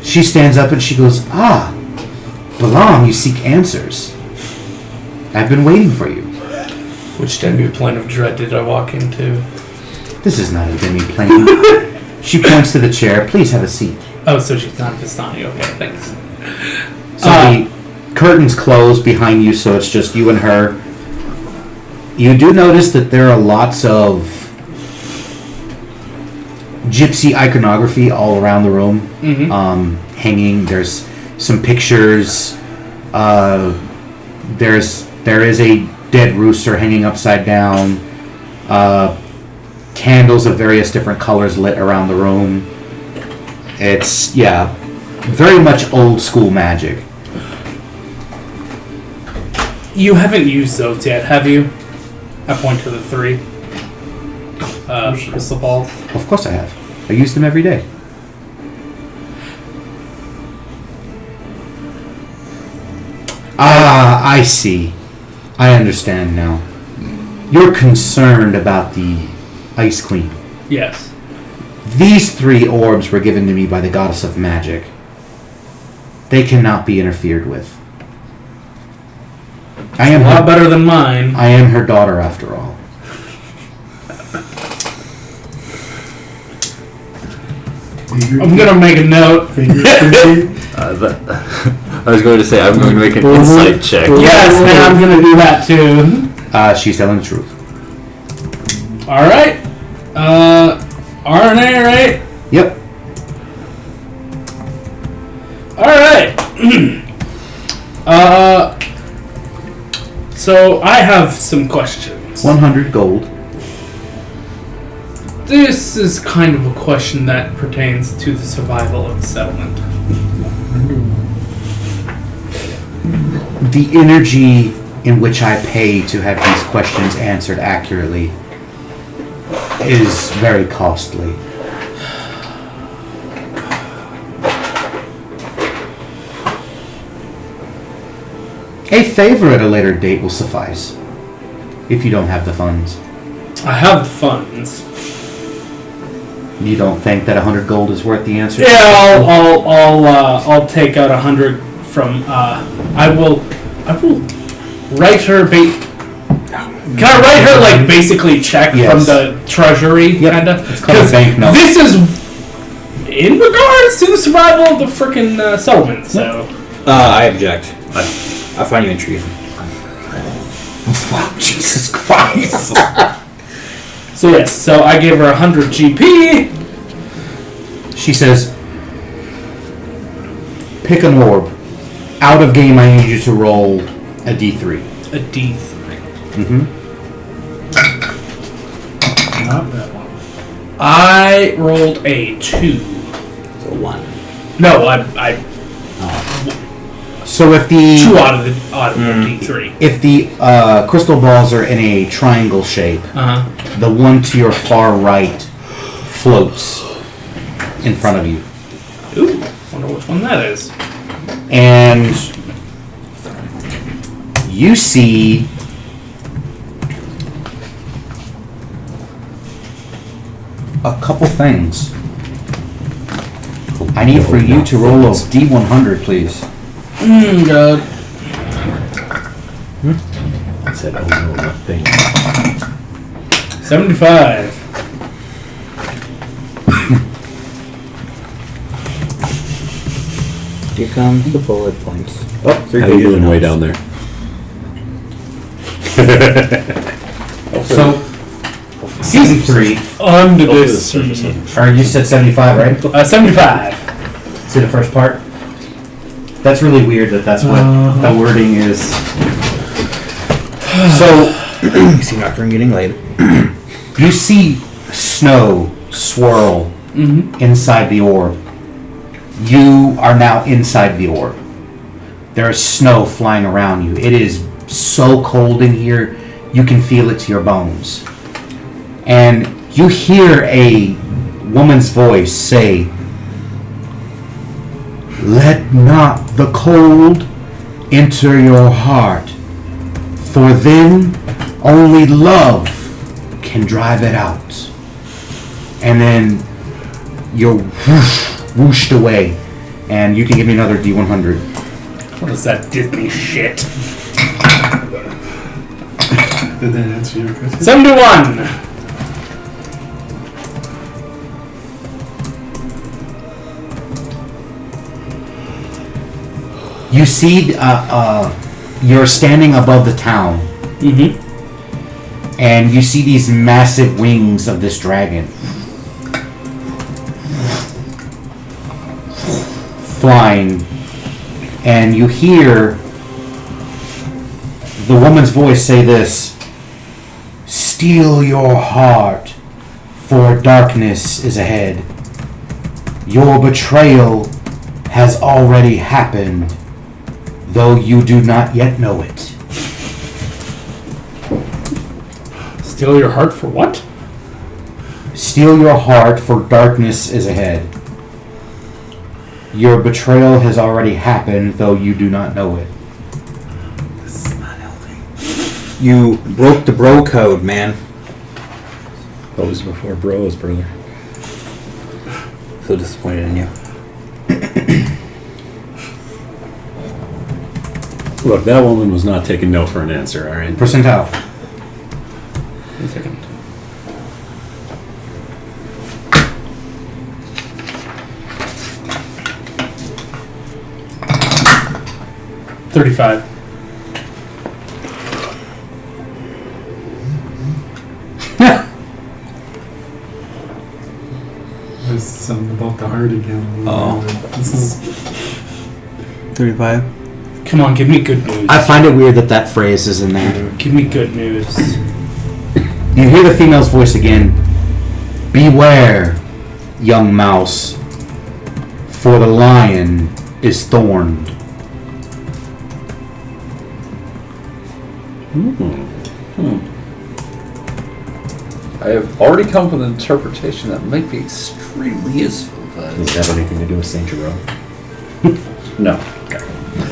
She stands up and she goes, Balam, you seek answers. I've been waiting for you. Which demi-plane of dread did I walk into? This is not a demi-plane. She points to the chair. Please have a seat. Oh, so she's not Vistani. Okay, thanks. So the curtains close behind you, so it's just you and her. You do notice that there are lots of gypsy iconography all around the room, hanging. There's some pictures. There is a dead rooster hanging upside down. Candles of various different colors lit around the room. It's very much old school magic. You haven't used those yet, have you? I point to the three crystal balls. Of course I have. I use them every day. I see. I understand now. You're concerned about the Ice Queen. Yes. These three orbs were given to me by the goddess of magic. They cannot be interfered with. I am A lot her, better than mine. I am her daughter, after all. I'm gonna make a note. I was going to say, I'm going to make an insight check. Yes, and I'm gonna do that too. She's telling the truth. All right. RNA, right? Yep. All right. So I have some questions. 100 gold. This is kind of a question that pertains to the survival of the settlement. The energy in which I pay to have these questions answered accurately is very costly. A favor at a later date will suffice, if you don't have the funds. I have the funds. You don't think that 100 gold is worth the answer? Yeah, I'll take out 100 from. I will write her. Can I write her like basically check Yes. from the treasury, Yep. kinda? It's called a banknote. This is in regards to the survival of the frickin' settlement. So I object. I find you in treason. Wow, Jesus Christ. so yes, so I give her 100 GP. She says, pick an orb. Out of game, I need you to roll a d3. A D3. Mm-hmm. Not that one. I rolled a 2. So 1. No, I So if the 2 out of the D3. if the crystal balls are in a triangle shape, the one to your far right floats in front of you, Ooh, wonder which one that is. and you see a couple things. I need for you to roll a d100, please. God. I said, oh no, not thing. 75. Here comes the bullet points. Oh, 3 How you pages doing of way notes. down there? So, season 3, Under Hopefully this the surface sea. is- or you said 75, right? 75. See the first part? That's really weird that that's what the wording is. So, You see Nocturne getting laid. you see snow swirl inside the orb. You are now inside the orb. There is snow flying around you. It is so cold in here, you can feel it to your bones. And you hear a woman's voice say, "Let not the cold enter your heart, for then only love can drive it out." And then you're whooshed away, and you can give me another D100. What is that Disney shit? Did that answer your question? 71. You see, you're standing above the town, and you see these massive wings of this dragon flying, and you hear the woman's voice say this: "Steel your heart, for darkness is ahead. Your betrayal has already happened, though you do not yet know it." Steal your heart for what? Steel your heart, for darkness is ahead. Your betrayal has already happened, though you do not know it. You broke the bro code, man. Bros before bros, brother. So disappointed in you. Look, that woman was not taking no for an answer, alright? Percentile. 1 second. $35. There's something about the heart again. Oh. This is 35. Come on, give me good news. I find it weird that that phrase is in there. Give me good news. You hear the female's voice again. "Beware, young mouse, for the lion is thorned." I have already come with an interpretation that might be extremely useful. But Does it have anything to do with Saint Jerome? no.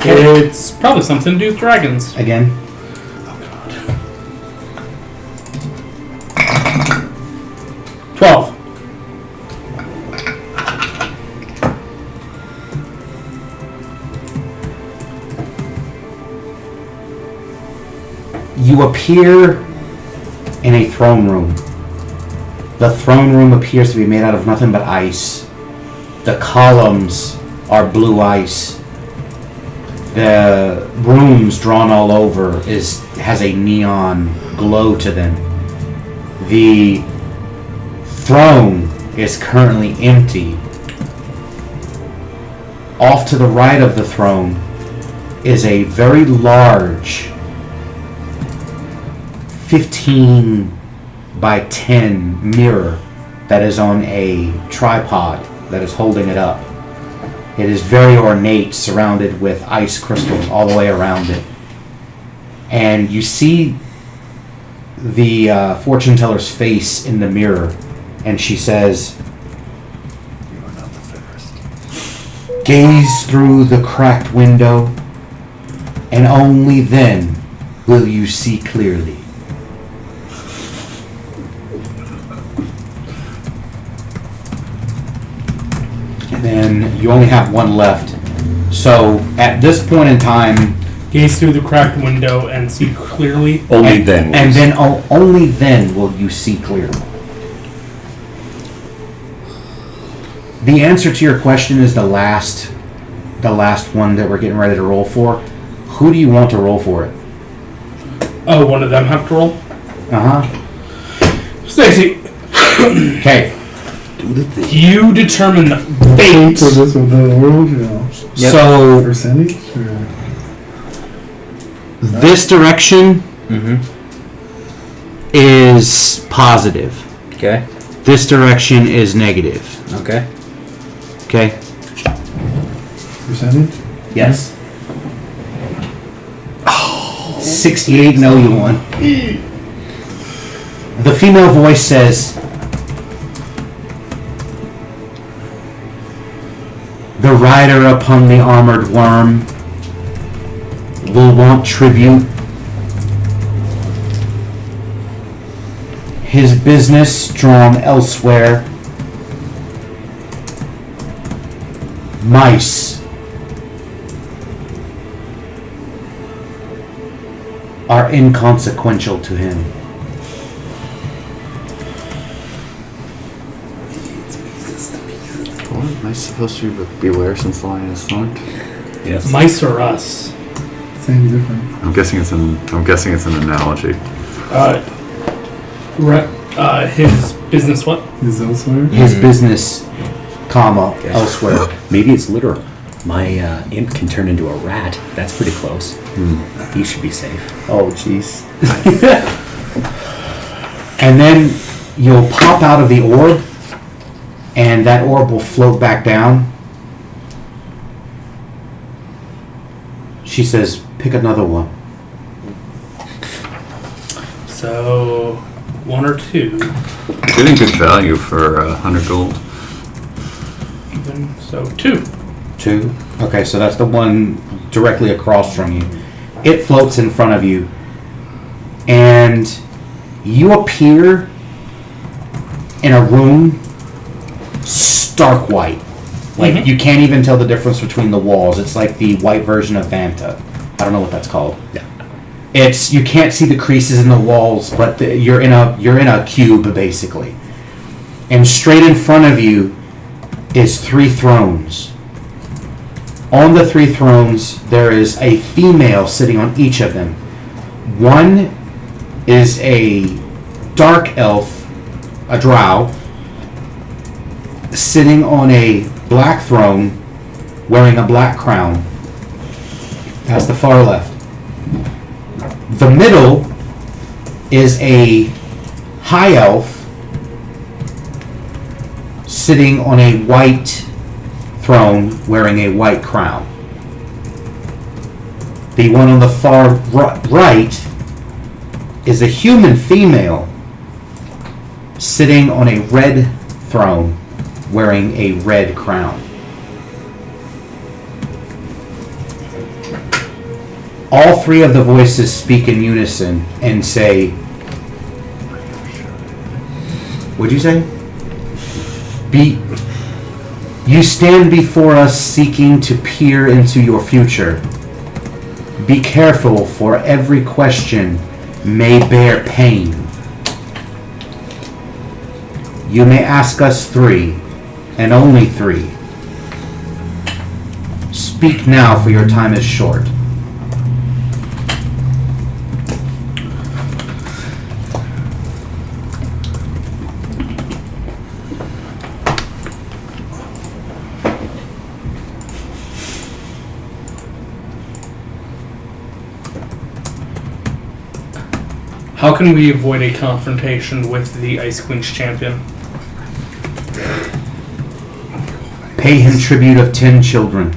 It's probably something to do with dragons. Again. 12. You appear in a throne room. The throne room appears to be made out of nothing but ice. The columns are blue ice. The rooms drawn all over has a neon glow to them. The throne is currently empty. Off to the right of the throne is a very large 15 by 10 mirror that is on a tripod that is holding it up. It is very ornate, surrounded with ice crystals all the way around it. And you see the fortune teller's face in the mirror, and she says, You are not the fairest. "Gaze through the cracked window, and only then will you see clearly." And then you only have one left. So at this point in time, Gaze through the cracked window and see clearly. Only and, then. and then only then will you see clearly. The answer to your question is the last one that we're getting ready to roll for. Who do you want to roll for it? Oh, one of them have to roll? Uh-huh. Stacy, Okay. you determine the For fate. this one, the world, you know, So percentage? Or? this direction is positive. Okay. This direction is negative. Okay. Okay? Percentage? Yes. 68, no, you won. The female voice says, "The rider upon the armored worm will want tribute. His business drawn elsewhere. Mice are inconsequential to him." Am I supposed to beware since the lion is thorned? Yes. Mice or us? Same difference. I'm guessing it's an analogy. His business what? Is elsewhere? His business, comma, elsewhere. Maybe it's literal. My imp can turn into a rat. That's pretty close. He should be safe. Oh, jeez. And then you'll pop out of the orb, and that orb will float back down. She says, "Pick another one." So, one or two. Getting good value for 100 gold. Even so, two. 2. Okay, so that's the one directly across from you. It floats in front of you, and you appear in a room stark white. Like, you can't even tell the difference between the walls. It's like the white version of Vanta. I don't know what that's called. It's, you can't see the creases in the walls, but you're in a cube basically. And straight in front of you is 3 thrones. On the 3 thrones, there is a female sitting on each of them. One is a dark elf, a drow, sitting on a black throne, wearing a black crown. That's the far left. The middle is a high elf, sitting on a white throne, wearing a white crown. The one on the far right is a human female sitting on a red throne wearing a red crown. All three of the voices speak in unison and say, what'd you say? You stand before us seeking to peer into your future. Be careful, for every question may bear pain. You may ask us three, and only three. Speak now, for your time is short. How can we avoid a confrontation with the Ice Queen's champion? Pay him tribute of 10 children.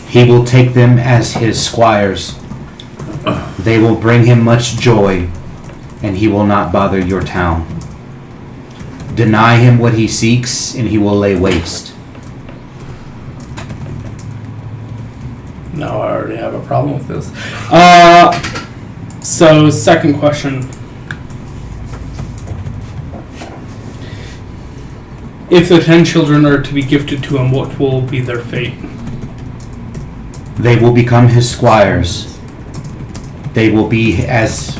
He will take them as his squires. They will bring him much joy, and he will not bother your town. Deny him what he seeks, and he will lay waste. No, I already have a problem with this. So, second question. If the 10 children are to be gifted to him, what will be their fate? They will become his squires. They will be as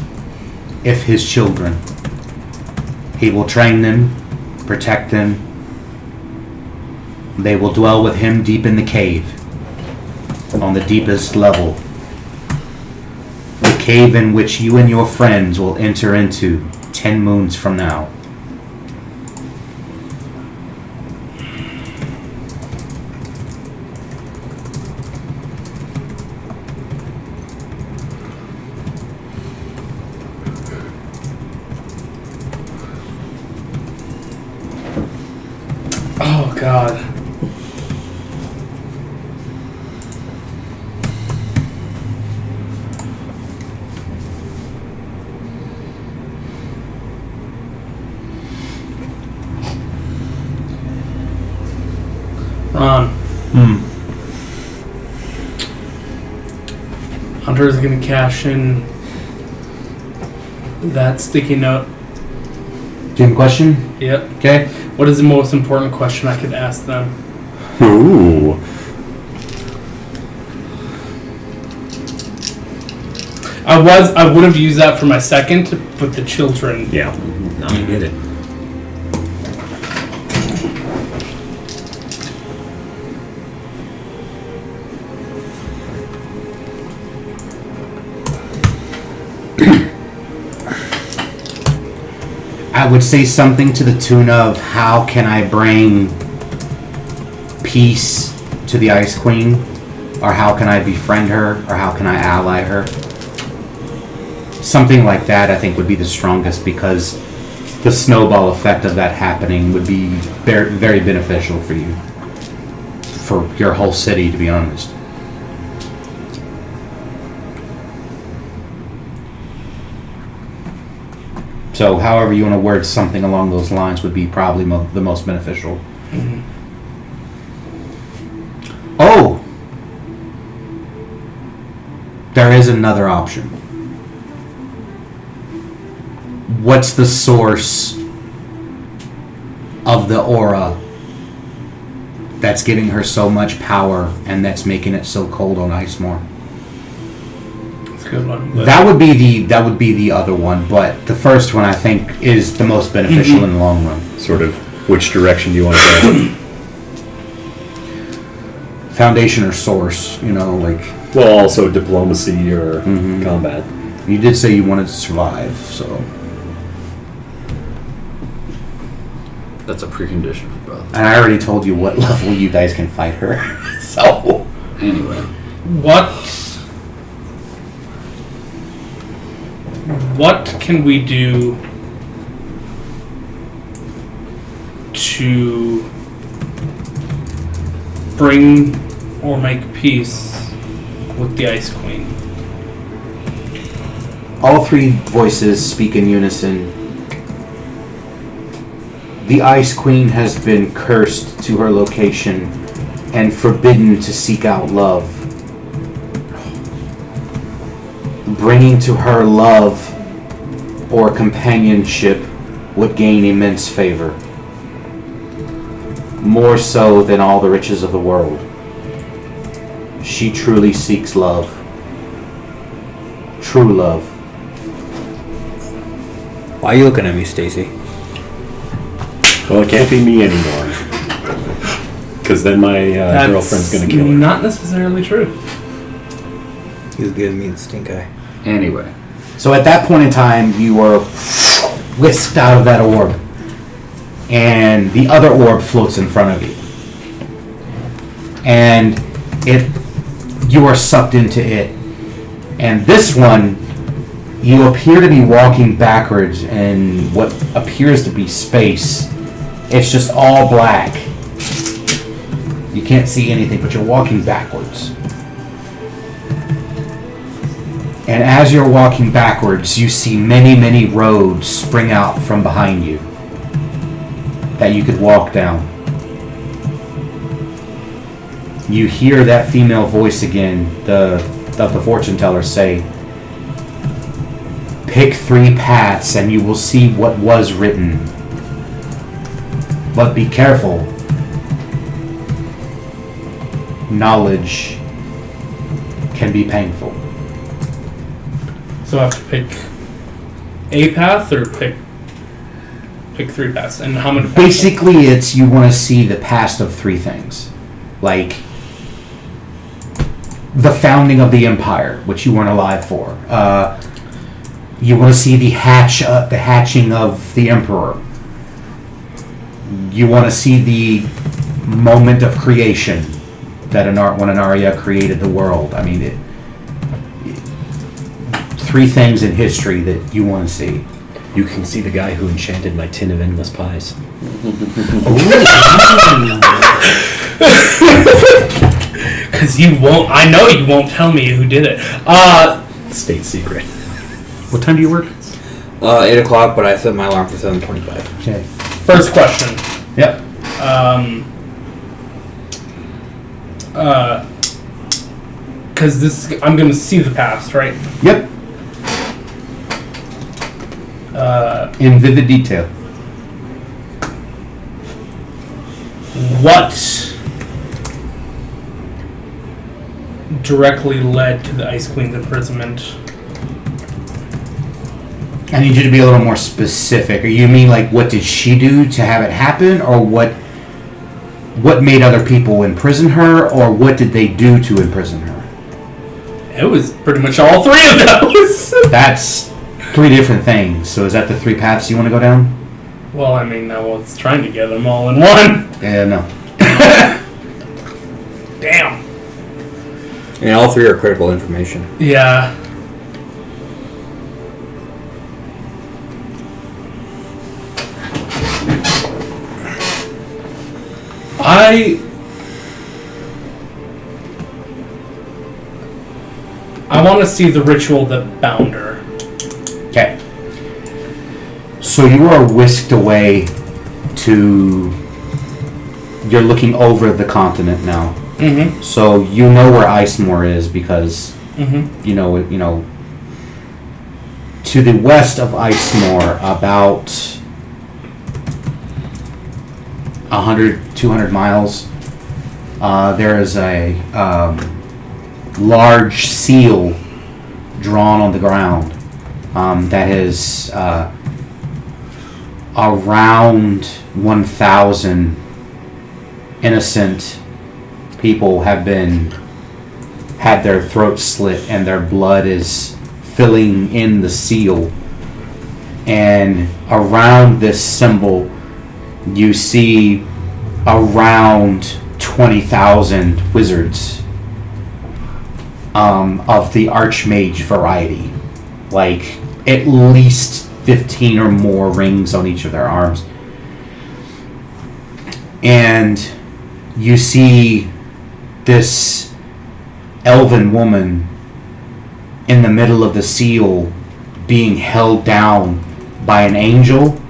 if his children. He will train them, protect them. They will dwell with him deep in the cave, on the deepest level. The cave in which you and your friends will enter into 10 moons from now. Oh, God. Ron. Hunter's gonna cash in that sticky note. Do you have a question? Yep. Okay. What is the most important question I could ask them? Ooh. I would have used that for my second, but the children. Yeah. No, I get it. I would say something to the tune of, how can I bring peace to the Ice Queen? Or how can I befriend her? Or how can I ally her? Something like that I think would be the strongest, because the snowball effect of that happening would be very, very beneficial for you. For your whole city, to be honest. So however you want to word something along those lines would be probably the most beneficial. Mm-hmm. Oh! There is another option. What's the source of the aura that's giving her so much power and that's making it so cold on Icemorr? That's a good one. But That would be the other one, but the first one I think is the most beneficial in the long run. Sort of which direction do you want to go? Foundation or source, like Well, also diplomacy or combat. you did say you wanted to survive, so. That's a precondition for both. And I already told you what level you guys can fight her. So Anyway, what can we do to bring or make peace with the Ice Queen? All three voices speak in unison. The Ice Queen has been cursed to her location and forbidden to seek out love. Bringing to her love or companionship would gain immense favor, more so than all the riches of the world. She truly seeks love, true love. Why are you looking at me, Stacy? Well, it can't be me anymore. Because then my girlfriend's going to kill her. Not necessarily true. He's giving me the stink eye. Anyway, So at that point in time, you were whisked out of that orb, and the other orb floats in front of you, and you are sucked into it. And this one, you appear to be walking backwards in what appears to be space. It's just all black. You can't see anything, but you're walking backwards. And as you're walking backwards, you see many, many roads spring out from behind you that you could walk down. You hear that female voice again, of the fortune teller, say, "Pick 3 paths and you will see what was written. But be careful. Knowledge can be painful." So I have to pick a path or pick 3 paths, and how many? Paths? Basically, it's you want to see the past of 3 things, like the founding of the empire, which you weren't alive for. You want to see the hatching of the emperor. You want to see the moment of creation that when Anaria created the world. I mean, 3 things in history that you want to see. You can see the guy who enchanted my tin of endless pies. Because you won't. I know you won't tell me who did it. State secret. What time do you work? 8 o'clock, but I set my alarm for 7:25. Okay. First question. Yep. Because I'm going to see the past, right? Yep. In vivid detail. What directly led to the Ice Queen's imprisonment? I need you to be a little more specific. Or you mean like what did she do to have it happen, or what made other people imprison her, or what did they do to imprison her? It was pretty much all 3 of those. That's 3 different things. So is that the 3 paths you want to go down? Well, I mean, I was trying to get them all in one. Yeah, no. Damn. And all 3 are critical information. Yeah. I want to see the ritual that bound her. Okay. So you are whisked away to... You're looking over the continent now. Mm-hmm. So you know where Icemorr is because Mm-hmm. you know to the west of Icemorr, about 100-200 miles, there is a large seal drawn on the ground that is around 1,000 innocent people have had their throats slit and their blood is filling in the seal. And around this symbol you see around 20,000 wizards of the Archmage variety, like at least 15 or more rings on each of their arms. And you see this elven woman in the middle of the seal being held down by an angel,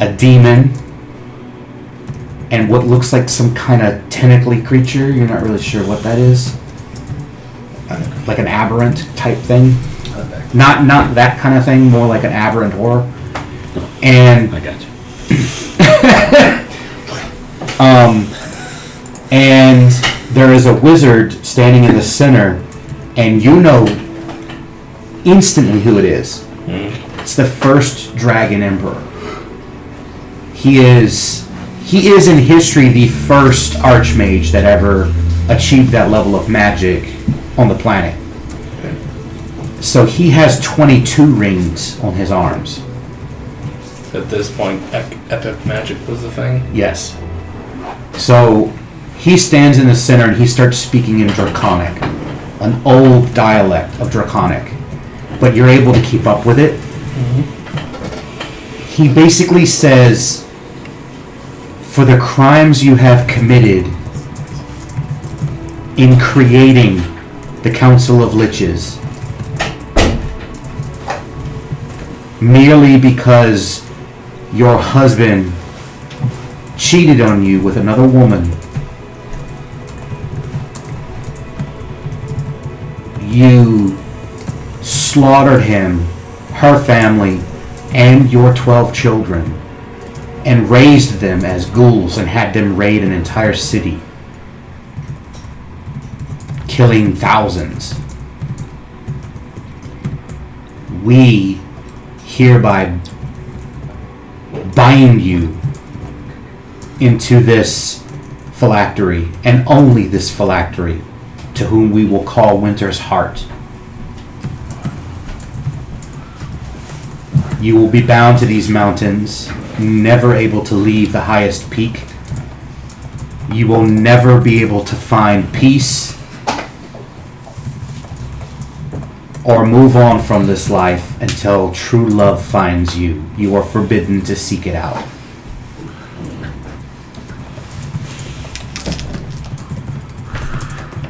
a demon, and what looks like some kind of tentacly creature. You're not really sure what that is. Like an aberrant type thing. Not that kind of thing, more like an aberrant horror. And I got you. and there is a wizard standing in the center, and you know instantly who it is. It's the first Dragon Emperor. He is in history the first Archmage that ever achieved that level of magic on the planet. So he has 22 rings on his arms. At this point, epic magic was the thing. Yes. So he stands in the center and he starts speaking in Draconic, an old dialect of Draconic, but you're able to keep up with it. He basically says, for the crimes you have committed in creating the Council of Liches, merely because your husband cheated on you with another woman, you slaughtered him, her family, and your 12 children, and raised them as ghouls and had them raid an entire city, killing thousands. We hereby bind you into this phylactery, and only this phylactery, to whom we will call Winter's Heart. You will be bound to these mountains, never able to leave the highest peak. You will never be able to find peace or move on from this life until true love finds you. You are forbidden to seek it out.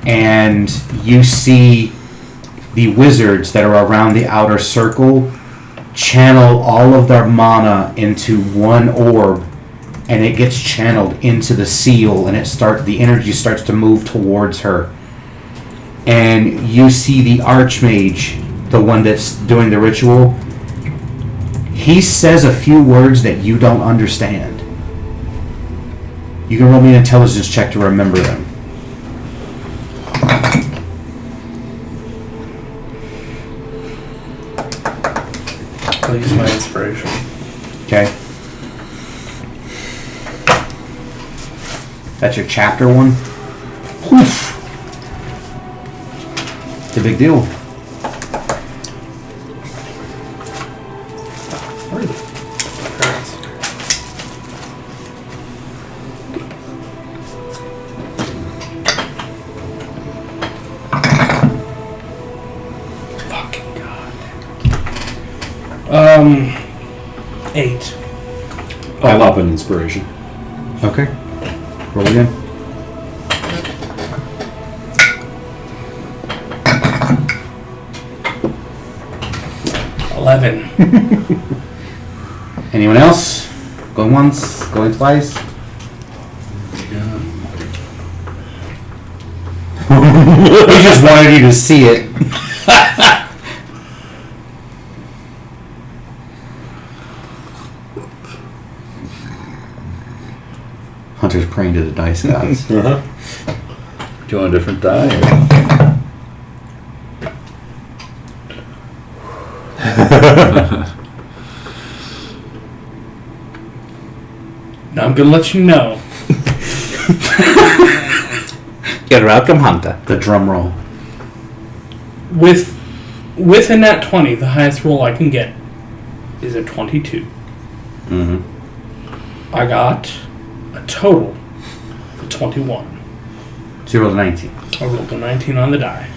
And you see the wizards that are around the outer circle channel all of their mana into one orb, and it gets channeled into the seal, and the energy starts to move towards her. And you see the Archmage, the one that's doing the ritual, he says a few words that you don't understand. You can roll me an intelligence check to remember them. I'll use my inspiration. Okay. That's your chapter one. Oof. It's a big deal. Where are the parents? Fucking God. 8. I'll up an inspiration. Okay. Roll again. Anyone else? Going once? Going twice? We just wanted you to see it. Hunter's praying to the dice gods. Do you want a different die? Now I'm gonna let you know. You're welcome, Hunter. The drum roll. Within that 20, the highest roll I can get is a 22. Mm-hmm. I got a total of 21. 0 to 19. I rolled a 19 on the die.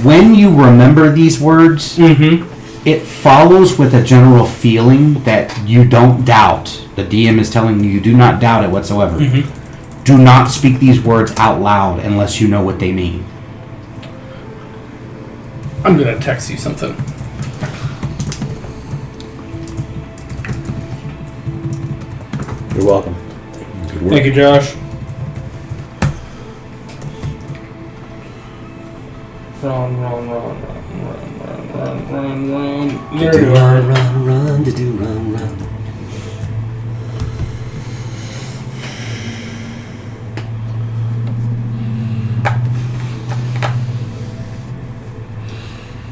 When you remember these words, Mm-hmm. it follows with a general feeling that you don't doubt. The DM is telling you do not doubt it whatsoever. Mm-hmm. Do not speak these words out loud unless you know what they mean. I'm gonna text you something. You're welcome. Thank you, Josh. Run. There you are. Run.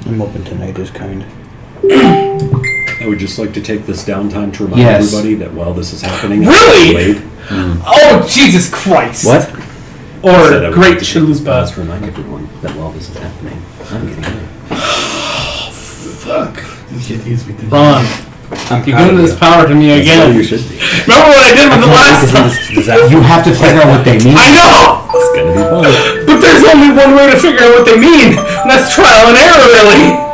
I'm open tonight is kind. I would just like to take this downtime to remind Yes. everybody that while this is happening, Really? late, Oh, Jesus Christ! What? said I Or would Great like to take this Chalupa. pause to remind everyone that while this is happening, I'm getting late. Fuck. Shit needs to be done. Ron, I'm you're giving this power to me So again. you should be. Remember what I did with the last time? You have to figure out what they mean. I know! It's gonna be fun. But there's only one way to figure out what they mean, and that's trial and error, really.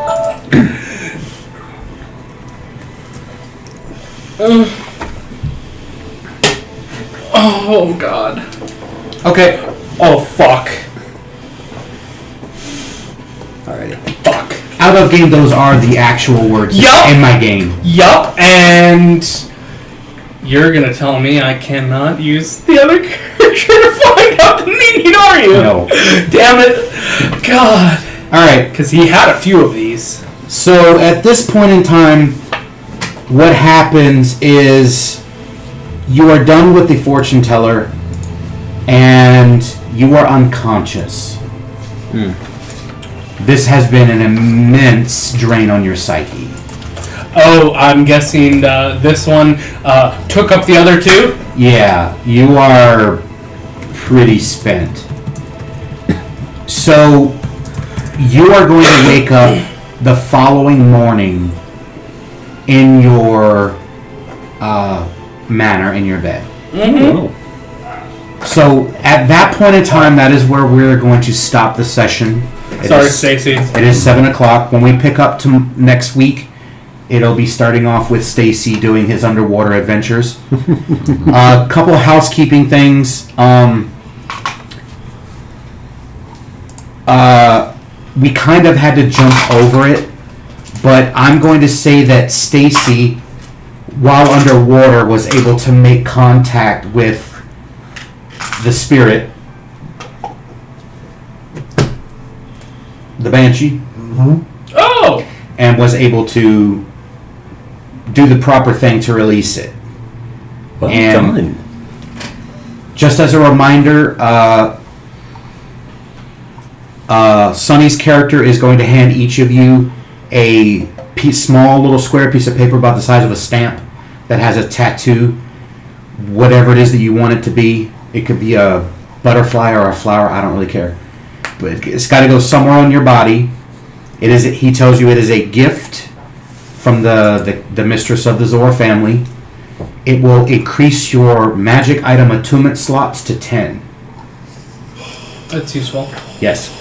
Oh, God. Okay. Oh, fuck. Alrighty. Fuck. Out of game, those are the actual words Yup. in my game. Yup, and you're gonna tell me I cannot use the other character to find out the meaning, are you? No. Damn it. God. Alright, Because he had a few of these. so at this point in time, what happens is you are done with the fortune teller and you are unconscious. This has been an immense drain on your psyche. Oh, I'm guessing this one took up the other two? Yeah, you are pretty spent. So, you are going to wake up the following morning in your manor, in your bed. Oh. So, at that point in time, that is where we're going to stop the session. Sorry, Stacy. It is 7 o'clock. When we pick up to next week, it'll be starting off with Stacy doing his underwater adventures. A couple housekeeping things. We kind of had to jump over it, but I'm going to say that Stacy, while underwater, was able to make contact with the spirit, the Banshee, Oh! and was able to do the proper thing to release it. Well And- done. Just as a reminder, Sonny's character is going to hand each of you a small little square piece of paper about the size of a stamp that has a tattoo, whatever it is that you want it to be. It could be a butterfly or a flower, I don't really care. But it's got to go somewhere on your body. It is. He tells you it is a gift from the mistress of the Zor family. It will increase your magic item attunement slots to 10. That's useful. Yes.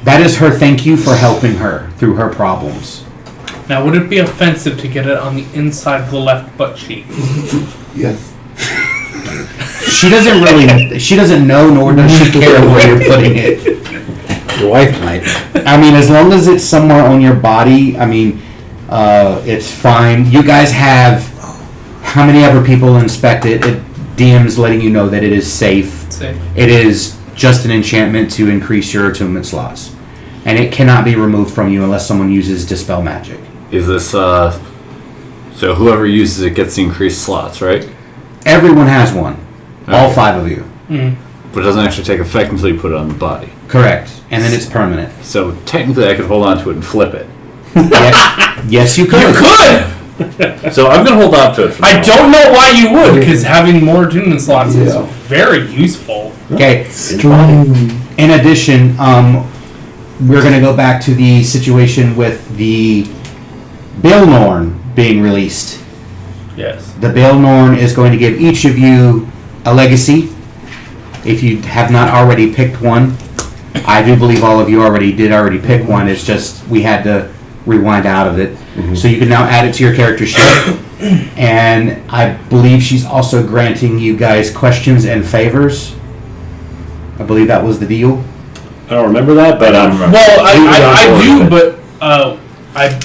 That is her thank you for helping her through her problems. Now, would it be offensive to get it on the inside of the left butt cheek? Yes. She doesn't know, nor does she care where you're putting it. Your wife might. I mean, as long as it's somewhere on your body, I mean, it's fine. You guys have how many other people inspect it? DM's letting you know that it is safe. Safe. It is just an enchantment to increase your attunement slots. And it cannot be removed from you unless someone uses Dispel Magic. Is this so whoever uses it gets the increased slots, right? Everyone has one. All Okay. 5 of you. But it doesn't actually take effect until you put it on the body. Correct. And then it's permanent. So technically I could hold on to it and flip it. Yes, you could. You could! So I'm gonna hold on to it for I now. don't know why you would, because having more attunement slots is very useful. Okay. Strong. In addition, we're going to go back to the situation with the Baelnorn being released. Yes. The Baelnorn is going to give each of you a legacy. If you have not already picked one, I do believe all of you already pick one. It's just we had to rewind out of it. So you can now add it to your character sheet. And I believe she's also granting you guys questions and favors I believe that was the deal. I don't remember that, but Well, I do, but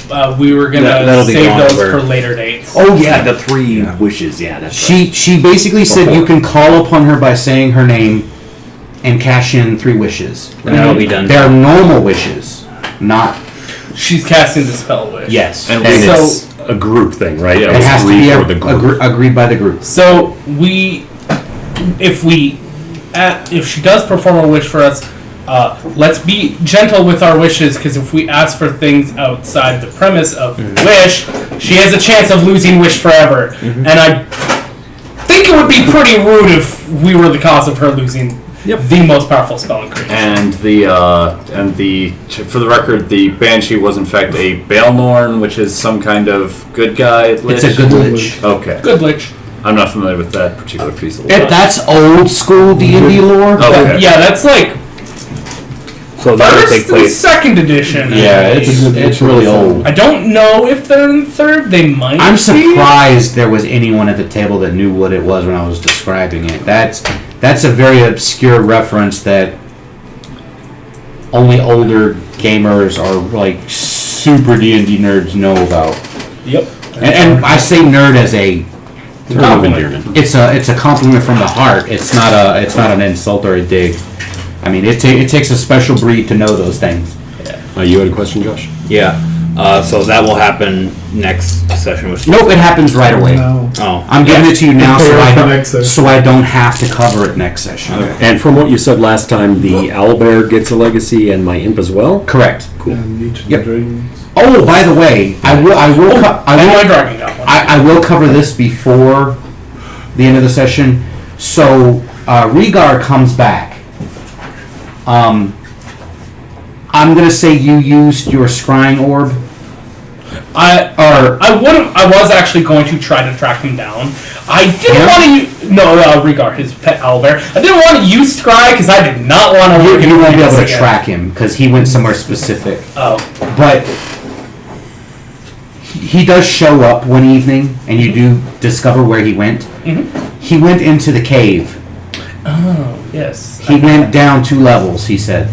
but we were gonna That'll be save gone those over. for later dates. oh yeah, the three wishes. Yeah, that's She basically said you can call upon her by saying her name and cash in 3 wishes. And that'll be done. They're normal wishes, not She's casting the spell wish. yes. And And so- it's a group thing, right? Yeah, it has to be for the group. agreed by the group. So if she does perform a wish for us, let's be gentle with our wishes, because if we ask for things outside the premise of wish, she has a chance of losing wish forever. And I think it would be pretty rude if we were the cause of her losing the most powerful spell in creation. And for the record, the Banshee was in fact a Baelnorn, which is some kind of good guy. It's a good lich. Okay, Good lich. I'm not familiar with that particular piece of If lore. that's old school D&D lore. Okay. Yeah, that's like So that would first take and place. second edition. Yeah, it's really old. I don't know if they're in third. They might. I'm be. surprised there was anyone at the table that knew what it was when I was describing it. That's a very obscure reference that only older gamers or like super D&D nerds know about. Yep. And I say nerd as a Term of endearment. it's a compliment from the heart. It's not an insult or a dig. I mean, it takes a special breed to know those things. You had a question, Josh? Yeah. So that will happen next session. With Nope, it happens right away. No. Oh. I'm giving it to you now Prepare for next session. so I don't have to cover it next session. And from what you said last time, the owlbear gets a legacy, and my imp as well. Correct. And each of Yep. the dragons. Oh, by the way, I will And my dragon got one. I will cover this before the end of the session. So Rhaegar comes back. I'm gonna say you used your scrying orb. I was actually going to try to track him down. I didn't Yeah? want to Rhaegar, his pet owlbear. I didn't want to use Scry because I did not want to work. You won't be able to again. track him because he went somewhere specific. Oh, But he does show up one evening, and you do discover where he went. He went into the cave. yes. He went down 2 levels. He said.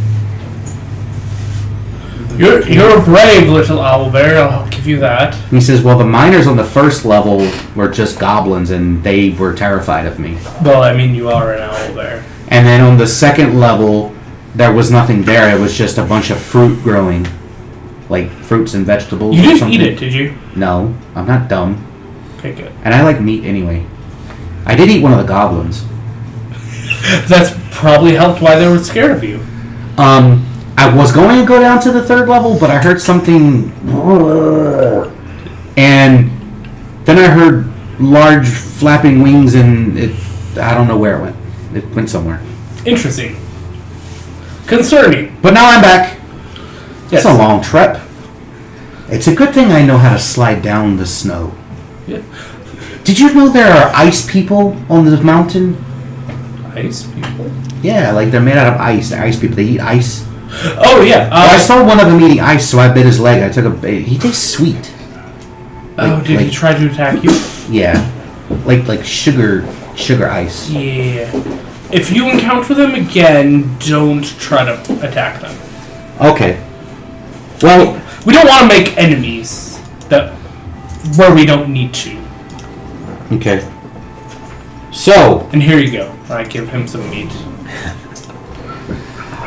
You're a brave little owlbear. I'll give you that. He says, "Well, the miners on the first level were just goblins, and they were terrified of me. Well, I mean, you are an owlbear. And then on the second level, there was nothing there. It was just a bunch of fruit growing, like fruits and vegetables. You or didn't something. eat it, did you? No, I'm not dumb, Okay, good. and I like meat anyway. I did eat one of the goblins. That's probably helped why they were scared of you. I was going to go down to the 3rd level, but I heard something, and then I heard large flapping wings, and I don't know where it went. It went somewhere. Interesting. Concerning. But now I'm back. Yes. It's a long trip. It's a good thing I know how to slide down the snow. Yeah. Did you know there are ice people on the mountain? Ice people. Yeah, like they're made out of ice. They're ice people. They eat ice. Oh yeah. I saw one of them eating ice, so I bit his leg. I took a bite. He tastes sweet. Oh, did he try to attack you? Yeah, like sugar ice. Yeah. If you encounter them again, don't try to attack them. Okay. Well, We don't want to make enemies where we don't need to. okay. So, And here you go. I give him some meat.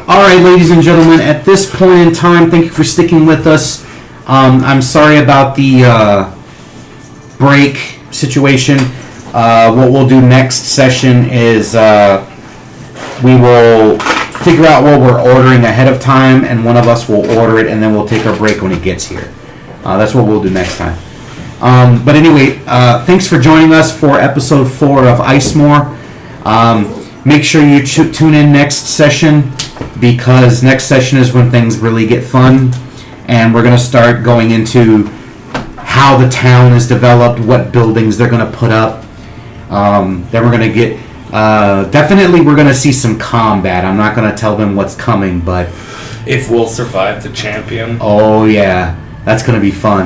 all right, ladies and gentlemen, at this point in time, thank you for sticking with us. I'm sorry about the break situation. What we'll do next session is we will figure out what we're ordering ahead of time, and one of us will order it, and then we'll take our break when it gets here. That's what we'll do next time. But anyway, thanks for joining us for episode 4 of Icemorr. Make sure you tune in next session, because next session is when things really get fun, and we're going to start going into how the town is developed, what buildings they're going to put up. Then we're going to get definitely we're going to see some combat. I'm not going to tell them what's coming, but If we'll survive the champion. oh yeah, that's going to be fun.